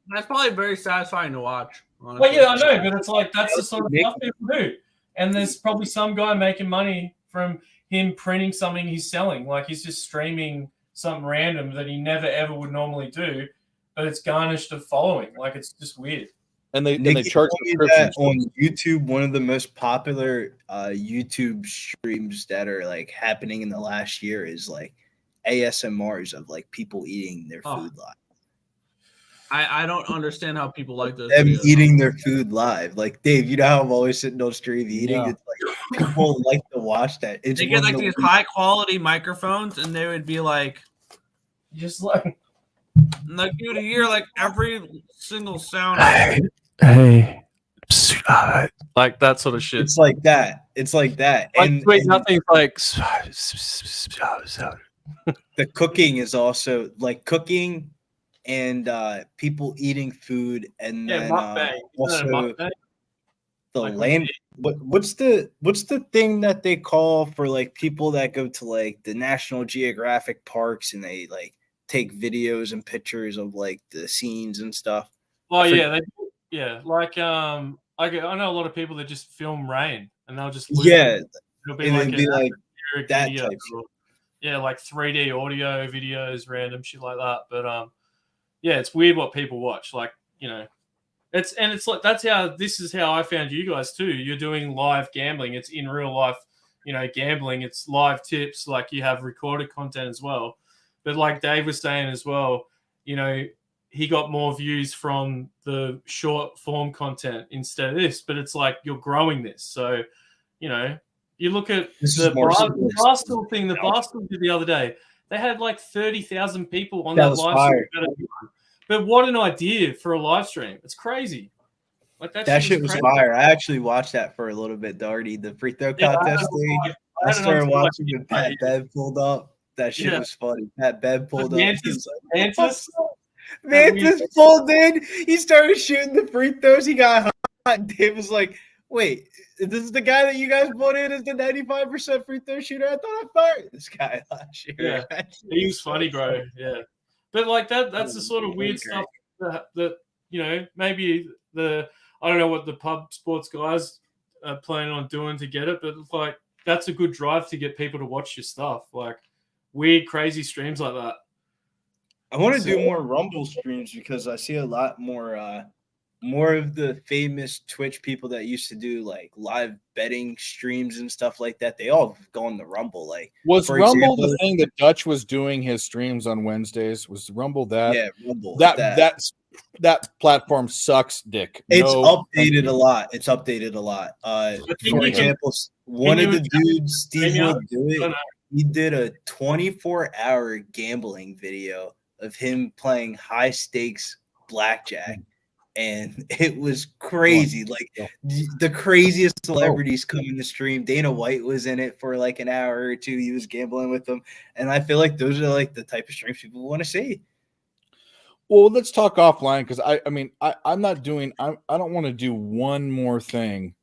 That's probably very satisfying to watch. Honestly. Well, yeah, I know, but it's like that's the sort of stuff people do. And there's probably some guy making money from him printing something he's selling. Like he's just streaming something random that he never ever would normally do, but it's garnished a following. Like it's just weird. And they Nick, charge that on YouTube. One of the most popular YouTube streams that are like happening in the last year is like ASMRs of like people eating their food live. I don't understand how people like those. Them videos. eating their food live. Like Dave, you know how I'm always sitting on stream eating. Yeah. It's like people like to watch that. It's They get one like of the these high quality microphones, and they would be like, just like dude, you hear like every single sound. Hey, like that sort of shit. It's like that. It's like that. Like, wait, nothing's like the cooking is also like cooking and people eating food, and then also the like land. What's the thing that they call for like people that go to like the National Geographic parks and they like take videos and pictures of like the scenes and stuff? Oh yeah, like I know a lot of people that just film rain and they'll just it'll be like that video, type or, yeah, like 3D audio videos, random shit like that. But yeah, it's weird what people watch. Like, you know, it's like this is how I found you guys too. You're doing live gambling. It's in real life, you know, gambling. It's live tips. Like you have recorded content as well. But like Dave was saying as well, you know, he got more views from the short form content instead of this. But it's like you're growing this. So, you know, you look at the Barstool thing that Barstool did the other day. They had like 30,000 people on that live stream. But what an idea for a live stream. It's crazy. Like that shit was fire. I actually watched that for a little bit, Darty, the free throw contest thing. I started watching when Pat Bev pulled up. That shit was funny. Pat Bev pulled up. Mantis pulled in. He started shooting the free throws. He got hot. Dave was like, wait, this is the guy that you guys voted as the 95% free throw shooter? I thought I fired this guy last year. Yeah, he was funny, bro. Yeah. But like that's the sort of weird stuff that you know, maybe I don't know what the pub sports guys are planning on doing to get it, but it's like that's a good drive to get people to watch your stuff. Like weird, crazy streams like that. I want to do more Rumble streams because I see a lot more of the famous Twitch people that used to do like live betting streams and stuff like that. They all have gone to Rumble. Like, was Rumble the thing that Dutch was doing his streams on Wednesdays? Was Rumble that? Yeah, Rumble. That platform sucks dick. It's updated a lot. It's updated a lot. For example, one of the dudes, Steve would do it. He did a 24-hour gambling video of him playing high stakes blackjack. And it was crazy. Like the craziest celebrities come in the stream. Dana White was in it for like an hour or two. He was gambling with them. And I feel like those are like the type of streams people want to see. Well, let's talk offline because I don't want to do one more thing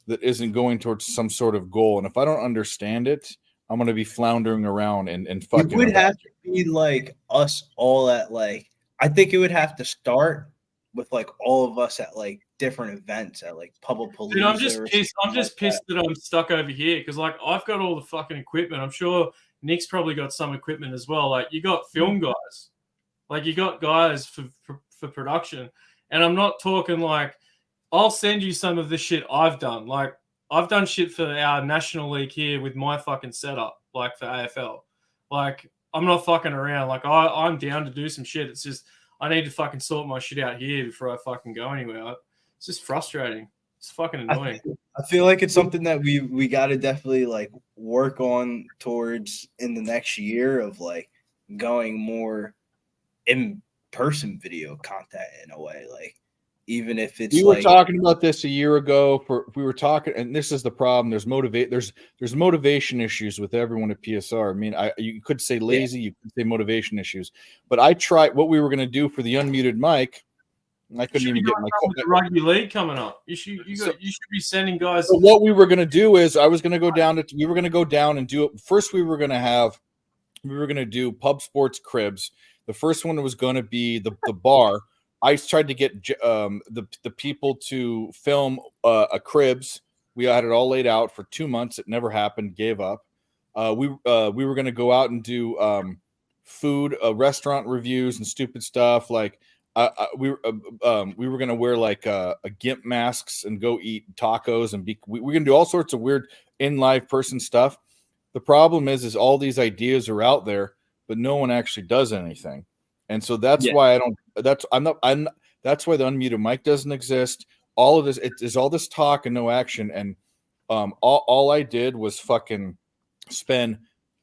that isn't going towards some sort of goal. And if I don't understand it, I'm going to be floundering around and fucking. It would have to be like us all at like, I think it would have to start with like all of us at like different events at like Public Police. Dude, I'm just pissed. I'm just pissed that I'm stuck over here because, like, I've got all the fucking equipment. I'm sure Nick's probably got some equipment as well. Like, you got film guys, like you got guys for production, and I'm not talking like I'll send you some of the shit I've done. Like, I've done shit for our national league here with my fucking setup, like for AFL. Like, I'm not fucking around. Like, I'm down to do some shit. It's just I need to fucking sort my shit out here before I fucking go anywhere. It's just frustrating. It's fucking annoying. I feel like it's something that we got to definitely like work on towards in the next year of like going more in-person video content in a way. Like, even if it's we were talking about this a year ago. We were talking, and this is the problem. There's motivation issues with everyone at PSR. I mean, you could say lazy, you could say motivation issues, but I tried what we were going to do for the unmuted mic. I couldn't even get my the rugby league coming up. You should be sending guys. So what we were going to do is we were going to go down and do it. First, we were going to do Pub Sports Cribs. The first one was going to be the bar. I tried to get the people to film a Cribs. We had it all laid out for 2 months. It never happened. Gave up. We were going to go out and do food restaurant reviews and stupid stuff like. We were going to wear like a GIMP masks and go eat tacos and we're going to do all sorts of weird in live person stuff. The problem is all these ideas are out there, but no one actually does anything. And so that's why that's why the unmuted mic doesn't exist. All of this, it is all this talk and no action. And all I did was fucking spend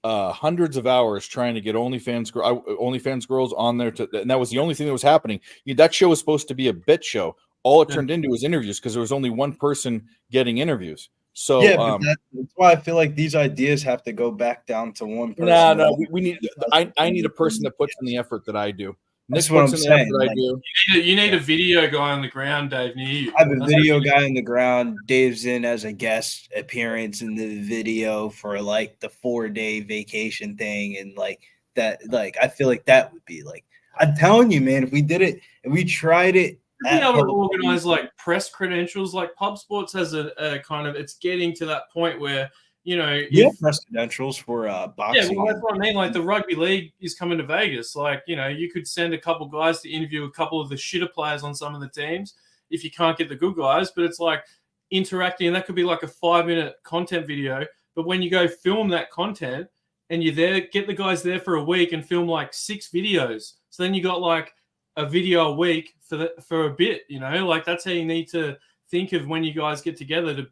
hundreds of hours trying to get OnlyFans girls on there, and that was the only thing that was happening. That show was supposed to be a bit show. All it turned into was interviews because there was only one person getting interviews. So that's why I feel like these ideas have to go back down to one person. No, we need. I need a person that puts in the effort that I do. That's what I'm saying. Like, you need a video guy on the ground, Dave, near you. I have a video guy on the ground. Dave's in as a guest appearance in the video for like the 4-day vacation thing. And like that, like, I feel like that would be like, I'm telling you, man, if we did it and we tried it. Be able to organize like press credentials, like Pub Sports has a kind of, it's getting to that point where, you know, press credentials for boxing. Yeah, well, that's what I mean. Like the rugby league is coming to Vegas. Like, you know, you could send a couple guys to interview a couple of the shitter players on some of the teams if you can't get the good guys. But it's like interacting, and that could be like a 5-minute content video. But when you go film that content and you're there, get the guys there for a week and film like 6 videos. So then you got like a video a week for a bit. You know, like that's how you need to think of when you guys get together to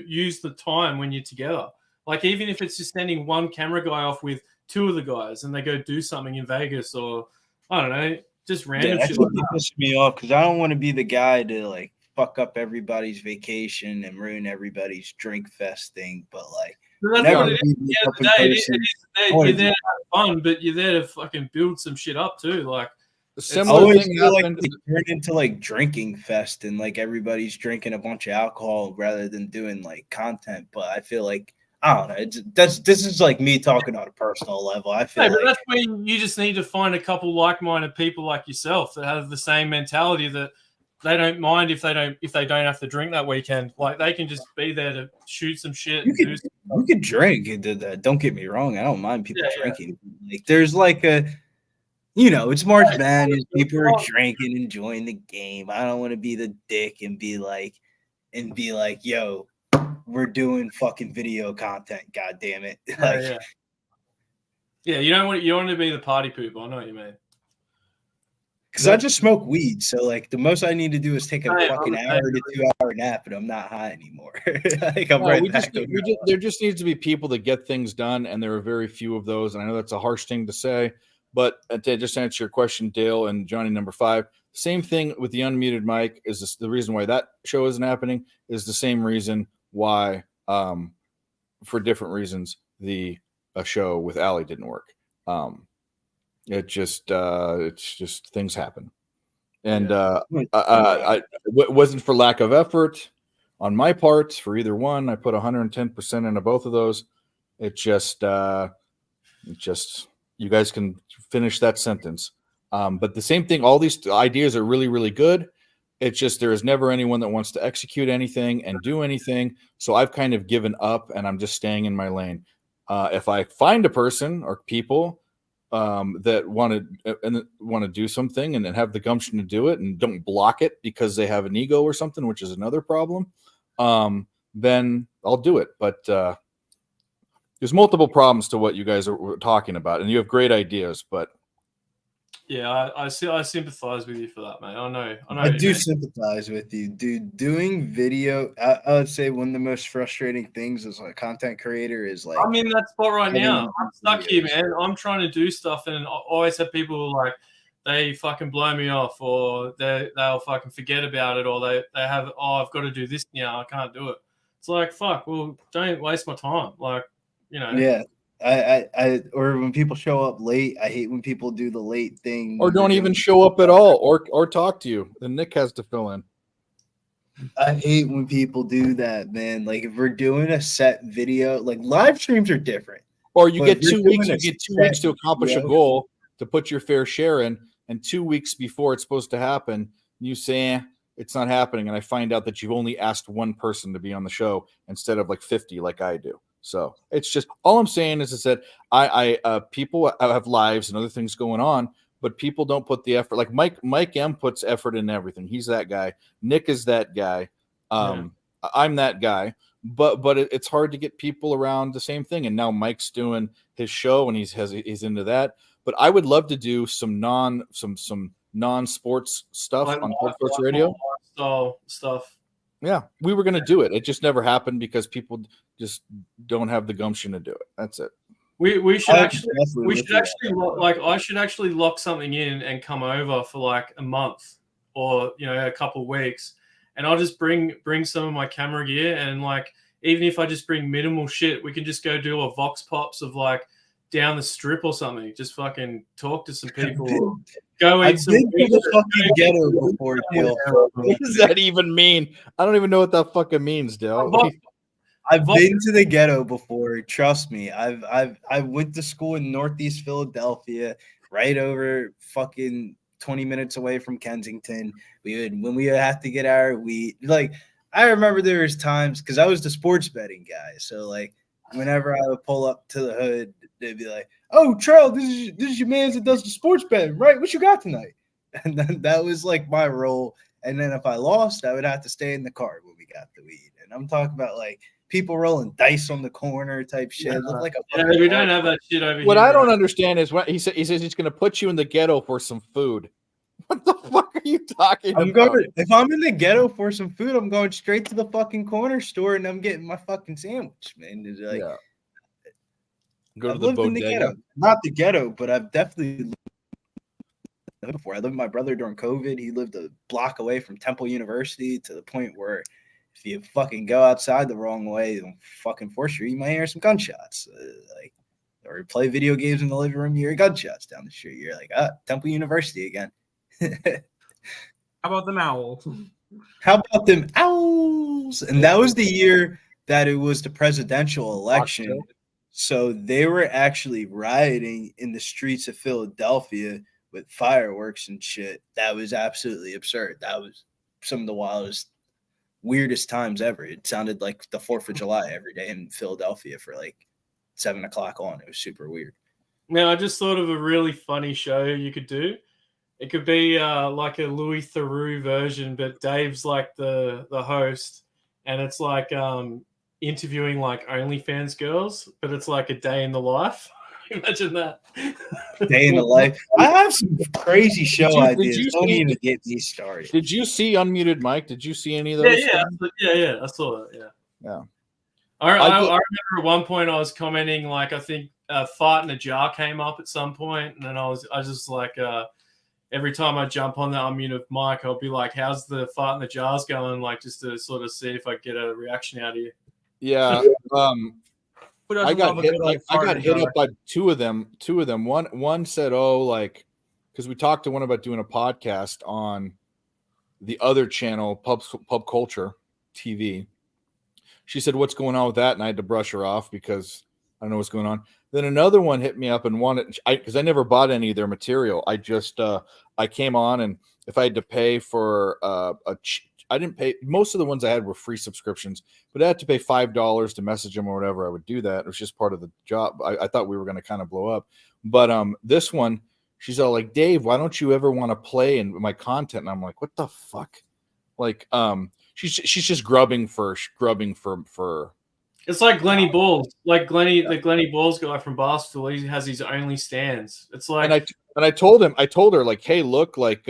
use the time when you're together. Like, even if it's just sending one camera guy off with 2 of the guys and they go do something in Vegas or, I don't know, just random shit. That's pisses me off because I don't want to be the guy to, like, fuck up everybody's vacation and ruin everybody's drink fest thing. But, like, that's what it is. At the end of the day, you're there to have fun, but you're there to fucking build some shit up too. Like, I always feel like they turn into like drinking fest and like everybody's drinking a bunch of alcohol rather than doing like content. But I feel like, I don't know. This is like me talking on a personal level. I feel but that's where you just need to find a couple like-minded people like yourself that have the same mentality that they don't mind if they don't have to drink that weekend. Like they can just be there to shoot some shit. You could drink. Don't get me wrong. I don't mind people drinking. Like there's like a. You know, it's March Madness. People are drinking, enjoying the game. I don't want to be the dick and be like, yo, we're doing fucking video content. God damn it. Like, yeah. You don't want to be the party pooper. I know what you mean. Because I just smoke weed, so like the most I need to do is take a fucking hour to 2-hour nap, and I'm not high anymore. Like I'm right back. There just needs to be people that get things done, and there are very few of those. And I know that's a harsh thing to say. But to just answer your question, Dale and Johnny number 5, same thing with the unmuted mic is this, the reason why that show isn't happening is the same reason why, for different reasons, the show with Allie didn't work. It's just things happen, and it wasn't for lack of effort on my part for either one. I put 110% into both of those. It just you guys can finish that sentence. But the same thing, all these ideas are really, really good. It's just there is never anyone that wants to execute anything and do anything. So I've kind of given up, and I'm just staying in my lane. If I find a person or people that want to do something and have the gumption to do it and don't block it because they have an ego or something, which is another problem, then I'll do it. But there's multiple problems to what you guys are talking about, and you have great ideas, but. Yeah, I sympathize with you for that, mate. I know. I do sympathize with you, dude. Doing video, I would say one of the most frustrating things as a content creator is like. I'm in that spot right now. I'm stuck videos. here, man. I'm trying to do stuff, and I always have people like they fucking blow me off, or they'll fucking forget about it, or they have I've got to do this now. I can't do it. It's like fuck. Well, don't waste my time. Like Yeah. I or when people show up late, I hate when people do the late thing Or don't even show up at all, or talk to you. Then Nick has to fill in. I hate when people do that, man. Like if we're doing a set video, like live streams are different. Or you But get if you're 2 weeks. doing You a get 2 set weeks to accomplish a video- goal to put your fair share in, and 2 weeks before it's supposed to happen, you say it's not happening, and I find out that you've only asked one person to be on the show instead of like 50, like I do. So it's just all I'm saying is that people have lives and other things going on, but people don't put the effort. Like Mike M puts effort in everything. He's that guy. Nick is that guy. I'm that guy. But it's hard to get people around the same thing. And now Mike's doing his show and he's into that. But I would love to do some non-sports stuff like on Sports Radio. Lifestyle stuff. Yeah, we were going to do it. It just never happened because people just don't have the gumption to do it. That's it. We should I actually definitely look at that. I should actually lock something in and come over for like a month or a couple of weeks, and I'll just bring some of my camera gear, and like even if I just bring minimal shit, we can just go do a vox pops of like down the strip or something. Just fucking talk to some people. Go eat I've some. been to the fucking ghetto before, Dale. What does that even mean? I don't even know what that fucking means, Dale. I've been to the ghetto before. Trust me. I went to school in Northeast Philadelphia, right over fucking 20 minutes away from Kensington. When we would have to get our weed. Like I remember there was times because I was the sports betting guy. So like whenever I would pull up to the hood, they'd be like, "Oh, Trell, this is your man that does the sports betting, right? What you got tonight?" And then that was like my role. And then if I lost, I would have to stay in the car when we got the weed. And I'm talking about like people rolling dice on the corner type shit. It looked like we don't have that shit over here. What I don't understand is what he says he's going to put you in the ghetto for some food. What the fuck are you talking about? If I'm in the ghetto for some food, I'm going straight to the fucking corner store and I'm getting my fucking sandwich, man. It's like, Go to I've the lived in the bodega. ghetto. Not the ghetto, but I've definitely lived before. I lived with my brother during COVID. He lived a block away from Temple University to the point where if you fucking go outside the wrong way on fucking 4th Street, you might hear some gunshots. Or play video games in the living room, you hear gunshots down the street. You're like, Temple University again. How about them owls? How about them owls? And that was the year that it was the presidential election. So they were actually rioting in the streets of Philadelphia with fireworks and shit. That was absolutely absurd. That was some of the wildest, weirdest times ever. It sounded like the 4th of July every day in Philadelphia for like 7 o'clock on. It was super weird. Now, I just thought of a really funny show you could do. It could be like a Louis Theroux version, but Dave's like the host, and it's like interviewing like OnlyFans girls, but it's like a day in the life. Imagine that. Day in the life. I have some crazy show Did ideas. you Don't see- even get me started. Did you see Unmuted Mike? Did you see any of those? Yeah. I saw that. Yeah. Yeah. I remember at one point I was commenting like I think fart in a jar came up at some point, and then I was just like every time I jump on the Unmuted Mic, I'll be like, "How's the fart in the jars going?" Like just to sort of see if I get a reaction out of you. Yeah. I got hit up by two of them. One said, "Oh, like," because we talked to one about doing a podcast on the other channel, Pub Culture TV. She said, "What's going on with that?" And I had to brush her off because I don't know what's going on. Then another one hit me up and wanted, because I never bought any of their material. I just I came on and if I had to pay for I didn't pay. Most of the ones I had were free subscriptions, but I had to pay $5 to message them or whatever. I would do that. It was just part of the job. I thought we were going to kind of blow up, but this one, she's all like, Dave, why don't you ever want to play in my content? And I'm like, what the fuck? Like, she's just grubbing for. It's like Glenny Balls, the Glenny Balls guy from Barstool. He has his only stands. It's like, and I told her like, hey, look, like,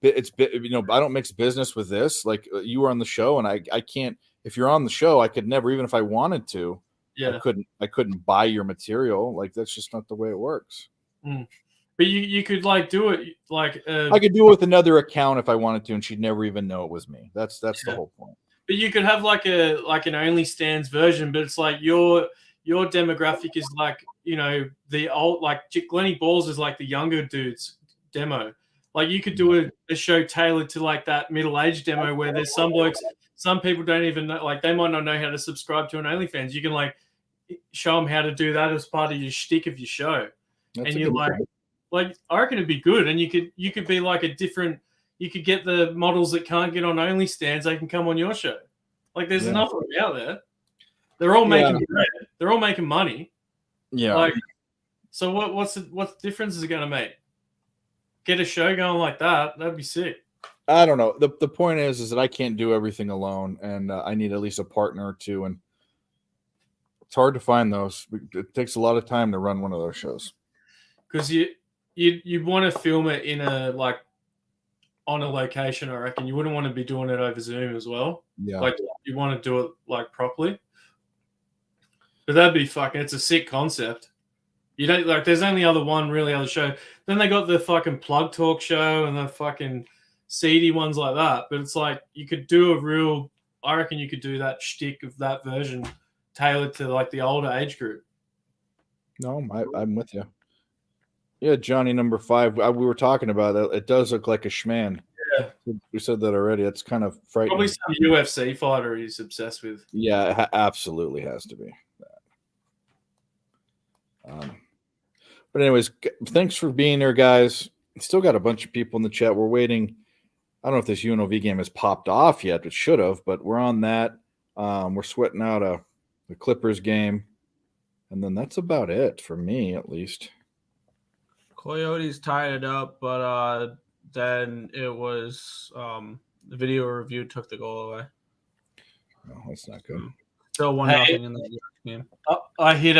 it's, you know, I don't mix business with this. Like, you were on the show, and I can't. If you're on the show, I could never, even if I wanted to, yeah, I couldn't buy your material. Like, that's just not the way it works. But you could like do it like I could do it with another account if I wanted to, and she'd never even know it was me. That's the whole point. But you could have like an OnlyStans version, but it's like your demographic is like, you know, the old, like Glenny Balls is like the younger dudes demo. Like you could do a show tailored to like that middle-aged demo where there's some blokes, some people don't even know, like they might not know how to subscribe to an OnlyFans. You can like show them how to do that as part of your shtick of your show. That's and you're like, I reckon it'd be good. And you could be like a different, you could get the models that can't get on OnlyStans, they can come on your show. Like there's enough of them out there. They're all making bread. They're all making money. Yeah. Like, so what difference is it going to make? Get a show going like that. That'd be sick. I don't know. The point is that I can't do everything alone, and I need at least a partner or two, and it's hard to find those. It takes a lot of time to run one of those shows. Because you want to film it in a like on a location. I reckon you wouldn't want to be doing it over Zoom as well. Yeah, like you want to do it like properly. But that'd be fucking. It's a sick concept. You don't like. There's only other show. Then they got the fucking Plug Talk show and the fucking seedy ones like that. But it's like you could do a real. I reckon you could do that shtick of that version tailored to like the older age group. No, I'm with you. Yeah, Johnny number 5. We were talking about that. It does look like a schman. Yeah, we said that already. It's kind of frightening. Probably some UFC fighter he's obsessed with. Yeah, it absolutely has to be. But anyways, thanks for being there, guys. Still got a bunch of people in the chat. We're waiting. I don't know if this UNLV game has popped off yet. It should have, but we're on that. We're sweating out the Clippers game, and then that's about it for me, at least. Coyotes tied it up, but then it was the video review took the goal away. No, that's not good. Still 1-0 in the game. I hit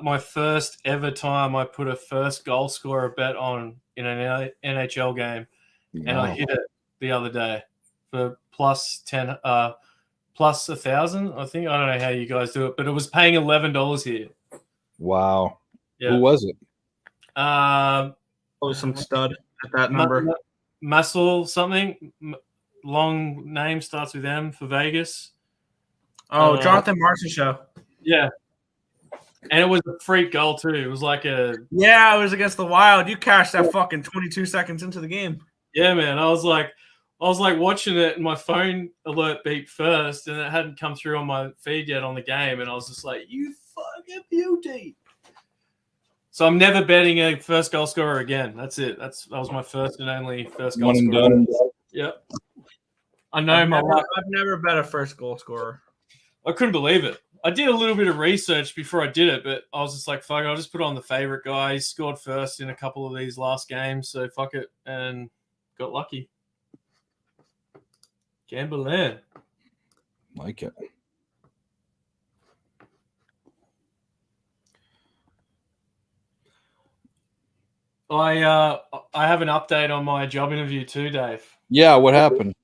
my first ever time I put a first goal scorer bet on in an NHL game, and I hit it the other day for plus 1,000. I think I don't know how you guys do it, but it was paying $11 here. Wow. Yeah. Who was it? Probably some stud at that number. Muscle something. Long name starts with M for Vegas. Oh, Jonathan Martin show. Yeah. And it was a freak goal too. It was like it was against the Wild. You cashed that fucking 22 seconds into the game. Yeah, man. I was like watching it and my phone alert beeped first and it hadn't come through on my feed yet on the game. And I was just like, you fucking beauty. So I'm never betting a first goal scorer again. That's it. That was my first and only first goal scorer. One and done. Yep. I know I've never bet a first goal scorer. I couldn't believe it. I did a little bit of research before I did it, but I was just like, fuck it, I'll just put on the favorite guy. He scored first in a couple of these last games, so fuck it, and got lucky. Gambling. Like it. I have an update on my job interview too, Dave. Yeah, what happened?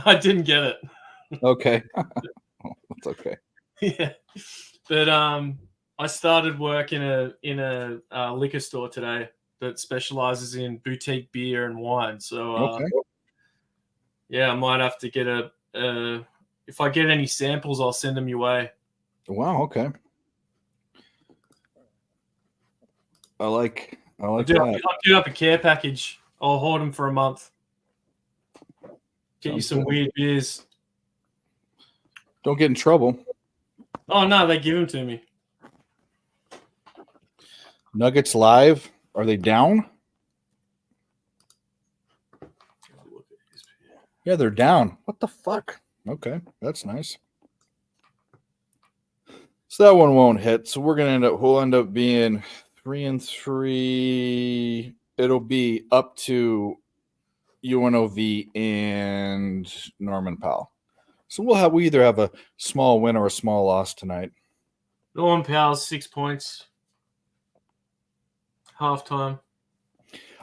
I didn't get it. Okay. That's okay. Yeah. But I started work in a liquor store today that specializes in boutique beer and wine. So yeah, I might have to get if I get any samples, I'll send them your way. Wow, okay. I like I'll do up a care package. I'll hold them for a month. Get you some weird beers. Don't get in trouble. Oh, no, they give them to me. Nuggets live. Are they down? Yeah, they're down. What the fuck? Okay, that's nice. So that one won't hit. So we'll end up being 3-3. It'll be up to UNLV and Norman Powell. So we either have a small win or a small loss tonight. Norman Powell's 6 points. Halftime.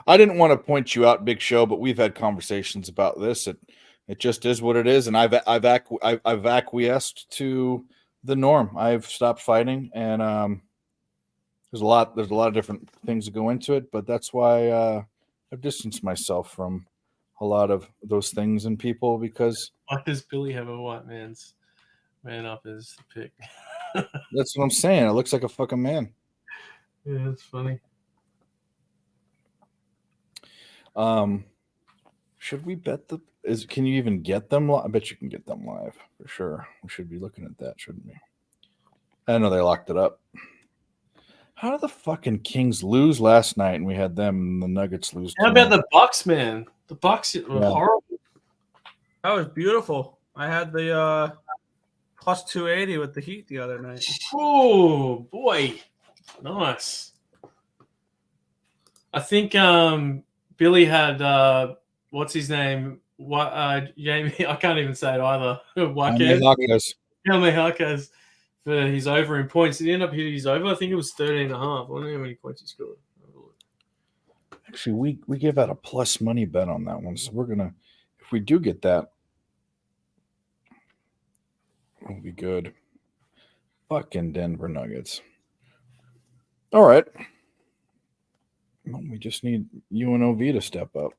I didn't want to point you out, Big Show, but we've had conversations about this. It just is what it is, and I've acquiesced to the norm. I've stopped fighting, and there's a lot of different things that go into it, but that's why I've distanced myself from a lot of those things and people because. Why does Billy have a white man up as the pick? That's what I'm saying. It looks like a fucking man. Yeah, that's funny. Should we bet can you even get them live? I bet you can get them live for sure. We should be looking at that, shouldn't we? I know they locked it up. How did the fucking Kings lose last night and we had them and the Nuggets lose? How about the Bucks, man? The Bucks were horrible. That was beautiful. I had the plus 280 with the Heat the other night. Oh boy, nice. I think Billy had what's his name? What Jamie? I can't even say it either. Jaime Jaquez for his over in points. He ended up hitting his over. I think it was 13.5. I don't know how many points he scored. Actually, we gave out a plus money bet on that one, so we're gonna, if we do get that, it'll be good. Fucking Denver Nuggets. All right. Well, we just need UNLV to step up.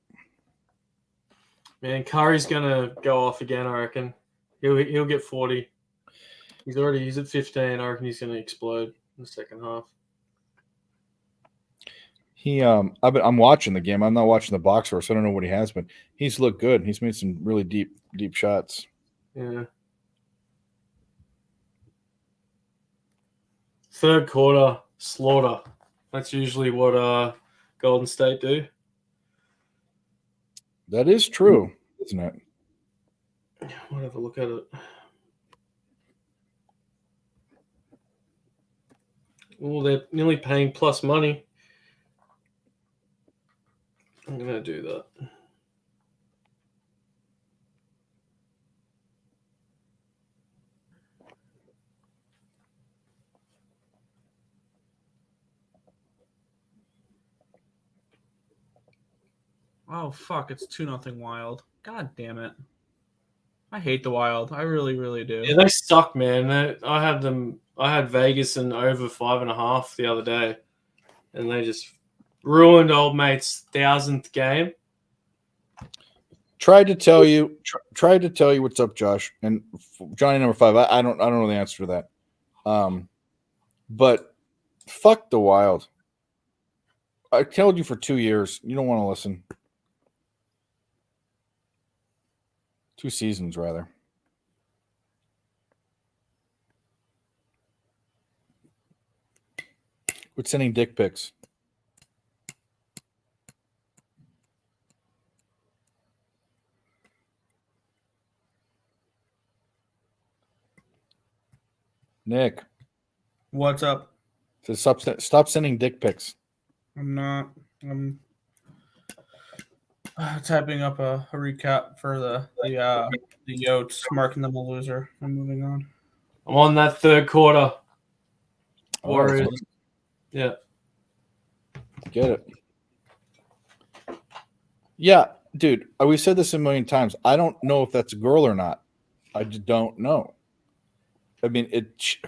Man, Curry's gonna go off again. I reckon he'll get 40. He's at 15. I reckon he's gonna explode in the second half. I'm watching the game. I'm not watching the box score, so I don't know what he has, but he's looked good. He's made some really deep shots. Yeah. Third quarter slaughter. That's usually what Golden State do. That is true, isn't it? I'll have a look at it. Oh, they're nearly paying plus money. I'm going to do that. Oh fuck! It's 2-0 Wild. God damn it! I hate the Wild. I really, really do. Yeah, they suck, man. I had Vegas and over 5.5 the other day, and they just ruined old mate's 1000th game. Tried to tell you what's up, Josh and Johnny number 5. I don't know the answer to that. But fuck the Wild. I told you for 2 years. You don't want to listen. 2 seasons, rather. Quit sending dick pics. Nick. What's up? So stop sending dick pics. I'm not. I'm typing up a recap for the Yotes, marking them a loser. I'm moving on. I'm on that third quarter. Warriors. Yeah. Get it. Yeah, dude. We've said this a million times. I don't know if that's a girl or not. I just don't know. I mean,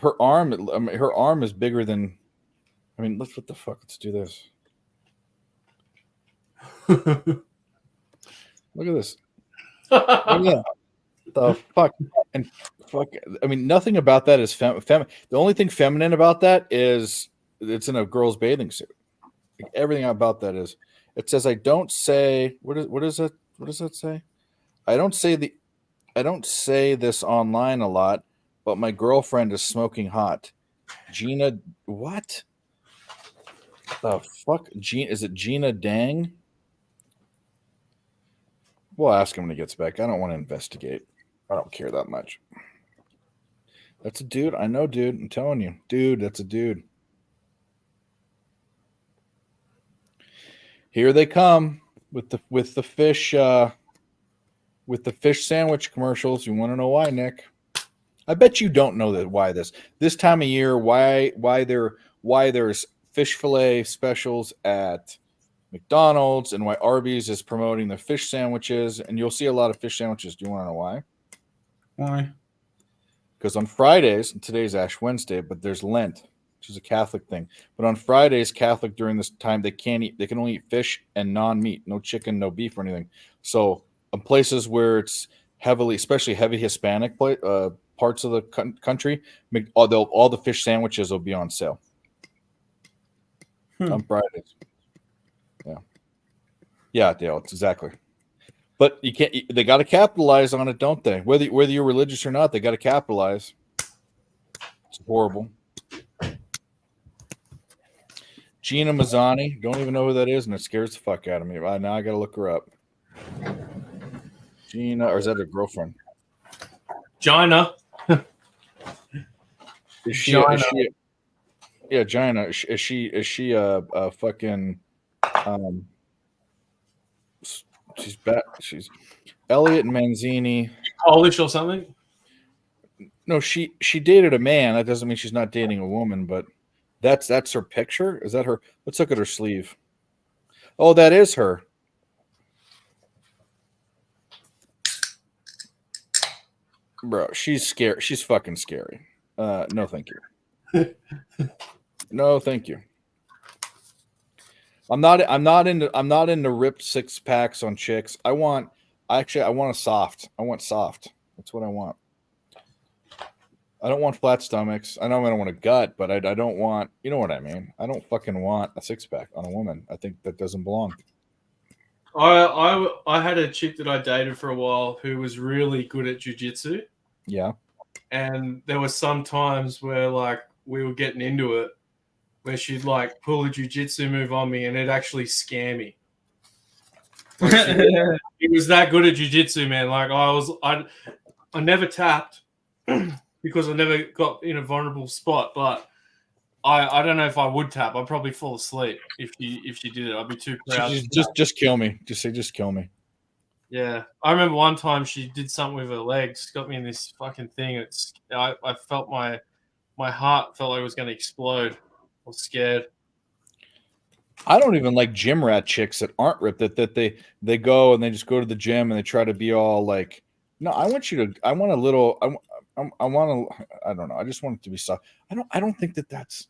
her arm is bigger than. I mean, what the fuck? Let's do this. Look at this. Oh, yeah. The fuck and fuck. I mean, nothing about that is feminine. The only thing feminine about that is it's in a girl's bathing suit. Like, everything about that is. It says, "I don't say." What is that? What does that say? I don't say this online a lot, but my girlfriend is smoking hot. Gina, what? The fuck? Is it Gina Dang? We'll ask him when he gets back. I don't want to investigate. I don't care that much. That's a dude. I know, dude. I'm telling you, dude. That's a dude. Here they come with the fish sandwich commercials. You want to know why, Nick? I bet you don't know that why this time of year why there's fish fillet specials at McDonald's and why Arby's is promoting the fish sandwiches, and you'll see a lot of fish sandwiches. Do you want to know why? Why? Because on Fridays, and today's Ash Wednesday, but there's Lent, which is a Catholic thing. But on Fridays, Catholic during this time, they can only eat fish and non-meat, no chicken, no beef or anything. So in places where it's heavily, especially heavy Hispanic parts of the country, all the fish sandwiches will be on sale on Fridays. Yeah, Dale, it's exactly. But you can't. They got to capitalize on it, don't they? Whether you're religious or not, they got to capitalize. It's horrible. Gina Mazzani, don't even know who that is, and it scares the fuck out of me. Now I got to look her up. Gina, or is that her girlfriend? Gina. Is she? Yeah, Gina. Is she a fucking? She's back. She's Elliot Manzini. Polish or something? No, she dated a man. That doesn't mean she's not dating a woman, but that's her picture. Is that her? Let's look at her sleeve. Oh, that is her. Bro, she's scary. She's fucking scary. No, thank you. No, thank you. I'm not into ripped six packs on chicks. I want a soft. I want soft. That's what I want. I don't want flat stomachs. I know I don't want a gut, but I don't want, you know what I mean? I don't fucking want a six pack on a woman. I think that doesn't belong. I had a chick that I dated for a while who was really good at jiu-jitsu. Yeah. And there were some times where like we were getting into it where she'd like pull a jiu-jitsu move on me and it'd actually scare me. Like, he was that good at jiu-jitsu, man. Like I never tapped because I never got in a vulnerable spot, but I don't know if I would tap. I'd probably fall asleep if she did it. I'd be too proud. Just kill me. Just kill me. Yeah, I remember one time she did something with her legs, got me in this fucking thing. I felt my heart felt like it was going to explode. I was scared. I don't even like gym rat chicks that aren't ripped. That they go and they just go to the gym and they try to be all like, no, I want a little. I want to. I don't know. I just want it to be soft. I don't think that's.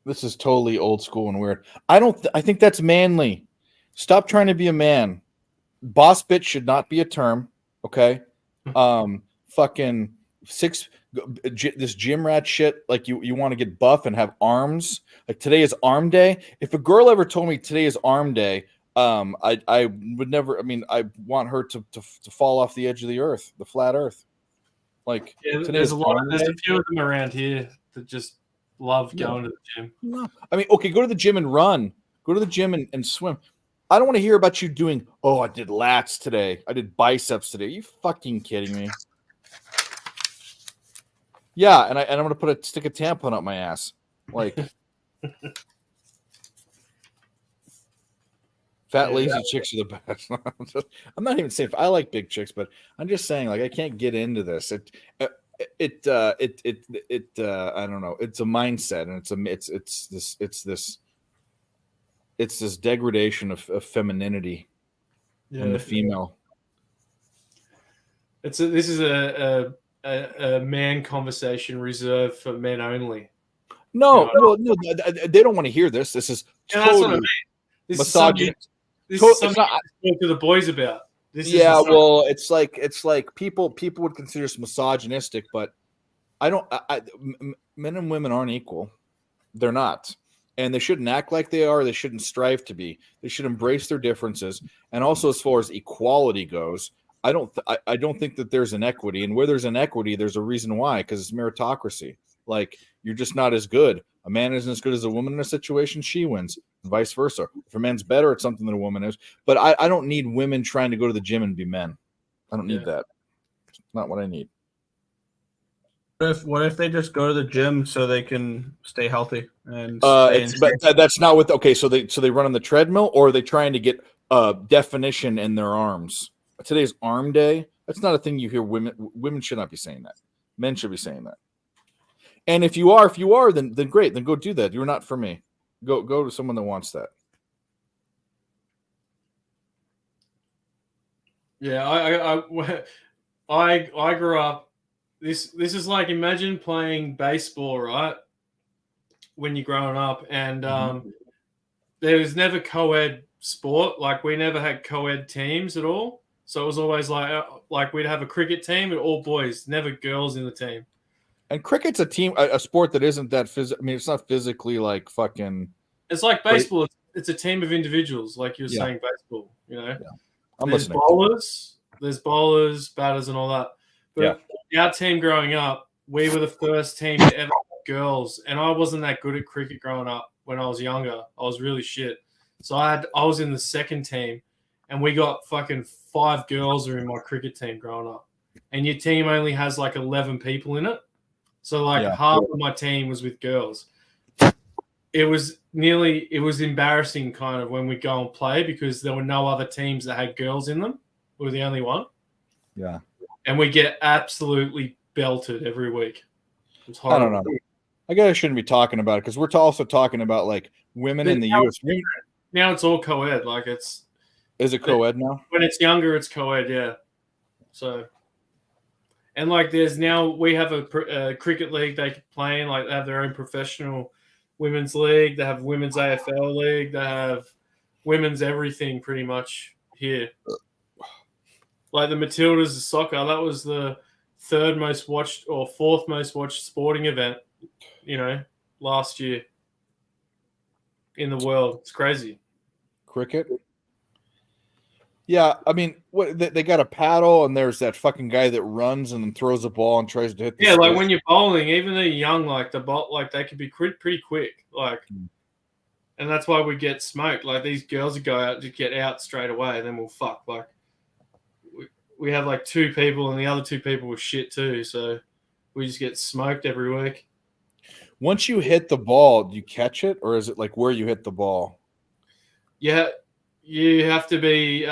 This is totally old school and weird. I think that's manly. Stop trying to be a man. Boss bitch should not be a term. Okay. Fucking this gym rat shit. Like you want to get buff and have arms. Like today is arm day. If a girl ever told me today is arm day, I would never. I mean, I want her to fall off the edge of the earth, the flat earth. Like yeah, there's a few of them around here that just love going to the gym. No. I mean, okay, go to the gym and run. Go to the gym and swim. I don't want to hear about you doing, oh, I did lats today. I did biceps today. Are you fucking kidding me? Yeah, and I'm going to stick a tampon up my ass. Like fat, lazy chicks are the best. I'm not even saying I like big chicks, but I'm just saying like I can't get into this. I don't know. It's a mindset, and it's this degradation of femininity in the female. This is a man conversation reserved for men only. No, they don't want to hear this. This is totally what I mean. This misogynist. This is something to talk to the boys about. It's like people would consider this misogynistic, but men and women aren't equal. They're not. And they shouldn't act like they are. They shouldn't strive to be. They should embrace their differences. And also, as far as equality goes, I don't think that there's an equity. And where there's an equity, there's a reason why, because it's meritocracy. Like you're just not as good. A man isn't as good as a woman in a situation, she wins, and vice versa. If a man's better at something than a woman is, but I don't need women trying to go to the gym and be men. I don't need that. It's not what I need. What if they just go to the gym so they can stay healthy and that's not what. Okay, so they run on the treadmill, or are they trying to get definition in their arms? Today's arm day. That's not a thing you hear women should not be saying that. Men should be saying that. And if you are, then great. Then go do that. You're not for me. Go to someone that wants that. Yeah, I grew up. This is like, imagine playing baseball, right? When you're growing up, and there was never co-ed sport. Like, we never had co-ed teams at all. So it was always like we'd have a cricket team and all boys, never girls in the team. And cricket's a sport that isn't that physical. I mean, it's not physically like fucking. It's like baseball. It's a team of individuals, like you were saying, baseball. You know, I'm there's bowlers, batters, and all that. But our team growing up, we were the first team to ever have girls, and I wasn't that good at cricket growing up when I was younger. I was really shit. So I was in the second team, and we got fucking 5 girls are in my cricket team growing up. And your team only has like 11 people in it. So like half of my team was with girls. It was embarrassing kind of when we go and play, because there were no other teams that had girls in them. We were the only one. Yeah. And we get absolutely belted every week. It's I don't know. I guess I shouldn't be talking about it, because we're also talking about like women in the U.S. Now it's all co-ed. Like is it co-ed now? When it's younger, it's co-ed. Yeah. So, and like we have a cricket league they can play in. Like, they have their own professional women's league. They have women's AFL league. They have women's everything pretty much here. Like the Matildas of soccer, that was the 3rd most watched or 4th most watched sporting event, last year in the world. It's crazy. Cricket? Yeah, I mean, they got a paddle, and there's that fucking guy that runs and then throws a ball and tries to hit the like when you're bowling, even though you're young, like the ball, like they could be pretty quick, like, and that's why we get smoked. Like, these girls would go out to get out straight away, and then we'll fuck. Like, we have like 2 people, and the other 2 people were shit too, so we just get smoked every week. Once you hit the ball, do you catch it, or is it like where you hit the ball? Yeah, you have to be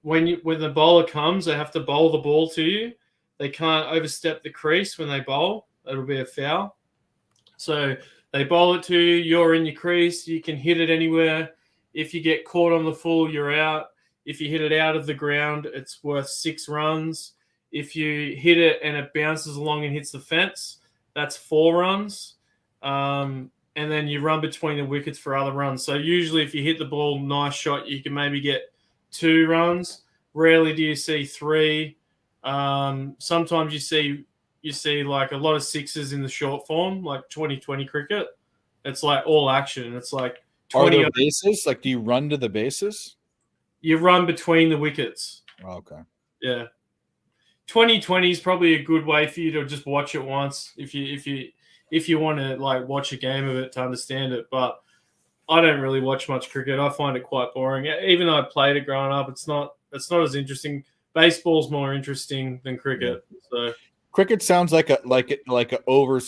when the bowler comes, they have to bowl the ball to you. They can't overstep the crease when they bowl. It'll be a foul. So they bowl it to you. You're in your crease. You can hit it anywhere. If you get caught on the full, you're out. If you hit it out of the ground, it's worth 6 runs. If you hit it and it bounces along and hits the fence, that's 4 runs. And then you run between the wickets for other runs. So usually if you hit the ball, nice shot, you can maybe get 2 runs. Rarely do you see 3. Sometimes you see like a lot of 6s in the short form, like 2020 cricket. It's like all action. It's like 20 Are there bases? Like, do you run to the bases? You run between the wickets. Oh, okay. Yeah. 2020 is probably a good way for you to just watch it once if you want to like watch a game of it to understand it. But I don't really watch much cricket. I find it quite boring. Even though I played it growing up, it's not as interesting. Baseball's more interesting than cricket. So cricket sounds like a over.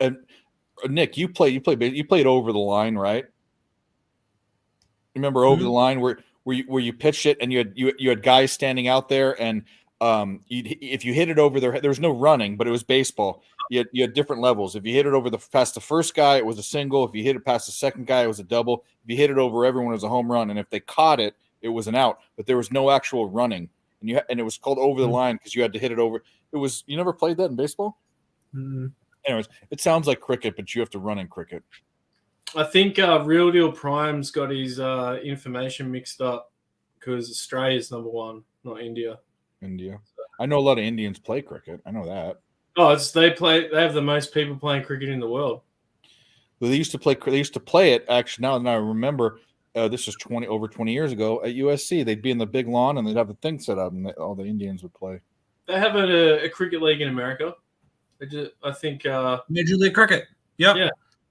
And Nick, you played over the line, right? Remember over the line where you pitched it and you had guys standing out there, and if you hit it over there was no running, but it was baseball. You had different levels. If you hit it past the first guy, it was a single. If you hit it past the second guy, it was a double. If you hit it over everyone, it was a home run. And if they caught it, it was an out. But there was no actual running, and it was called over the line because you had to hit it over. It was. You never played that in baseball? Mm-hmm. Anyways, it sounds like cricket, but you have to run in cricket. I think Real Deal Prime's got his information mixed up because Australia's number 1, not India. India. I know a lot of Indians play cricket. I know that. Oh, they have the most people playing cricket in the world. Well, they used to play it. Actually, now that I remember, this was over 20 years ago at USC. They'd be in the big lawn and they'd have the thing set up, and all the Indians would play. They have a cricket league in America. I think Major League Cricket. Yep. Yeah.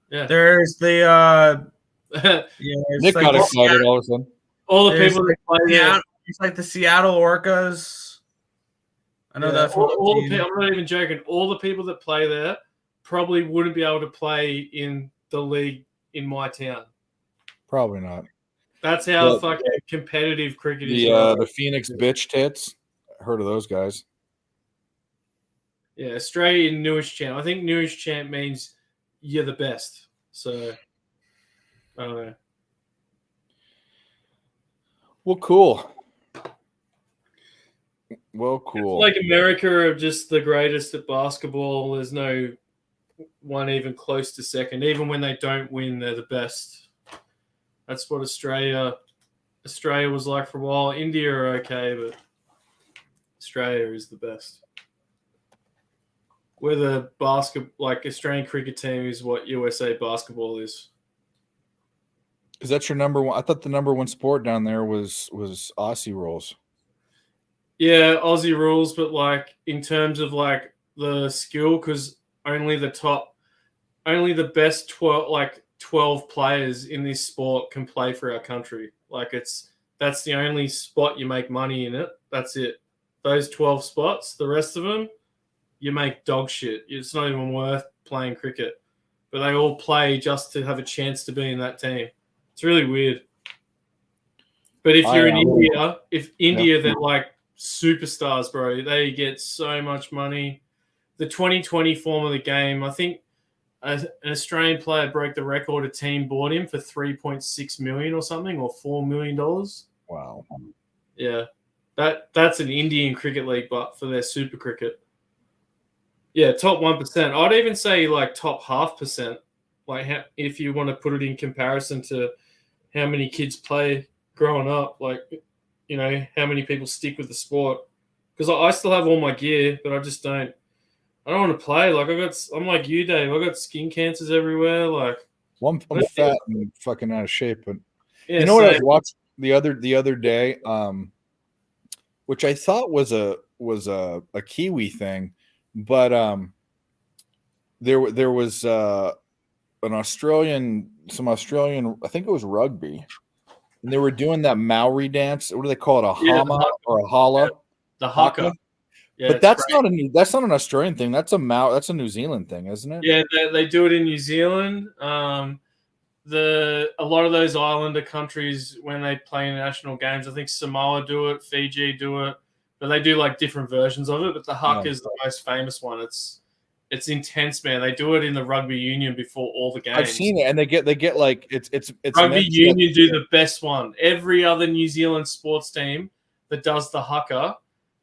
Yeah. There's the Nick got excited all of a sudden. All the people that play there. It's like the Seattle Orcas. I know that's what all the people. I'm not even joking. All the people that play there probably wouldn't be able to play in the league in my town. Probably not. That's how fucking competitive cricket is. The Phoenix bitch tits. Heard of those guys? Yeah, Australian newest champ. I think newest champ means you're the best. So I don't know. Well, cool. Well, cool. It's like America are just the greatest at basketball. There's no one even close to second. Even when they don't win, they're the best. That's what Australia was like for a while. India are okay, but Australia is the best. We're the Australian cricket team is what USA basketball is. Is that your number one? I thought the number one sport down there was Aussie rules. Yeah, Aussie rules, but like in terms of like the skill, because only the best 12 players in this sport can play for our country. Like that's the only spot you make money in it. That's it. Those 12 spots, the rest of them, you make dog shit. It's not even worth playing cricket. But they all play just to have a chance to be in that team. It's really weird. But if you're in India, they're like superstars, bro. They get so much money. The 2020 form of the game, I think an Australian player broke the record. A team bought him for $3.6 million or something, or $4 million. Wow. Yeah, that's an Indian cricket league, but for their super cricket. Yeah, top 1%. I'd even say like top 0.5%. Like if you want to put it in comparison to how many kids play growing up, like, you know, how many people stick with the sport. Because I still have all my gear, but I just don't. I don't want to play. Like I'm like you, Dave. I got skin cancers everywhere. Like, I'm fat and fucking out of shape. But yeah, you know what I was watching the other day, which I thought was a Kiwi thing, but there was some Australian, I think it was rugby, and they were doing that Maori dance. What do they call it? A hama or a hala? The haka. Yeah, but that's not an Australian thing. That's a New Zealand thing, isn't it? Yeah, they do it in New Zealand. A lot of those islander countries, when they play international games, I think Samoa do it, Fiji do it, but they do like different versions of it. But the haka is the most famous one. It's intense, man. They do it in the rugby union before all the games. I've seen it, and they get like it's rugby union do the best one. Every other New Zealand sports team that does the haka,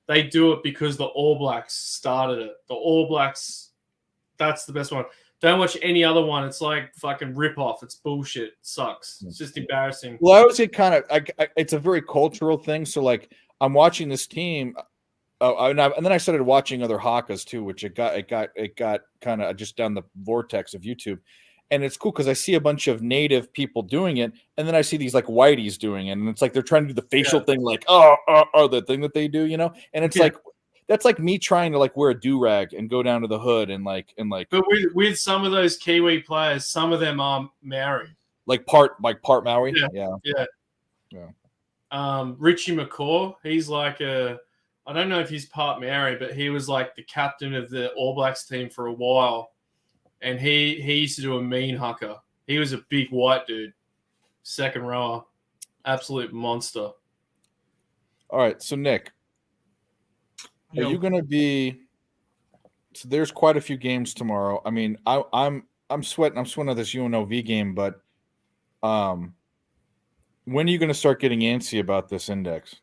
they do it because the All Blacks started it. The All Blacks, that's the best one. Don't watch any other one. It's like fucking rip off. It's bullshit. It sucks. It's just embarrassing. Well, I always get kind of it's a very cultural thing. So like I'm watching this team. And then I started watching other hakas too, which it got kind of just down the vortex of YouTube, and it's cool because I see a bunch of native people doing it, and then I see these like whiteys doing it, and it's like they're trying to do the facial thing, like the thing that they do, you know, and it's like that's like me trying to like wear a do-rag and go down to the hood and like. But with some of those Kiwi players, some of them are Maori, like part Maori, yeah. Richie McCaw, he's like I don't know if he's part Maori, but he was like the captain of the All Blacks team for a while. And he used to do a mean haka. He was a big white dude. Second rower. Absolute monster. All right. So Nick, are you going to be, so there's quite a few games tomorrow. I mean, I'm sweating at this UNLV game, but when are you going to start getting antsy about this index?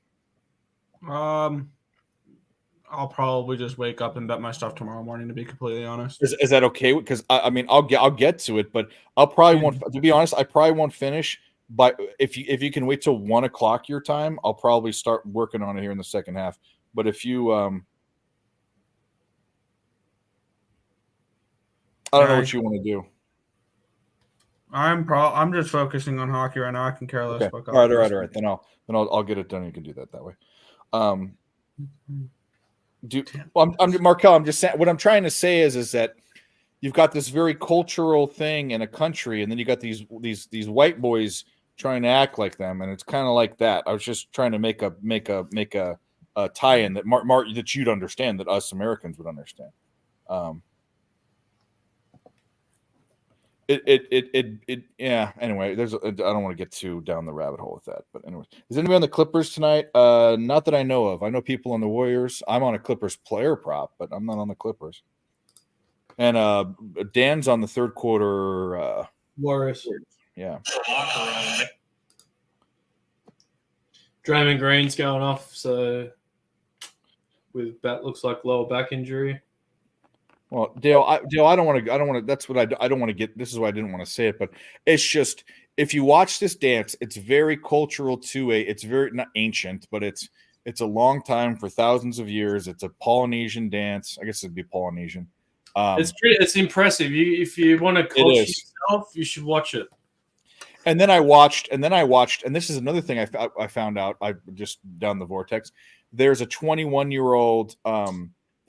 I'll probably just wake up and bet my stuff tomorrow morning, to be completely honest. Is that okay? Because I mean, I'll get to it, but I'll probably won't. To be honest, I probably won't finish. But if you can wait till 1 o'clock your time, I'll probably start working on it here in the second half. But if you, I don't know what you want to do. I'm just focusing on hockey right now. I can care less. Okay. All right. Then I'll get it done. You can do that way. I'm Markel. I'm just saying what I'm trying to say is that you've got this very cultural thing in a country, and then you got these white boys trying to act like them, and it's kind of like that. I was just trying to make a tie-in that Mark that you'd understand, that us Americans would understand. Yeah. Anyway, I don't want to get too down the rabbit hole with that, but anyway, is anybody on the Clippers tonight? Not that I know of. I know people on the Warriors. I'm on a Clippers player prop, but I'm not on the Clippers. And Dan's on the third quarter. Warriors. Yeah. Draymond Green's going off, so with that looks like lower back injury. Well, Dale, I don't want to. That's what I don't want to get. This is why I didn't want to say it, but it's just, if you watch this dance, it's very cultural to it's very not ancient, but it's a long time, for thousands of years. It's a Polynesian dance. I guess it'd be Polynesian. It's impressive. If you want to culture yourself, you should watch it. And then I watched, and this is another thing I found out. I just down the vortex. There's a 21-year-old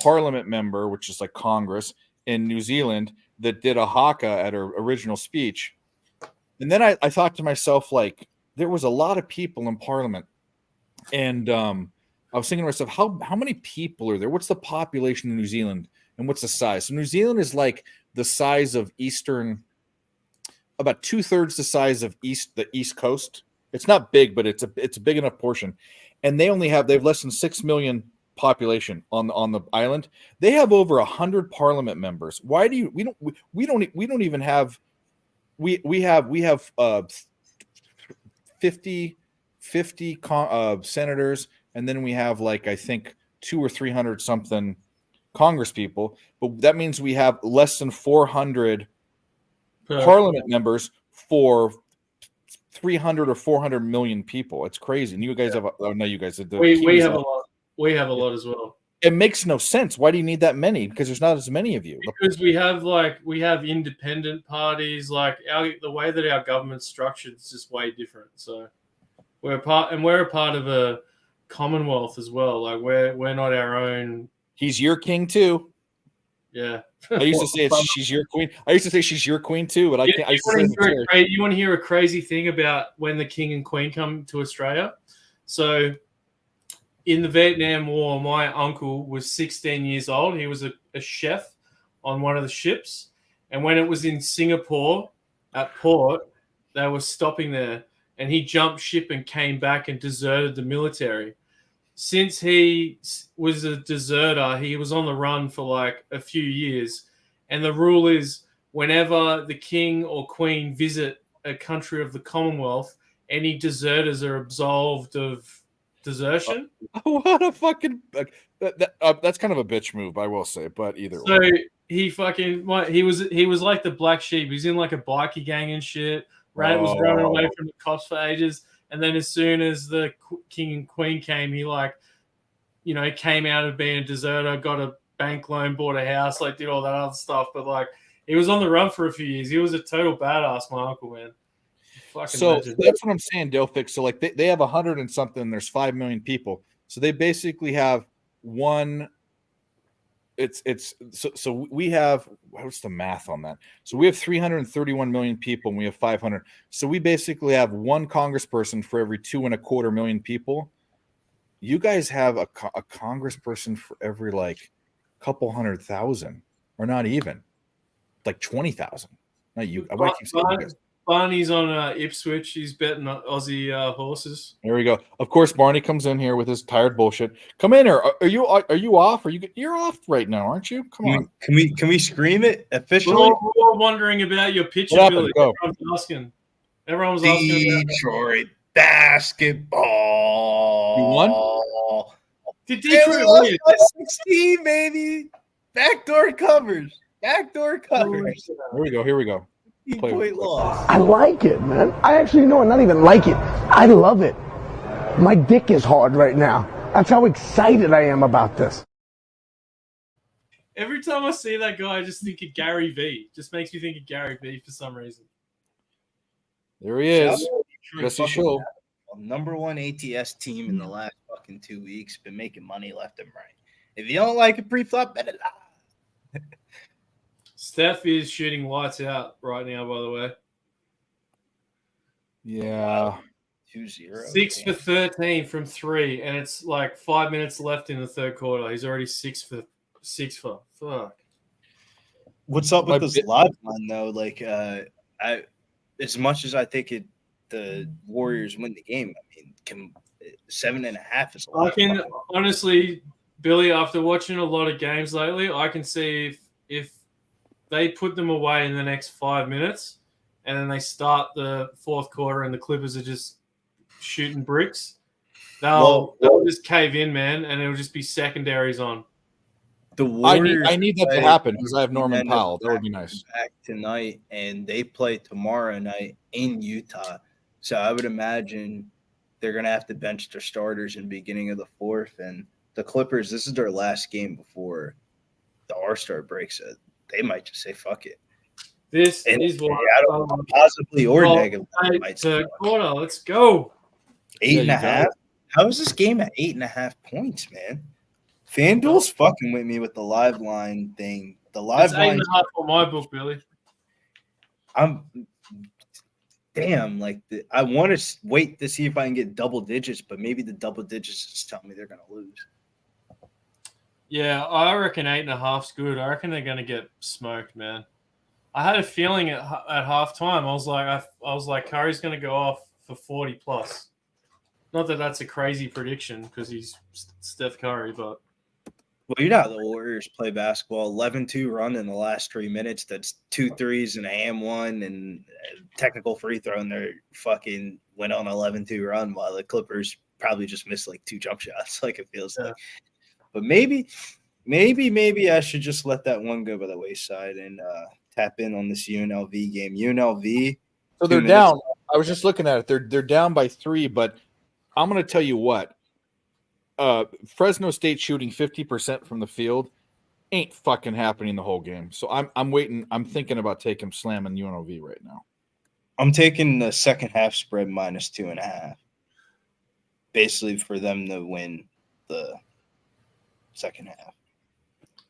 Parliament member, which is like Congress in New Zealand, that did a haka at her original speech. And then I thought to myself, like, there was a lot of people in Parliament, and I was thinking to myself, how many people are there? What's the population in New Zealand, and what's the size? So New Zealand is like the size of about 2/3 the size of the East Coast. It's not big, but it's a big enough portion, and they have less than 6 million population on the island. They have over 100 Parliament members. Why do we don't even have we have 50 senators, and then we have, like, I think 200 or 300 something Congress people, but that means we have less than 400 Parliament members for 300 or 400 million people. It's crazy. And you guys have we have a lot. We have a lot as well. It makes no sense. Why do you need that many? Because there's not as many of you. Because we have independent parties. Like, the way that our government's structured is just way different. So we're a part of a commonwealth as well. Like, we're not our own. He's your king too. Yeah. I used to say she's your queen. I used to say she's your queen too, but I can't. You want to hear a crazy thing about when the king and queen come to Australia? So, in the Vietnam War, my uncle was 16 years old. He was a chef on one of the ships. And when it was in Singapore at port, they were stopping there. And he jumped ship and came back and deserted the military. Since he was a deserter, he was on the run for like a few years. And the rule is, whenever the king or queen visit a country of the Commonwealth, any deserters are absolved of desertion. What a fucking that's kind of a bitch move, I will say, but either so way. he was like the black sheep. He's in like a bikie gang and shit. Was running away from the cops for ages, and then as soon as the king and queen came, he came out of being a deserter, got a bank loan, bought a house, like did all that other stuff. But like, he was on the run for a few years. He was a total badass, my uncle, man. So that's what I'm saying, Delphix. So like they have 100 and something. There's 5 million people. So they basically have one. So we have, what's the math on that? So we have 331 million people, and we have 500. So we basically have one congressperson for every 2.25 million people. You guys have a congressperson for every like couple 100,000, or not even, like 20,000. Not you. I keep saying you guys. Barney's on Ipswich. He's betting Aussie horses. There we go. Of course, Barney comes in here with his tired bullshit. Come in here. Are you off? You're off right now, aren't you? Come on. Can we scream it officially? We're all wondering about your pitch ability. Everyone was asking. Detroit basketball. You won? Did Detroit win? 16, baby. Backdoor covers. Here we go. Point loss. I like it, man. I actually not even like it. I love it. My dick is hard right now. That's how excited I am about this. Every time I see that guy, I just think of Gary V. Just makes me think of Gary V for some reason. There he is. Jesse Show. Number one ATS team in the last fucking 2 weeks. Been making money left and right. If you don't like a pre-flop, bet it out. Steph is shooting lights out right now, by the way. Yeah. 2-0. 6 for 13 from 3, and it's like 5 minutes left in the third quarter. He's already 6 for. Fuck. What's up with My this bit- live line though? Like, I as much as I think the Warriors win the game, I mean, 7.5 is a lot. I can honestly, Billy, after watching a lot of games lately, I can see if they put them away in the next 5 minutes, and then they start the fourth quarter, and the Clippers are just shooting bricks, they'll just cave in, man, and it'll just be secondaries on. The Warriors. I need that to happen because I have Norman Powell. That would be nice. Back tonight, and they play tomorrow night in Utah. So I would imagine they're gonna have to bench their starters in the beginning of the fourth. And the Clippers, this is their last game before the All-Star break, so they might just say fuck it. This And is what I don't know, positively or negatively. Third quarter, let's go. 8.5. How is this game at 8.5 points, man? FanDuel's fucking with me with the live line thing. The live It's line. 8.5 on my book, Billy. I'm damn. Like I want to wait to see if I can get double digits, but maybe the double digits just tell me they're gonna lose. Yeah, I reckon 8.5's good. I reckon they're going to get smoked, man. I had a feeling at halftime. I was like, Curry's going to go off for 40 plus. Not that that's a crazy prediction because he's Steph Curry, but Well, you know how the Warriors play basketball. 11-2 run in the last 3 minutes. That's 2 threes and a ham one and a technical free throw, and they fucking went on 11-2 run while the Clippers probably just missed like 2 jump shots. Like it feels like. But maybe I should just let that one go by the wayside and tap in on this UNLV game. UNLV. So they're down. I was just looking at it. They're down by 3, but I'm going to tell you what. Fresno State shooting 50% from the field ain't fucking happening the whole game. So I'm waiting. I'm thinking about taking slamming UNLV right now. I'm taking the second half spread -2.5. Basically for them to win the second half.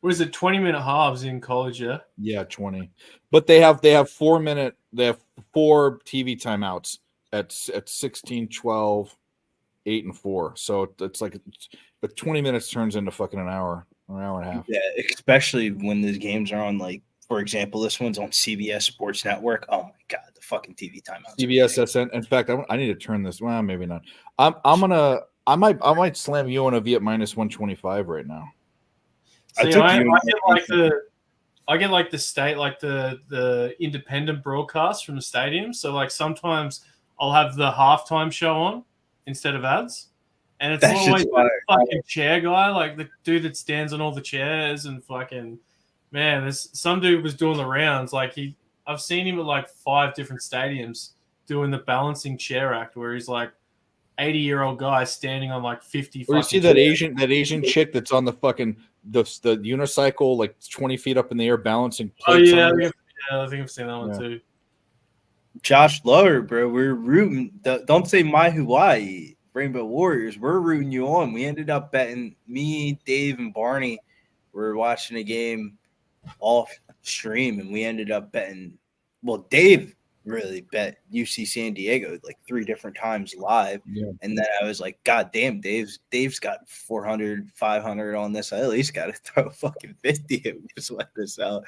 what is it, 20-minute halves in college, yeah? Yeah, 20. But they have 4 TV timeouts at 16, 12, 8, and 4. So it's like but 20 minutes turns into fucking an hour and a half. Yeah, especially when the games are on, like, for example, this one's on CBS Sports Network. Oh my god, the fucking TV timeouts. CBS SN. In fact, I need to turn this. Well, maybe not. I might slam UNLV at -125 right now. See, I get like the state, like the independent broadcast from the stadium. So like sometimes I'll have the halftime show on instead of ads, and it's always like the fucking chair guy, like the dude that stands on all the chairs and fucking man. There's some dude was doing the rounds. Like I've seen him at like 5 different stadiums doing the balancing chair act, where he's like 80-year-old guy standing on like 50. Or you see that Asian chick that's on the fucking the unicycle, like 20 feet up in the air, balancing. Oh yeah, I think I've seen that one too. Josh Lower, bro, we're rooting. Don't say my Hawaii Rainbow Warriors. We're rooting you on. We ended up betting. Me, Dave, and Barney were watching a game off stream, and we ended up betting. Well, Dave really bet UC San Diego like 3 different times live. Yeah. And then I was like, God damn, Dave's got 400, 500 on this. I at least got to throw fucking 50 and just let this out.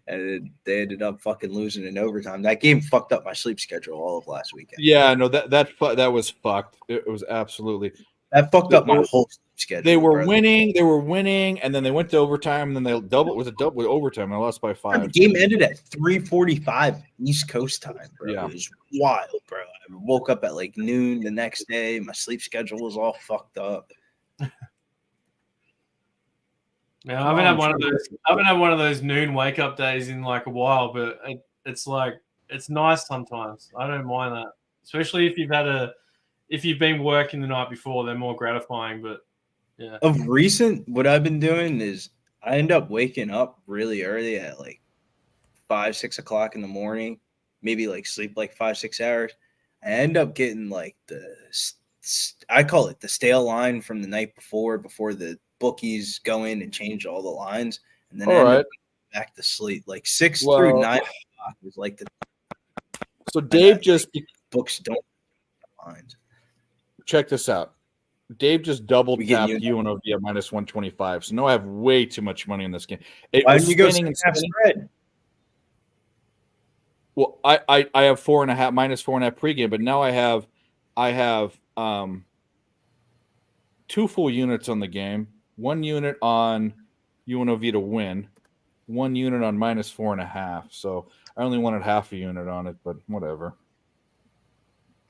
And they ended up fucking losing in overtime. That game fucked up my sleep schedule all of last weekend. Yeah, no, that was fucked. It was absolutely that fucked up my whole schedule. They were winning, and then they went to overtime, and then they double with overtime, and I lost by 5. The game ended at 3:45 East Coast time, bro. Yeah. It was wild, bro. I woke up at like noon the next day. My sleep schedule was all fucked up. Yeah, I haven't had one of those noon wake up days in like a while, but it's like it's nice sometimes. I don't mind that, especially if you've been working the night before. They're more gratifying. But yeah, Of recent, what I've been doing is I end up waking up really early at like 5, 6 o'clock in the morning, maybe like sleep like 5, 6 hours. I end up getting like I call it the stale line from the night before the bookies go in and change all the lines. And then I end up back to slate. Like 6 through 9 is like the. So Dave just books don't mind. Check this out. Dave just double We get tapped UNLV. UNLV at minus 125. So now I have way too much money in this game. Why was didn't you go spinning and half spinning. spread? Well, I have 4.5 minus 4.5 pregame, but now I have 2 full units on the game, 1 unit on UNLV to win, 1 unit on minus 4.5. So I only wanted half a unit on it, but whatever.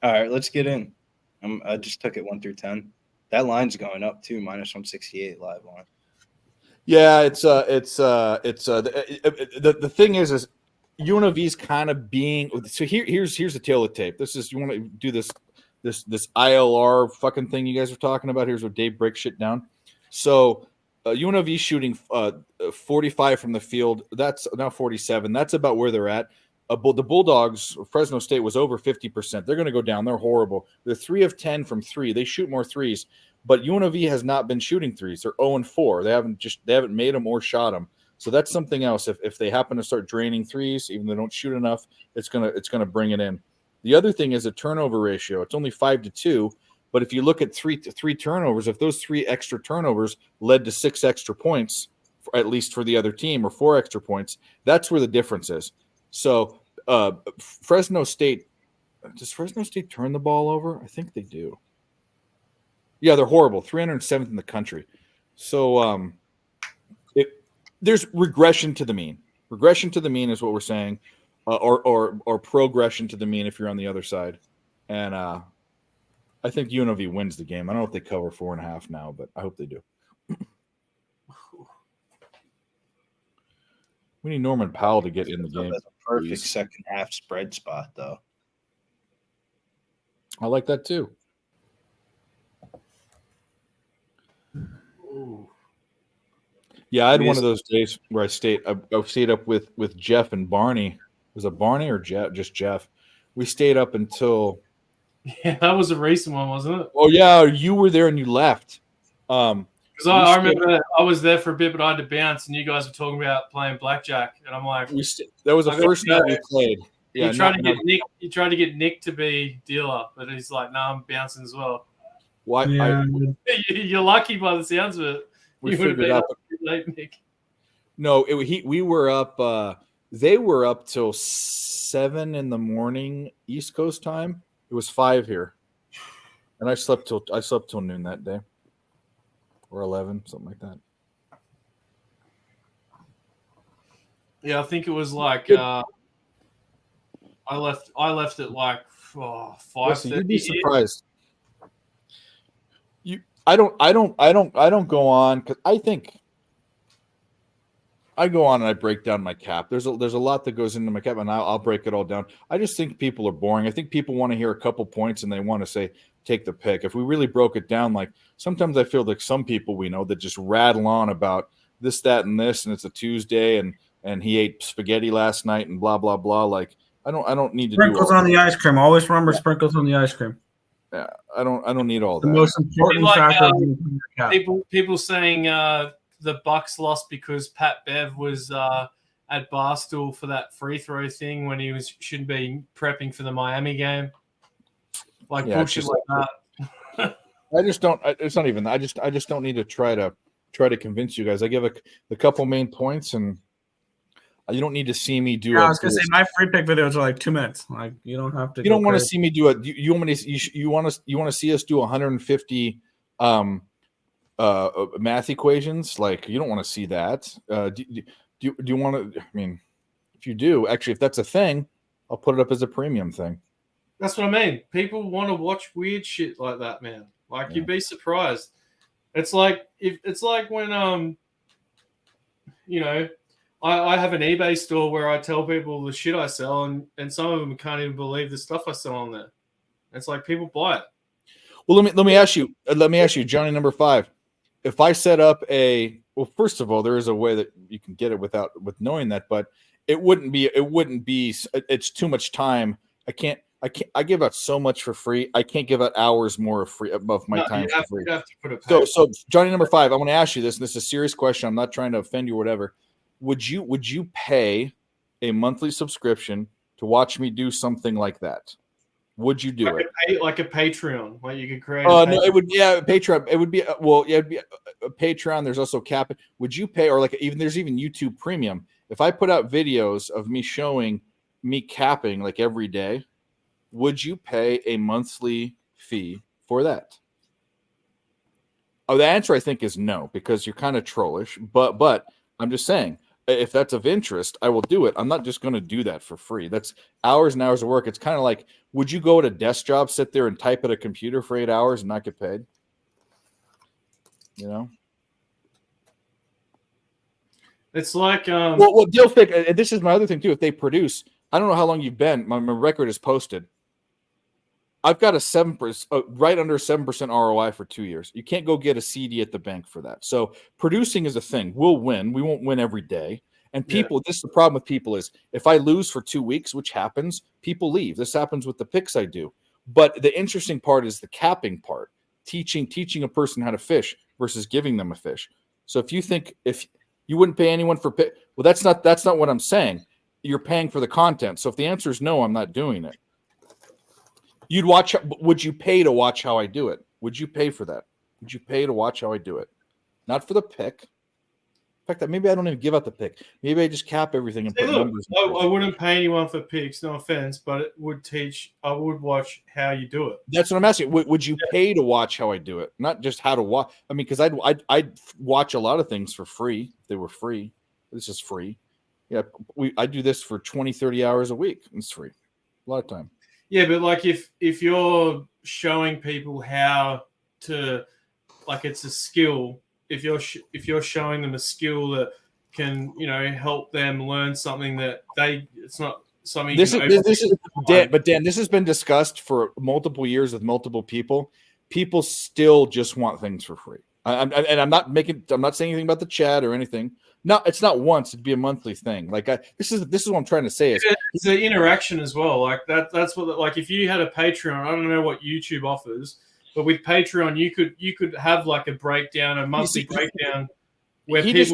All right, let's get in. I just took it 1 through 10. That line's going up too, minus 168 live line. Yeah, the thing is UNLV's kind of being so here's the tail of the tape. This is you want to do this ILR fucking thing you guys are talking about. Here's where Dave breaks shit down. So UNLV shooting 45 from the field. That's now 47. That's about where they're at. The Bulldogs, Fresno State was over 50%. They're going to go down. They're horrible. They're 3 of 10 from 3. They shoot more threes, but UNLV has not been shooting threes. They're 0-4. They haven't made them or shot them. So that's something else. If they happen to start draining threes, even though they don't shoot enough, it's gonna bring it in. The other thing is a turnover ratio. It's only 5-2, but if you look at three turnovers, if those 3 extra turnovers led to 6 extra points, at least for the other team, or 4 extra points, that's where the difference is. So Fresno State, does Fresno State turn the ball over? I think they do. Yeah, they're horrible. 307th in the country. So there's regression to the mean. Regression to the mean is what we're saying, or progression to the mean if you're on the other side. And I think UNLV wins the game. I don't know if they cover 4.5 now, but I hope they do. We need Norman Powell to get in the game. That's a perfect second half spread spot, though. I like that too. Ooh. Yeah, I had one of those days where I stayed up with Jeff and Barney. Was it Barney or Jeff? Just Jeff. We stayed up until. Yeah, that was a recent one, wasn't it? Oh yeah, you were there and you left. Because I remember I was there for a bit, but I had to bounce, and you guys were talking about playing blackjack, and I'm like, that was the first night we played. Yeah, you tried to get Nick to be dealer, but he's like, "No, I'm bouncing as well." Why? Yeah. You're lucky by the sounds of it. We You would have figured been out. up too late, Nick. No, we were up. They were up till 7 in the morning East Coast time. It was 5 here, and I slept till noon that day, or 11, something like that. Yeah, I think it was like I left at like 5:30. Listen, you'd be surprised. I don't go on because I think I go on and I break down my cap. There's a lot that goes into my cap, and I'll break it all down. I just think people are boring. I think people want to hear a couple points and they want to say take the pick. If we really broke it down, like sometimes I feel like some people we know that just rattle on about this, that, and this, and it's a Tuesday, and he ate spaghetti last night and blah blah blah. Like I don't need to Sprinkles do all on the ice cream. Always remember sprinkles on the ice cream. Yeah, I don't need all The that. most important factor. of the cap. People saying the Bucks lost because Pat Bev was at Barstool for that free throw thing when he shouldn't be prepping for the Miami game. Like Yeah, bullshit it's like that. I just don't. It's not even. I just don't need to try to convince you guys. I give a couple main points, and you don't need to see me do. I was gonna say my free pick videos are like 2 minutes. Like you don't have to. You don't want to see me do it. You want me to. You want to see us do 150 math equations. Like you don't want to see that. Do you want to? I mean, if you do, actually, if that's a thing, I'll put it up as a premium thing. That's what I mean. People want to watch weird shit like that, man. Like you'd be surprised. It's like when you know, I have an eBay store where I tell people the shit I sell, and some of them can't even believe the stuff I sell on there. It's like people buy it. Well, let me ask you, Johnny number 5. If I set up first of all, there is a way that you can get it with knowing that, but it wouldn't be. It's too much time. I give out so much for free. I can't give out hours more above my time for free. You have to put a So Johnny number 5, I want to ask you this, and this is a serious question. I'm not trying to offend you or whatever. would you pay a monthly subscription to watch me do something like that? Would you do it? Like a Patreon, like you could create. Oh no, it would Patreon. It would be it'd be a Patreon. There's also cap. Would you pay, or like there's even YouTube Premium? If I put out videos of me showing me capping like every day, would you pay a monthly fee for that? Oh, the answer I think is no, because you're kind of trollish. But I'm just saying, if that's of interest, I will do it. I'm not just going to do that for free. That's hours and hours of work. It's kind of like, would you go at a desk job, sit there and type at a computer for 8 hours and not get paid? You know? It's like well, Dilfic, this is my other thing too. If they produce, I don't know how long you've been. My record is posted. I've got a 7%, right under 7% ROI for 2 years. You can't go get a CD at the bank for that. So producing is a thing. We'll win. We won't win every day. And people, this is the problem with people is if I lose for 2 weeks, which happens, people leave. This happens with the picks I do. But the interesting part is the capping part, teaching a person how to fish versus giving them a fish. So if you think if you wouldn't pay anyone for pick, well, that's not what I'm saying. You're paying for the content. So if the answer is no, I'm not doing it. You'd watch. Would you pay to watch how I do it? Would you pay for that? Would you pay to watch how I do it? Not for the pick. In fact, maybe I don't even give out the pick. Maybe I just cap everything and put numbers. I wouldn't pay anyone for picks. No offense, but it would teach. I would watch how you do it. That's what I'm asking. Would you pay to watch how I do it? Not just how to watch. I mean, because I'd watch a lot of things for free. If they were free. This is free. Yeah, I do this for 20, 30 hours a week. It's free. A lot of time. Yeah, but like if you're showing people how to, like it's a skill. If you're showing them a skill that can help them learn something that it's not something. This is Dan, but Dan, this has been discussed for multiple years with multiple people. People still just want things for free. I'm not saying anything about the chat or anything. No, it's not once. It'd be a monthly thing. Like this is what I'm trying to say. It's the interaction as well. Like that's what, like if you had a Patreon, I don't know what YouTube offers, but with Patreon you could have like a breakdown, a monthly breakdown where this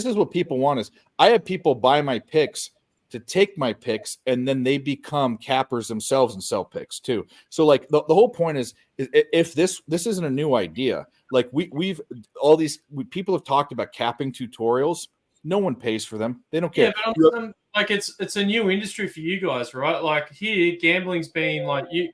is what people want is I have people buy my picks to take my picks and then they become cappers themselves and sell picks too. So like the whole point is if this isn't a new idea. Like we've all these people have talked about capping tutorials. No one pays for them. They don't care. Yeah, but like it's a new industry for you guys, right? Like here, gambling's been like you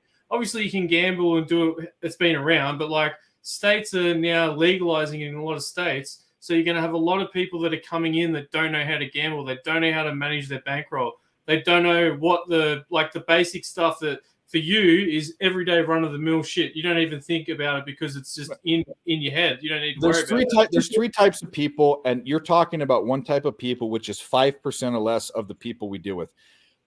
can gamble and do it. It's been around, but like states are now legalizing it in a lot of states. So you're going to have a lot of people that are coming in that don't know how to gamble. They don't know how to manage their bankroll. They don't know what the basic stuff that for you is everyday run-of-the-mill shit. You don't even think about it because it's just in your head. You don't need to worry about it. There's three types of people, and you're talking about one type of people, which is 5% or less of the people we deal with.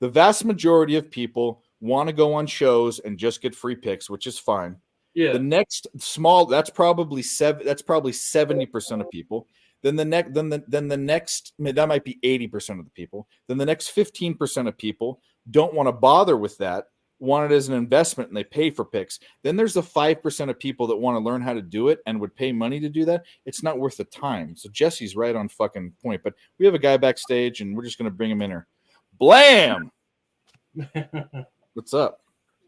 The vast majority of people want to go on shows and just get free picks, which is fine. Yeah. The next small, that's probably 70% of people. Then the next, that might be 80% of the people. Then the next 15% of people don't want to bother with that, want it as an investment, and they pay for picks. Then there's the 5% of people that want to learn how to do it and would pay money to do that. It's not worth the time. So Jesse's right on fucking point. But we have a guy backstage, and we're just going to bring him in here. Blam! What's up?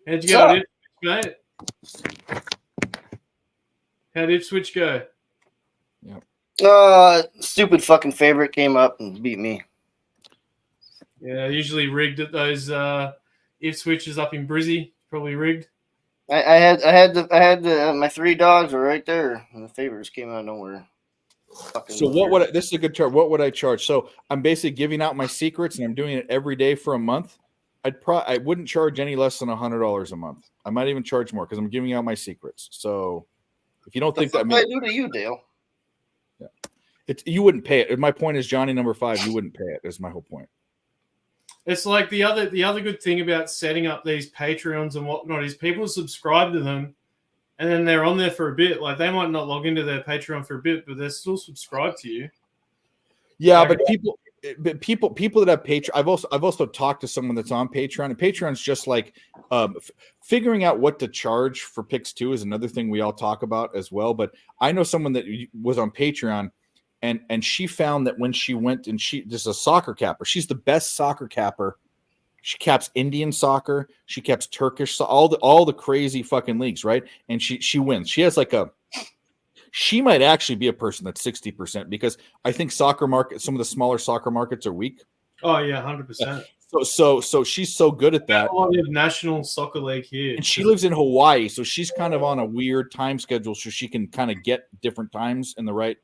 How'd you go, mate? How'd Ipswich go? Yeah. Stupid fucking favorite came up and beat me. Yeah, usually rigged at those Ipswiches up in Brizzy. Probably rigged. I had my three dogs were right there, and the favorites came out of nowhere. So this is a good chart. What would I charge? So I'm basically giving out my secrets, and I'm doing it every day for a month. I wouldn't charge any less than $100 a month. I might even charge more because I'm giving out my secrets. So if you don't think that, I do to you, Dale. Yeah, you wouldn't pay it. My point is, Johnny number 5, you wouldn't pay it. Is my whole point. It's like the other good thing about setting up these Patreons and whatnot is people subscribe to them, and then they're on there for a bit. Like they might not log into their Patreon for a bit, but they're still subscribed to you. Yeah, like, but people that have Patreon, I've also talked to someone that's on Patreon, and Patreon's just like figuring out what to charge for picks too is another thing we all talk about as well. But I know someone that was on Patreon, and she found that when she went and this is a soccer capper. She's the best soccer capper. She caps Indian soccer. She caps Turkish, all the crazy fucking leagues, right? And she wins. She has she might actually be a person that's 60% because I think some of the smaller soccer markets are weak. Oh yeah, 100%. So she's so good at that. We have National Soccer League here, and she lives in Hawaii, so she's kind of on a weird time schedule, so she can kind of get different times in the right.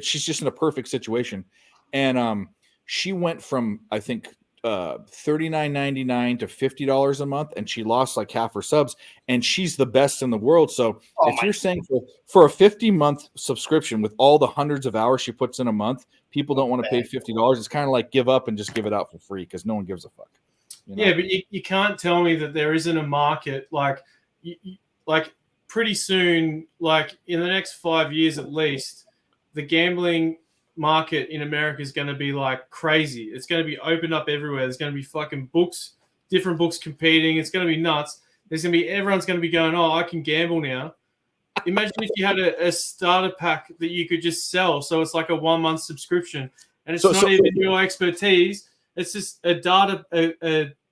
She's just in a perfect situation, and she went from I think $39.99 to $50 a month, and she lost like half her subs, and she's the best in the world. So if you're saying for a 50-month subscription with all the hundreds of hours she puts in a month, people don't want to pay $50. It's kind of like give up and just give it out for free because no one gives a fuck. You know? Yeah, but you can't tell me that there isn't a market like pretty soon, like in the next 5 years at least, the gambling market in America is going to be like crazy. It's going to be opened up everywhere. There's going to be fucking books, different books competing. It's going to be nuts. Everyone's going to be going, oh, I can gamble now. Imagine if you had a starter pack that you could just sell. So it's like a 1 month subscription, and it's not even your expertise. It's just a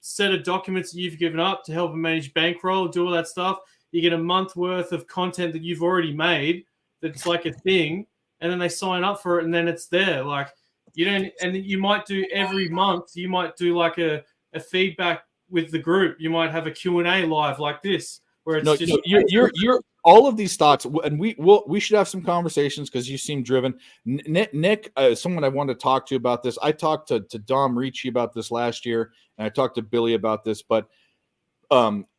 set of documents that you've given up to help them manage bankroll, do all that stuff. You get a month worth of content that you've already made. That's like a thing. And then they sign up for it, and then it's there. Like you don't, and you might do every month. You might do like a feedback with the group. You might have a Q&A live like this, where it's you're all of these thoughts, and we should have some conversations because you seem driven. Nick, someone I wanted to talk to about this. I talked to Dom Ricci about this last year, and I talked to Billy about this, but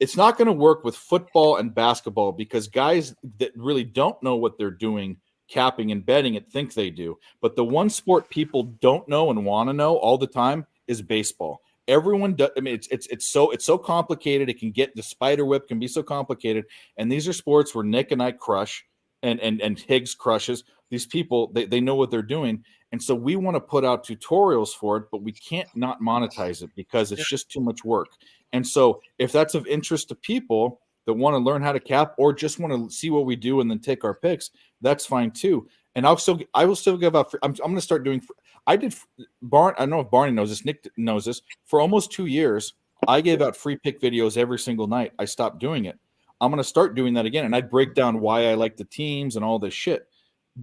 it's not going to work with football and basketball because guys that really don't know what they're doing, capping and betting it, think they do. But the one sport people don't know and want to know all the time is baseball. Everyone does. I mean, it's so complicated. It can get the spider whip can be so complicated. And these are sports where Nick and I crush, and Higgs crushes. These people they know what they're doing, and so we want to put out tutorials for it, but we can't not monetize it because it's just too much work. And so if that's of interest to people that want to learn how to cap or just want to see what we do and then take our picks, that's fine too. And I will still give out. I'm going to start doing. I don't know if Barney knows this. Nick knows this. For almost 2 years, I gave out free pick videos every single night. I stopped doing it. I'm going to start doing that again, and I'd break down why I like the teams and all this shit.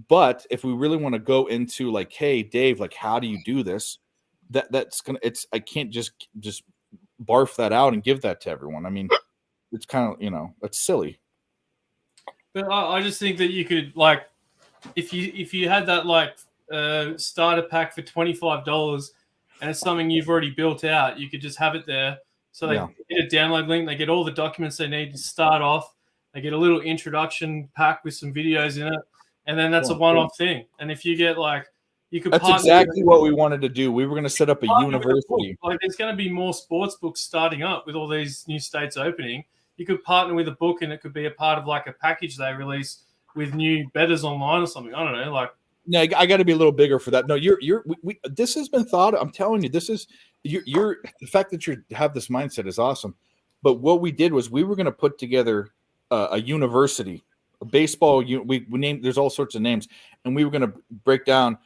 But if we really want to go into like, hey, Dave, like, how do you do this? That's gonna. I can't just barf that out and give that to everyone. I mean, it's kind of it's silly. But I just think that you could like, if you had that like starter pack for $25 and it's something you've already built out, you could just have it there. So they get a download link, they get all the documents they need to start off, they get a little introduction pack with some videos in it, and then that's a one-off thing. And if you get like, you could. That's exactly what we wanted to do. We were going to set up a university. Like, there's going to be more sports books starting up with all these new states opening. You could partner with a book, and it could be a part of like a package they release with new bettors online or something. I don't know. Like, no, I got to be a little bigger for that. No, this has been thought. I'm telling you, this is you're the fact that you have this mindset is awesome. But what we did was we were going to put together a university, a baseball. We named. There's all sorts of names, and we were going to break down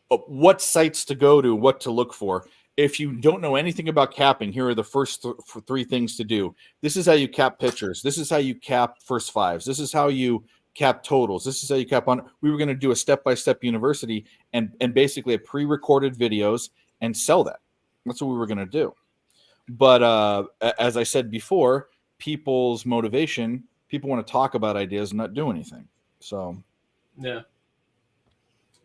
what sites to go to, what to look for. If you don't know anything about capping, here are the first three things to do. This is how you cap pitchers. This is how you cap first fives. This is how you cap totals. This is how you cap on. We were going to do a step-by-step university and basically have pre-recorded videos and sell that. That's what we were going to do. But as I said before, people's motivation, people want to talk about ideas and not do anything. So, yeah.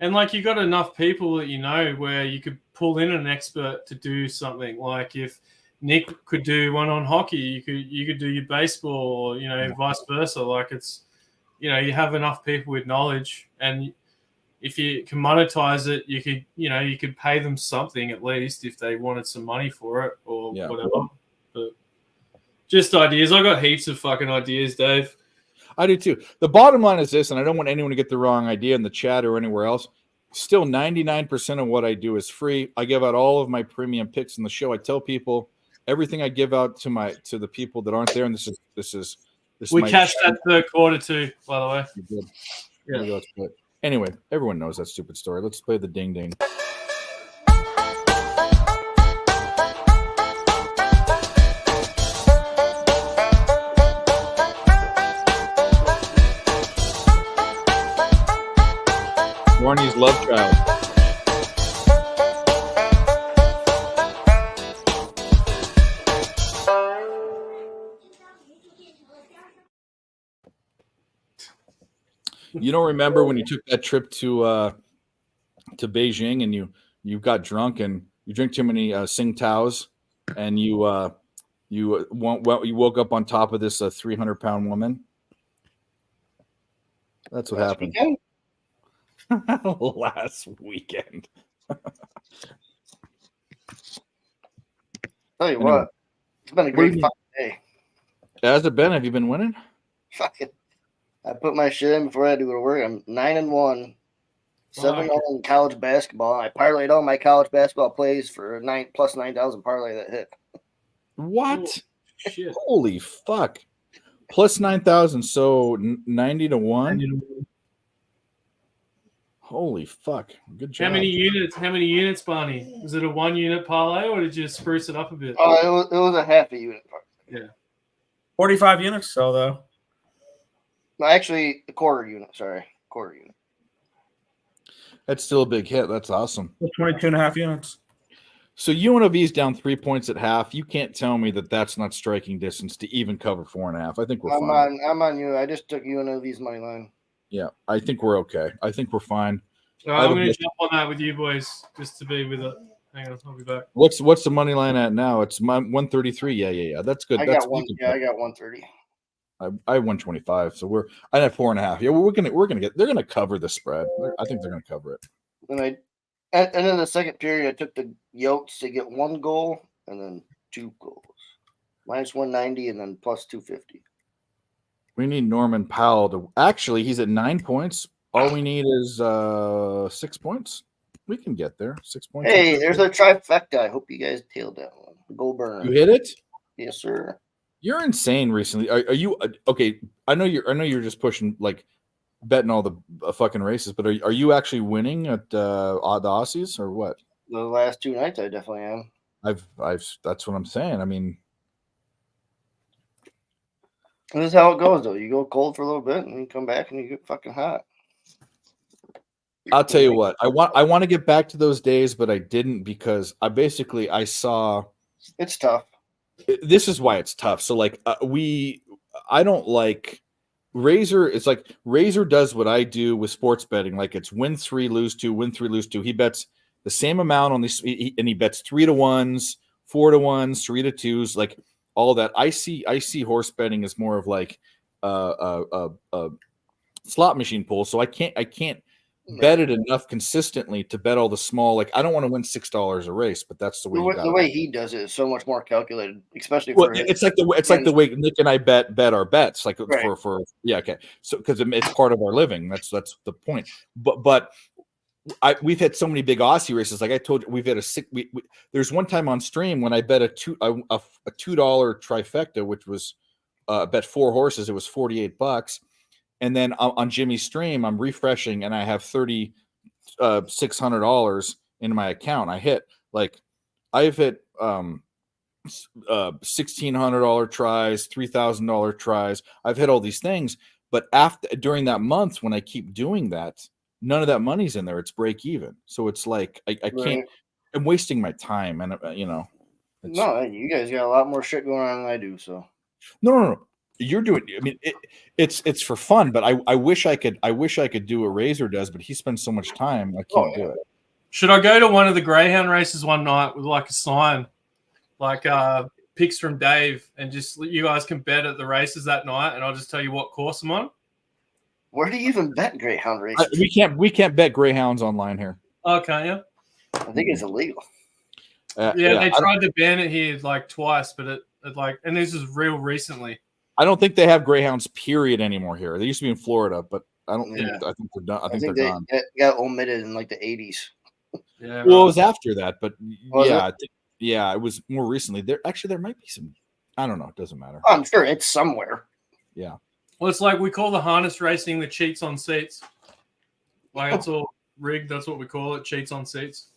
And like, you got enough people that you know where you could pull in an expert to do something. Like if Nick could do one on hockey, you could do your baseball, or vice versa. Like, it's you have enough people with knowledge, and if you can monetize it, you could pay them something at least if they wanted some money for it or whatever. But just ideas. I got heaps of fucking ideas, Dave. I do too. The bottom line is this, and I don't want anyone to get the wrong idea in the chat or anywhere else. Still, 99% of what I do is free. I give out all of my premium picks in the show. I tell people everything I give out to the people that aren't there, and this is we cashed that third quarter too, by the way. You did. Yeah. Anyway, everyone knows that stupid story. Let's play the ding ding. Warnie's love child. You don't remember when you took that trip to Beijing and you got drunk and you drank too many Tsingtaos and you woke up on top of this 300-pound woman? That's what happened. Last weekend. Tell you what, it's been a great fucking day. Has it been? Have you been winning? Fucking, I put my shit in before I had to go to work. I'm 9-1, 7-0 in college basketball. I parlayed all my college basketball plays for a plus 9,000 parlay that hit. What? Shit. Holy fuck! Plus 9,000, so 90-1. Holy fuck! Good job. How many units, Barney? Was it a 1 unit parlay, or did you spruce it up a bit? Oh, it was a half a unit parlay. Yeah. 45 units, so though. No, actually, a quarter unit. Sorry, quarter unit. That's still a big hit. That's awesome. 22.5 units. So UNLV's down 3 points at half. You can't tell me that that's not striking distance to even cover 4.5. I think we're fine. I'm on you. I just took UNLV's money line. Yeah, I think we're okay. I think we're fine. I'm going to jump on that with you boys just to be with it. Hang on, I'll be back. What's the money line at now? It's 133. Yeah. That's good. I got 130. I 125. So I have 4.5. Yeah, we're gonna get. They're gonna cover the spread. I think they're gonna cover it. And in the second period, I took the Yotes to get 1 goal and then 2 goals, minus 190 and then plus 250. We need Norman Powell to actually. He's at 9 points. All we need is 6 points. We can get there. 6 points. Hey, there's a trifecta. I hope you guys tailed that one. Goal burner. You hit it? Yes, sir. You're insane recently. Are you okay? I know you're just pushing like betting all the fucking races, but are you actually winning at the Aussies or what? The last 2 nights, I definitely am. I've that's what I'm saying. I mean, this is how it goes, though. You go cold for a little bit, and you come back, and you get fucking hot. I'll tell you what. I want to get back to those days, but I didn't because I saw. It's tough. This is why it's tough. So like I don't like Razor. It's like Razor does what I do with sports betting. Like it's win 3, lose 2, win 3, lose 2. He bets the same amount on these, and he bets 3-1s, 4-1s, 3-2s, like all that. I see horse betting as more of like a slot machine pool. So I can't bet it enough consistently to bet all the small. Like I don't want to win $6 a race, but that's the way. The way he does it is so much more calculated, especially for it's like the way Nick and I bet our bets, like right. for yeah, okay. So because it's part of our living, that's the point. But we've had so many big Aussie races. Like I told you, we've had there's one time on stream when I bet a $2 trifecta, which was bet 4 horses. It was $48. And then on Jimmy's stream, I'm refreshing and I have $600 in my account. I've hit $1,600 tries, $3,000 tries. I've hit all these things, but during that month when I keep doing that, none of that money's in there. It's break even. So it's like I can't. I'm wasting my time, and No, you guys got a lot more shit going on than I do. So no. You're doing. I mean, it's for fun, but I wish I could do what Razor does, but he spends so much time. I can't do it. Should I go to one of the Greyhound races one night with like a sign, like picks from Dave, and just you guys can bet at the races that night, and I'll just tell you what course I'm on. Where do you even bet Greyhound races? We can't bet Greyhounds online here. Oh, can't you? I think it's illegal. They tried to ban it here like twice, but it like, and this is real recently. I don't think they have Greyhounds period anymore here. They used to be in Florida, but I don't think I think they're done. I think they're gone. It got omitted in like the 80s. Yeah. Well, it was after that, but it was more recently. There might be some. I don't know. It doesn't matter. I'm sure it's somewhere. Yeah. Well, it's like we call the harness racing the cheats on seats. Like it's all rigged. That's what we call it. Cheats on seats.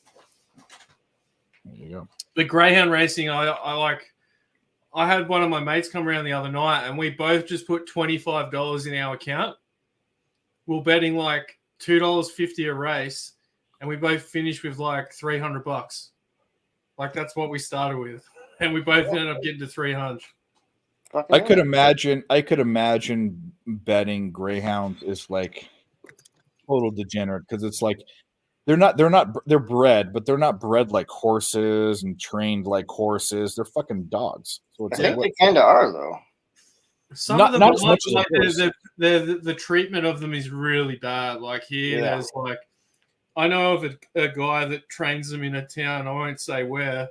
There you go. The greyhound racing, I like. I had one of my mates come around the other night, and we both just put $25 in our account. We're betting like $2.50 a race, and we both finished with like $300. Like that's what we started with, and we both ended up getting to 300. I could imagine betting greyhounds is like total degenerate because it's like they're bred, but they're not bred like horses and trained like horses. They're fucking dogs. So it's I think they kind of are though. Some Not- of them, not as much as a like, horse. the treatment of them is really bad. Like here, Yeah. there's like, I know of a guy that trains them in a town. I won't say where,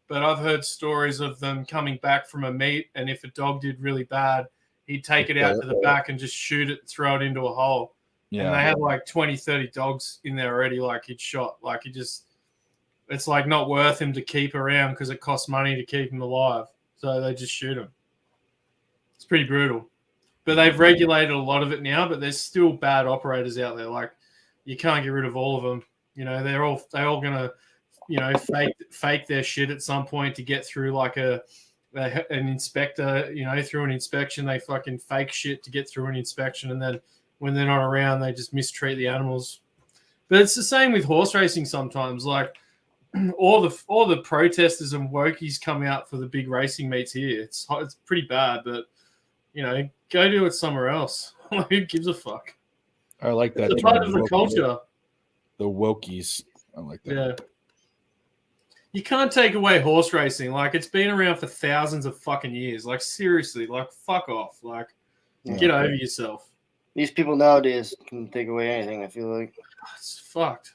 but I've heard stories of them coming back from a meet, and if a dog did really bad, he'd take it out to the back and just shoot it, throw it into a hole. And they had like 20, 30 dogs in there already. Like he'd shot. Like it's like not worth him to keep around because it costs money to keep him alive. So they just shoot him. It's pretty brutal. But they've regulated a lot of it now, but there's still bad operators out there. Like you can't get rid of all of them. You know, they're all gonna, you know, fake their shit at some point to get through like an inspector, you know, through an inspection. They fucking fake shit to get through an inspection, and then when they're not around, they just mistreat the animals. But it's the same with horse racing sometimes. Like all the protesters and wokies come out for the big racing meets here. It's pretty bad, but you know, go do it somewhere else. Who gives a fuck? I like that. It's a part of the culture. The wokies. I like that. Yeah. You can't take away horse racing. Like it's been around for thousands of fucking years. Like seriously, like fuck off. Like get over yourself. These people nowadays can take away anything, I feel like. It's fucked.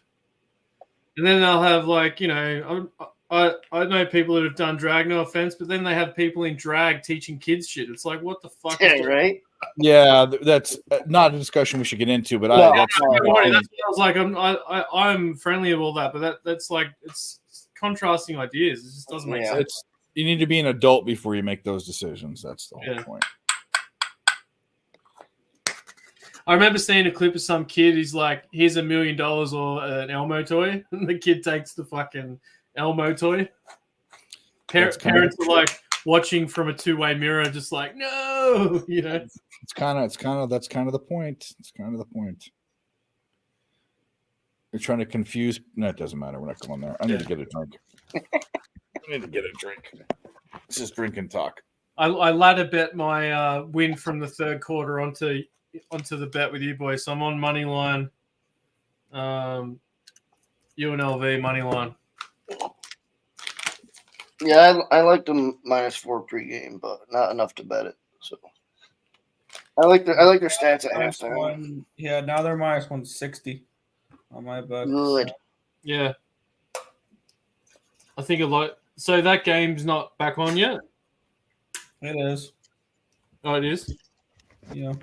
And then they'll have like, you know, I know people that have done drag, no offense, but then they have people in drag teaching kids shit. It's like, what the fuck? Yeah, right? Yeah, that's not a discussion we should get into, but That's what I was like. I'm friendly of all that, but that's like it's contrasting ideas. It just doesn't make sense. You need to be an adult before you make those decisions. That's the whole point. I remember seeing a clip of some kid. He's like, "Here's $1 million or an Elmo toy," and the kid takes the fucking Elmo toy. Parents are like watching from a two-way mirror, just like, no, you know. That's kind of the point. It's kind of the point. You're trying to confuse. No, it doesn't matter. We're not going there. I need to get a drink. This is drinking talk. I ladder bet my win from the third quarter onto the bet with you boys. So I'm on money line. UNLV money line. Yeah, I like them -4 pregame, but not enough to bet it. So I like their stats at halftime. Yeah, now they're -160 on my book. Good. Yeah. I think a lot. So that game's not back on yet? It is. Oh, it is? Yeah.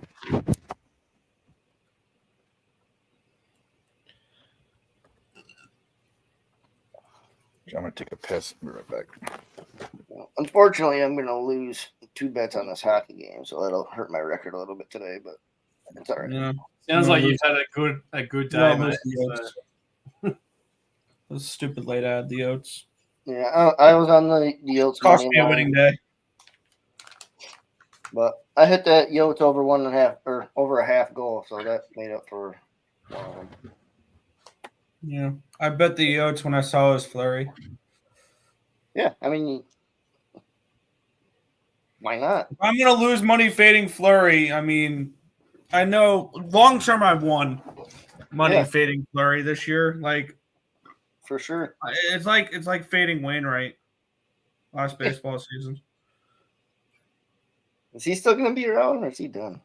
I'm going to take a piss. I'll be right back. Unfortunately, I'm going to lose 2 bets on this hockey game, so that'll hurt my record a little bit today, but it's all right. Yeah. Sounds like you've had a good day, mate. Those stupid late ad, the Oats. Yeah, I was on the Yotes. Cost me a winning day. But I hit that Yotes over 1.5 or over a half goal, so that made up for Yeah, I bet the Yotes when I saw it was Fleury. Yeah, I mean, why not? If I'm gonna lose money fading Fleury, I mean, I know long term I've won money fading Fleury this year. Like for sure, it's like fading Wainwright last baseball season. Is he still gonna be around, or is he done?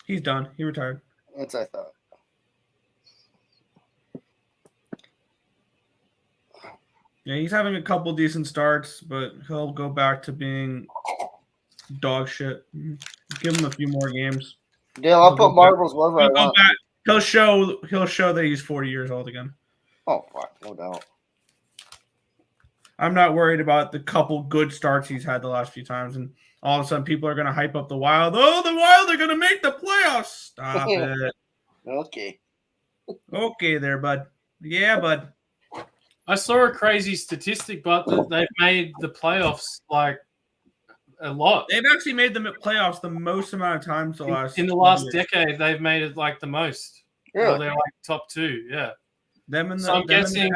He's done. He retired. That's what I thought. Yeah, he's having a couple decent starts, but he'll go back to being dog shit. Give him a few more games. Dale, I'll put marbles wherever I want. He'll show that he's 40 years old again. Oh fuck, no doubt. I'm not worried about the couple good starts he's had the last few times, and all of a sudden people are going to hype up the Wild. Oh, the Wild are going to make the playoffs. Stop it. Okay. Okay, there, bud. Yeah, bud. I saw a crazy statistic, but they've made the playoffs like a lot. They've actually made the playoffs the most amount of times In the last decade, they've made it like the most. Really? Well, they're like top 2, yeah. Them and So I'm guessing.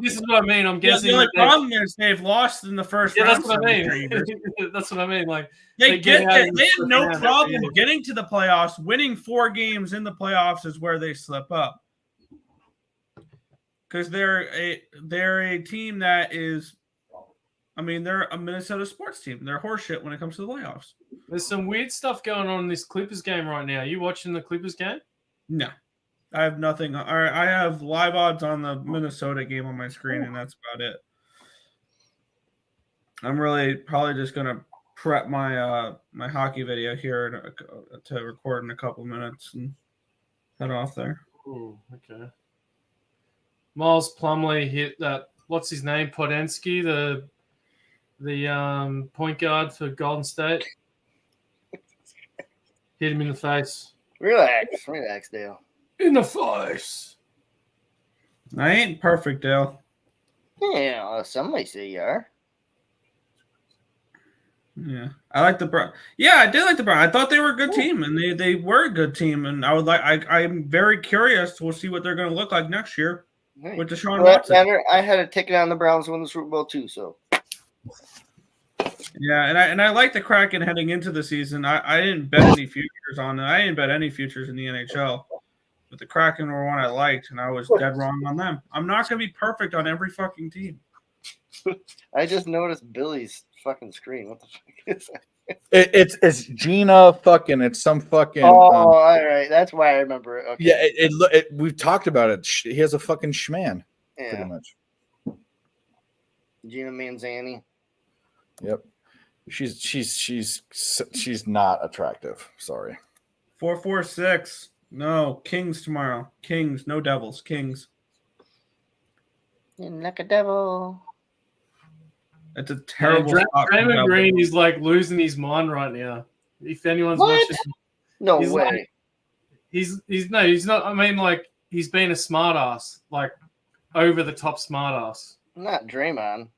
This is what I mean. I'm guessing. The only that they- problem is they've lost in the first Yeah, round. that's what I mean. 73 years. That's what I mean. Like They get out in the have first no round every problem year. getting to the playoffs. Winning 4 games in the playoffs is where they slip up. Because they're a team that is, I mean, they're a Minnesota sports team. They're horseshit when it comes to the playoffs. There's some weird stuff going on in this Clippers game right now. You watching the Clippers game? No, I have nothing. I have live odds on the Minnesota game on my screen, and that's about it. I'm really probably just gonna prep my my hockey video here to record in a couple minutes and head off there. Ooh, okay. Miles Plumlee hit that. What's his name? Podensky, the point guard for Golden State. Hit him in the face. Relax, Dale. In the face. I ain't perfect, Dale. Yeah, some might say you are. Yeah, I like the Brown. Yeah, I did like the Brown. I thought they were a good team, and they were a good team. And I would like. I'm very curious to see what they're going to look like next year with Deshaun Watson. I had a ticket on the Browns to win the Super Bowl too. So yeah, and I like the Kraken heading into the season. I didn't bet any futures on it. I didn't bet any futures in the NHL, but the Kraken were one I liked, and I was dead wrong on them. I'm not going to be perfect on every fucking team. I just noticed Billy's fucking screen. What the fuck is that? It's Gina fucking. It's some fucking. all right. That's why I remember it. Okay. Yeah, we've talked about it. He has a fucking schman, Yeah. pretty much. Gina Manzani. Yep. She's not attractive. Sorry. 446. No, Kings tomorrow. Kings, no Devils. Kings. You're like a devil. It's a terrible. spot for Draymond Devils. Green is like losing his mind right now. If anyone's What? watching, No he's way. like- he's not. I mean, like he's been a smartass, like over the top smartass. Not Draymond.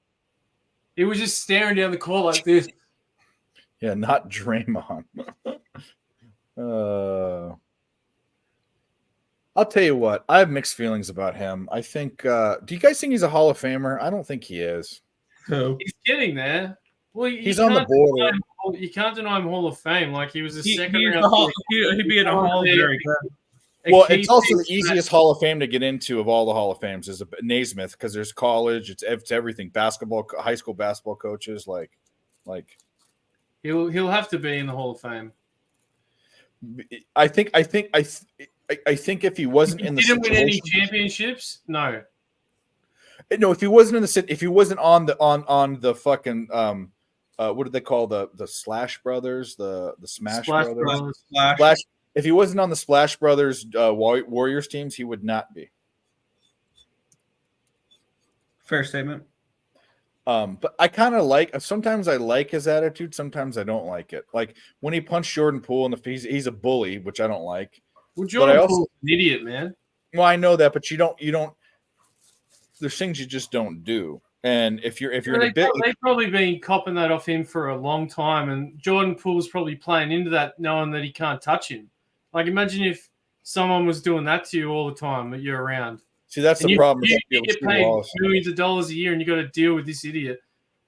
He was just staring down the court like this. Yeah, not Draymond. I'll tell you what. I have mixed feelings about him. I think. Do you guys think he's a Hall of Famer? I don't think he is. Who? He's getting there. Well, He's on the border. You can't deny him Hall of Fame. Like he was a second He'd round. be in a Hall of very good. Well, it's also the easiest Hall of Fame to get into of all the Hall of Fames is Naismith because there's college, it's everything, basketball, high school basketball coaches, like He'll have to be in the Hall of Fame. I think if he wasn't in the Didn't win any situation- championships. No. No, if he wasn't in the if he wasn't on the fucking what did they call the Slash Brothers, the Smash Brothers? Splash. If he wasn't on the Splash Brothers Warriors teams, he would not be. Fair statement. But I kind of sometimes I like his attitude, sometimes I don't like it. Like when he punched Jordan Poole in the face, he's a bully, which I don't like. Well, But Jordan I also- Poole's an idiot, man. Well, I know that, but you don't. There's things you just don't do, and if you're in a bit, They've probably been copping that off him for a long time, and Jordan Poole's probably playing into that, knowing that he can't touch him. Like, imagine if someone was doing that to you all the time that you're around. see that's And the problem. You, with you get Steve paid Wallace. millions of dollars a year, and you got to deal with this idiot.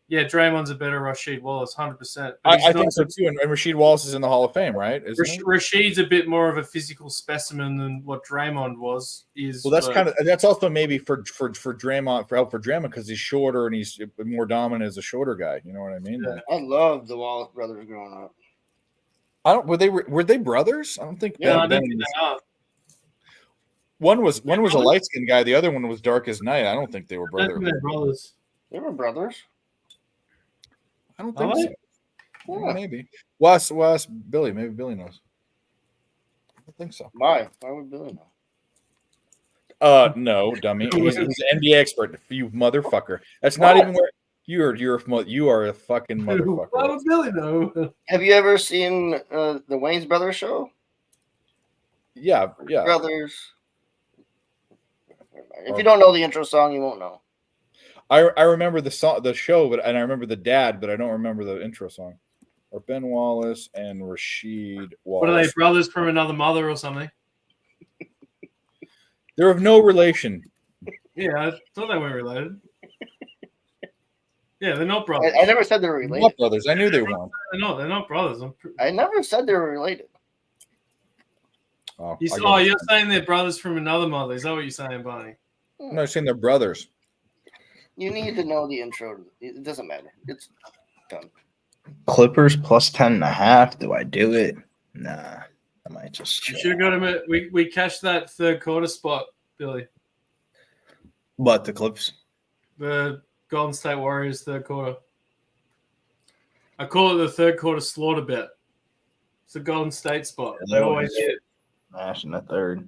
Yeah, Draymond's a better Rasheed Wallace, 100%. I think so too. And Rasheed Wallace is in the Hall of Fame, right? Isn't he? Rasheed's a bit more of a physical specimen than what Draymond was. Well, that's also maybe for Draymond for Draymond because he's shorter and he's more dominant as a shorter guy. You know what I mean? Like, I loved the Wallace brothers growing up. I don't. Were they brothers? I don't think. Yeah, I Ben- don't Ben think was- they are. One was a light skinned guy. The other one was dark as night. I don't think they were I don't brothers. think they're brothers. They were brothers. I don't Are think they? so. Well, maybe. Well, ask Billy. Maybe Billy knows. I don't think so. Why? Why would Billy know? No, dummy. He's an NBA expert. You motherfucker. That's not What? even where you are a fucking Why motherfucker. would Billy know? Have you ever seen the Wayne's Brothers show? Yeah. Brothers. If you don't know the intro song, you won't know. I remember the show, and I remember the dad, but I don't remember the intro song. Or Ben Wallace and Rasheed Wallace. What are they, brothers from another mother or something? They're of no relation. Yeah, I thought they weren't related. Yeah, they're not brothers. I never said they were related. Not brothers. I knew they weren't. They're not brothers. I never said they were related. Oh, You're saying they're brothers from another mother. Is that what you're saying, Barney? I'm not saying they're brothers. You need to know the intro. It doesn't matter. It's done. Clippers plus 10.5. Do I do it? Nah. I might just You should have got him. We cashed that third quarter spot, Billy. What, the Clips? The Golden State Warriors third quarter. I call it the third quarter slaughter bet. It's a Golden State spot. Yeah, They always hit. Smash in the third.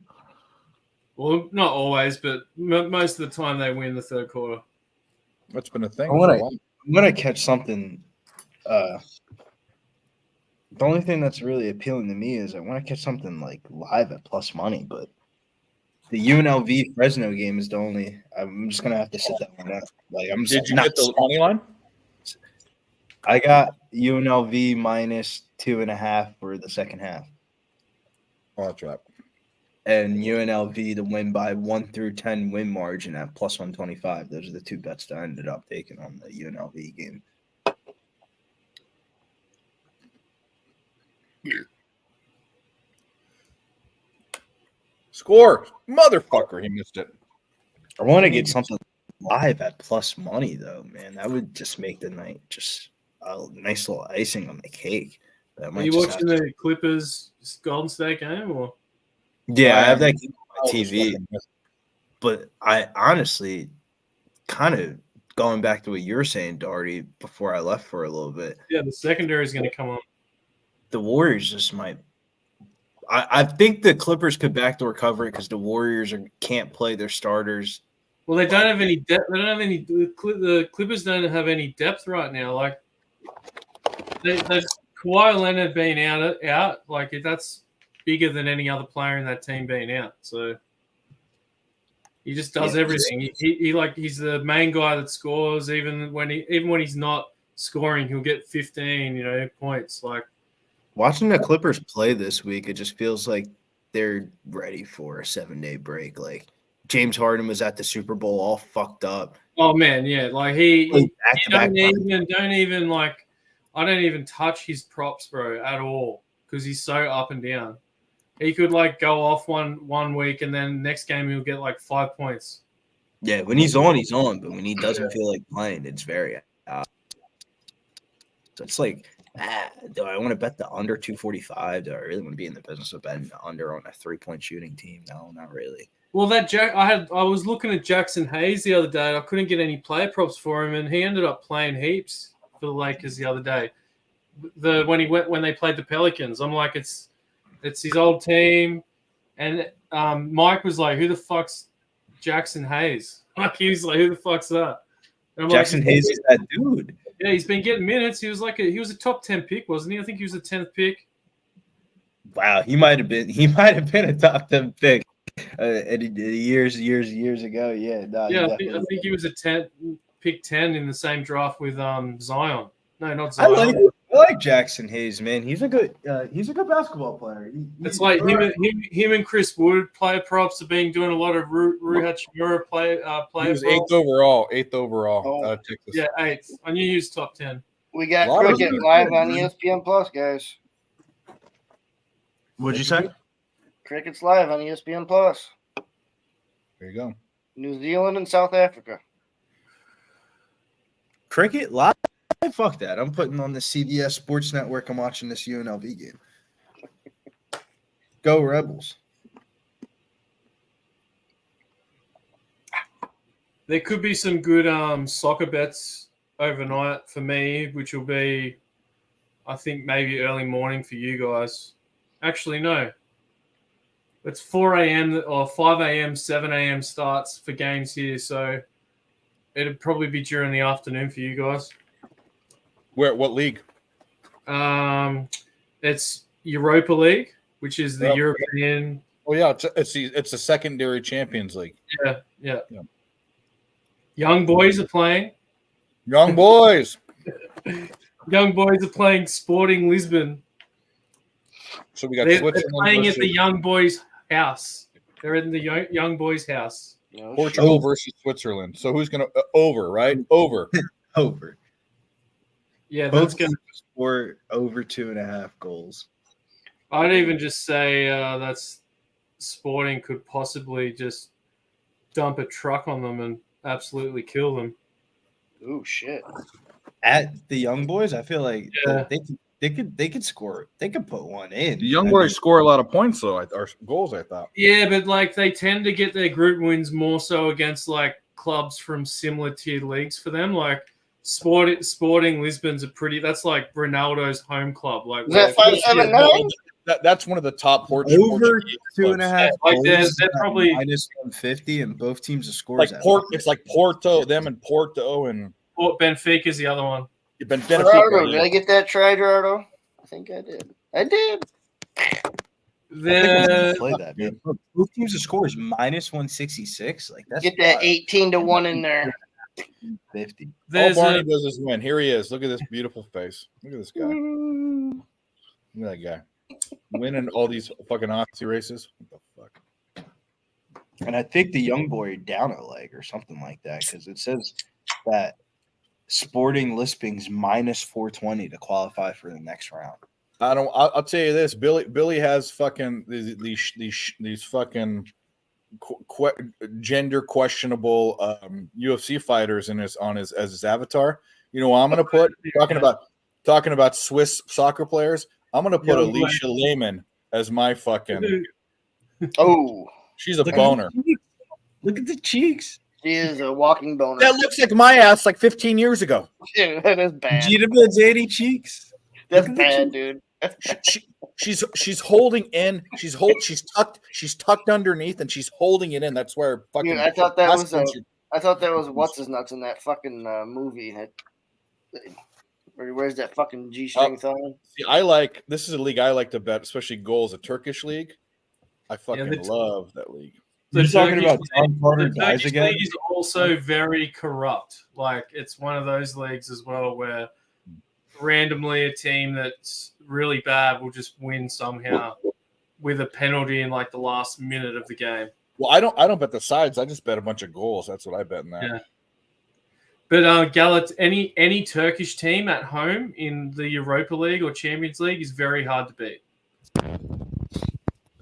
Well, not always, but most of the time they win the third quarter. That's been a thing. I'm gonna catch something. The only thing that's really appealing to me is I want to catch something like live at plus money, but the UNLV Fresno game is the only. I'm just gonna have to sit that one out. Like I'm. Did you get the money line? I got UNLV minus 2.5 for the second half. Oh, that's right. And UNLV to win by 1 through 10 win margin at plus 125. Those are the two bets that I ended up taking on the UNLV game. Score, motherfucker! He missed it. I want to get something live at plus money though, man. That would just make the night just a nice little icing on the cake. Are you watching the Clippers Golden State game or? Yeah, I have that game on my TV. But I honestly kind of going back to what you were saying, Darty, before I left for a little bit. Yeah, the secondary is going to come on. The Warriors just might. I think the Clippers could backdoor cover it because the Warriors can't play their starters. Well, they don't have any depth. They don't have any. The Clippers don't have any depth right now. Like they Kawhi Leonard being out, like that's bigger than any other player in that team being out. So he just does everything. He's the main guy that scores. Even when he's not scoring, he'll get 15, points. Like watching the Clippers play this week, it just feels like they're ready for a 7-day break. Like James Harden was at the Super Bowl all fucked up. Oh man, yeah. Like he don't even like. I don't even touch his props, bro, at all because he's so up and down. He could like go off one week and then next game he'll get like 5 points. Yeah, when he's on, he's on, but when he doesn't feel like playing, it's very. So it's like, do I want to bet the under 245? Do I really want to be in the business of betting the under on a 3-point shooting team? No, not really. Well, I was looking at Jackson Hayes the other day. And I couldn't get any player props for him, and he ended up playing heaps for the Lakers the other day. When they played the Pelicans, I'm like, it's his old team, and Mike was like, "Who the fuck's Jackson Hayes?" Like he was like, "Who the fuck's that?" Jackson Hayes is that dude. Yeah, he's been getting minutes. He was a top 10 pick, wasn't he? I think he was a 10th pick. Wow, he might have been a top 10 pick years ago. Yeah, no, yeah, I think he was a pick 10 in the same draft with Zion. No, not Zion. I like Jackson Hayes, man. He's a good basketball player. It's like him and Chris Wood player props have been doing a lot of Rui Hachimura player He was props. 8th overall. Out of Texas. Yeah, 8th. I knew he was top 10. We got cricket live on ESPN Plus, guys. What'd you say? Cricket's live on ESPN Plus. There you go. New Zealand and South Africa. Cricket live? Fuck that. I'm putting on the CBS Sports Network. I'm watching this UNLV game. Go Rebels. There could be some good soccer bets overnight for me, which will be, I think, maybe early morning for you guys. Actually, no. It's 4 a.m. or 5 a.m., 7 a.m. starts for games here, so it'd probably be during the afternoon for you guys. What league? It's Europa League, which is the European Oh yeah, it's a secondary Champions League. Yeah. Young boys are playing. Young boys. Young boys are playing Sporting Lisbon. So we got They're Switzerland playing at versus the young boys' house. They're in the young boys' house. Portugal versus Switzerland. So who's gonna over? Right, over. Over. Yeah, that's Both gonna score over 2.5 goals. I'd even just say that's Sporting could possibly just dump a truck on them and absolutely kill them. Oh shit! At the young boys, I feel like Yeah. they could score. They could put one in. The young I boys mean, score a lot of points though, or goals. I thought. Yeah, but like they tend to get their group wins more so against like clubs from similar tiered leagues for them. Like Sporting Lisbon's that's like Ronaldo's home club. Like Is that 579? That's one of the top over Portuguese 2.5 Like they're goals. probably minus 150, and both teams have scored. like It's like Porto, them and Porto and Benfica's the other one. Gerardo, did I get that try, Gerardo? I think I did. I did. Play that, man. Both teams have scores minus 166. Like that's Get that 18-1 in there. 50. All Barney does is win. Here he is. Look at this beautiful face. Look at this guy. Look at that guy. Winning all these fucking Aussie races. What the fuck? And I think the young boy down a leg or something like that because it says that Sporting Lisbon's minus 420 to qualify for the next round. I'll tell you this. Billy has fucking these fucking gender questionable UFC fighters as his avatar. You know what I'm gonna put talking about Swiss soccer players. I'm gonna put Alicia Lehman as my fucking. Oh, she's a boner. Look at the cheeks. She is a walking boner. That looks like my ass like 15 years ago. Yeah, that is bad. Gita Bazzetti cheeks. That's bad, dude. She's holding in. She's tucked underneath, and she's holding it in. That's where fucking. Dude, I thought that was what's his nuts in that fucking movie. Where he wears that fucking G-string thong. See, this is a league I like to bet, especially goals. A Turkish league. I fucking love that league. You're talking about Tom Carter guys Turkish again? league is also very corrupt. Like it's one of those leagues as well where randomly a team that's really bad will just win somehow with a penalty in like the last minute of the game. Well, I don't bet the sides. I just bet a bunch of goals. That's what I bet in that. Yeah. But Gallat, any Turkish team at home in the Europa League or Champions League is very hard to beat.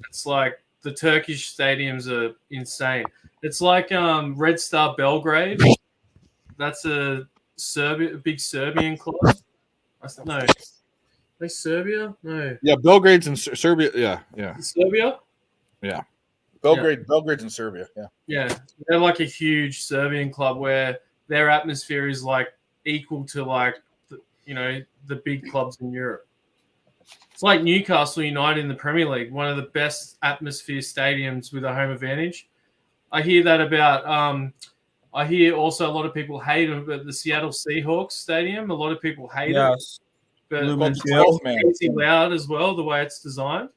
It's like the Turkish stadiums are insane. It's like Red Star Belgrade. That's a big Serbian club. No, are they Serbia? No. Yeah, Belgrade's in Serbia. Yeah. Serbia? Yeah. Belgrade's in Serbia. Yeah. Yeah. They're like a huge Serbian club where their atmosphere is like equal to like, the big clubs in Europe. It's like Newcastle United in the Premier League, one of the best atmosphere stadiums with a home advantage. I hear that about. I hear also a lot of people hate them, but the Seattle Seahawks stadium, a lot of people hate it. But it's crazy loud as well, the way it's designed.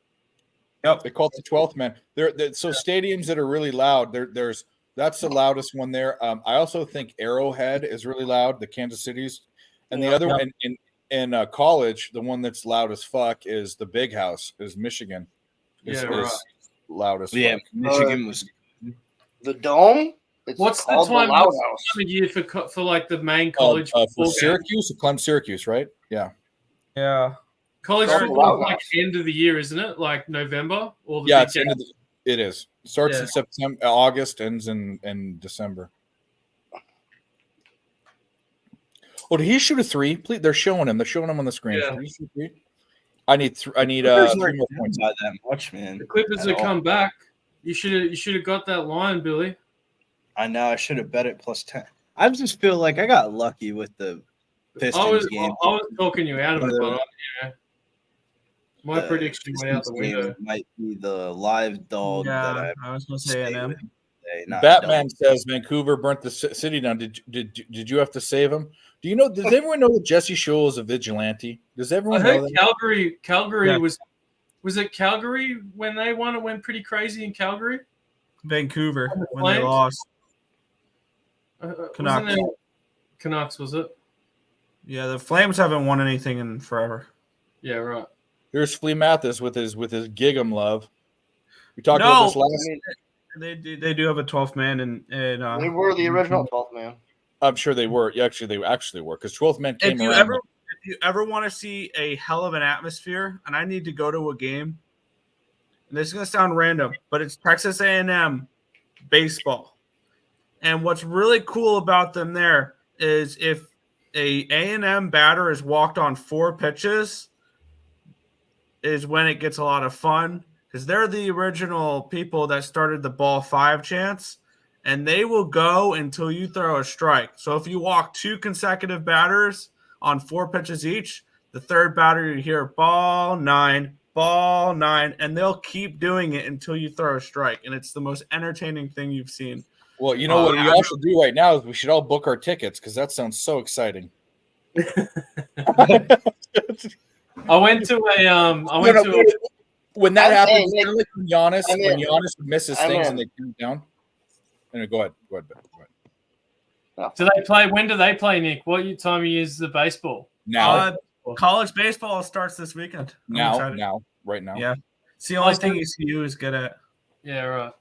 Yep, they call it the 12th man. So stadiums that are really loud, that's the loudest one there. I also think Arrowhead is really loud, the Kansas City's, and the other one in college, the one that's loud as fuck is the Big House, is Michigan. Is loud as fuck. Michigan was the Dome. What's the time of year for like the main college for Syracuse? Clemson, Syracuse, right? Yeah. College football is like end of the year, isn't it? Like November or the it's end of it is. Starts in September, August, ends in December. Oh, did he shoot a three? Please, they're showing him. They're showing him on the screen. Yeah. Did he shoot three? I need 3 more points. Not that much, man. The Clippers have come back. You should have got that line, Billy. I know. I should have bet it plus 10. I just feel like I got lucky with the Pistons game. I was talking you out of it, but my prediction went out the window. Might be the live dog that I was going to say them. Batman says Vancouver burnt the city down. Did you have to save him? Do you know? Does everyone know that Jesse Scholl is a vigilante? Does everyone I heard know that? Calgary was Was it Calgary when they won? It went pretty crazy in Calgary. Vancouver The when they Flames? lost. Wasn't Canucks. it Canucks? Was it? Yeah, the Flames haven't won anything in forever. Yeah, right. Here's Flea Mathis with his Gig'em love. We talked about this last. They do have a 12th man, and They were the original 12th man. I'm sure they were. Yeah, they actually were because 12th man came If you around. ever want to see a hell of an atmosphere, and I need to go to a game, and this is gonna sound random, but it's Texas A&M baseball. And what's really cool about them there is if a A&M batter is walked on 4 pitches, is when it gets a lot of fun because they're the original people that started the ball 5 chants, and they will go until you throw a strike. So if you walk 2 consecutive batters on 4 pitches each, the third batter you hear ball 9, and they'll keep doing it until you throw a strike, and it's the most entertaining thing you've seen. Well, you know what we all should do right now is we should all book our tickets because that sounds so exciting. I went to a when that Hey, happens, Nick, kind of like when Giannis misses I'm things in. and they count down. And go ahead. Do they play? When do they play, Nick? What time of year is the baseball? Now. College baseball starts this weekend. I'm excited. Right now. Yeah. It's the only thing ECU is good at. Yeah, right.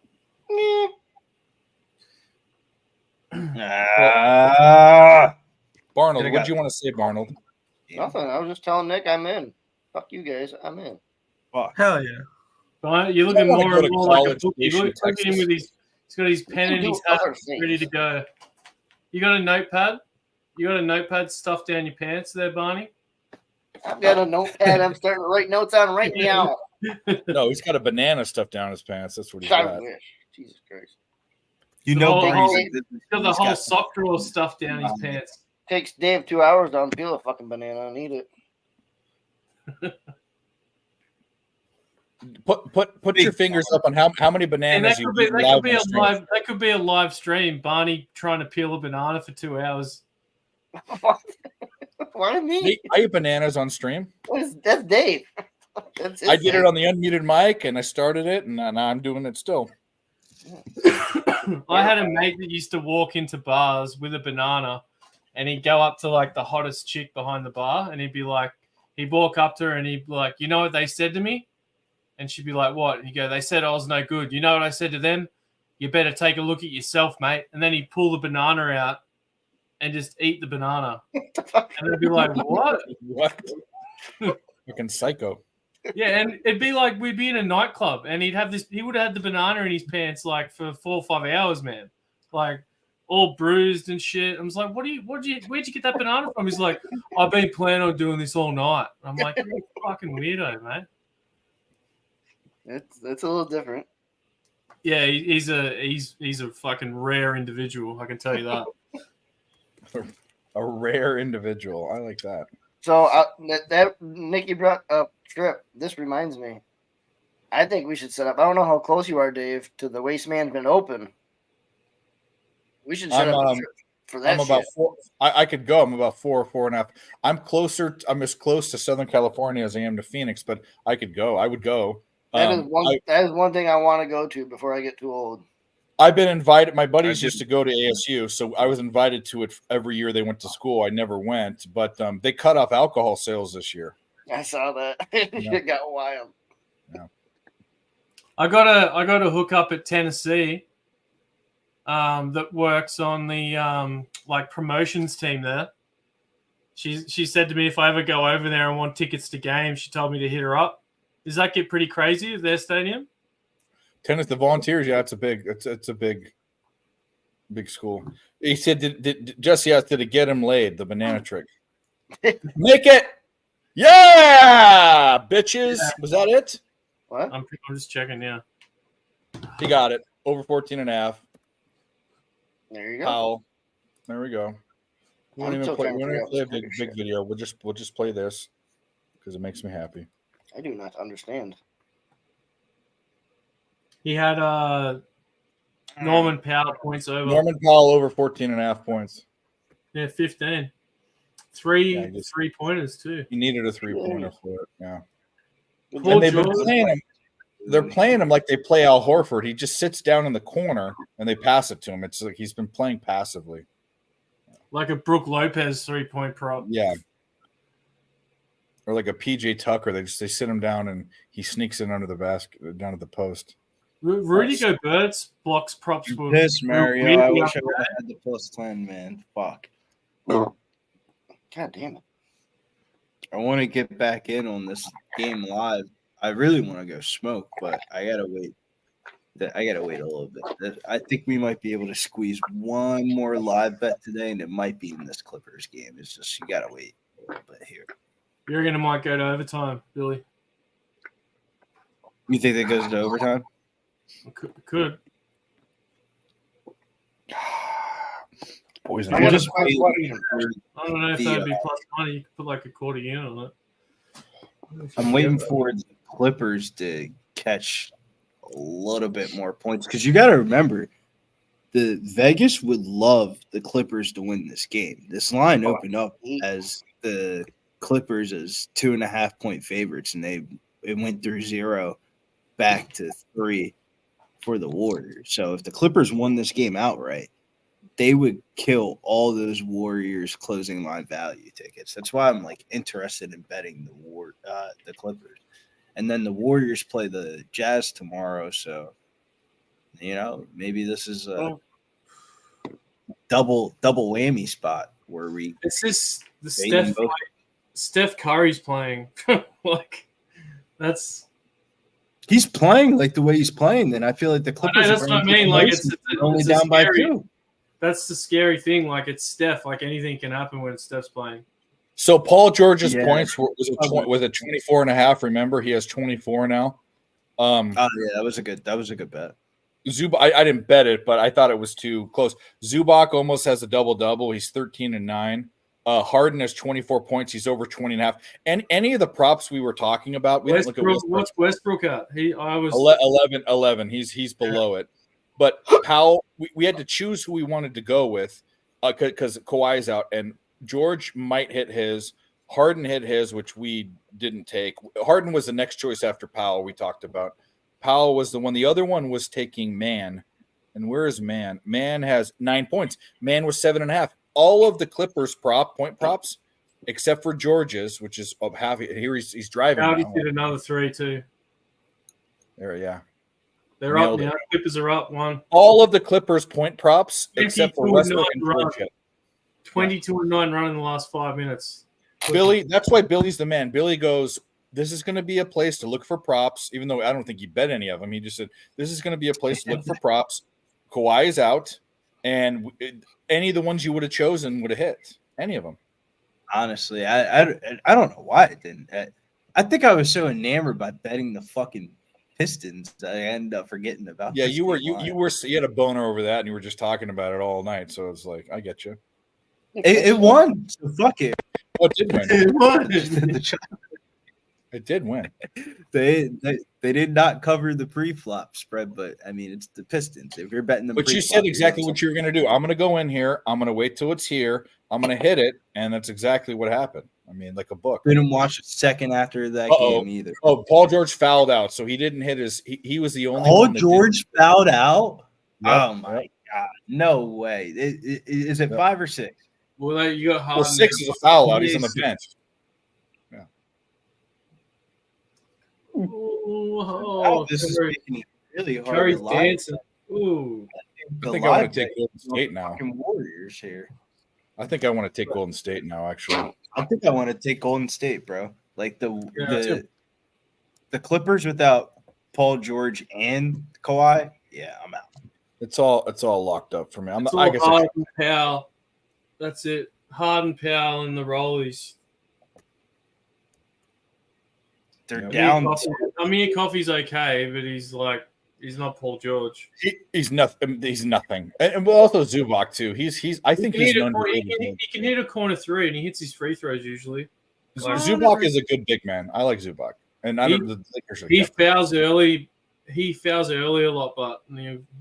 Barnold, what do you want to say, Barnold? Nothing. I was just telling Nick I'm in. Fuck you guys. I'm in. Hell yeah. Right, you're looking I wanna more go and to more like a College book. You Station, look at him Texas. with he's got his pen You and can his do hat other things. ready to go. You got a notepad? You got a notepad stuffed down your pants there, Barney? I've got a notepad I'm starting to write notes on right now. No, he's got a banana stuffed down his pants. That's what he's I got. wish. Jesus Christ. You The know, whole- Barney's he's got the whole sock drawer stuffed down his pants. Takes Dave 2 hours to unpeel a fucking banana and eat it. Put your fingers up on how many And bananas that you could be, eat that live could be on a stream. live. That could be a live stream. Barney trying to peel a banana for 2 hours. Why me? I eat bananas on stream. That's Dave. That's I did it on the unmuted mic and I started it and now I'm doing it still. I had a mate that used to walk into bars with a banana and he'd go up to like the hottest chick behind the bar and he'd walk up to her and he'd be like, you know what they said to me? And she'd be like, what? And he'd go, they said I was no good. You know what I said to them? You better take a look at yourself, mate. And then he'd pull the banana out and just eat the banana. And they'd be like, what? What? Fucking psycho. Yeah, and it'd be like we'd be in a nightclub and he would have had the banana in his pants like for 4 or 5 hours, man. Like all bruised and shit. I was like, where'd you get that banana from? He's like, I've been planning on doing this all night. I'm like, you're a fucking weirdo, mate. It's a little different. Yeah, he's a fucking rare individual, I can tell you that. A rare individual. I like that. So that Nicky brought up Strip. This reminds me. I think we should set up. I don't know how close you are, Dave, to the Waste Management Open. We should set up a trip for that. I'm about shit. 4. I could go. I'm about 4.5. I'm as close to Southern California as I am to Phoenix, but I could go. I would go. That is one thing I want to go to before I get too old. I've been invited. My buddies used to go to ASU, so I was invited to it every year they went to school. I never went, but they cut off alcohol sales this year. I saw that. Yeah. It got wild. I got a hook up at Tennessee that works on the like promotions team there. She said to me if I ever go over there and want tickets to games, she told me to hit her up. Does that get pretty crazy at their stadium? Tennis, the Volunteers, yeah, it's a big school. He said, did Jesse asked, did it get him laid? The banana trick. Make it, yeah, bitches. Was that it? What? I'm just checking. Yeah, he got it over 14.5. There you go. Foul. There we go. We won't I'm even still play. trying We to won't even figure play a out big video. We'll just play this because it makes me happy. I do not understand. he had Norman Powell points over. Norman Powell over 14.5 points. Yeah, 15. Three Yeah, just- 3-pointers too. He needed a 3-pointer for it. Yeah. And they've been playing him. They're playing him like they play Al Horford. He just sits down in the corner and they pass it to him. It's like he's been playing passively. Like a Brook Lopez 3-point prop. Yeah. Or like a PJ Tucker. They sit him down and he sneaks in under the basket, down at the post. Rudy Gobert's blocks props were Piss, Mario. I wish I would up. have had the plus 10, man. Fuck. God damn it. I want to get back in on this game live. I really want to go smoke, but I gotta wait. I gotta wait a little bit. I think we might be able to squeeze one more live bet today, and it might be in this Clippers game. It's just you gotta wait a little bit here. You reckon it might go to overtime, Billy? You think that goes to overtime? Could. Poison. I I'm don't just waiting know if the, that'd be plus money. You could put like a quarter unit on it. I'm waiting for the Clippers to catch a little bit more points because you got to remember, the Vegas would love the Clippers to win this game. This line opened up as the Clippers as 2.5-point favorites, and it went through 0 back to 3 for the Warriors. So if the Clippers won this game outright, they would kill all those Warriors closing line value tickets. That's why I'm like interested in betting the Clippers. And then the Warriors play the Jazz tomorrow, so maybe this is a double whammy spot where we. It's this the Steph. Steph Curry's playing. Like that's. He's playing like the way he's playing. Then I feel like the Clippers. That's what I mean. Like it's only it's down by scary, 2. That's the scary thing. Like it's Steph. Like anything can happen when Steph's playing. So Paul George's points was a 24.5. Remember, he has 24 now. That was a good bet. Zubac, I didn't bet it, but I thought it was too close. Zubac almost has a double-double. He's 13-9. Harden has 24 points. He's over 20.5. And any of the props we were talking about, we didn't look at Westbrook. What's Westbrook at? I was 11. He's below it. But Powell, we had to choose who we wanted to go with because Kawhi is out, and George might hit his. Harden hit his, which we didn't take. Harden was the next choice after Powell we talked about. Powell was the one. The other one was taking Man. And where is Man? Man has 9 points. Man was 7.5. All of the Clippers point props, except for George's, which is of half. Here he's driving. Rowdy did another 3 too. There, yeah. They're Nailed up now. it. Clippers are up 1. All of the Clippers point props, except for Westbrook and George. 22-9 run in the last 5 minutes. Billy, that's why Billy's the man. Billy goes, this is going to be a place to look for props, even though I don't think he bet any of them. He just said, this is going to be a place to look for props. Kawhi is out, and any of the ones you would have chosen would have hit. Any of them. Honestly, I don't know why it didn't. I think I was so enamored by betting the fucking Pistons that I ended up forgetting about. Yeah, this you game line. had a boner over that, and you were just talking about it all night. So it's like, I get you. It won. So fuck it. Oh, it did win. It won. It did win. They did not cover the pre-flop spread, but I mean it's the Pistons. If you're betting them, But you said exactly what you were going to do. I'm going to go in here. I'm going to wait till it's here. I'm going to hit it, and that's exactly what happened. I mean, like a book. Didn't watch a second after that game either. Oh, Paul George fouled out, so he didn't hit his. He was the only. Paul George fouled out. Yep. Oh my god! No way. Is it 5 or 6? Well, you got Harden. Well, 6 is a foul out. He's on the bench. Oh, this is making it really hard. Curry's to lie. dancing. Ooh. I think I want to take Golden State now. Fucking Warriors here. I think I want to take Golden State now. Actually, I think I want to take Golden State, bro. Like too. the Clippers without Paul George and Kawhi. Yeah, I'm out. It's all locked up for me. It's I all guess Harden, Powell. That's it. Harden, Powell, and the Rollies. They're down. Amir Coffey's okay, but he's not Paul George. He's nothing. He's nothing. And also Zubac too. I think he's an underrated. He can hit a corner 3, and he hits his free throws usually. Zubac is a good big man. I like Zubac, and I don't. The Lakers are he fouls early. He fouls early a lot, but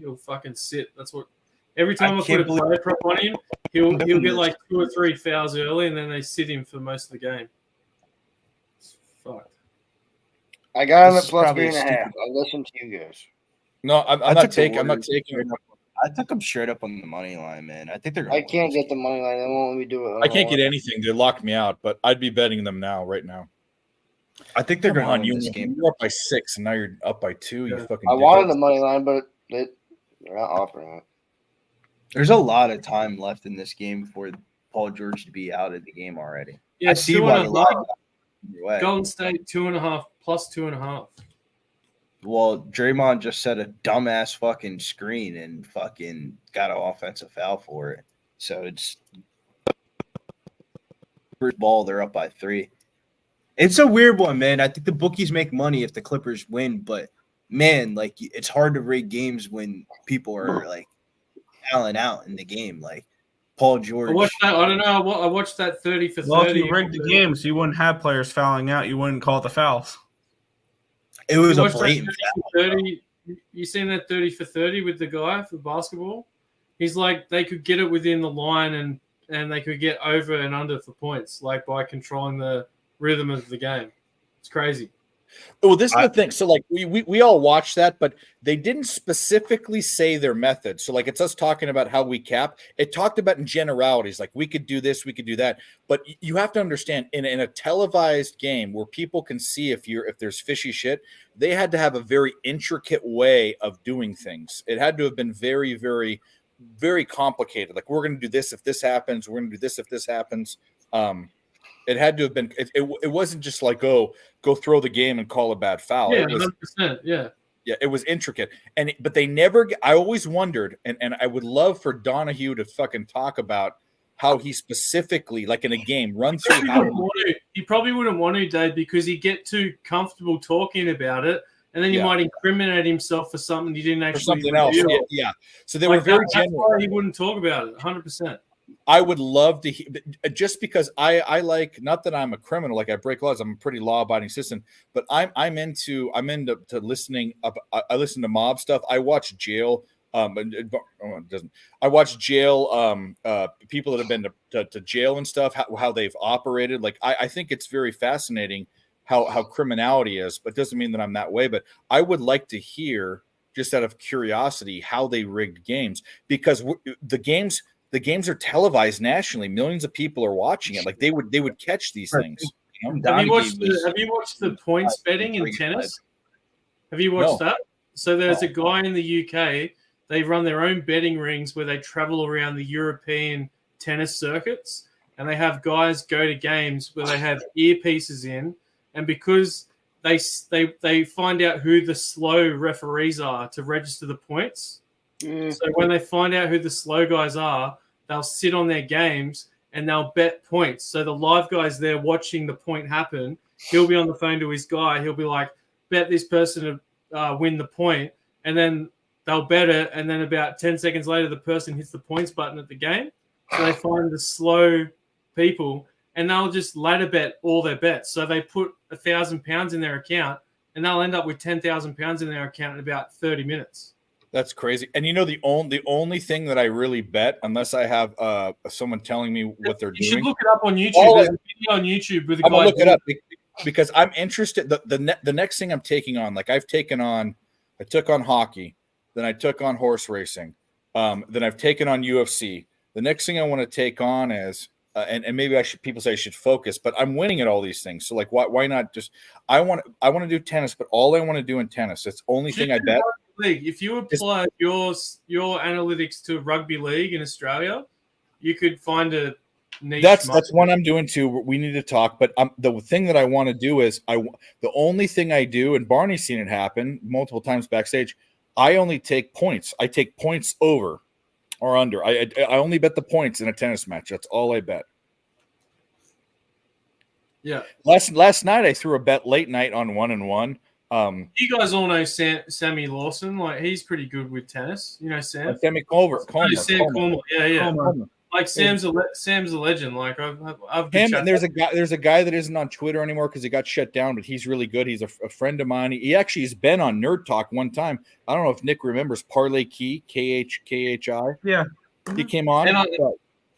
he'll fucking sit. That's what. Every time I put a play prop on him, he'll get like 2 or 3 fouls early, and then they sit him for most of the game. It's fucked. I got him This at is plus probably 3.5. stupid. I listened to you guys. No, I'm I not took the taking. I'm not Warriors taking. straight up. I took them straight up on the money line, man. I think they're. I can't get the money line. They won't let me do it. I can't get anything. They locked me out, but I'd be betting them now, right now. I think they're Come going to on, win you this game. you're up by 6, and now you're up by 2. You fucking. I wanted the money line, but they're not offering it. There's a lot of time left in this game for Paul George to be out of the game already. Yeah, I see why the line. Golden State 2.5 plus 2.5. Well, Draymond just set a dumbass fucking screen and fucking got an offensive foul for it. So it's first ball, they're up by 3. It's a weird one, man. I think the bookies make money if the Clippers win, but man, like it's hard to rig games when people are like fouling out in the game. Like Paul George. I watched that. I don't know. I watched that 30 for 30. Well, if you rigged the games, you wouldn't have players fouling out. You wouldn't call it the fouls. It was a watched that blatant 30 for 30. You seen that 30 for 30 with the guy for basketball? He's like they could get it within the line and they could get over and under for points, like by controlling the rhythm of the game. It's crazy. Well, this is the thing. So, like, we all watched that, but they didn't specifically say their method. So, like, it's us talking about how we cap. It talked about in generalities, like we could do this, we could do that. But you have to understand, in a televised game where people can see if there's fishy shit, they had to have a very intricate way of doing things. It had to have been very, very, very complicated. Like, we're going to do this if this happens. We're going to do this if this happens. It had to have been. It wasn't just like go throw the game and call a bad foul. Yeah, it was, 100%. Yeah. Yeah, it was intricate, but they never. I always wondered, and I would love for Donahue to fucking talk about how he specifically, like in a game, run through how he probably wouldn't want to, Dave, because he'd get too comfortable talking about it, and then he might incriminate himself for something he didn't actually. For something else. Yeah. So they were very that's general. why he wouldn't talk about it. 100%. I would love to hear, just because I like, not that I'm a criminal, like I break laws, I'm a pretty law-abiding citizen, but I'm into listening up. I listen to mob stuff. I watch jail. I watch jail. People that have been to jail and stuff, how they've operated. Like I think it's very fascinating how criminality is, but it doesn't mean that I'm that way. But I would like to hear, just out of curiosity, how they rigged games, because the games are televised nationally. Millions of people are watching it. Like they would catch these things. You know? Have you watched the points betting in tennis? Have you watched that? So there's a guy in the UK. They run their own betting rings where they travel around the European tennis circuits, and they have guys go to games where they have earpieces in, and because they find out who the slow referees are to register the points. So when they find out who the slow guys are, they'll sit on their games and they'll bet points. So the live guy's there watching the point happen. He'll be on the phone to his guy. He'll be like, bet this person to win the point. And then they'll bet it. And then about 10 seconds later, the person hits the points button at the game. So they find the slow people and they'll just ladder bet all their bets. So they put £1,000 in their account and they'll end up with £10,000 in their account in about 30 minutes. That's crazy. And the only thing that I really bet, unless I have someone telling me what they're doing. You should look it up on YouTube. There's a video on YouTube with a guy. I'm gonna look it up because I'm interested. The next thing I'm taking on, like I took on hockey, then I took on horse racing, then I've taken on UFC. The next thing I want to take on is and maybe people say I should focus, but I'm winning at all these things. So like why not just I want to do tennis, but all I want to do in tennis, it's the only thing I bet. League. If you apply your analytics to rugby league in Australia, you could find a niche. That's one I'm doing too. We need to talk, but the thing that I want to do is the only thing I do, and Barney's seen it happen multiple times backstage. I only take points. I take points over or under. I only bet the points in a tennis match. That's all I bet. Yeah. Last night I threw a bet late night on 1-1. You guys all know Sammy Lawson. Like he's pretty good with tennis. You know Sam. Sammy Comer. Sam Comer. Yeah. Comer. Like Sam's a legend. Like I've him. And there's a guy that isn't on Twitter anymore because he got shut down, but he's really good. He's a friend of mine. He actually has been on Nerd Talk one time. I don't know if Nick remembers Parlay Key, KHI. Yeah, he came on. And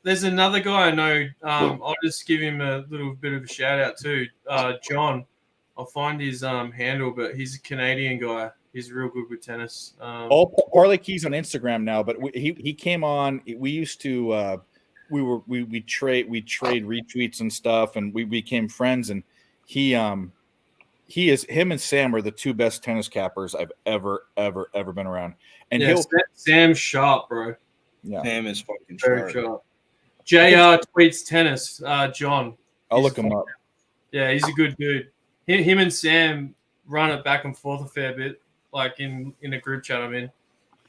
there's another guy I know. I'll just give him a little bit of a shout out too. John. I'll find his handle, but he's a Canadian guy. He's real good with tennis. All Parlay Keys on Instagram now, but he came on. We used to we trade retweets and stuff, and we became friends. And him and Sam are the two best tennis cappers I've ever been around. And yeah, Sam's sharp, bro. Yeah, Sam is fucking very sharp. sharp. JR tweets tennis. John. I'll look him up. Yeah, he's a good dude. Him and Sam run it back and forth a fair bit, like in a group chat I'm in.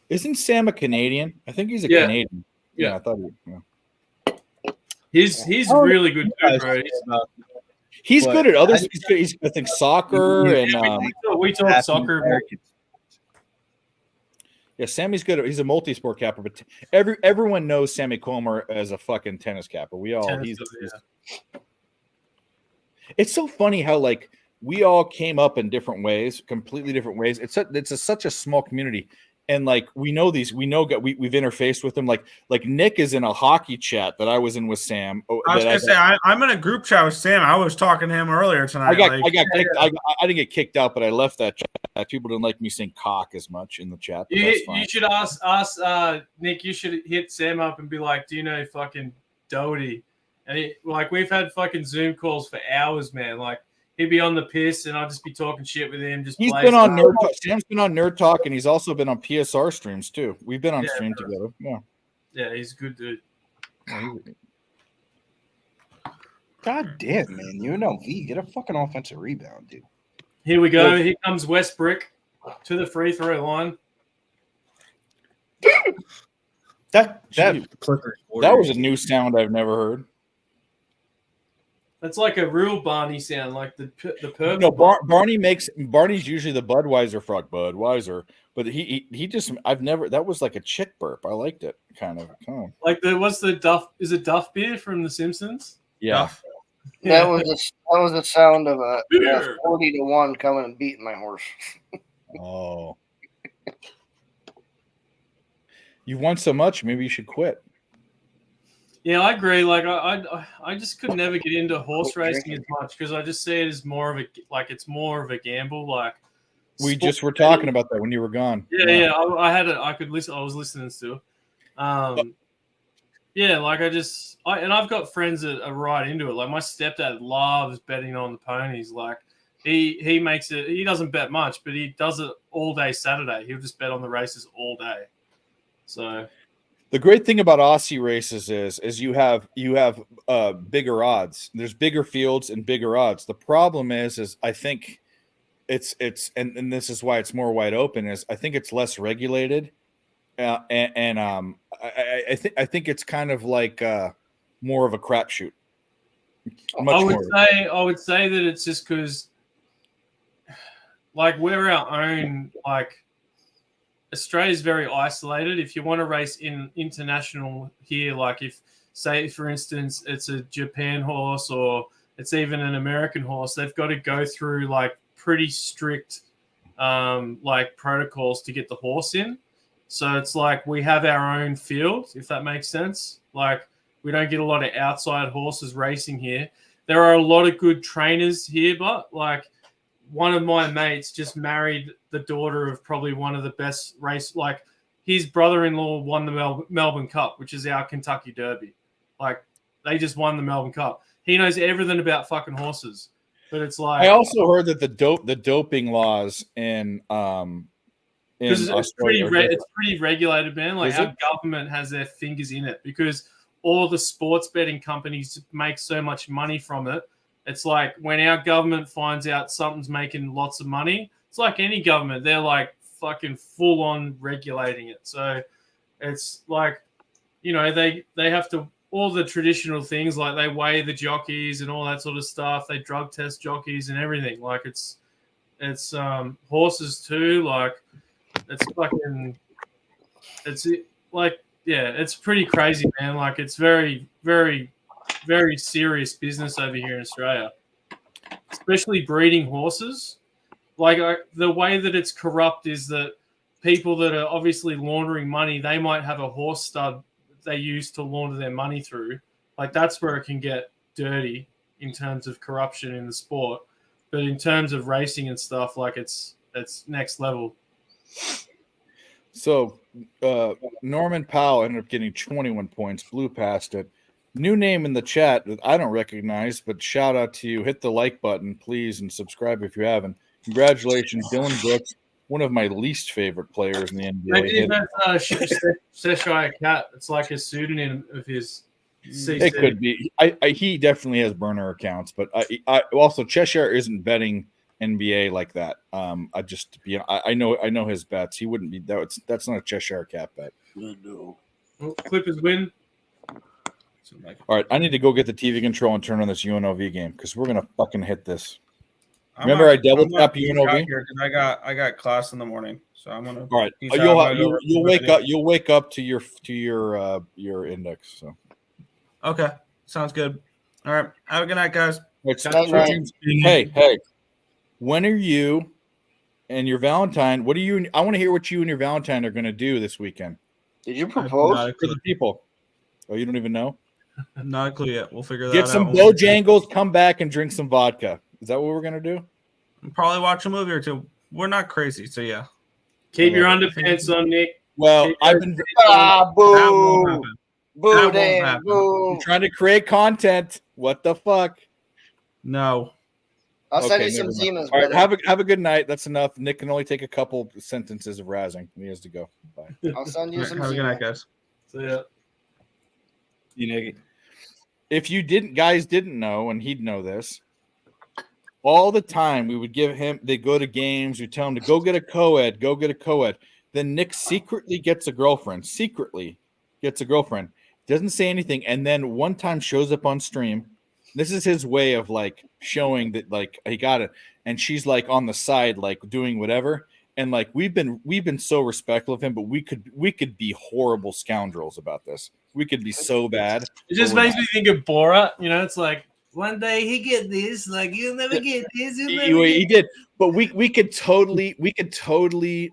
Isn't Sam a Canadian? I think he's a Canadian. Yeah, I thought he's really good dude, bro. He's good at other. He's I think soccer and we talk soccer. Yeah, Sammy's good. He's a multi-sport capper, but everyone knows Sammy Comer as a fucking tennis capper. It's so funny how like we all came up in different ways, completely different ways. It's such a small community, and like we've interfaced with them. Like Nick is in a hockey chat that I was in with Sam. I was gonna say I'm in a group chat with Sam. I was talking to him earlier tonight. I didn't get kicked out, but I left that chat. People didn't like me saying cock as much in the chat. You should ask Nick. You should hit Sam up and be like, "Do you know fucking Doherty?" And we've had fucking Zoom calls for hours, man. Like he'd be on the piss, and I'll just be talking shit with him. He's been on Nerd Talk. Sam's been on Nerd Talk, and he's also been on PSR streams too. We've been on stream together. Yeah. Yeah, he's a good dude. God damn, man. UNLV, get a fucking offensive rebound, dude. Here we go. Here comes Westbrook to the free throw line. That was a new sound I've never heard. That's like a real Barney sound, like the purple. No, Barney's usually the Budweiser frog, Budweiser, but he just that was like a chick burp. I liked it, kind of. Like what's the Duff? Is it Duff beer from The Simpsons? Yeah. That was the sound of a 40-1 coming and beating my horse. Oh. You've won so much, maybe you should quit. Yeah, I agree. Like I just could never get into horse racing as much because I just see it as more of a gamble. Like we just were talking about that when you were gone. Yeah. I could listen. I was listening still. Yeah, like I've got friends that are right into it. Like my stepdad loves betting on the ponies. Like he makes it. He doesn't bet much, but he does it all day Saturday. He'll just bet on the races all day. So the great thing about Aussie races is you have bigger odds. There's bigger fields and bigger odds. The problem is I think it's and this is why it's more wide open. Is I think it's less regulated. I think it's kind of like more of a crapshoot. I would say that it's just because, like, we're our own. Like, Australia's very isolated. If you want to race in international here, like if, say, for instance, it's a Japan horse or it's even an American horse, they've got to go through like pretty strict like protocols to get the horse in. So it's like we have our own field, if that makes sense. Like we don't get a lot of outside horses racing here. There are a lot of good trainers here, but like one of my mates just married the daughter of probably one of the best race. Like his brother-in-law won the Melbourne Cup, which is our Kentucky Derby. Like they just won the Melbourne Cup. He knows everything about fucking horses. But it's like I also heard that the doping laws in because it's pretty regulated, man. Like our government has their fingers in it because all the sports betting companies make so much money from it. It's like when our government finds out something's making lots of money, it's like any government. They're like fucking full on regulating it. So it's like, you know, they have to all the traditional things like they weigh the jockeys and all that sort of stuff. They drug test jockeys and everything. Like it's horses too. Like it's pretty crazy, man. Like it's very, very, very serious business over here in Australia, especially breeding horses. Like the way that it's corrupt is that people that are obviously laundering money, they might have a horse stud they use to launder their money through. Like that's where it can get dirty in terms of corruption in the sport. but in terms of racing and stuff, like it's next level. So Norman Powell ended up getting 21 points, blew past it. New name in the chat that I don't recognize, but shout out to you. Hit the like button, please, and subscribe if you haven't. Congratulations, Dylan Brooks, one of my least favorite players in the NBA. Maybe that's Cheshire Cat. It's like a pseudonym of his. CC. It could be. He definitely has burner accounts, but I also Cheshire isn't betting NBA like that. I know his bets. He wouldn't be that. That's not a Cheshire Cat bet. No. Well, Clippers win. All right, I need to go get the TV control and turn on this UNLV game because we're gonna fucking hit this. Remember, I double tap UNLV. I got class in the morning, so I'm gonna. All right, you'll wake up. You'll wake up to your index. So. Okay, sounds good. All right, have a good night, guys. Hey, when are you and your Valentine? What are you? I want to hear what you and your Valentine are gonna do this weekend. Did you propose for the people? Oh, you don't even know? Not a clue yet. We'll figure that out. Get some Bojangles, come back and drink some vodka. Is that what we're gonna do? Probably watch a movie or two. We're not crazy, so yeah. Keep your underpants on, Nick. Well, I've been boo. Boo, damn, boo. I'm trying to create content. What the fuck? No. I'll send you some Siemens. All right, have a good night. That's enough. Nick can only take a couple sentences of razzing. He has to go. Bye. I'll send you some. Have a good night, guys. See ya. You Nick. If you didn't know, and he'd know this, all the time we would give him. They go to games. We tell him to go get a co-ed. Go get a co-ed. Then Nick secretly gets a girlfriend. Doesn't say anything, and then one time shows up on stream. This is his way of like showing that like he got it, and she's like on the side, like doing whatever. And like we've been so respectful of him, but we could be horrible scoundrels about this. We could be so bad. It just makes me think of Borat. You know, it's like one day he get this, like you'll never get this. He did, but we could totally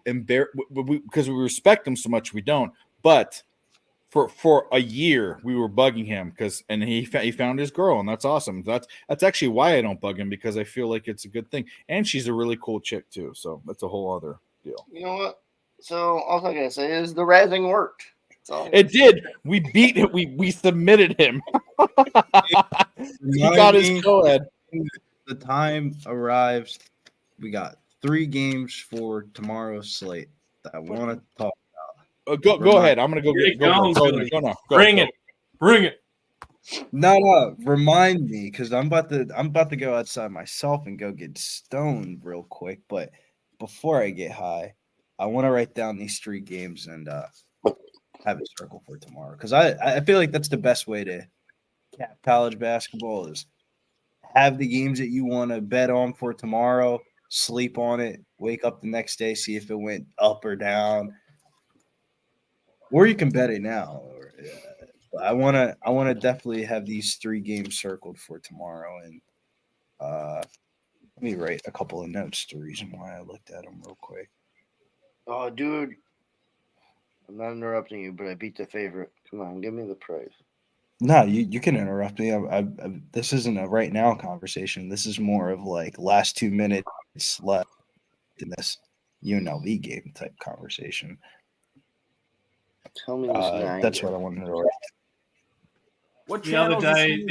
embarrass because we respect him so much. We don't, but. For a year, we were bugging him and he found his girl, and that's awesome. That's actually why I don't bug him, because I feel like it's a good thing, and she's a really cool chick too. So that's a whole other deal. You know what? So all I'm gonna say is the razzing worked. It did. We beat it. We submitted him. He got his co-ed. The time arrives. We got 3 games for tomorrow's slate that I want to talk. Go ahead. I'm gonna go get go now. Bring it. No. Remind me, because I'm about to go outside myself and go get stoned real quick. But before I get high, I want to write down these 3 games and have a circle for tomorrow. Because I feel like that's the best way to cap college basketball is have the games that you want to bet on for tomorrow, sleep on it, wake up the next day, see if it went up or down. Or you can bet it now. I want to definitely have these 3 games circled for tomorrow, and let me write a couple of notes. The reason why I looked at them real quick. Oh, dude, I'm not interrupting you, but I beat the favorite. Come on, give me the prize. No, you can interrupt me. This isn't a right now conversation. This is more of like last 2 minutes left in this UNLV game type conversation. Tell me that's what I wanted to write. The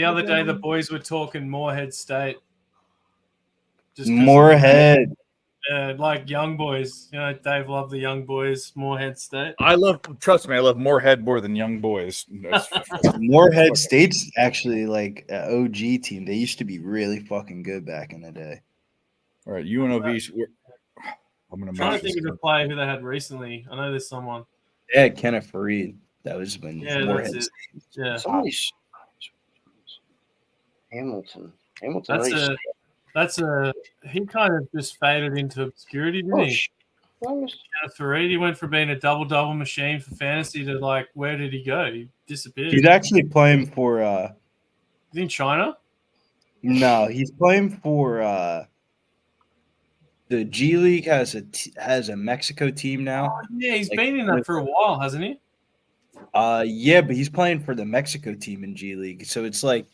other day, the boys were talking Moorhead State. Moorhead. Like young boys. You know, Dave loved the young boys, Moorhead State. Trust me, I love Moorhead more than young boys. Moorhead State's actually like an OG team. They used to be really fucking good back in the day. All right, UNLV. I'm trying to think of the player who they had recently. I know there's someone. Yeah, Kenneth Fareed. That was when Moorhead that's it. State. Yeah. Hamilton. He kind of just faded into obscurity, didn't he? Kenneth Fareed, he went from being a double machine for fantasy to like, where did he go? He disappeared. He's actually playing for He's in China? No, he's playing for the G League has a Mexico team now. Oh, yeah, he's been in that for a while, hasn't he? Yeah, but he's playing for the Mexico team in G League, so it's like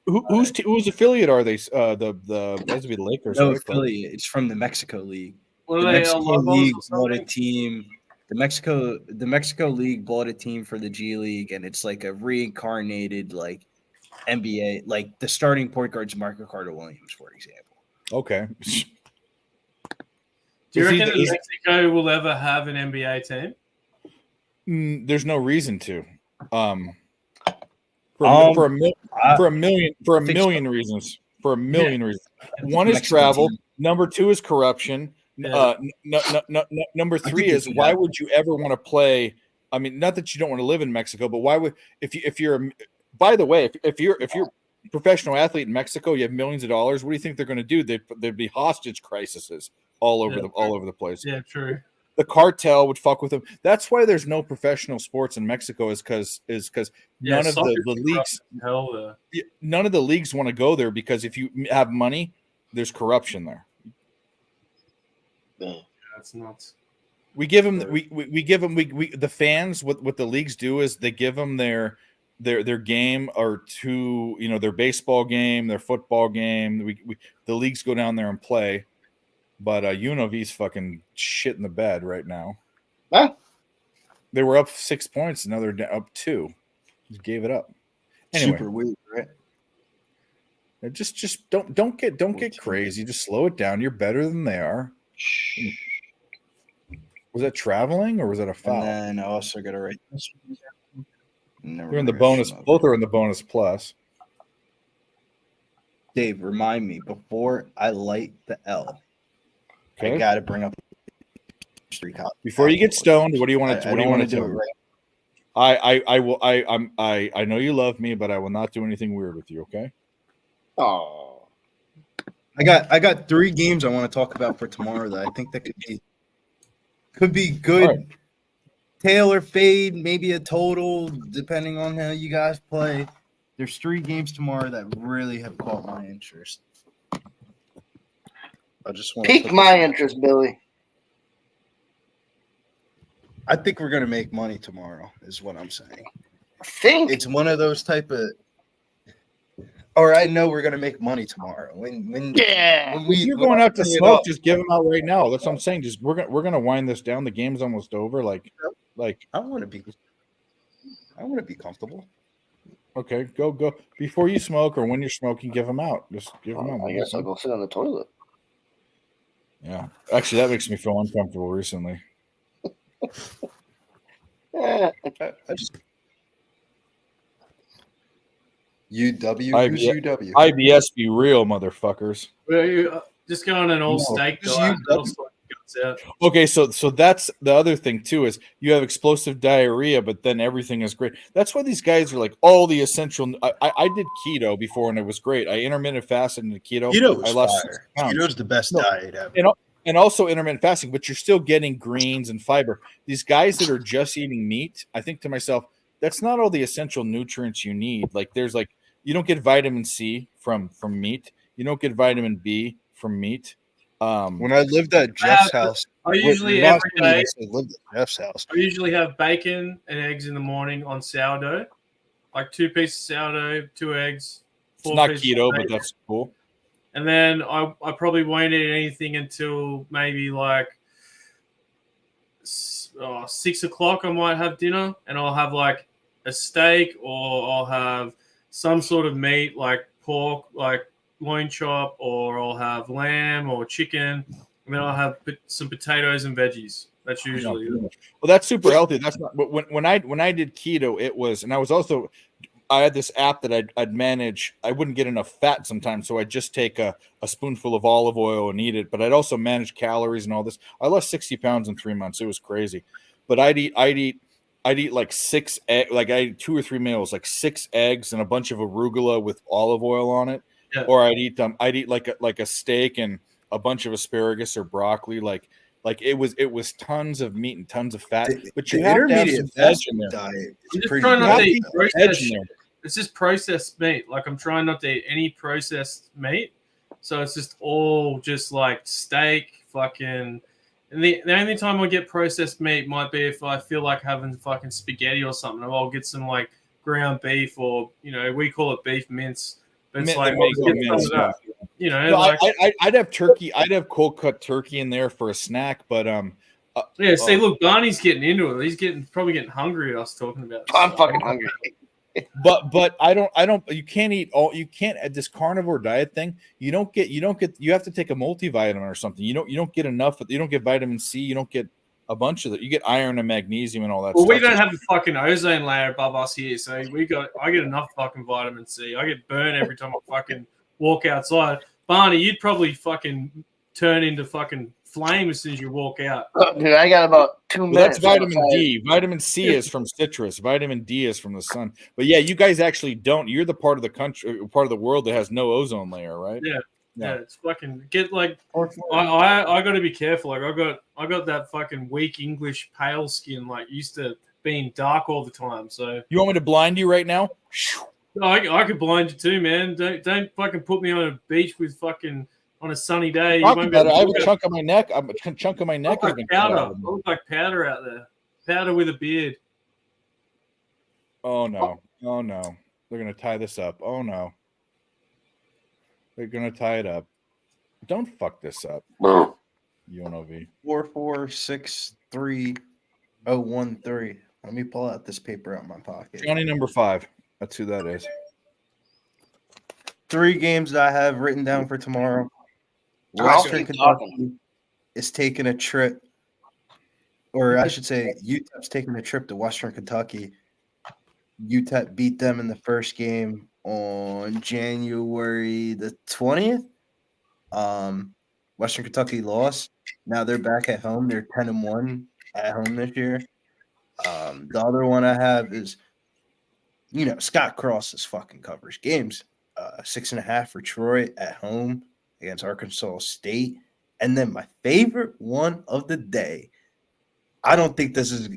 whose affiliate are they? The has to be the Lakers. no right? affiliate. It's from the Mexico League. What The are they? Mexico Lobos League or bought a something? team. The Mexico League bought a team for the G League, and it's like a reincarnated like NBA. Like the starting point guard's Marco Carter Williams, for example. Okay. Do you Is he reckon the- that Mexico will ever have an NBA team? There's no reason to. For a million reasons. For a million reasons. One is Mexican travel. team. Number two is corruption. Yeah. Number think three they is can why have would you ever want to play? I mean, not that you don't want to live in Mexico, but why would if you're by the way, if you're a professional athlete in Mexico, you have millions of dollars. What do you think they're going to do? There'd be hostage crises all over the place. Yeah, true. The cartel would fuck with them. That's why there's no professional sports in Mexico. Is because Yeah, none of soccer's the leagues hell there. none of the leagues want to go there because if you have money, there's corruption there. That's nuts. We give them we give them the fans. What the leagues do is they give them their game or their baseball game, their football game. The leagues go down there and play. But UNLV's fucking shit in the bed right now. Huh? They were up 6 points, now they're up 2. Just gave it up. Anyway, Super weird, right? just don't get crazy. Just slow it down. You're better than they are. Was that traveling or was that a foul? And then I also got to write this. You're in the bonus. Both are in the bonus plus. Dave, remind me before I light the L. Okay. I got to bring up Before you get stoned, what do you want to? I What do you don't want to wanna do? do it right. I know you love me, but I will not do anything weird with you. Okay. Oh, I got 3 games I want to talk about for tomorrow that I think that could be good. All right. Tail or fade, maybe a total, depending on how you guys play. There's 3 games tomorrow that really have caught my interest. I just want piqued my interest, Billy. I think we're gonna make money tomorrow, is what I'm saying. Think It's one of those type of, or I know we're gonna make money tomorrow. When yeah. we If you're when going I out to bring it smoke, up, just give them out right now. That's what I'm saying. Just we're gonna wind this down. The game's almost over. Like I want to be comfortable. okay, go before you smoke or when you're smoking. Give them out. Just give them out. I guess I'll go sit on the toilet. Yeah, actually, that makes me feel uncomfortable recently. Yeah. I just UW. IB- Who's UW? IBS be real, motherfuckers. Well, you just go on an all No, steak just diet. you- That'll sort your guts out. Okay, so that's the other thing too is you have explosive diarrhea, but then everything is great. That's why these guys are like all the essential. I did keto before and it was great. I intermittent fasted into keto. Keto I is lost fire. 6 pounds. Keto's the best No, diet ever. and also intermittent fasting, but you're still getting greens and fiber. These guys that are just eating meat, I think to myself, that's not all the essential nutrients you need. Like there's like you don't get vitamin C from meat. You don't get vitamin B from meat. When I lived at Jeff's house, I usually not every funny, day. I lived at Jeff's house. I usually have bacon and eggs in the morning on sourdough, like 2 pieces of sourdough, 2 eggs. It's 4 not pieces of keto, but bacon. that's cool. And then I probably won't eat anything until maybe like 6 o'clock. I might have dinner, and I'll have like a steak, or I'll have some sort of meat like pork, like loin chop, or I'll have lamb or chicken, and then I'll have some potatoes and veggies. That's usually Well, that's super healthy. That's not. But when I did keto, it was, and I was also. I had this app that I'd manage. I wouldn't get enough fat sometimes, so I'd just take a spoonful of olive oil and eat it. But I'd also manage calories and all this. I lost 60 pounds in 3 months. It was crazy. But I'd eat like 6 egg, like I ate 2 or 3 meals, like 6 eggs and a bunch of arugula with olive oil on it. Yeah. Or I'd eat like a steak and a bunch of asparagus or broccoli. Like it was tons of meat and tons of fat. But you The have to have intermediate some veg fasting in there. diet is I'm just pretty trying not to good. eat Veg processed in shit. there. It's just processed meat. Like I'm trying not to eat any processed meat. So it's just all just like steak, fucking And the only time I get processed meat might be if I feel like having fucking spaghetti or something. Or I'll get some like ground beef, or we call it beef mince. But it's like, mince, that. No, like, I'd have turkey. I'd have cold cut turkey in there for a snack. But see, look, Barney's getting into it. He's probably getting hungry at us talking about this. I'm fucking hungry. But I don't. You can't eat all. You can't at this carnivore diet thing. You have to take a multivitamin or something. You don't get enough. You don't get vitamin C. You don't get a bunch of it. You get iron and magnesium and all that. Well, stuff. we don't have the fucking ozone layer above us here, so I get enough fucking vitamin C. I get burned every time I fucking walk outside. Barney, you'd probably fucking turn into fucking flame as soon as you walk out. Dude, I got about 2 minutes. That's vitamin D. Vitamin C is from citrus. Vitamin D is from the sun. But yeah, you guys actually don't. You're the part of the country, part of the world that has no ozone layer, right? Yeah, it's fucking I got to be careful. Like I got that fucking weak English pale skin, like used to being dark all the time. So you want me to blind you right now? I could blind you too, man. Don't fucking put me on a beach with fucking on a sunny day. I have a chunk of my neck. A chunk of my neck. I look like powder out there. Powder with a beard. Oh no! Oh no! They're gonna tie this up. Oh no! They're gonna tie it up. Don't fuck this up. UNLV 4463013. Let me pull out this paper out of my pocket. Johnny number 5. That's who that is. 3 games that I have written down for tomorrow. Western Kentucky is taking a trip, or I should say, UTEP's taking a trip to Western Kentucky. UTEP beat them in the first game on January the 20th. Western Kentucky lost. Now they're back at home. They're 10-1 at home this year. The other one I have is, Scott Cross is fucking covers games. 6.5 for Troy at home against Arkansas State. And then my favorite one of the day. I don't think this is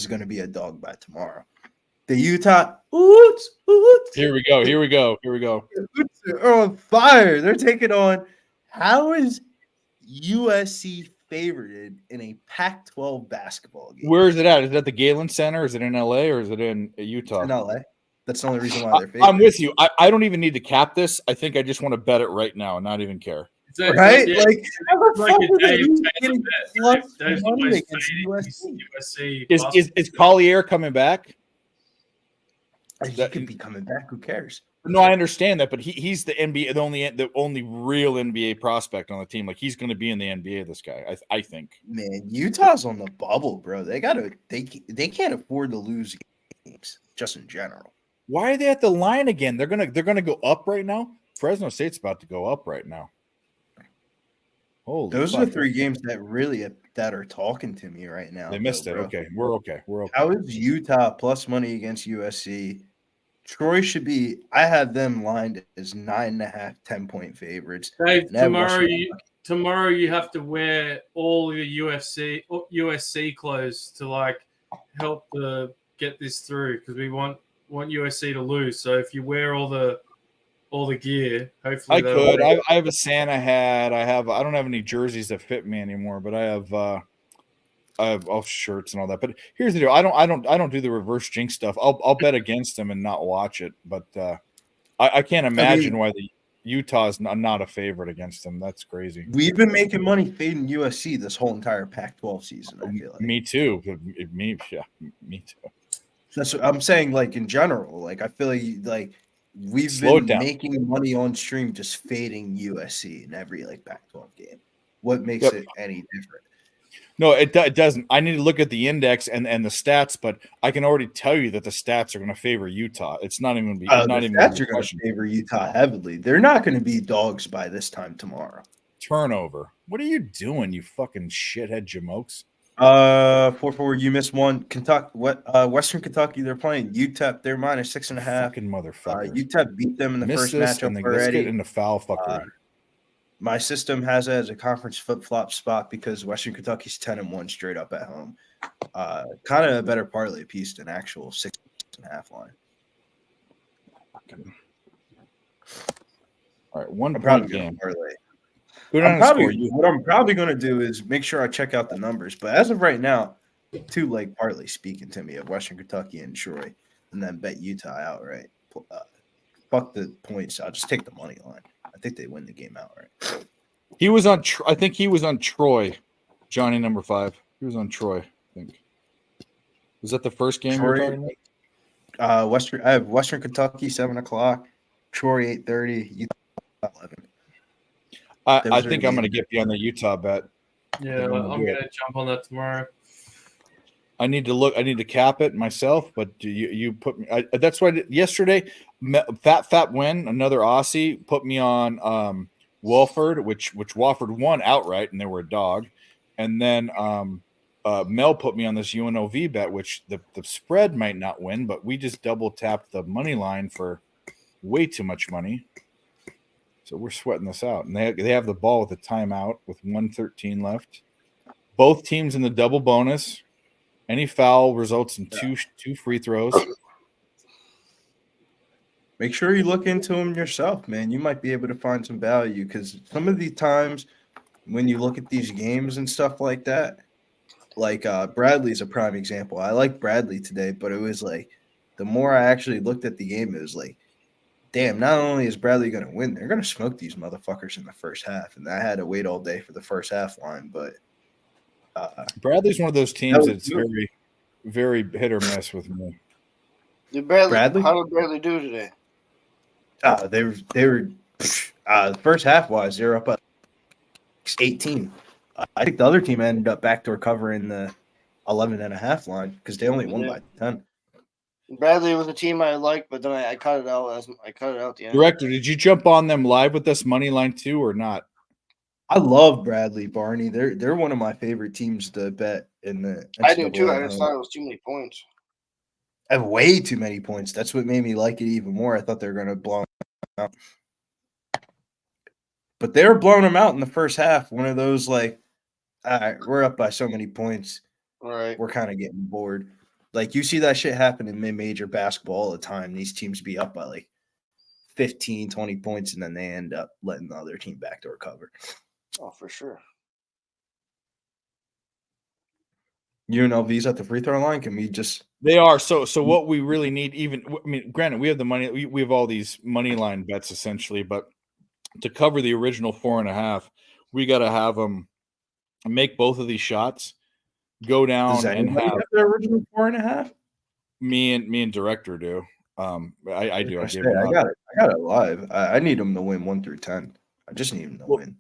going to be a dog by tomorrow. The Utah Utes. Here we go. Utes are on fire. They're taking on. How is USC favored in a Pac-12 basketball game? Where is it at? Is it at the Galen Center? Is it in LA or is it in Utah? It's in LA. That's the only reason why they're favored. I'm with you. I don't even need to cap this. I think I just want to bet it right now and not even care. Right? Yeah. USC. Is Collier coming back? He could be coming back. Who cares? No, I understand that, but he's the NBA, the only real NBA prospect on the team. Like he's going to be in the NBA. This guy, I think. Man, Utah's on the bubble, bro. They can't afford to lose games just in general. Why are they at the line again? They're gonna go up right now. Fresno State's about to go up right now. Holy Those are the 3 games that are talking to me right now. They missed it. Bro. Okay, we're okay. How is Utah plus money against USC? Troy should be. I have them lined as 9.5, 10-point favorites. Dave, tomorrow you have to wear all your USC clothes to like help get this through because we want USC to lose. So if you wear all the gear, hopefully I could. I have a Santa hat. I don't have any jerseys that fit me anymore, but I have all shirts and all that. But here's the deal: I don't do the reverse jinx stuff. I'll bet against them and not watch it. But I can't imagine why the Utah's not a favorite against them. That's crazy. We've been making money fading USC this whole entire Pac-12 season. I feel like. Me too. Me too. That's what I'm saying. Like in general, like I feel like we've been making money on stream just fading USC in every like Pac-12 game. What makes it any different? No, it doesn't. I need to look at the index and the stats, but I can already tell you that the stats are going to favor Utah. It's not even going to be. Stats are going to favor Utah heavily. They're not going to be dogs by this time tomorrow. Turnover. What are you doing, you fucking shithead jamokes? 4-4. You missed one. Kentucky. Western Kentucky. They're playing UTEP. They're minus 6.5. Fucking motherfucker. UTEP beat them in the first matchup already. Let's get into foul fuckery. My system has it as a conference flip-flop spot because Western Kentucky's 10-1 straight up at home. Kind of a better parlay piece than actual 6.5 line. All right, 1 point game. Parlay. Go down and score. What I'm probably going to do is make sure I check out the numbers. But as of right now, two leg parlay speaking to me of Western Kentucky and Troy, and then bet Utah outright. Fuck the points. I'll just take the money line. I think they win the game outright. He was on. I think he was on Troy. Johnny number 5. He was on Troy. I think. Was that the first game we were talking about? I have Western Kentucky 7:00, Troy 8:30, Utah 11. I think I'm going to get you on the Utah bet. Yeah, I'm going to jump on that tomorrow. I need to look. I need to cap it myself, but you put me. That's why yesterday, Fat Win, another Aussie, put me on Wolford, which Wofford won outright, and they were a dog, and then Mel put me on this UNLV bet, which the spread might not win, but we just double tapped the money line for way too much money. So we're sweating this out. And they have the ball with a timeout with 1:13 left. Both teams in the double bonus. Any foul results in two free throws. Make sure you look into them yourself, man. You might be able to find some value because some of the times when you look at these games and stuff like that, like Bradley's a prime example. I like Bradley today, but it was like the more I actually looked at the game, it was like, damn, not only is Bradley going to win, they're going to smoke these motherfuckers in the first half. And I had to wait all day for the first half line. But Bradley's one of those teams that's very, very hit or miss with me. Bradley? How did Bradley do today? They were first half wise, they're up at 18. I think the other team ended up backdoor covering the 11.5 line because they only won by 10. Bradley was a team I liked, but then I cut it out at the end. Director, did you jump on them live with us money line too or not? I love Bradley, Barney. They're one of my favorite teams to bet in the. I do too. I just thought it was too many points. I have way too many points. That's what made me like it even more. I thought they were going to blow them out, but they were blowing them out in the first half. One of those like, all right, we're up by so many points. All right, we're kind of getting bored. Like, you see that shit happen in mid-major basketball all the time. These teams be up by, like, 15, 20 points, and then they end up letting the other team backdoor cover. Oh, for sure. UNLV's at the free throw line. Can we just – They are. So what we really need granted, we have the money. We have all these money line bets, essentially. But to cover the original 4.5, we got to have them make both of these shots. Go down and have the original 4.5. Me and director do. I do. I got it live. I need them to win 1 through 10. I just need them to win.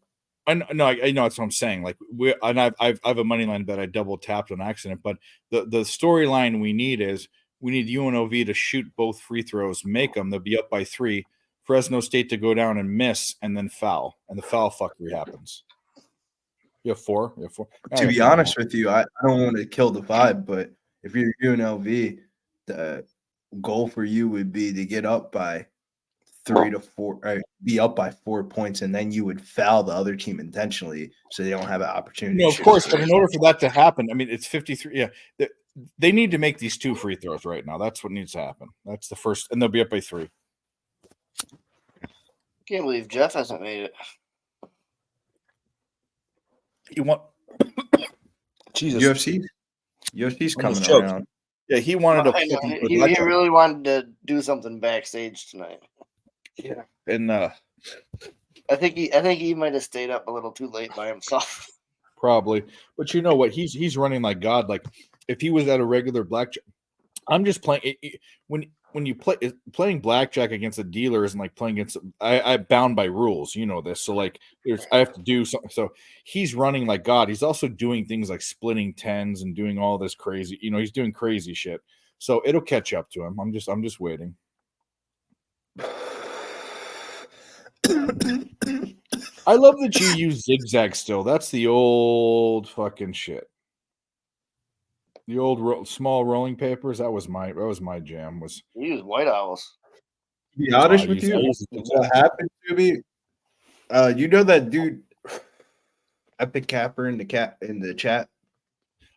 I know that's what I'm saying. Like I have a money line that I double tapped on accident. But the storyline we need is we need UNLV to shoot both free throws, make them. They'll be up by 3. Fresno State to go down and miss and then foul, and the foul fuckery happens. You have 4? You have 4? To be honest with you, I don't want to kill the vibe, but if you're UNLV, the goal for you would be to get up by 3 to 4, or be up by 4 points, and then you would foul the other team intentionally so they don't have an opportunity. No, of course, but in order for that to happen, I mean, it's 53. Yeah, they need to make these 2 free throws right now. That's what needs to happen. That's the first, and they'll be up by 3. Can't believe Jeff hasn't made it. You want Jesus? UFC's coming around. Yeah, he wanted to. He really wanted to do something backstage tonight. Yeah, and I think he might have stayed up a little too late by himself. Probably, but you know what? He's running like God. Like if he was at a regular blackjack, I'm just playing. When you playing blackjack against a dealer isn't like playing against. I'm bound by rules, you know this. So like, I have to do something. So he's running like God. He's also doing things like splitting tens and doing all this crazy. You know, he's doing crazy shit. So it'll catch up to him. I'm just waiting. I love that you use zigzag still. That's the old fucking shit. The old small rolling papers. That was my jam. Was you use White Owls? To be honest with you, what happened to me? You know that dude, Epic Capper in the chat.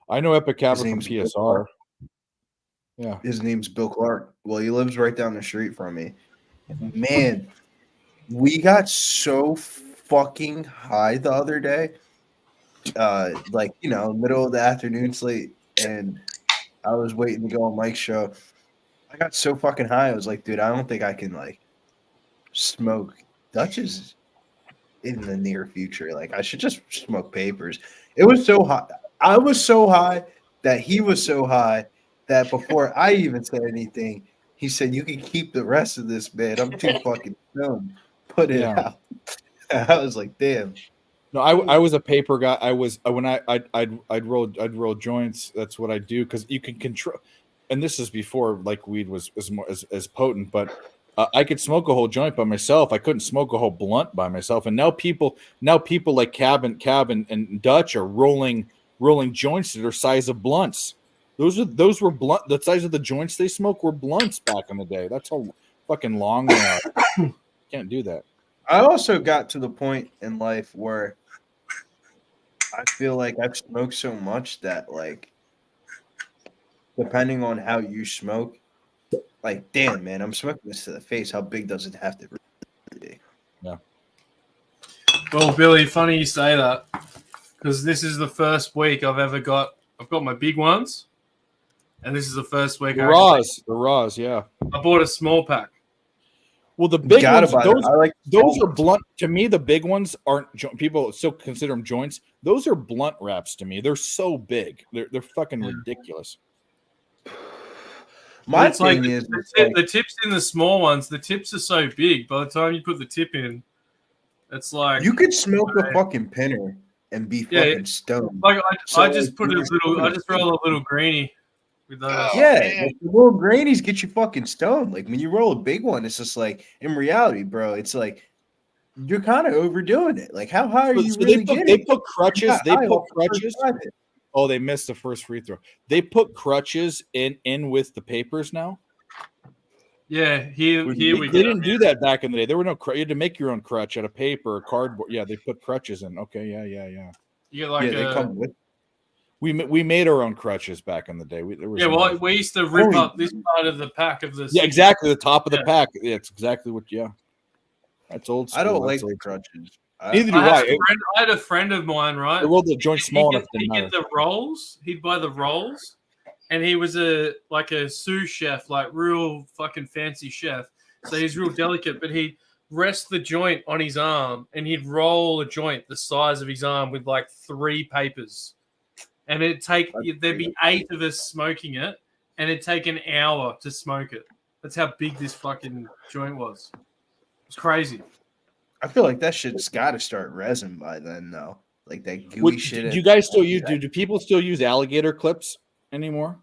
I know Epic Capper from PSR. Yeah, his name's Bill Clark. Well, he lives right down the street from me. Man, we got so fucking high the other day. Like, middle of the afternoon slate, and I was waiting to go on Mike's show. I got so fucking high. I was like, dude, I don't think I can like smoke Dutchess in the near future. Like, I should just smoke papers. It was so hot. I was so high that he was so high that before I even said anything, he said, "You can keep the rest of this, man. I'm too fucking stoned. Put it out." I was like, damn. No, I was a paper guy. I was when I'd roll joints. That's what I do because you can control. And this is before like weed was as potent, but I could smoke a whole joint by myself. I couldn't smoke a whole blunt by myself. And now people like Cab and Dutch are rolling joints that are size of blunts. Those were blunt. The size of the joints they smoke were blunts back in the day. That's how fucking long they are. Can't do that. I also got to the point in life where I feel like I've smoked so much that, like, depending on how you smoke, like, damn, man, I'm smoking this to the face. How big does it have to be? Yeah. Well, Billy, funny you say that because this is the first week I've got my big ones, and this is the first week. The Raws, yeah. I bought a small pack. Well, the big ones, those are it. blunt. To me, the big ones aren't people still consider them joints. Those are blunt wraps to me. They're so big. They're fucking ridiculous. My it's thing like is the tips in the small ones. The tips are so big. By the time you put the tip in, it's like you could smoke a fucking pinner and be fucking stoned. Like So, I just like, I just roll a little greenie with those. The little grannies get you fucking stoned. Like when you roll a big one, it's just like in reality, bro. It's like you're kind of overdoing it. Like how high are you really getting? They put crutches. Oh, they missed the first free throw. They put crutches in with the papers now. Yeah, here we go. They didn't do that back in the day. There were no you had to make your own crutch out of paper or cardboard. Yeah, they put crutches in. Okay, yeah. You get like they come with. We made our own crutches back in the day. We used to rip up this part of the pack of this. Yeah, exactly. The top of the pack. Yeah, it's exactly what. Yeah, that's old school. I don't like the crutches. Neither do I. I had a friend of mine, right? They rolled the joint small enough. He'd get the rolls. He'd buy the rolls, and he was a sous chef, like real fucking fancy chef. So he's real delicate, but he'd rest the joint on his arm, and he'd roll a joint the size of his arm with like 3 papers. And there'd be 8 of us smoking it, and it'd take an hour to smoke it. That's how big this fucking joint was. It's crazy. I feel like that shit's got to start resin by then, though. Like that gooey shit. Do you guys still use? Do people still use alligator clips anymore?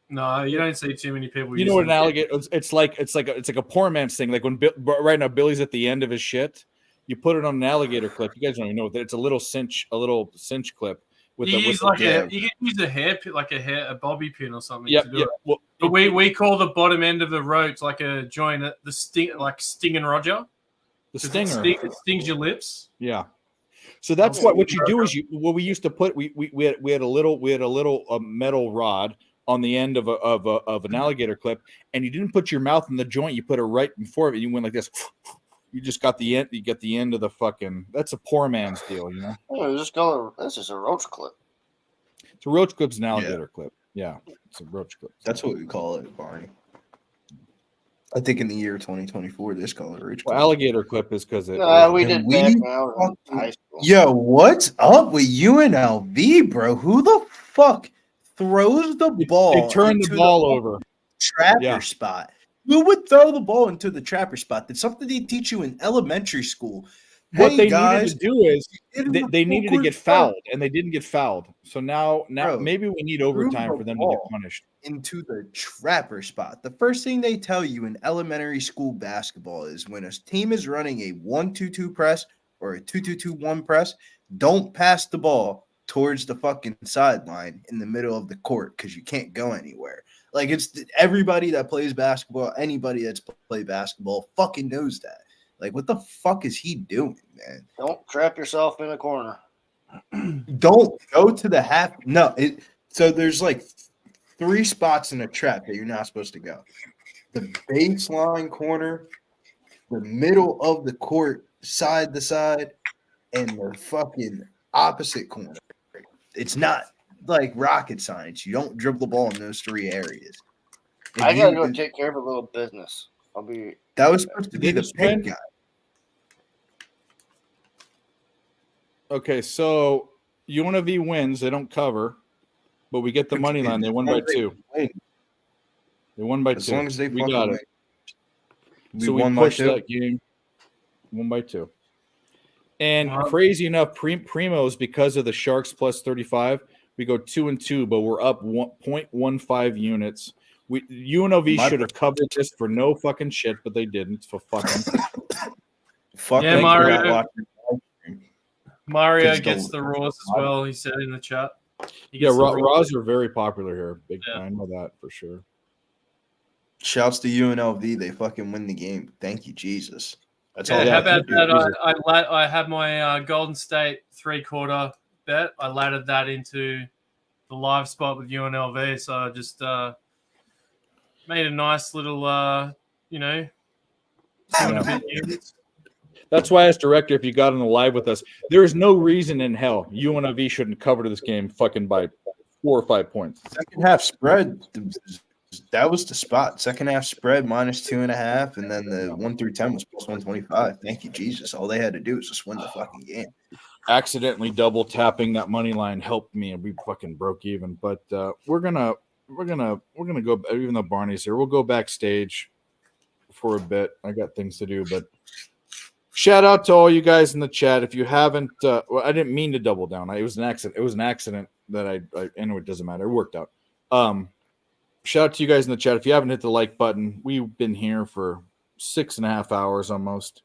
No, you don't see too many people. You know what an alligator? It's like a poor man's thing. Like when right now Billy's at the end of his shit, you put it on an alligator clip. You guys don't even know that it's a little cinch clip. You can use a hair pin, like a bobby pin or something. Yeah, to do it. Well, but we call the bottom end of the rope like a joint, the Sting and Roger. The stinger. It stings your lips. Yeah. So that's what you do is we used to put we had a little metal rod on the end of an alligator clip, and you didn't put your mouth in the joint. You put it right before it. You went like this. You just got the end. You get the end of the fucking. That's a poor man's deal, you know. That's just a roach clip. It's a roach clip's an alligator clip. Yeah, it's a roach clip. That's what we call it, Barney. I think in the year 2024, this called a roach clip. Well, alligator clip is because it. We did back when I was in high school. Yo, what's up with UNLV, bro? Who the fuck throws the ball? They turn the ball over. Trapper spot. Who would throw the ball into the trapper spot? That's something they teach you in elementary school. What they needed to do is they needed to get fouled, and they didn't get fouled. So now bro, maybe we need overtime for them to get punished. Into the trapper spot. The first thing they tell you in elementary school basketball is when a team is running a 1-2-2 press or a 2-2-2-1 press, don't pass the ball towards the fucking sideline in the middle of the court because you can't go anywhere. Like, it's everybody that plays basketball, anybody that's played basketball fucking knows that. Like, what the fuck is he doing, man? Don't trap yourself in a corner. Don't go to the half. No, so there's like 3 spots in a trap that you're not supposed to go. The baseline corner, the middle of the court, side to side, and they're fucking opposite corner. It's not like rocket science. You don't dribble the ball in those three areas. If I gotta you- go take care of a little business. I'll be. That was supposed to be the win? big guy. Okay, so UNLV wins. They don't cover, but we get the money line. They won by 2. They won by 2. As long as they we fucking got win. it. So we won by pushed 2. that game. 1 by 2. And Wow. crazy enough, Primo's because of the Sharks plus 35, we go 2-2, but we're up 0.15 units. UNLV should have covered this for no fucking shit, but they didn't. For fucking Yeah, Mario. watching. Mario Kids gets don't- the rules as well. He said in the chat. He Yeah, gets the rules. Raws are very popular here. Big, I know that for sure. Shouts to UNLV. They fucking win the game. Thank you, Jesus. That's all. Yeah, they how have to about do. that? I had my Golden State 3/4 bet. I laddered that into the live spot with UNLV. So I just made a nice little, Yeah. That's why, as director, if you got on the live with us, there is no reason in hell UNLV shouldn't cover this game fucking by 4 or 5 points. Second half spread. That was the spot. Second half spread -2.5, and then the 1 through 10 was +125. Thank you, Jesus. All they had to do was just win the fucking game. Accidentally double tapping that money line helped me, and we fucking broke even. But we're gonna go. Even though Barney's here, we'll go backstage for a bit. I got things to do, but shout out to all you guys in the chat. If you haven't, well, I didn't mean to double down. It was an accident. It was an accident that I anyway. It doesn't matter. It worked out. Shout out to you guys in the chat. If you haven't hit the like button, we've been here for 6.5 hours almost,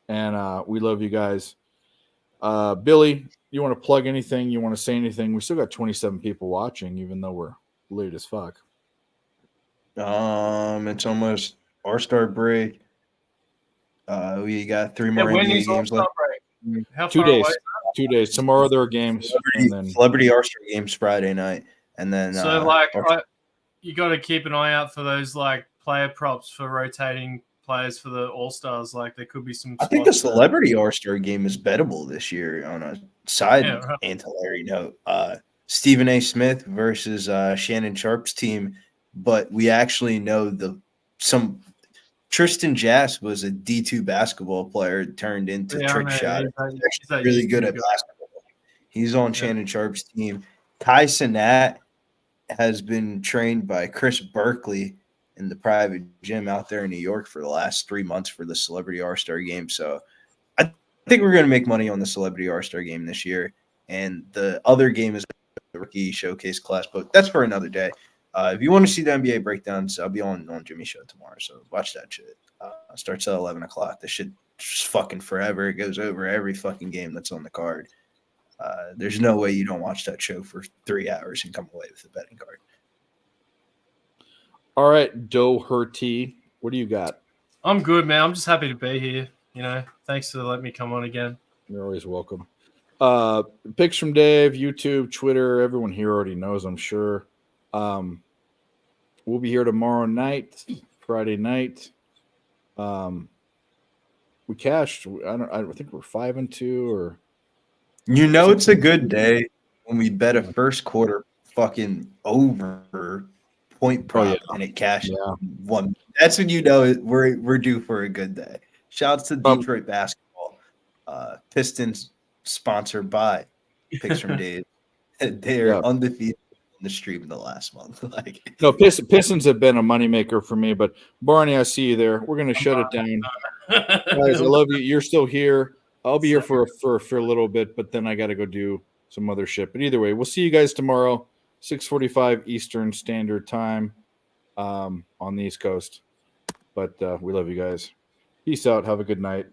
and we love you guys. Billy, you want to plug anything? You want to say anything? We still got 27 people watching, even though we're late as fuck. It's almost All-Star break. We got 3 more when NBA is games All-Star left. break? How 2 far days. away? 2 days. Tomorrow there are games, and then Celebrity All-Star games Friday night, and then So you got to keep an eye out for those like player props for rotating players for the All Stars. Like there could be some. I think the spots there. Celebrity All-Star game is bettable this year. On a side Yeah, right. ancillary note, Stephen A. Smith versus Shannon Sharp's team, but we actually know Tristan Jass was a D2 basketball player turned into Yeah, I trick know. shot. He's He's that actually really YouTube good at guy. basketball. He's on Shannon Sharp's team. Kai Cenat has been trained by Chris Berkeley in the private gym out there in New York for the last 3 months for the Celebrity All-Star game. So I think we're going to make money on the Celebrity All-Star game this year. And the other game is the Rookie Showcase Class, but that's for another day. If you want to see the NBA breakdowns, I'll be on Jimmy's show tomorrow. So watch that shit. Starts at 11 o'clock. This shit just fucking forever. It goes over every fucking game that's on the card. There's no way you don't watch that show for 3 hours and come away with a betting card. all right, Doherty, what do you got? I'm good, man. I'm just happy to be here. You know, thanks for letting me come on again. You're always welcome. Picks from Dave, YouTube, Twitter. Everyone here already knows, I'm sure. We'll be here tomorrow night, Friday night. We cashed. I think we're 5-2 or. You know it's a good day when we bet a first quarter fucking over point prop and it cashed one. That's when you know we're due for a good day. Shouts to Detroit basketball. Pistons sponsored by Picks from Dave. They're undefeated in the stream in the last month. No, Pistons have been a moneymaker for me, but Barney, I see you there. We're gonna shut it down. Guys, I love you. You're still here. I'll be here for a little bit, but then I got to go do some other shit. But either way, we'll see you guys tomorrow, 6:45 Eastern Standard Time, on the East Coast. But we love you guys. Peace out. Have a good night.